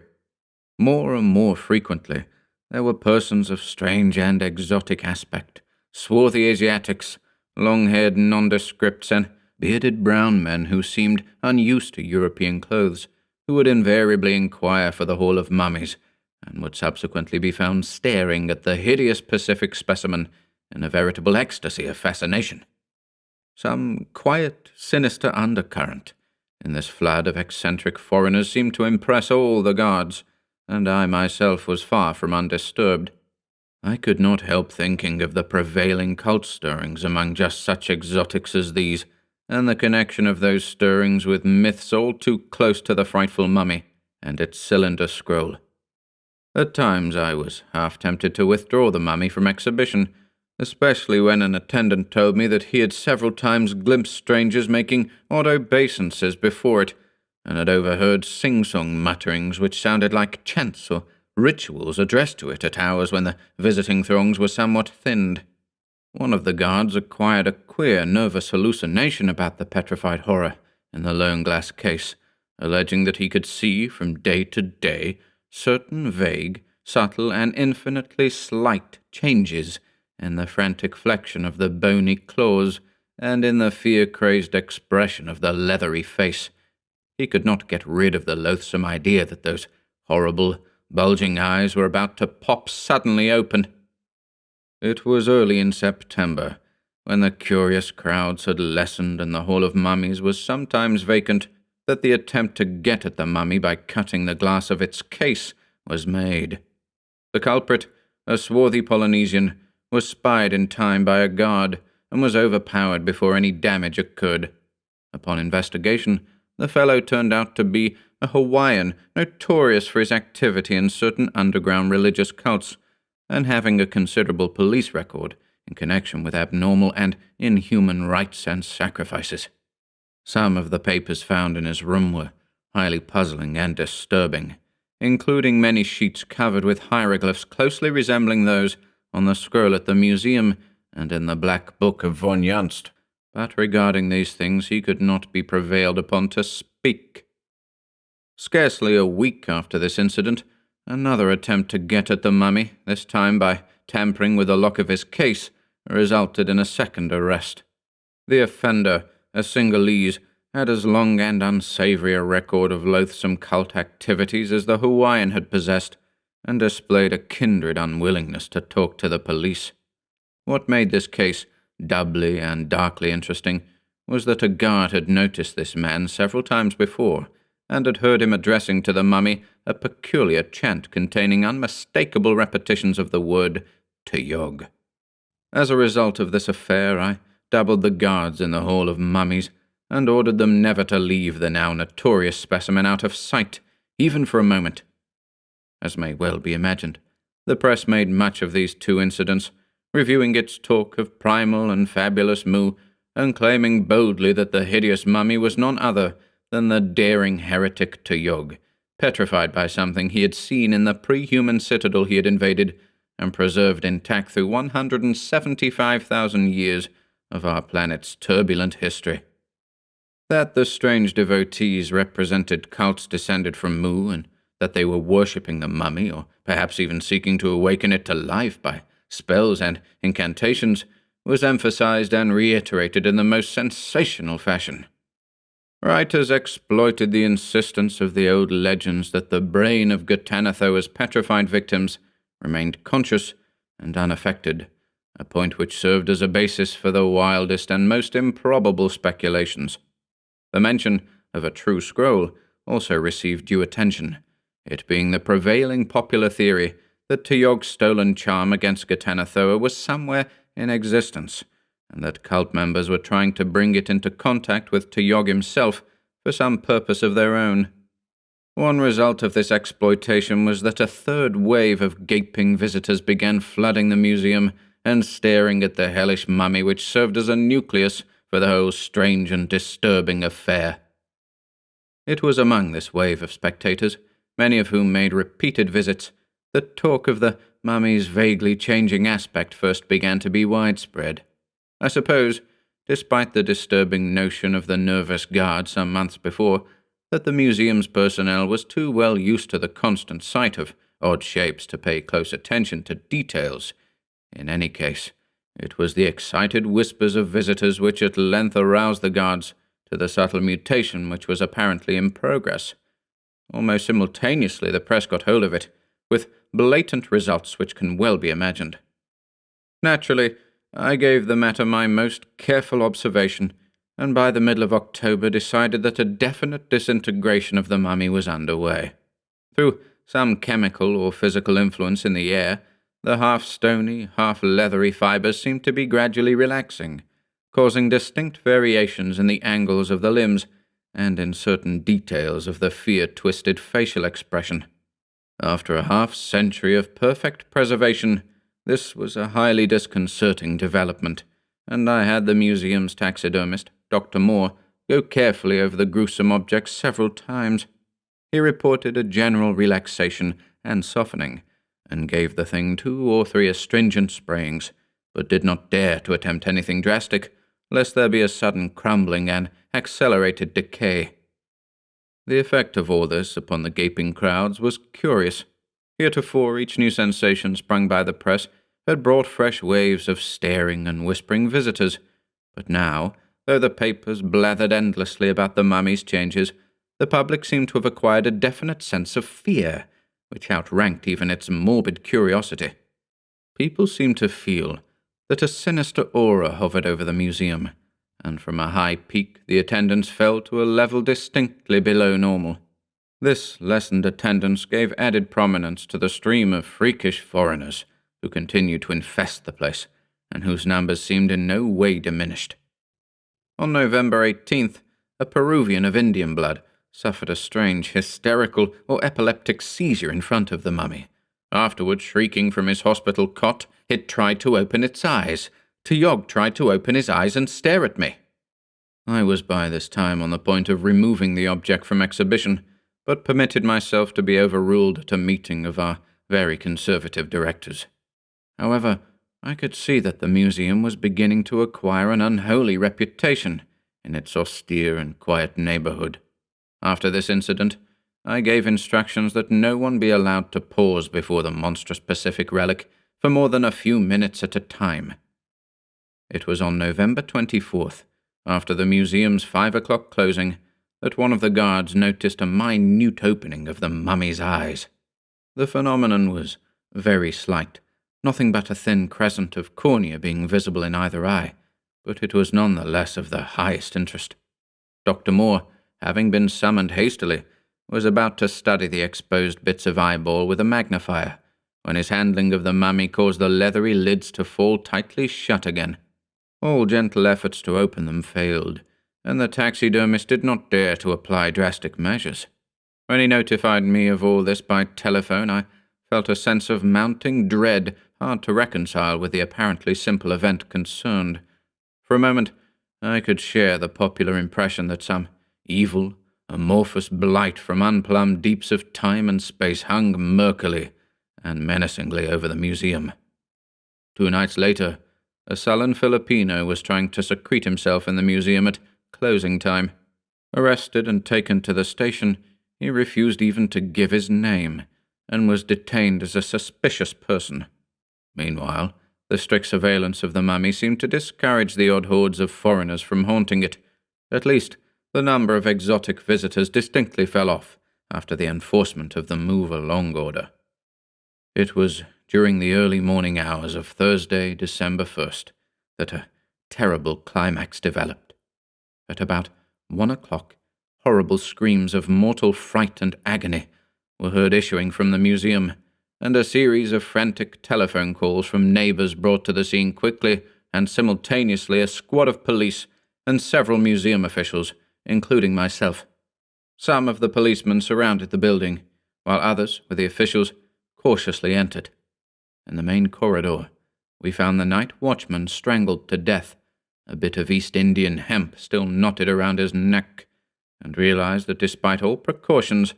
More and more frequently, there were persons of strange and exotic aspect, swarthy Asiatics, long-haired nondescripts, and bearded brown men who seemed unused to European clothes, who would invariably inquire for the Hall of Mummies, and would subsequently be found staring at the hideous Pacific specimen in a veritable ecstasy of fascination. Some quiet, sinister undercurrent in this flood of eccentric foreigners seemed to impress all the guards, and I myself was far from undisturbed. I could not help thinking of the prevailing cult stirrings among just such exotics as these, and the connection of those stirrings with myths all too close to the frightful mummy and its cylinder scroll. At times I was half tempted to withdraw the mummy from exhibition, especially when an attendant told me that he had several times glimpsed strangers making odd obeisances before it, and had overheard sing-song mutterings which sounded like chants or rituals addressed to it at hours when the visiting throngs were somewhat thinned. One of the guards acquired a queer, nervous hallucination about the petrified horror in the lone glass case, alleging that he could see from day to day certain vague, subtle, and infinitely slight changes in the frantic flexion of the bony claws and in the fear-crazed expression of the leathery face. He could not get rid of the loathsome idea that those horrible, bulging eyes were about to pop suddenly open. It was early in September, when the curious crowds had lessened and the Hall of Mummies was sometimes vacant, that the attempt to get at the mummy by cutting the glass of its case was made. The culprit, a swarthy Polynesian, was spied in time by a guard and was overpowered before any damage occurred. Upon investigation, the fellow turned out to be a Hawaiian notorious for his activity in certain underground religious cults, and having a considerable police record in connection with abnormal and inhuman rites and sacrifices. Some of the papers found in his room were highly puzzling and disturbing, including many sheets covered with hieroglyphs closely resembling those on the scroll at the museum and in the Black Book of von Janst, but regarding these things he could not be prevailed upon to speak. Scarcely a week after this incident, another attempt to get at the mummy, this time by tampering with the lock of his case, resulted in a second arrest. The offender, a Singalese, had as long and unsavory a record of loathsome cult activities as the Hawaiian had possessed, and displayed a kindred unwillingness to talk to the police. What made this case doubly and darkly interesting was that a guard had noticed this man several times before, and had heard him addressing to the mummy a peculiar chant containing unmistakable repetitions of the word Teyog. As a result of this affair, I doubled the guards in the Hall of Mummies, and ordered them never to leave the now notorious specimen out of sight, even for a moment. As may well be imagined, the press made much of these two incidents, reviewing its talk of primal and fabulous Mu, and claiming boldly that the hideous mummy was none other than the daring heretic Teyog, petrified by something he had seen in the pre-human citadel he had invaded and preserved intact through 175,000 years of our planet's turbulent history. That the strange devotees represented cults descended from Mu, and that they were worshipping the mummy, or perhaps even seeking to awaken it to life by spells and incantations, was emphasized and reiterated in the most sensational fashion. Writers exploited the insistence of the old legends that the brain of Ghatanothoa's petrified victims remained conscious and unaffected, a point which served as a basis for the wildest and most improbable speculations. The mention of a true scroll also received due attention, it being the prevailing popular theory that Teyog's stolen charm against Ghatanothoa was somewhere in existence, and that cult members were trying to bring it into contact with Teyog himself for some purpose of their own. One result of this exploitation was that a third wave of gaping visitors began flooding the museum and staring at the hellish mummy which served as a nucleus for the whole strange and disturbing affair. It was among this wave of spectators, many of whom made repeated visits, that talk of the mummy's vaguely changing aspect first began to be widespread. I suppose, despite the disturbing notion of the nervous guard some months before, that the museum's personnel was too well used to the constant sight of odd shapes to pay close attention to details. In any case, it was the excited whispers of visitors which at length aroused the guards to the subtle mutation which was apparently in progress. Almost simultaneously the press got hold of it, with blatant results which can well be imagined. Naturally, I gave the matter my most careful observation, and by the middle of October decided that a definite disintegration of the mummy was underway. Through some chemical or physical influence in the air, the half-stony, half-leathery fibers seemed to be gradually relaxing, causing distinct variations in the angles of the limbs and in certain details of the fear-twisted facial expression. After a half-century of perfect preservation, this was a highly disconcerting development, and I had the museum's taxidermist, Dr. Moore, go carefully over the gruesome objects several times. He reported a general relaxation and softening, and gave the thing 2 or 3 astringent sprayings, but did not dare to attempt anything drastic, lest there be a sudden crumbling and accelerated decay. The effect of all this upon the gaping crowds was curious. Heretofore, each new sensation sprung by the press had brought fresh waves of staring and whispering visitors, but now, though the papers blathered endlessly about the mummy's changes, the public seemed to have acquired a definite sense of fear, which outranked even its morbid curiosity. People seemed to feel that a sinister aura hovered over the museum, and from a high peak the attendance fell to a level distinctly below normal. This lessened attendance gave added prominence to the stream of freakish foreigners who continued to infest the place, and whose numbers seemed in no way diminished. On November 18th, a Peruvian of Indian blood suffered a strange hysterical or epileptic seizure in front of the mummy. Afterwards, shrieking from his hospital cot, it tried to open its eyes. Tiyog tried to open his eyes and stare at me. I was by this time on the point of removing the object from exhibition, but permitted myself to be overruled at a meeting of our very conservative directors. However, I could see that the museum was beginning to acquire an unholy reputation in its austere and quiet neighborhood. After this incident, I gave instructions that no one be allowed to pause before the monstrous Pacific relic for more than a few minutes at a time. It was on November 24th, after the museum's 5 o'clock closing, that one of the guards noticed a minute opening of the mummy's eyes. The phenomenon was very slight, nothing but a thin crescent of cornea being visible in either eye, but it was none the less of the highest interest. Dr. Moore, having been summoned hastily, was about to study the exposed bits of eyeball with a magnifier, when his handling of the mummy caused the leathery lids to fall tightly shut again. All gentle efforts to open them failed, and the taxidermist did not dare to apply drastic measures. When he notified me of all this by telephone, I felt a sense of mounting dread hard to reconcile with the apparently simple event concerned. For a moment, I could share the popular impression that some evil, amorphous blight from unplumbed deeps of time and space hung murkily and menacingly over the museum. 2 nights later, a sullen Filipino was trying to secrete himself in the museum at closing time. Arrested and taken to the station, he refused even to give his name, and was detained as a suspicious person. Meanwhile, the strict surveillance of the mummy seemed to discourage the odd hordes of foreigners from haunting it. At least, the number of exotic visitors distinctly fell off after the enforcement of the move-along order. It was during the early morning hours of Thursday, December 1st, that a terrible climax developed. At about 1 o'clock, horrible screams of mortal fright and agony were heard issuing from the museum, and a series of frantic telephone calls from neighbors brought to the scene quickly and simultaneously a squad of police and several museum officials, including myself. Some of the policemen surrounded the building, while others, with the officials, cautiously entered. In the main corridor, we found the night watchman strangled to death, a bit of East Indian hemp still knotted around his neck, and realized that despite all precautions,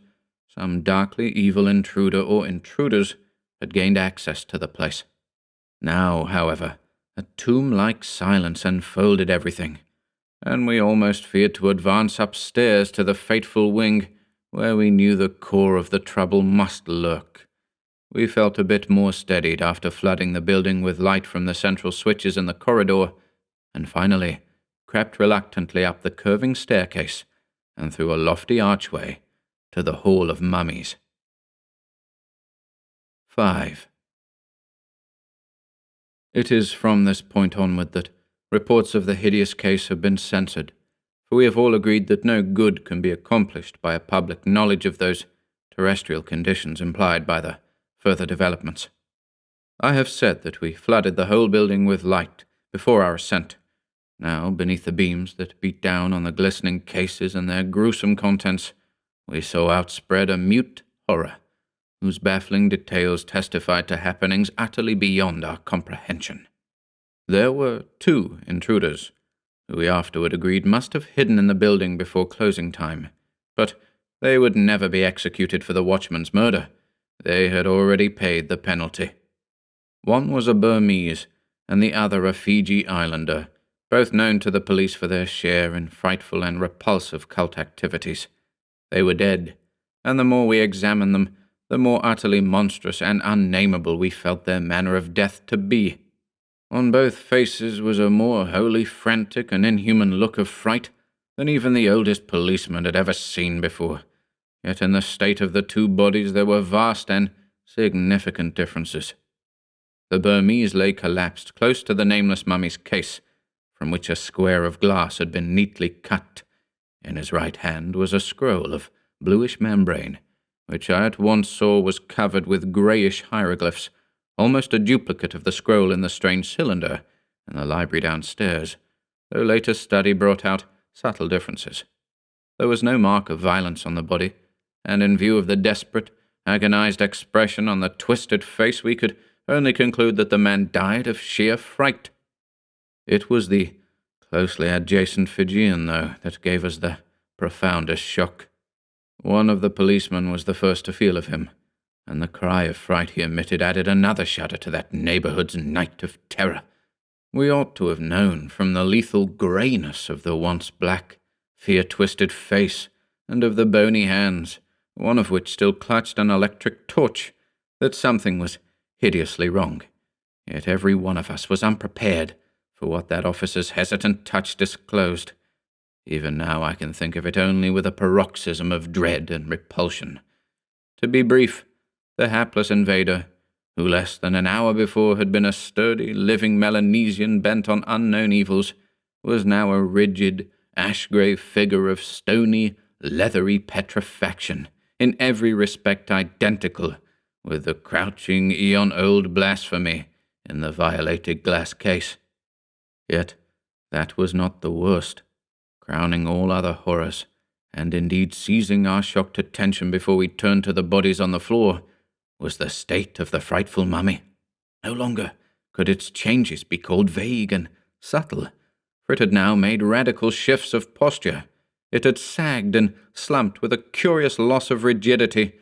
some darkly evil intruder or intruders had gained access to the place. Now, however, a tomb-like silence enfolded everything, and we almost feared to advance upstairs to the fateful wing, where we knew the core of the trouble must lurk. We felt a bit more steadied after flooding the building with light from the central switches in the corridor, and finally crept reluctantly up the curving staircase and through a lofty archway to the Hall of Mummies. 5. It is from this point onward that reports of the hideous case have been censored, for we have all agreed that no good can be accomplished by a public knowledge of those terrestrial conditions implied by the further developments. I have said that we flooded the whole building with light before our ascent. Now, beneath the beams that beat down on the glistening cases and their gruesome contents, we saw outspread a mute horror, whose baffling details testified to happenings utterly beyond our comprehension. There were 2 intruders, who we afterward agreed must have hidden in the building before closing time, but they would never be executed for the watchman's murder. They had already paid the penalty. One was a Burmese, and the other a Fiji islander, both known to the police for their share in frightful and repulsive cult activities. They were dead, and the more we examined them, the more utterly monstrous and unnameable we felt their manner of death to be. On both faces was a more wholly frantic and inhuman look of fright than even the oldest policeman had ever seen before. Yet in the state of the 2 bodies there were vast and significant differences. The Burmese lay collapsed close to the nameless mummy's case, from which a square of glass had been neatly cut. In his right hand was a scroll of bluish membrane, which I at once saw was covered with greyish hieroglyphs, almost a duplicate of the scroll in the strange cylinder in the library downstairs, though later study brought out subtle differences. There was no mark of violence on the body, and in view of the desperate, agonized expression on the twisted face, we could only conclude that the man died of sheer fright. It was the closely adjacent Fijian, though, that gave us the profoundest shock. One of the policemen was the first to feel of him, and the cry of fright he emitted added another shudder to that neighborhood's night of terror. We ought to have known from the lethal greyness of the once black, fear-twisted face and of the bony hands, one of which still clutched an electric torch, that something was hideously wrong. Yet every one of us was unprepared for what that officer's hesitant touch disclosed. Even now I can think of it only with a paroxysm of dread and repulsion. To be brief, the hapless invader, who less than an hour before had been a sturdy, living Melanesian bent on unknown evils, was now a rigid, ash-grey figure of stony, leathery petrifaction, in every respect identical with the crouching, eon-old blasphemy in the violated glass case. Yet that was not the worst. Crowning all other horrors, and indeed seizing our shocked attention before we turned to the bodies on the floor, was the state of the frightful mummy. No longer could its changes be called vague and subtle, for it had now made radical shifts of posture. It had sagged and slumped with a curious loss of rigidity.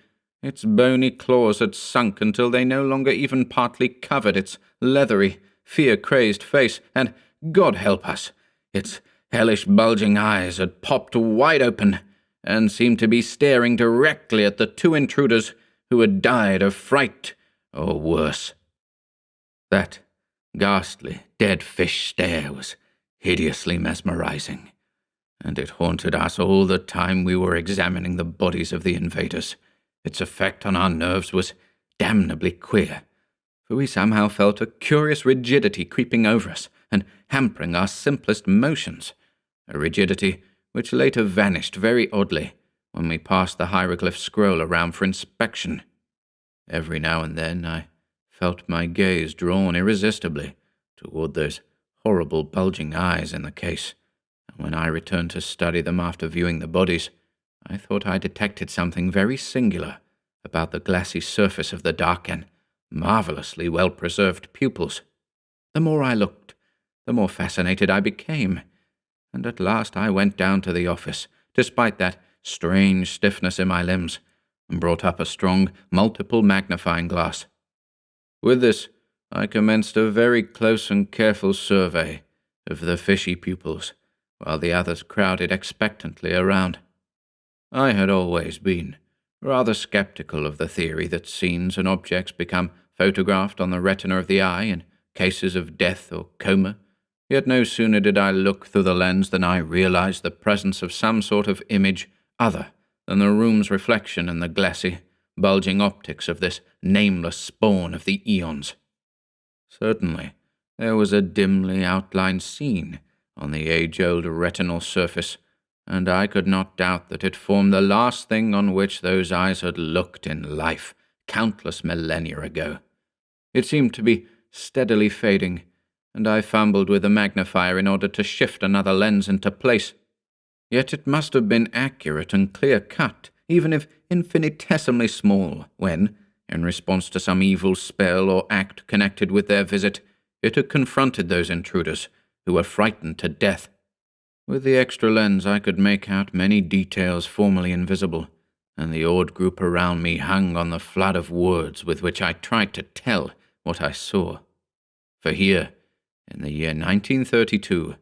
Its bony claws had sunk until they no longer even partly covered its leathery, fear-crazed face, and, God help us, its hellish bulging eyes had popped wide open and seemed to be staring directly at the 2 intruders who had died of fright or worse. That ghastly, dead fish stare was hideously mesmerizing, and it haunted us all the time we were examining the bodies of the invaders. Its effect on our nerves was damnably queer, for we somehow felt a curious rigidity creeping over us and hampering our simplest motions, a rigidity which later vanished very oddly when we passed the hieroglyph scroll around for inspection. Every now and then I felt my gaze drawn irresistibly toward those horrible bulging eyes in the case, and when I returned to study them after viewing the bodies, I thought I detected something very singular about the glassy surface of the dark and marvelously well-preserved pupils. The more I looked, the more fascinated I became, and at last I went down to the office, despite that strange stiffness in my limbs, and brought up a strong, multiple magnifying glass. With this, I commenced a very close and careful survey of the fishy pupils, while the others crowded expectantly around. I had always been rather skeptical of the theory that scenes and objects become photographed on the retina of the eye in cases of death or coma, yet no sooner did I look through the lens than I realized the presence of some sort of image other than the room's reflection in the glassy, bulging optics of this nameless spawn of the Aeons. Certainly, there was a dimly outlined scene on the age-old retinal surface, and I could not doubt that it formed the last thing on which those eyes had looked in life, countless millennia ago. It seemed to be steadily fading, and I fumbled with the magnifier in order to shift another lens into place. Yet it must have been accurate and clear-cut, even if infinitesimally small, when, in response to some evil spell or act connected with their visit, it had confronted those intruders, who were frightened to death. With the extra lens I could make out many details formerly invisible, and the awed group around me hung on the flood of words with which I tried to tell what I saw. For here, in the year 1932,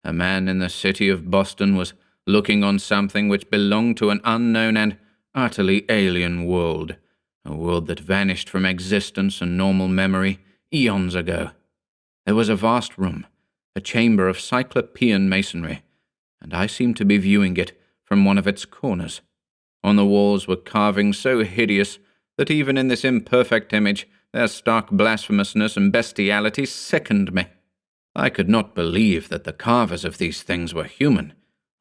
a man in the city of Boston was looking on something which belonged to an unknown and utterly alien world, a world that vanished from existence and normal memory eons ago. There was a vast room, a chamber of cyclopean masonry, and I seemed to be viewing it from one of its corners. On the walls were carvings so hideous that even in this imperfect image their stark blasphemousness and bestiality sickened me. I could not believe that the carvers of these things were human,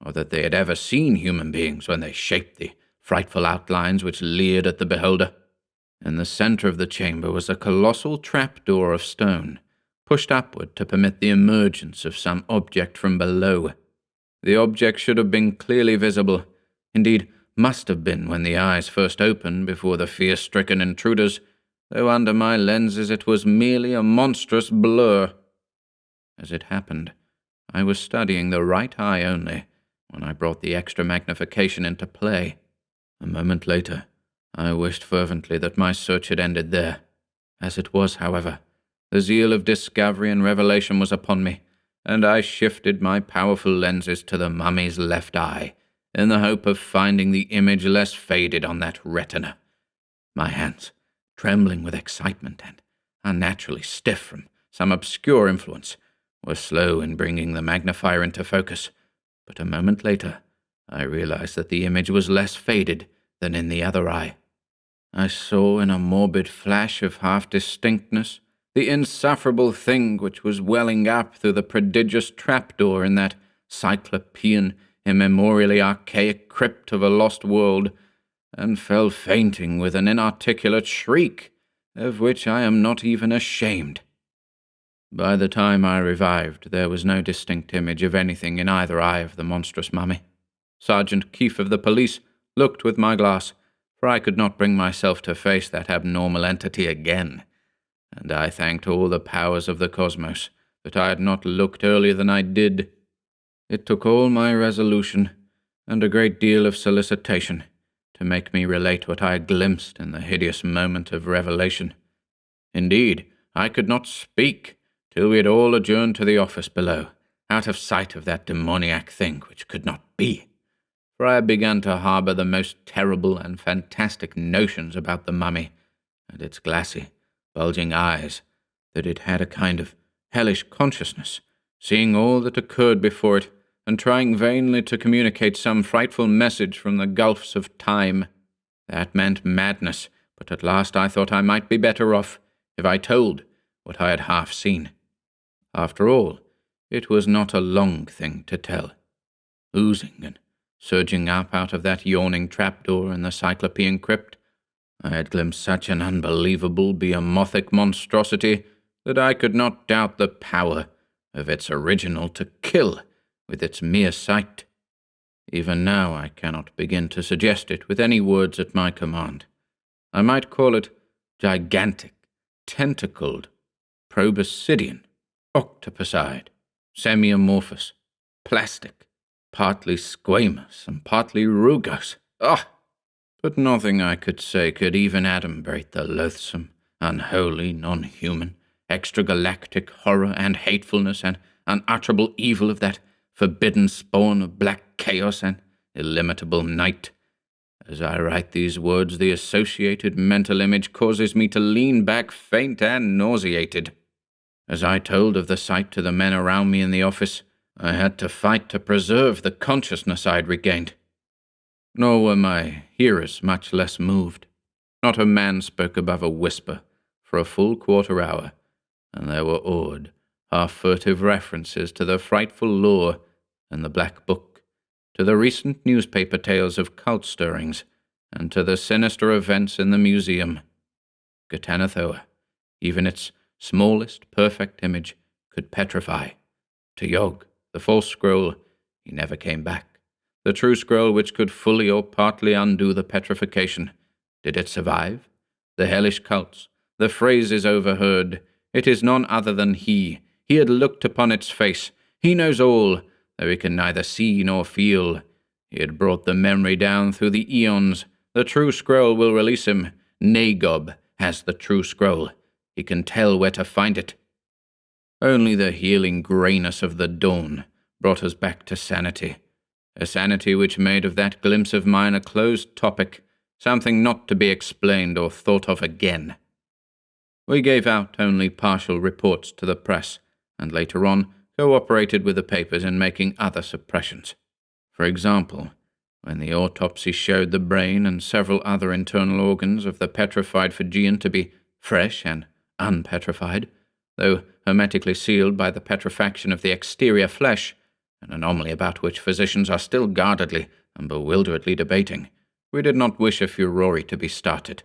or that they had ever seen human beings when they shaped the frightful outlines which leered at the beholder. In the center of the chamber was a colossal trapdoor of stone, pushed upward to permit the emergence of some object from below. The object should have been clearly visible, indeed must have been when the eyes first opened before the fear-stricken intruders, though under my lenses it was merely a monstrous blur. As it happened, I was studying the right eye only when I brought the extra magnification into play. A moment later, I wished fervently that my search had ended there. As it was, however, the zeal of discovery and revelation was upon me, and I shifted my powerful lenses to the mummy's left eye, in the hope of finding the image less faded on that retina. My hands, trembling with excitement and unnaturally stiff from some obscure influence, were slow in bringing the magnifier into focus, but a moment later I realized that the image was less faded than in the other eye. I saw in a morbid flash of half-distinctness the insufferable thing which was welling up through the prodigious trapdoor in that cyclopean, immemorially archaic crypt of a lost world, and fell fainting with an inarticulate shriek, of which I am not even ashamed. By the time I revived, there was no distinct image of anything in either eye of the monstrous mummy. Sergeant Keefe of the police looked with my glass, for I could not bring myself to face that abnormal entity again, and I thanked all the powers of the cosmos that I had not looked earlier than I did. It took all my resolution, and a great deal of solicitation, to make me relate what I had glimpsed in the hideous moment of revelation. Indeed, I could not speak till we had all adjourned to the office below, out of sight of that demoniac thing which could not be, for I had begun to harbour the most terrible and fantastic notions about the mummy and its glassy, bulging eyes, that it had a kind of hellish consciousness, seeing all that occurred before it, and trying vainly to communicate some frightful message from the gulfs of time. That meant madness, but at last I thought I might be better off if I told what I had half seen. After all, it was not a long thing to tell. Oozing and surging up out of that yawning trapdoor in the Cyclopean crypt, I had glimpsed such an unbelievable behemothric monstrosity that I could not doubt the power of its original to kill with its mere sight. Even now I cannot begin to suggest it with any words at my command. I might call it gigantic, tentacled, proboscidean, octopuside, semi-amorphous, plastic, partly squamous and partly rugose. But nothing I could say could even adumbrate the loathsome, unholy, non-human, extragalactic horror and hatefulness and unutterable evil of that forbidden spawn of black chaos and illimitable night. As I write these words, the associated mental image causes me to lean back faint and nauseated. As I told of the sight to the men around me in the office, I had to fight to preserve the consciousness I had regained. Nor were my hearers much less moved. Not a man spoke above a whisper for a full quarter hour, and there were awed, half-furtive references to the frightful lore in the Black Book, to the recent newspaper tales of cult stirrings, and to the sinister events in the museum. Ghatanothoa, even its smallest perfect image, could petrify. To Yog, the false scroll, he never came back. The true scroll which could fully or partly undo the petrification. Did it survive? The hellish cults, the phrases overheard. It is none other than he. He had looked upon its face. He knows all, though he can neither see nor feel. He had brought the memory down through the Aeons. The true scroll will release him. Nagob has the true scroll. He can tell where to find it. Only the healing greyness of the dawn brought us back to sanity. A sanity which made of that glimpse of mine a closed topic, something not to be explained or thought of again. We gave out only partial reports to the press, and later on cooperated with the papers in making other suppressions. For example, when the autopsy showed the brain and several other internal organs of the petrified Fijian to be fresh and unpetrified, though hermetically sealed by the petrifaction of the exterior flesh, an anomaly about which physicians are still guardedly and bewilderedly debating, we did not wish a furore to be started.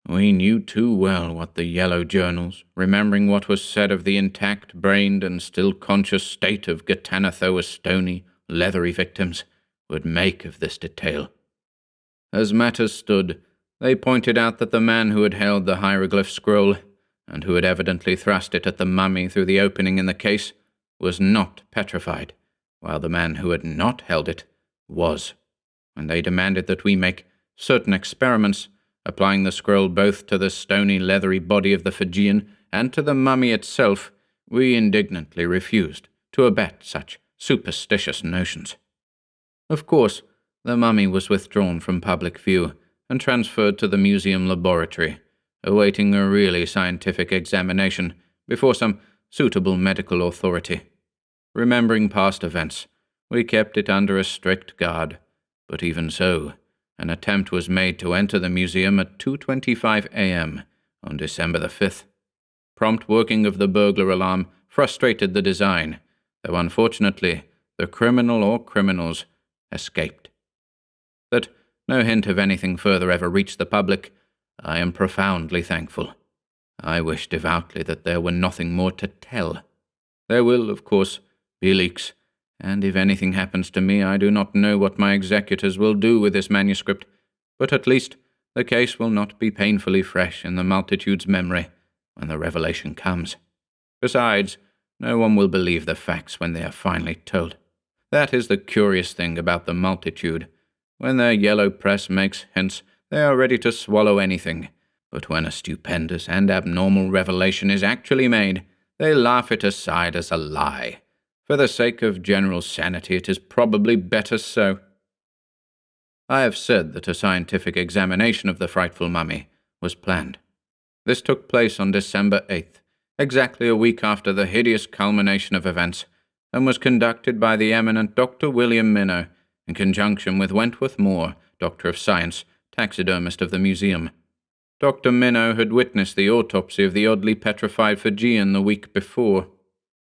We knew too well what the yellow journals, remembering what was said of the intact, brained, and still conscious state of Ghatanothoa's stony, leathery victims, would make of this detail. As matters stood, they pointed out that the man who had held the hieroglyph scroll, and who had evidently thrust it at the mummy through the opening in the case, was not petrified, while the man who had not held it was, and they demanded that we make certain experiments, applying the scroll both to the stony, leathery body of the Fijian and to the mummy itself. We indignantly refused to abet such superstitious notions. Of course, the mummy was withdrawn from public view and transferred to the museum laboratory, awaiting a really scientific examination before some suitable medical authority. Remembering past events, we kept it under a strict guard, but even so, an attempt was made to enter the museum at 2:25 a.m. on December the 5th. Prompt working of the burglar alarm frustrated the design, though unfortunately the criminal or criminals escaped. That no hint of anything further ever reached the public, I am profoundly thankful. I wish devoutly that there were nothing more to tell. There will, of course, be leaks, and if anything happens to me, I do not know what my executors will do with this manuscript, but at least the case will not be painfully fresh in the multitude's memory when the revelation comes. Besides, no one will believe the facts when they are finally told. That is the curious thing about the multitude. When their yellow press makes hints, they are ready to swallow anything, but when a stupendous and abnormal revelation is actually made, they laugh it aside as a lie. For the sake of general sanity, it is probably better so. I have said that a scientific examination of the frightful mummy was planned. This took place on December 8th, exactly a week after the hideous culmination of events, and was conducted by the eminent Dr. William Minnow, in conjunction with Wentworth Moore, Doctor of Science, taxidermist of the museum. Dr. Minnow had witnessed the autopsy of the oddly petrified Fijian the week before.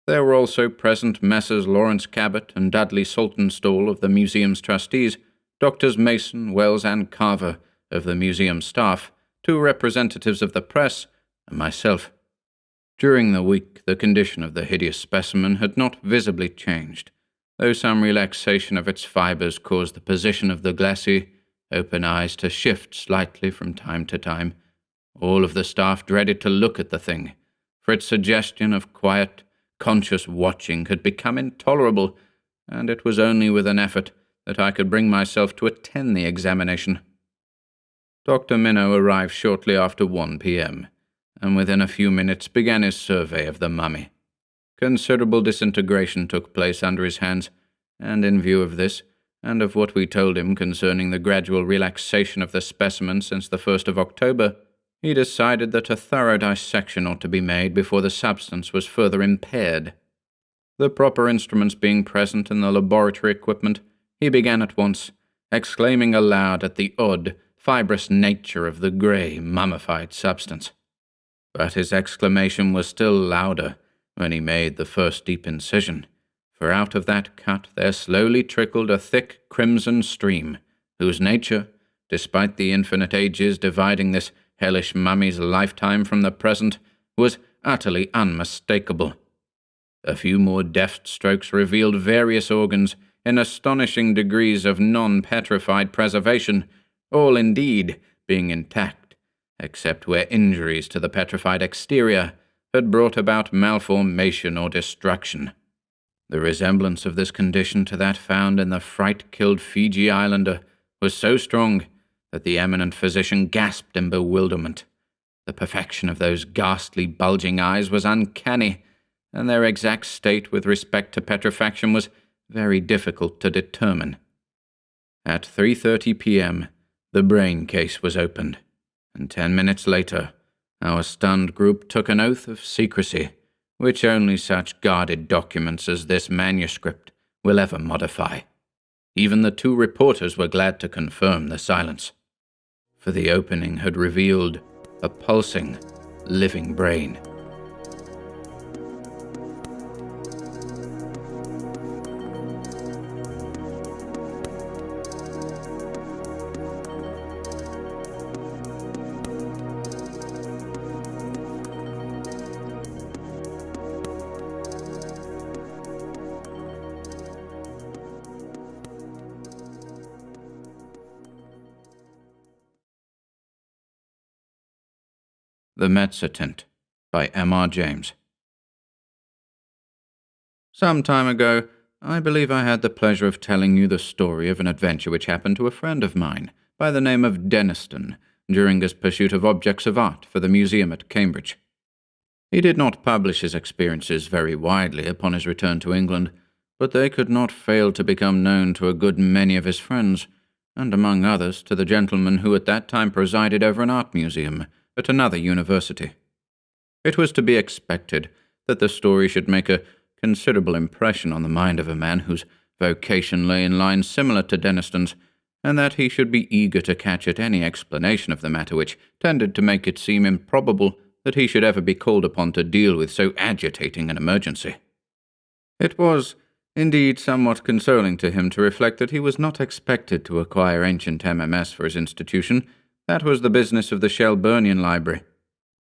There were also present Messrs. Lawrence Cabot and Dudley Saltonstall of the museum's trustees, Doctors Mason, Wells, and Carver of the museum staff, 2 representatives of the press, and myself. During the week, the condition of the hideous specimen had not visibly changed, though some relaxation of its fibers caused the position of the glassy, open eyes to shift slightly from time to time. All of the staff dreaded to look at the thing, for its suggestion of quiet, conscious watching had become intolerable, and it was only with an effort that I could bring myself to attend the examination. Dr. Minnow arrived shortly after 1 p.m., and within a few minutes began his survey of the mummy. Considerable disintegration took place under his hands, and in view of this, and of what we told him concerning the gradual relaxation of the specimen since the 1st of October, he decided that a thorough dissection ought to be made before the substance was further impaired. The proper instruments being present in the laboratory equipment, he began at once, exclaiming aloud at the odd, fibrous nature of the grey, mummified substance. But his exclamation was still louder when he made the first deep incision, for out of that cut there slowly trickled a thick crimson stream, whose nature, despite the infinite ages dividing this hellish mummy's lifetime from the present, was utterly unmistakable. A few more deft strokes revealed various organs in astonishing degrees of non-petrified preservation, all indeed being intact, except where injuries to the petrified exterior had brought about malformation or destruction. The resemblance of this condition to that found in the fright-killed Fiji Islander was so strong that the eminent physician gasped in bewilderment. The perfection of those ghastly bulging eyes was uncanny, and their exact state with respect to petrifaction was very difficult to determine. At 3:30 p.m., the brain case was opened, and 10 minutes later, our stunned group took an oath of secrecy, which only such guarded documents as this manuscript will ever modify. Even the two reporters were glad to confirm the silence, for the opening had revealed a pulsing, living brain. The Mezzotint by M.R. James. Some time ago, I believe I had the pleasure of telling you the story of an adventure which happened to a friend of mine by the name of Deniston during his pursuit of objects of art for the museum at Cambridge. He did not publish his experiences very widely upon his return to England, but they could not fail to become known to a good many of his friends, and among others to the gentleman who at that time presided over an art museum at another university. It was to be expected that the story should make a considerable impression on the mind of a man whose vocation lay in lines similar to Deniston's, and that he should be eager to catch at any explanation of the matter which tended to make it seem improbable that he should ever be called upon to deal with so agitating an emergency. It was, indeed, somewhat consoling to him to reflect that he was not expected to acquire ancient MMS for his institution. That was the business of the Shelburnian Library.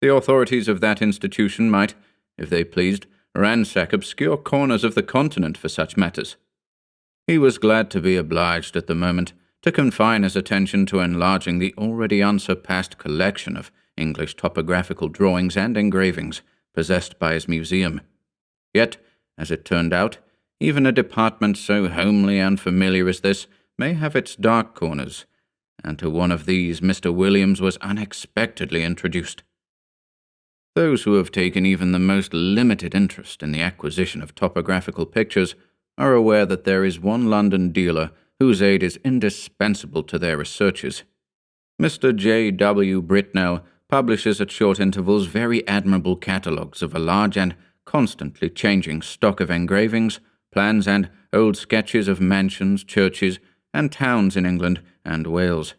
The authorities of that institution might, if they pleased, ransack obscure corners of the continent for such matters. He was glad to be obliged at the moment to confine his attention to enlarging the already unsurpassed collection of English topographical drawings and engravings possessed by his museum. Yet, as it turned out, even a department so homely and familiar as this may have its dark corners, and to one of these Mr. Williams was unexpectedly introduced. Those who have taken even the most limited interest in the acquisition of topographical pictures are aware that there is one London dealer whose aid is indispensable to their researches. Mr. J. W. Britnell publishes at short intervals very admirable catalogues of a large and constantly changing stock of engravings, plans, and old sketches of mansions, churches, and towns in England and Wales.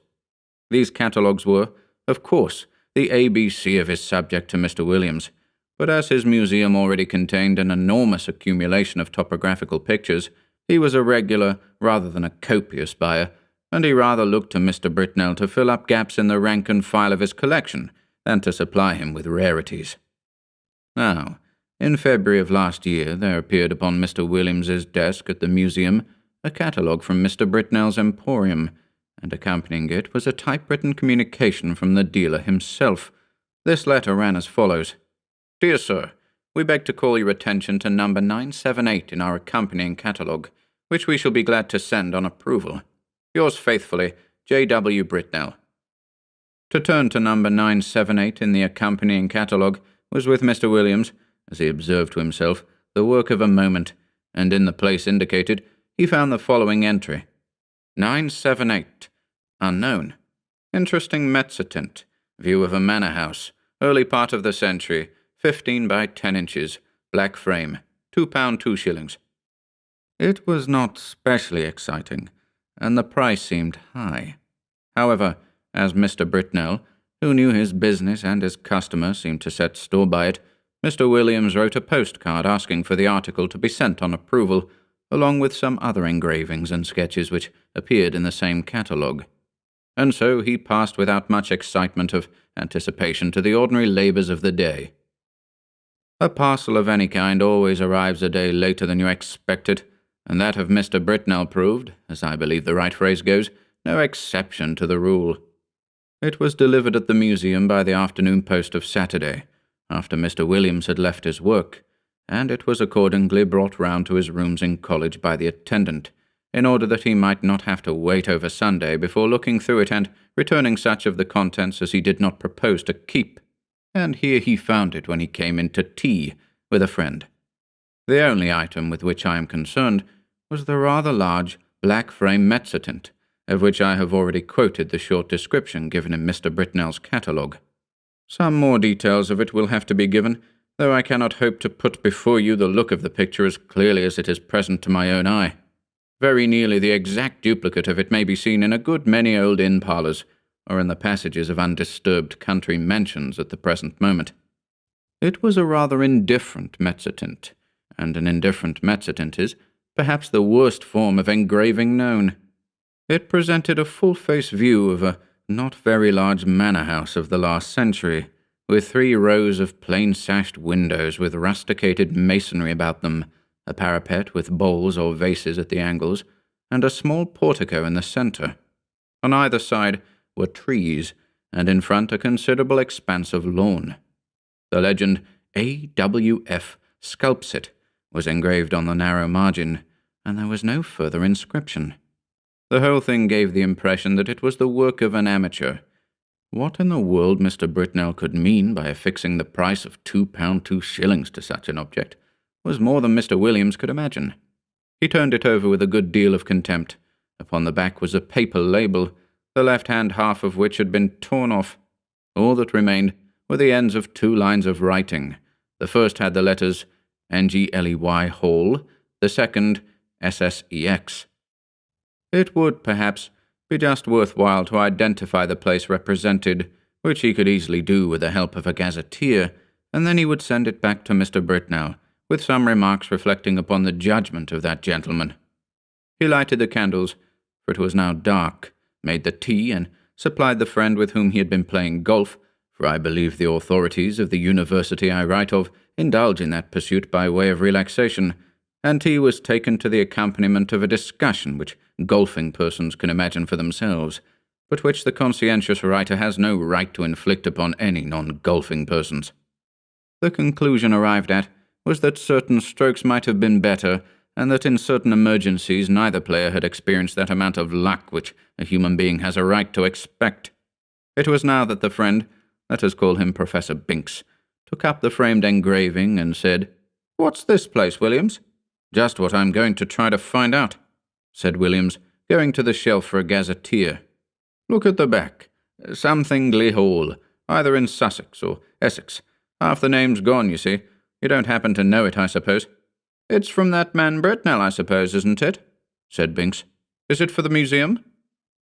These catalogues were, of course, the ABC of his subject to Mr. Williams, but as his museum already contained an enormous accumulation of topographical pictures, he was a regular rather than a copious buyer, and he rather looked to Mr. Britnell to fill up gaps in the rank and file of his collection than to supply him with rarities. Now, in February of last year, there appeared upon Mr. Williams's desk at the museum a catalogue from Mr. Britnell's emporium, and accompanying it was a typewritten communication from the dealer himself. This letter ran as follows: "Dear Sir, we beg to call your attention to number 978 in our accompanying catalogue, which we shall be glad to send on approval. Yours faithfully, J. W. Britnell." To turn to number 978 in the accompanying catalogue was with Mr. Williams, as he observed to himself, the work of a moment, and in the place indicated he found the following entry: 978, unknown. Interesting Mezzotint, view of a manor house, early part of the century, 15 by 10 inches, black frame, £2 2s. It was not specially exciting, and the price seemed high. However, as Mr. Britnell, who knew his business and his customer, seemed to set store by it, Mr. Williams wrote a postcard asking for the article to be sent on approval, along with some other engravings and sketches which appeared in the same catalogue. And so he passed without much excitement of anticipation to the ordinary labours of the day. A parcel of any kind always arrives a day later than you expect it, and that of Mr. Britnell proved, as I believe the right phrase goes, no exception to the rule. It was delivered at the museum by the afternoon post of Saturday, after Mr. Williams had left his work, and it was accordingly brought round to his rooms in college by the attendant, in order that he might not have to wait over Sunday before looking through it and returning such of the contents as he did not propose to keep. And here he found it when he came in to tea with a friend. The only item with which I am concerned was the rather large black frame Mezzotint, of which I have already quoted the short description given in Mr. Britnell's catalogue. Some more details of it will have to be given, though I cannot hope to put before you the look of the picture as clearly as it is present to my own eye. Very nearly the exact duplicate of it may be seen in a good many old inn parlours, or in the passages of undisturbed country mansions at the present moment. It was a rather indifferent Mezzotint, and an indifferent Mezzotint is perhaps the worst form of engraving known. It presented a full-face view of a not very large manor house of the last century, with 3 rows of plain-sashed windows with rusticated masonry about them, a parapet with bowls or vases at the angles, and a small portico in the centre. On either side were trees, and in front a considerable expanse of lawn. The legend A.W.F. Sculpts It was engraved on the narrow margin, and there was no further inscription. The whole thing gave the impression that it was the work of an amateur. What in the world Mr. Britnell could mean by affixing the price of £2 2s to such an object was more than Mr. Williams could imagine. He turned it over with a good deal of contempt. Upon the back was a paper label, the left-hand half of which had been torn off. All that remained were the ends of 2 lines of writing. The first had the letters NGLEY Hall, the second SSEX. It would, perhaps, be just worthwhile to identify the place represented, which he could easily do with the help of a gazetteer, and then he would send it back to Mr. Britnell, with some remarks reflecting upon the judgment of that gentleman. He lighted the candles, for it was now dark, made the tea, and supplied the friend with whom he had been playing golf, for I believe the authorities of the university I write of indulge in that pursuit by way of relaxation, and tea was taken to the accompaniment of a discussion which golfing persons can imagine for themselves, but which the conscientious writer has no right to inflict upon any non-golfing persons. The conclusion arrived at was that certain strokes might have been better, and that in certain emergencies neither player had experienced that amount of luck which a human being has a right to expect. It was now that the friend, let us call him Professor Binks, took up the framed engraving and said, "What's this place, Williams?" "Just what I'm going to try to find out," said Williams, going to the shelf for a gazetteer. "Look at the back. Somethingly Hall, either in Sussex or Essex. Half the name's gone, you see. You don't happen to know it, I suppose." "It's from that man Britnell, I suppose, isn't it?" said Binks. "Is it for the museum?"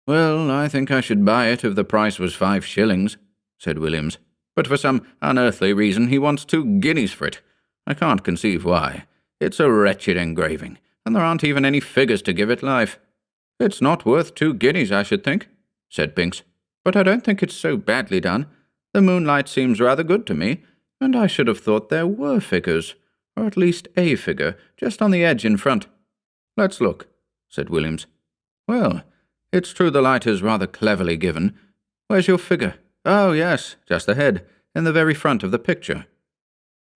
"Well, I think I should buy it if the price was 5 shillings, said Williams. "But for some unearthly reason he wants 2 guineas for it. I can't conceive why. It's a wretched engraving, and there aren't even any figures to give it life." "It's not worth 2 guineas, I should think," said Binks. "But I don't think it's so badly done. The moonlight seems rather good to me, and I should have thought there were figures, or at least a figure, just on the edge in front." "Let's look," said Williams. "Well, it's true the light is rather cleverly given. Where's your figure? Oh, yes, just the head, in the very front of the picture."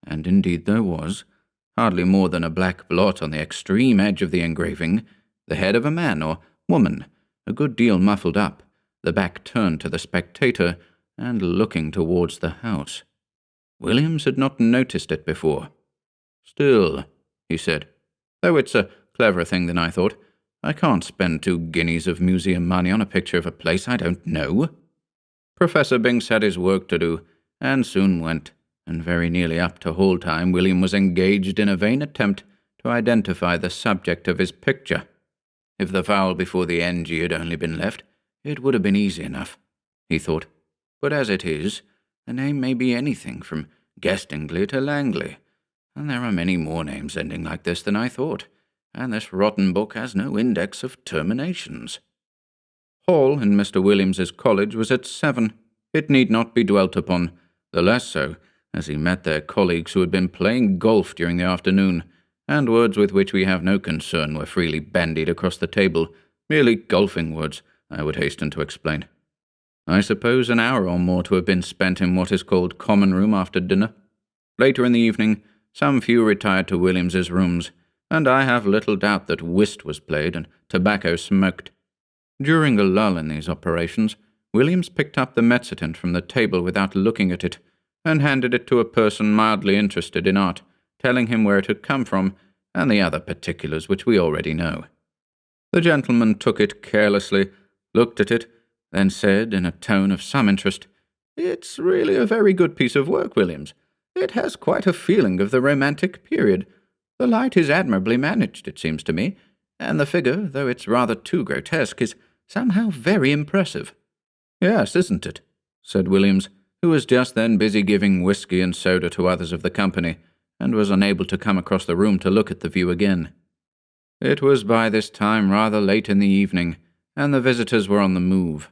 And indeed there was, hardly more than a black blot on the extreme edge of the engraving, the head of a man or woman, a good deal muffled up, the back turned to the spectator, and looking towards the house. Williams had not noticed it before. "Still," he said, "though it's a cleverer thing than I thought, I can't spend 2 guineas of museum money on a picture of a place I don't know." Professor Binks had his work to do, and soon went, and very nearly up to Hall time William was engaged in a vain attempt to identify the subject of his picture. If the vowel before the NG had only been left, it would have been easy enough. he thought. But as it is, the name may be anything from Gestingley to Langley, and there are many more names ending like this than I thought, and this rotten book has no index of terminations. Hall in Mr. Williams's college was at 7. It need not be dwelt upon, the less so, as he met their colleagues who had been playing golf during the afternoon, and words with which we have no concern were freely bandied across the table, merely golfing words, I would hasten to explain. I suppose an hour or more to have been spent in what is called common room after dinner. Later in the evening, some few retired to Williams's rooms, and I have little doubt that whist was played and tobacco smoked. During a lull in these operations, Williams picked up the Mezzotint from the table without looking at it, and handed it to a person mildly interested in art, telling him where it had come from, and the other particulars which we already know. The gentleman took it carelessly, looked at it, then said in a tone of some interest, "It's really a very good piece of work, Williams. It has quite a feeling of the romantic period. The light is admirably managed, it seems to me, and the figure, though it's rather too grotesque, is somehow very impressive." "Yes, isn't it?" said Williams, who was just then busy giving whisky and soda to others of the company, and was unable to come across the room to look at the view again. It was by this time rather late in the evening, and the visitors were on the move.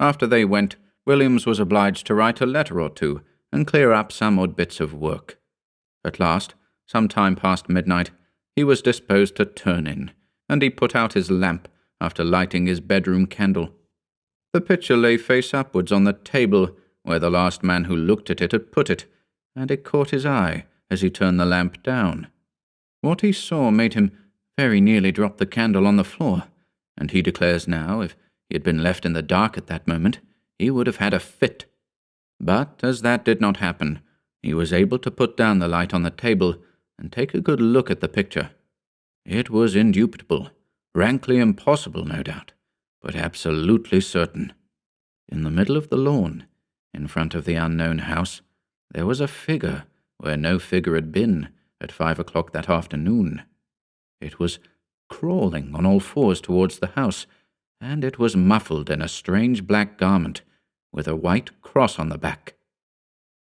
After they went, Williams was obliged to write a letter or two, and clear up some odd bits of work. At last, some time past midnight, he was disposed to turn in, and he put out his lamp after lighting his bedroom candle. The picture lay face upwards on the table, where the last man who looked at it had put it, and it caught his eye as he turned the lamp down. What he saw made him very nearly drop the candle on the floor, and he declares now, if he had been left in the dark at that moment, he would have had a fit. But as that did not happen, he was able to put down the light on the table and take a good look at the picture. It was indubitable, rankly impossible, no doubt, but absolutely certain. In the middle of the lawn, in front of the unknown house, there was a figure where no figure had been at 5 o'clock that afternoon. It was crawling on all fours towards the house, and it was muffled in a strange black garment, with a white cross on the back.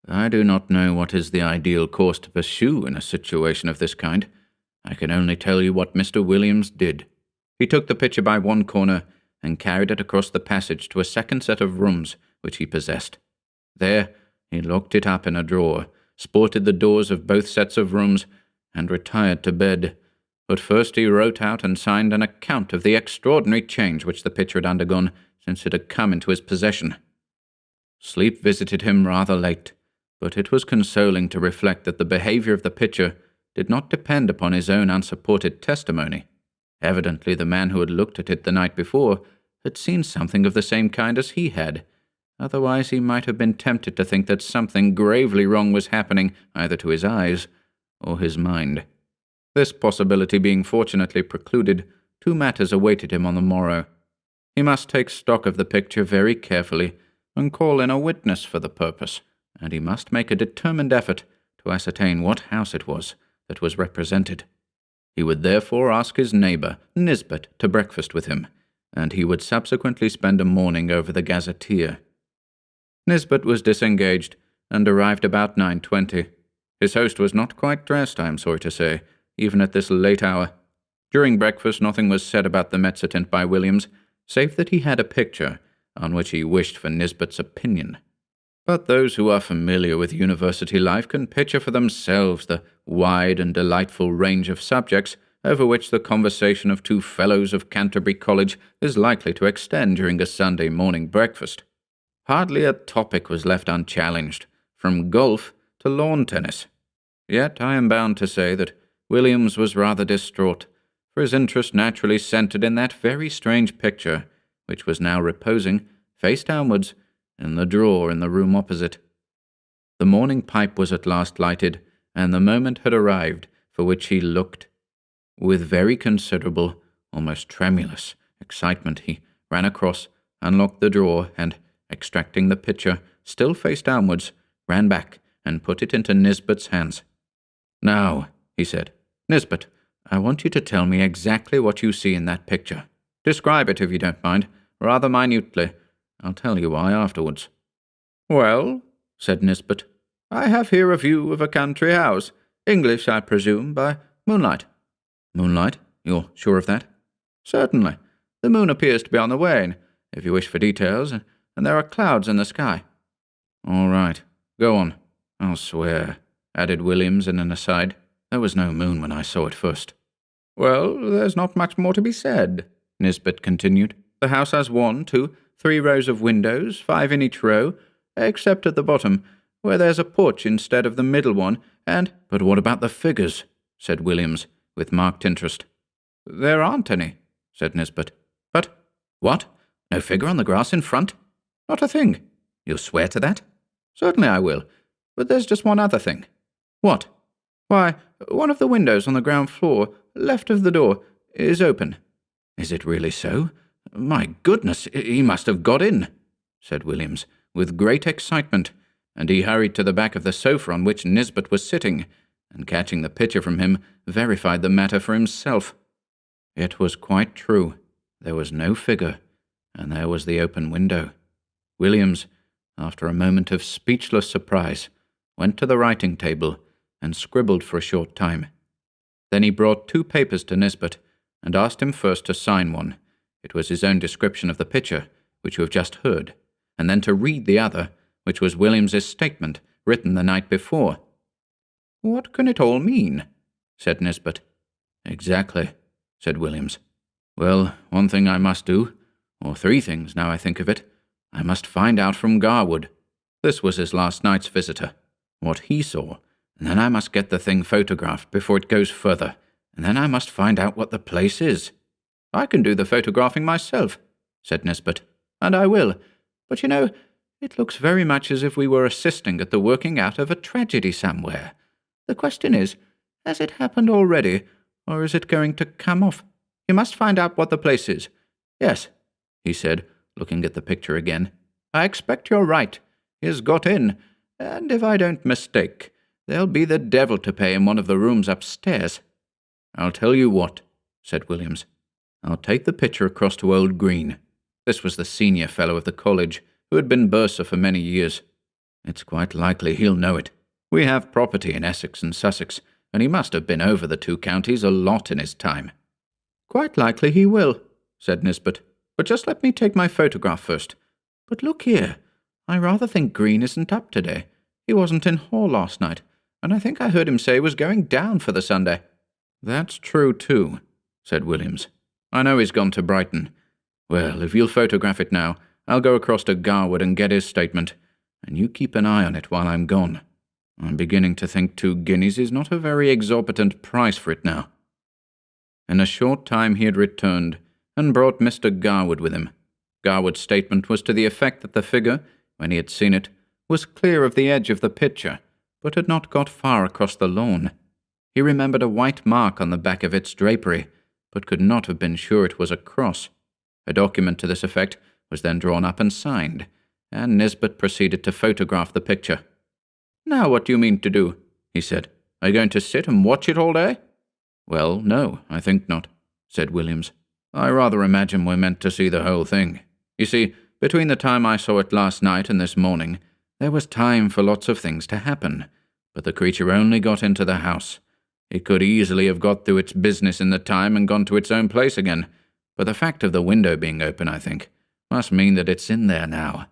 I do not know what is the ideal course to pursue in a situation of this kind. I can only tell you what Mr. Williams did. He took the picture by one corner and carried it across the passage to a second set of rooms which he possessed. There he locked it up in a drawer, sported the doors of both sets of rooms, and retired to bed. But first he wrote out and signed an account of the extraordinary change which the picture had undergone since it had come into his possession. Sleep visited him rather late, but it was consoling to reflect that the behaviour of the picture did not depend upon his own unsupported testimony. Evidently the man who had looked at it the night before had seen something of the same kind as he had. Otherwise he might have been tempted to think that something gravely wrong was happening either to his eyes or his mind. This possibility being fortunately precluded, two matters awaited him on the morrow. He must take stock of the picture very carefully and call in a witness for the purpose, and he must make a determined effort to ascertain what house it was that was represented. He would therefore ask his neighbour, Nisbet, to breakfast with him, and he would subsequently spend a morning over the gazetteer. Nisbet was disengaged, and arrived about 9:20. His host was not quite dressed, I am sorry to say, even at this late hour. During breakfast nothing was said about the Mezzotint by Williams, save that he had a picture, on which he wished for Nisbet's opinion. But those who are familiar with university life can picture for themselves the wide and delightful range of subjects over which the conversation of two fellows of Canterbury College is likely to extend during a Sunday morning breakfast. Hardly a topic was left unchallenged, from golf to lawn tennis. Yet I am bound to say that Williams was rather distraught, for his interest naturally centred in that very strange picture, which was now reposing, face downwards, in the drawer in the room opposite. The morning pipe was at last lighted, and the moment had arrived for which he looked. With very considerable, almost tremulous, excitement he ran across, unlocked the drawer, and, extracting the picture, still face downwards, ran back and put it into Nisbet's hands. "Now," he said, "Nisbet, I want you to tell me exactly what you see in that picture. Describe it, if you don't mind, rather minutely, I'll tell you why afterwards. Well, said Nisbet, I have here a view of a country house. English, I presume, by moonlight. Moonlight? You're sure of that? Certainly. The moon appears to be on the wane, if you wish for details, and there are clouds in the sky. All right. Go on. I'll swear, added Williams in an aside. There was no moon when I saw it first. Well, there's not much more to be said, Nisbet continued. The house has 1, 2, 3 rows of windows, 5 in each row, except at the bottom, where there's a porch instead of the middle one, and— But what about the figures? Said Williams, with marked interest. There aren't any, said Nisbet. But— What? No figure on the grass in front? Not a thing. You'll swear to that? Certainly I will. But there's just one other thing. What? Why, one of the windows on the ground floor, left of the door, is open. Is it really so? My goodness, he must have got in, said Williams, with great excitement, and he hurried to the back of the sofa on which Nisbet was sitting, and catching the picture from him, verified the matter for himself. It was quite true. There was no figure, and there was the open window. Williams, after a moment of speechless surprise, went to the writing table and scribbled for a short time. Then he brought 2 papers to Nisbet and asked him first to sign one. It was his own description of the picture, which you have just heard, and then to read the other, which was Williams's statement, written the night before. What can it all mean? Said Nisbet. Exactly, said Williams. Well, one thing I must do, or 3 things now I think of it. I must find out from Garwood. This was his last night's visitor. What he saw, and then I must get the thing photographed before it goes further, and then I must find out what the place is. I can do the photographing myself, said Nisbet, and I will. But you know, it looks very much as if we were assisting at the working out of a tragedy somewhere. The question is, has it happened already, or is it going to come off? You must find out what the place is. Yes, he said, looking at the picture again. I expect you're right. He has got in, and if I don't mistake, there'll be the devil to pay in one of the rooms upstairs. I'll tell you what, said Williams. I'll take the picture across to old Green. This was the senior fellow of the college, who had been bursar for many years. It's quite likely he'll know it. We have property in Essex and Sussex, and he must have been over the 2 counties a lot in his time. Quite likely he will, said Nisbet. But just let me take my photograph first. But look here, I rather think Green isn't up today. He wasn't in hall last night, and I think I heard him say he was going down for the Sunday. That's true too, said Williams. I know he's gone to Brighton. Well, if you'll photograph it now, I'll go across to Garwood and get his statement, and you keep an eye on it while I'm gone. I'm beginning to think 2 guineas is not a very exorbitant price for it now. In a short time he had returned, and brought Mr. Garwood with him. Garwood's statement was to the effect that the figure, when he had seen it, was clear of the edge of the picture, but had not got far across the lawn. He remembered a white mark on the back of its drapery, but could not have been sure it was a cross. A document to this effect was then drawn up and signed, and Nisbet proceeded to photograph the picture. Now what do you mean to do? He said. Are you going to sit and watch it all day? Well, no, I think not, said Williams. I rather imagine we're meant to see the whole thing. You see, between the time I saw it last night and this morning, there was time for lots of things to happen, but the creature only got into the house. It could easily have got through its business in the time and gone to its own place again, but the fact of the window being open, I think, must mean that it's in there now.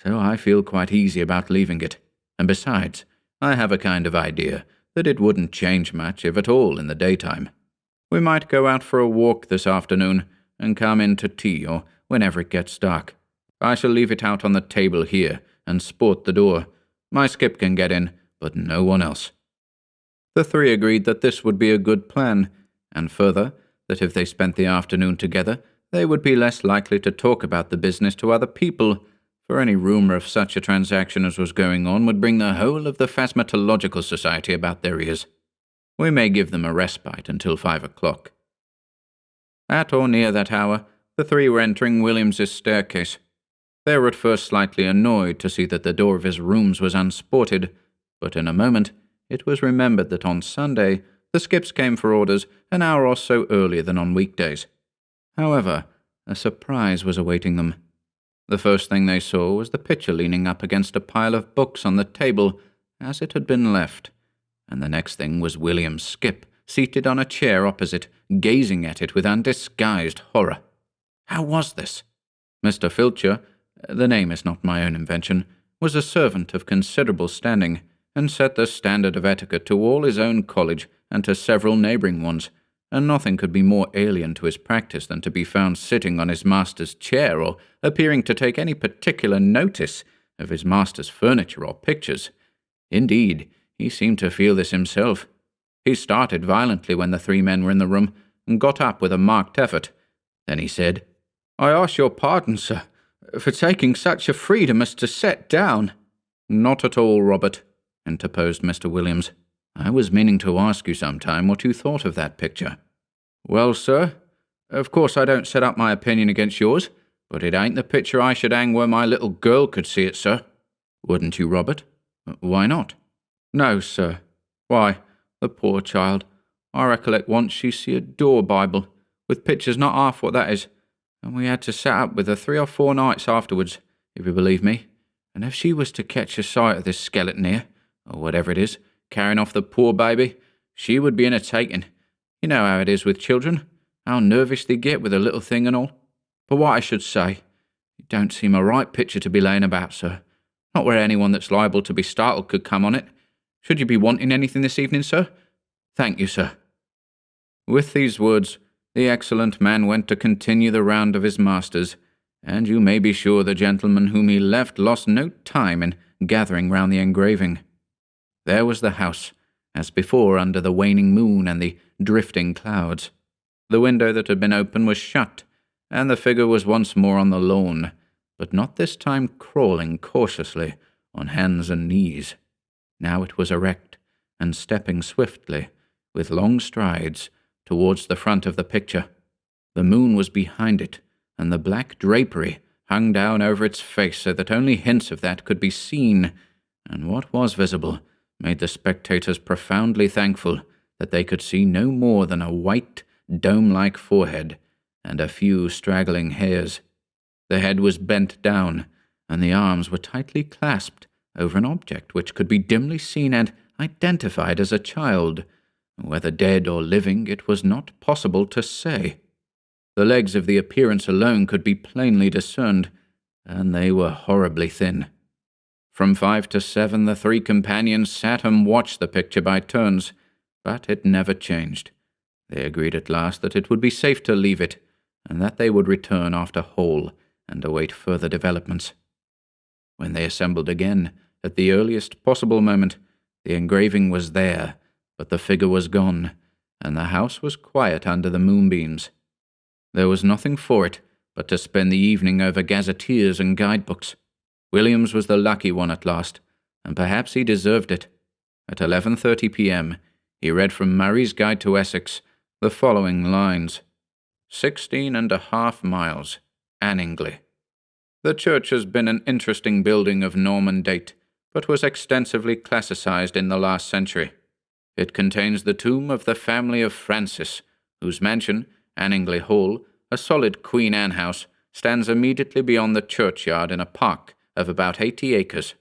So I feel quite easy about leaving it, and besides, I have a kind of idea that it wouldn't change much, if at all, in the daytime. We might go out for a walk this afternoon and come in to tea or whenever it gets dark. I shall leave it out on the table here and sport the door. My skip can get in, but no one else. The 3 agreed that this would be a good plan, and further, that if they spent the afternoon together, they would be less likely to talk about the business to other people, for any rumour of such a transaction as was going on would bring the whole of the Phasmatological Society about their ears. We may give them a respite until 5 o'clock. At or near that hour, the 3 were entering Williams's staircase. They were at first slightly annoyed to see that the door of his rooms was unsported, but in a moment it was remembered that on Sunday the skips came for orders an hour or so earlier than on weekdays. However, a surprise was awaiting them. The first thing they saw was the picture leaning up against a pile of books on the table, as it had been left, and the next thing was William Skip, seated on a chair opposite, gazing at it with undisguised horror. How was this? Mr. Filcher, the name is not my own invention, was a servant of considerable standing, and set the standard of etiquette to all his own college and to several neighbouring ones, and nothing could be more alien to his practice than to be found sitting on his master's chair or appearing to take any particular notice of his master's furniture or pictures. Indeed, he seemed to feel this himself. He started violently when the three men were in the room, and got up with a marked effort. Then he said, "I ask your pardon, sir, for taking such a freedom as to set down." "Not at all, Robert," interposed Mr. Williams. "I was meaning to ask you sometime what you thought of that picture." "Well, sir, of course I don't set up my opinion against yours, but it ain't the picture I should hang where my little girl could see it, sir." "Wouldn't you, Robert? Why not?" "No, sir. Why, the poor child, I recollect once she see a door Bible, with pictures not half what that is, and we had to set up with her 3 or 4 nights afterwards, if you believe me, and if she was to catch a sight of this skeleton here, or whatever it is, carrying off the poor baby, she would be in a taking. You know how it is with children, how nervous they get with a little thing and all. But what I should say, it don't seem a right picture to be laying about, sir. Not where anyone that's liable to be startled could come on it. Should you be wanting anything this evening, sir? Thank you, sir." With these words, the excellent man went to continue the round of his masters, and you may be sure the gentleman whom he left lost no time in gathering round the engraving. There was the house, as before, under the waning moon and the drifting clouds. The window that had been open was shut, and the figure was once more on the lawn, but not this time crawling cautiously on hands and knees. Now it was erect, and stepping swiftly, with long strides, towards the front of the picture. The moon was behind it, and the black drapery hung down over its face so that only hints of that could be seen, and what was visible made the spectators profoundly thankful that they could see no more than a white, dome-like forehead and a few straggling hairs. The head was bent down, and the arms were tightly clasped over an object which could be dimly seen and identified as a child. Whether dead or living, it was not possible to say. The legs of the appearance alone could be plainly discerned, and they were horribly thin. From 5 to 7 the 3 companions sat and watched the picture by turns, but it never changed. They agreed at last that it would be safe to leave it, and that they would return after Hall and await further developments. When they assembled again, at the earliest possible moment, the engraving was there, but the figure was gone, and the house was quiet under the moonbeams. There was nothing for it but to spend the evening over gazetteers and guidebooks. Williams was the lucky one at last, and perhaps he deserved it. At 11:30 p.m., he read from Murray's Guide to Essex the following lines: 16.5 miles, Anningley. The church has been an interesting building of Norman date, but was extensively classicized in the last century. It contains the tomb of the family of Francis, whose mansion, Anningley Hall, a solid Queen Anne house, stands immediately beyond the churchyard in a park of about 80 acres.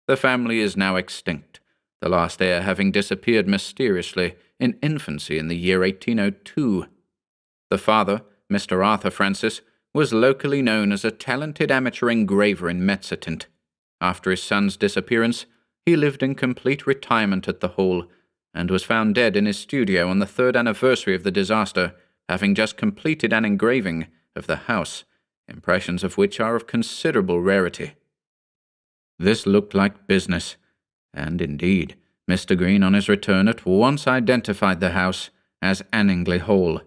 The family is now extinct, the last heir having disappeared mysteriously in infancy in the year 1802. The father, Mr. Arthur Francis, was locally known as a talented amateur engraver in Mezzotint. After his son's disappearance, he lived in complete retirement at the Hall, and was found dead in his studio on the 3rd anniversary of the disaster, having just completed an engraving of the house, impressions of which are of considerable rarity. This looked like business, and indeed, Mr. Green on his return at once identified the house as Anningley Hall.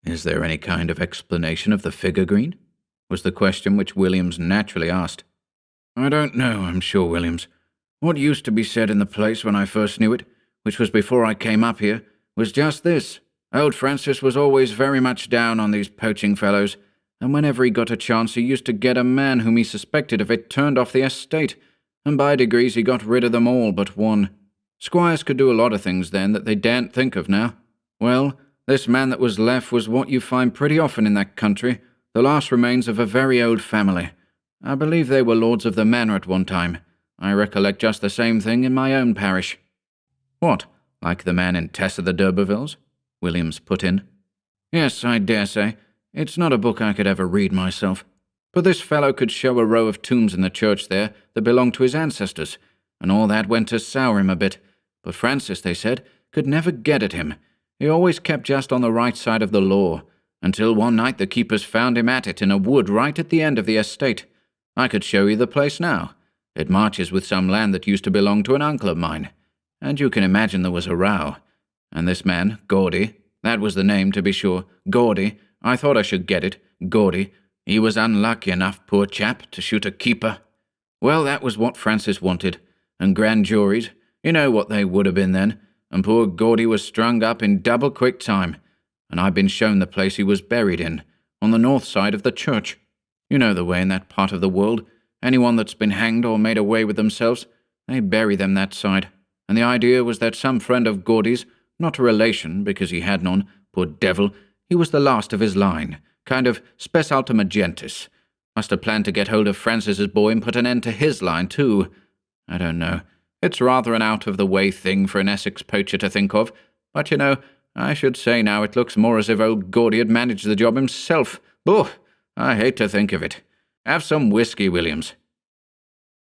"Is there any kind of explanation of the figure, Green?" was the question which Williams naturally asked. "I don't know, I'm sure, Williams. What used to be said in the place when I first knew it, which was before I came up here, was just this. Old Francis was always very much down on these poaching fellows, and whenever he got a chance he used to get a man whom he suspected of it turned off the estate, and by degrees he got rid of them all but one. Squires could do a lot of things then that they daren't think of now. Well, this man that was left was what you find pretty often in that country, the last remains of a very old family, I believe they were lords of the manor at one time. I recollect just the same thing in my own parish." "What, like the man in Tess of the D'Urbervilles?" Williams put in. "Yes, I dare say. It's not a book I could ever read myself. But this fellow could show a row of tombs in the church there that belonged to his ancestors, and all that went to sour him a bit. But Francis, they said, could never get at him. He always kept just on the right side of the law, until one night the keepers found him at it in a wood right at the end of the estate. I could show you the place now. It marches with some land that used to belong to an uncle of mine. And you can imagine there was a row. And this man, Gordy, that was the name to be sure, Gordy, I thought I should get it, Gordy, he was unlucky enough, poor chap, to shoot a keeper. Well, that was what Francis wanted, and grand juries, you know what they would have been then, and poor Gordy was strung up in double quick time, and I've been shown the place he was buried in, on the north side of the church. You know the way in that part of the world, anyone that's been hanged or made away with themselves, they bury them that side, and the idea was that some friend of Gordy's, not a relation because he had none, poor devil, he was the last of his line, kind of spes ultima gentis. Must have planned to get hold of Francis's boy and put an end to his line too. I don't know. It's rather an out-of-the-way thing for an Essex poacher to think of, but you know, I should say now it looks more as if old Gordy had managed the job himself. Oh, I hate to think of it. Have some whiskey, Williams."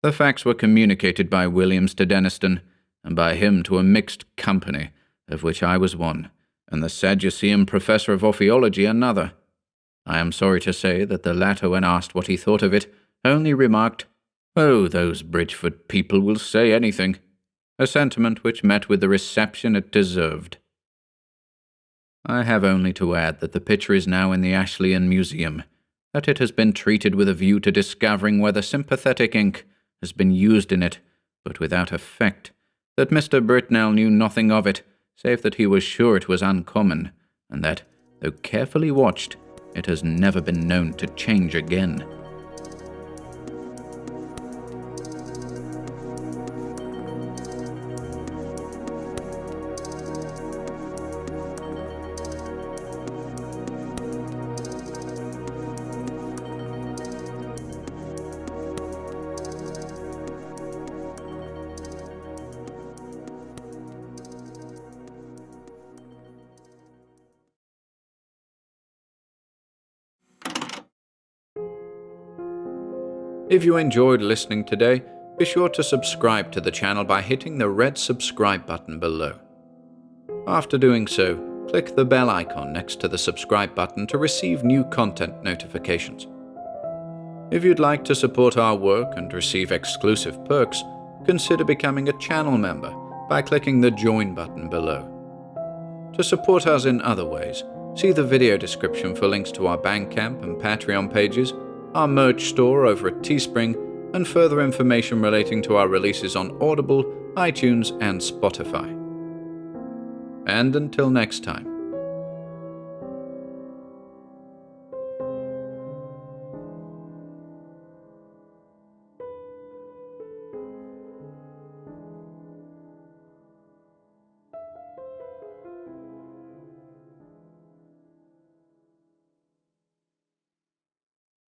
The facts were communicated by Williams to Denniston, and by him to a mixed company, of which I was one, and the Sadducean professor of orpheology another. I am sorry to say that the latter, when asked what he thought of it, only remarked, "Oh, those Bridgeford people will say anything," a sentiment which met with the reception it deserved. I have only to add that the picture is now in the Ashleyan Museum, that it has been treated with a view to discovering whether sympathetic ink has been used in it, but without effect, that Mr. Britnell knew nothing of it, save that he was sure it was uncommon, and that, though carefully watched, it has never been known to change again. If you enjoyed listening today, be sure to subscribe to the channel by hitting the red subscribe button below. After doing so, click the bell icon next to the subscribe button to receive new content notifications. If you'd like to support our work and receive exclusive perks, consider becoming a channel member by clicking the join button below. To support us in other ways, see the video description for links to our Bandcamp and Patreon pages, our merch store over at Teespring, and further information relating to our releases on Audible, iTunes, and Spotify. And until next time,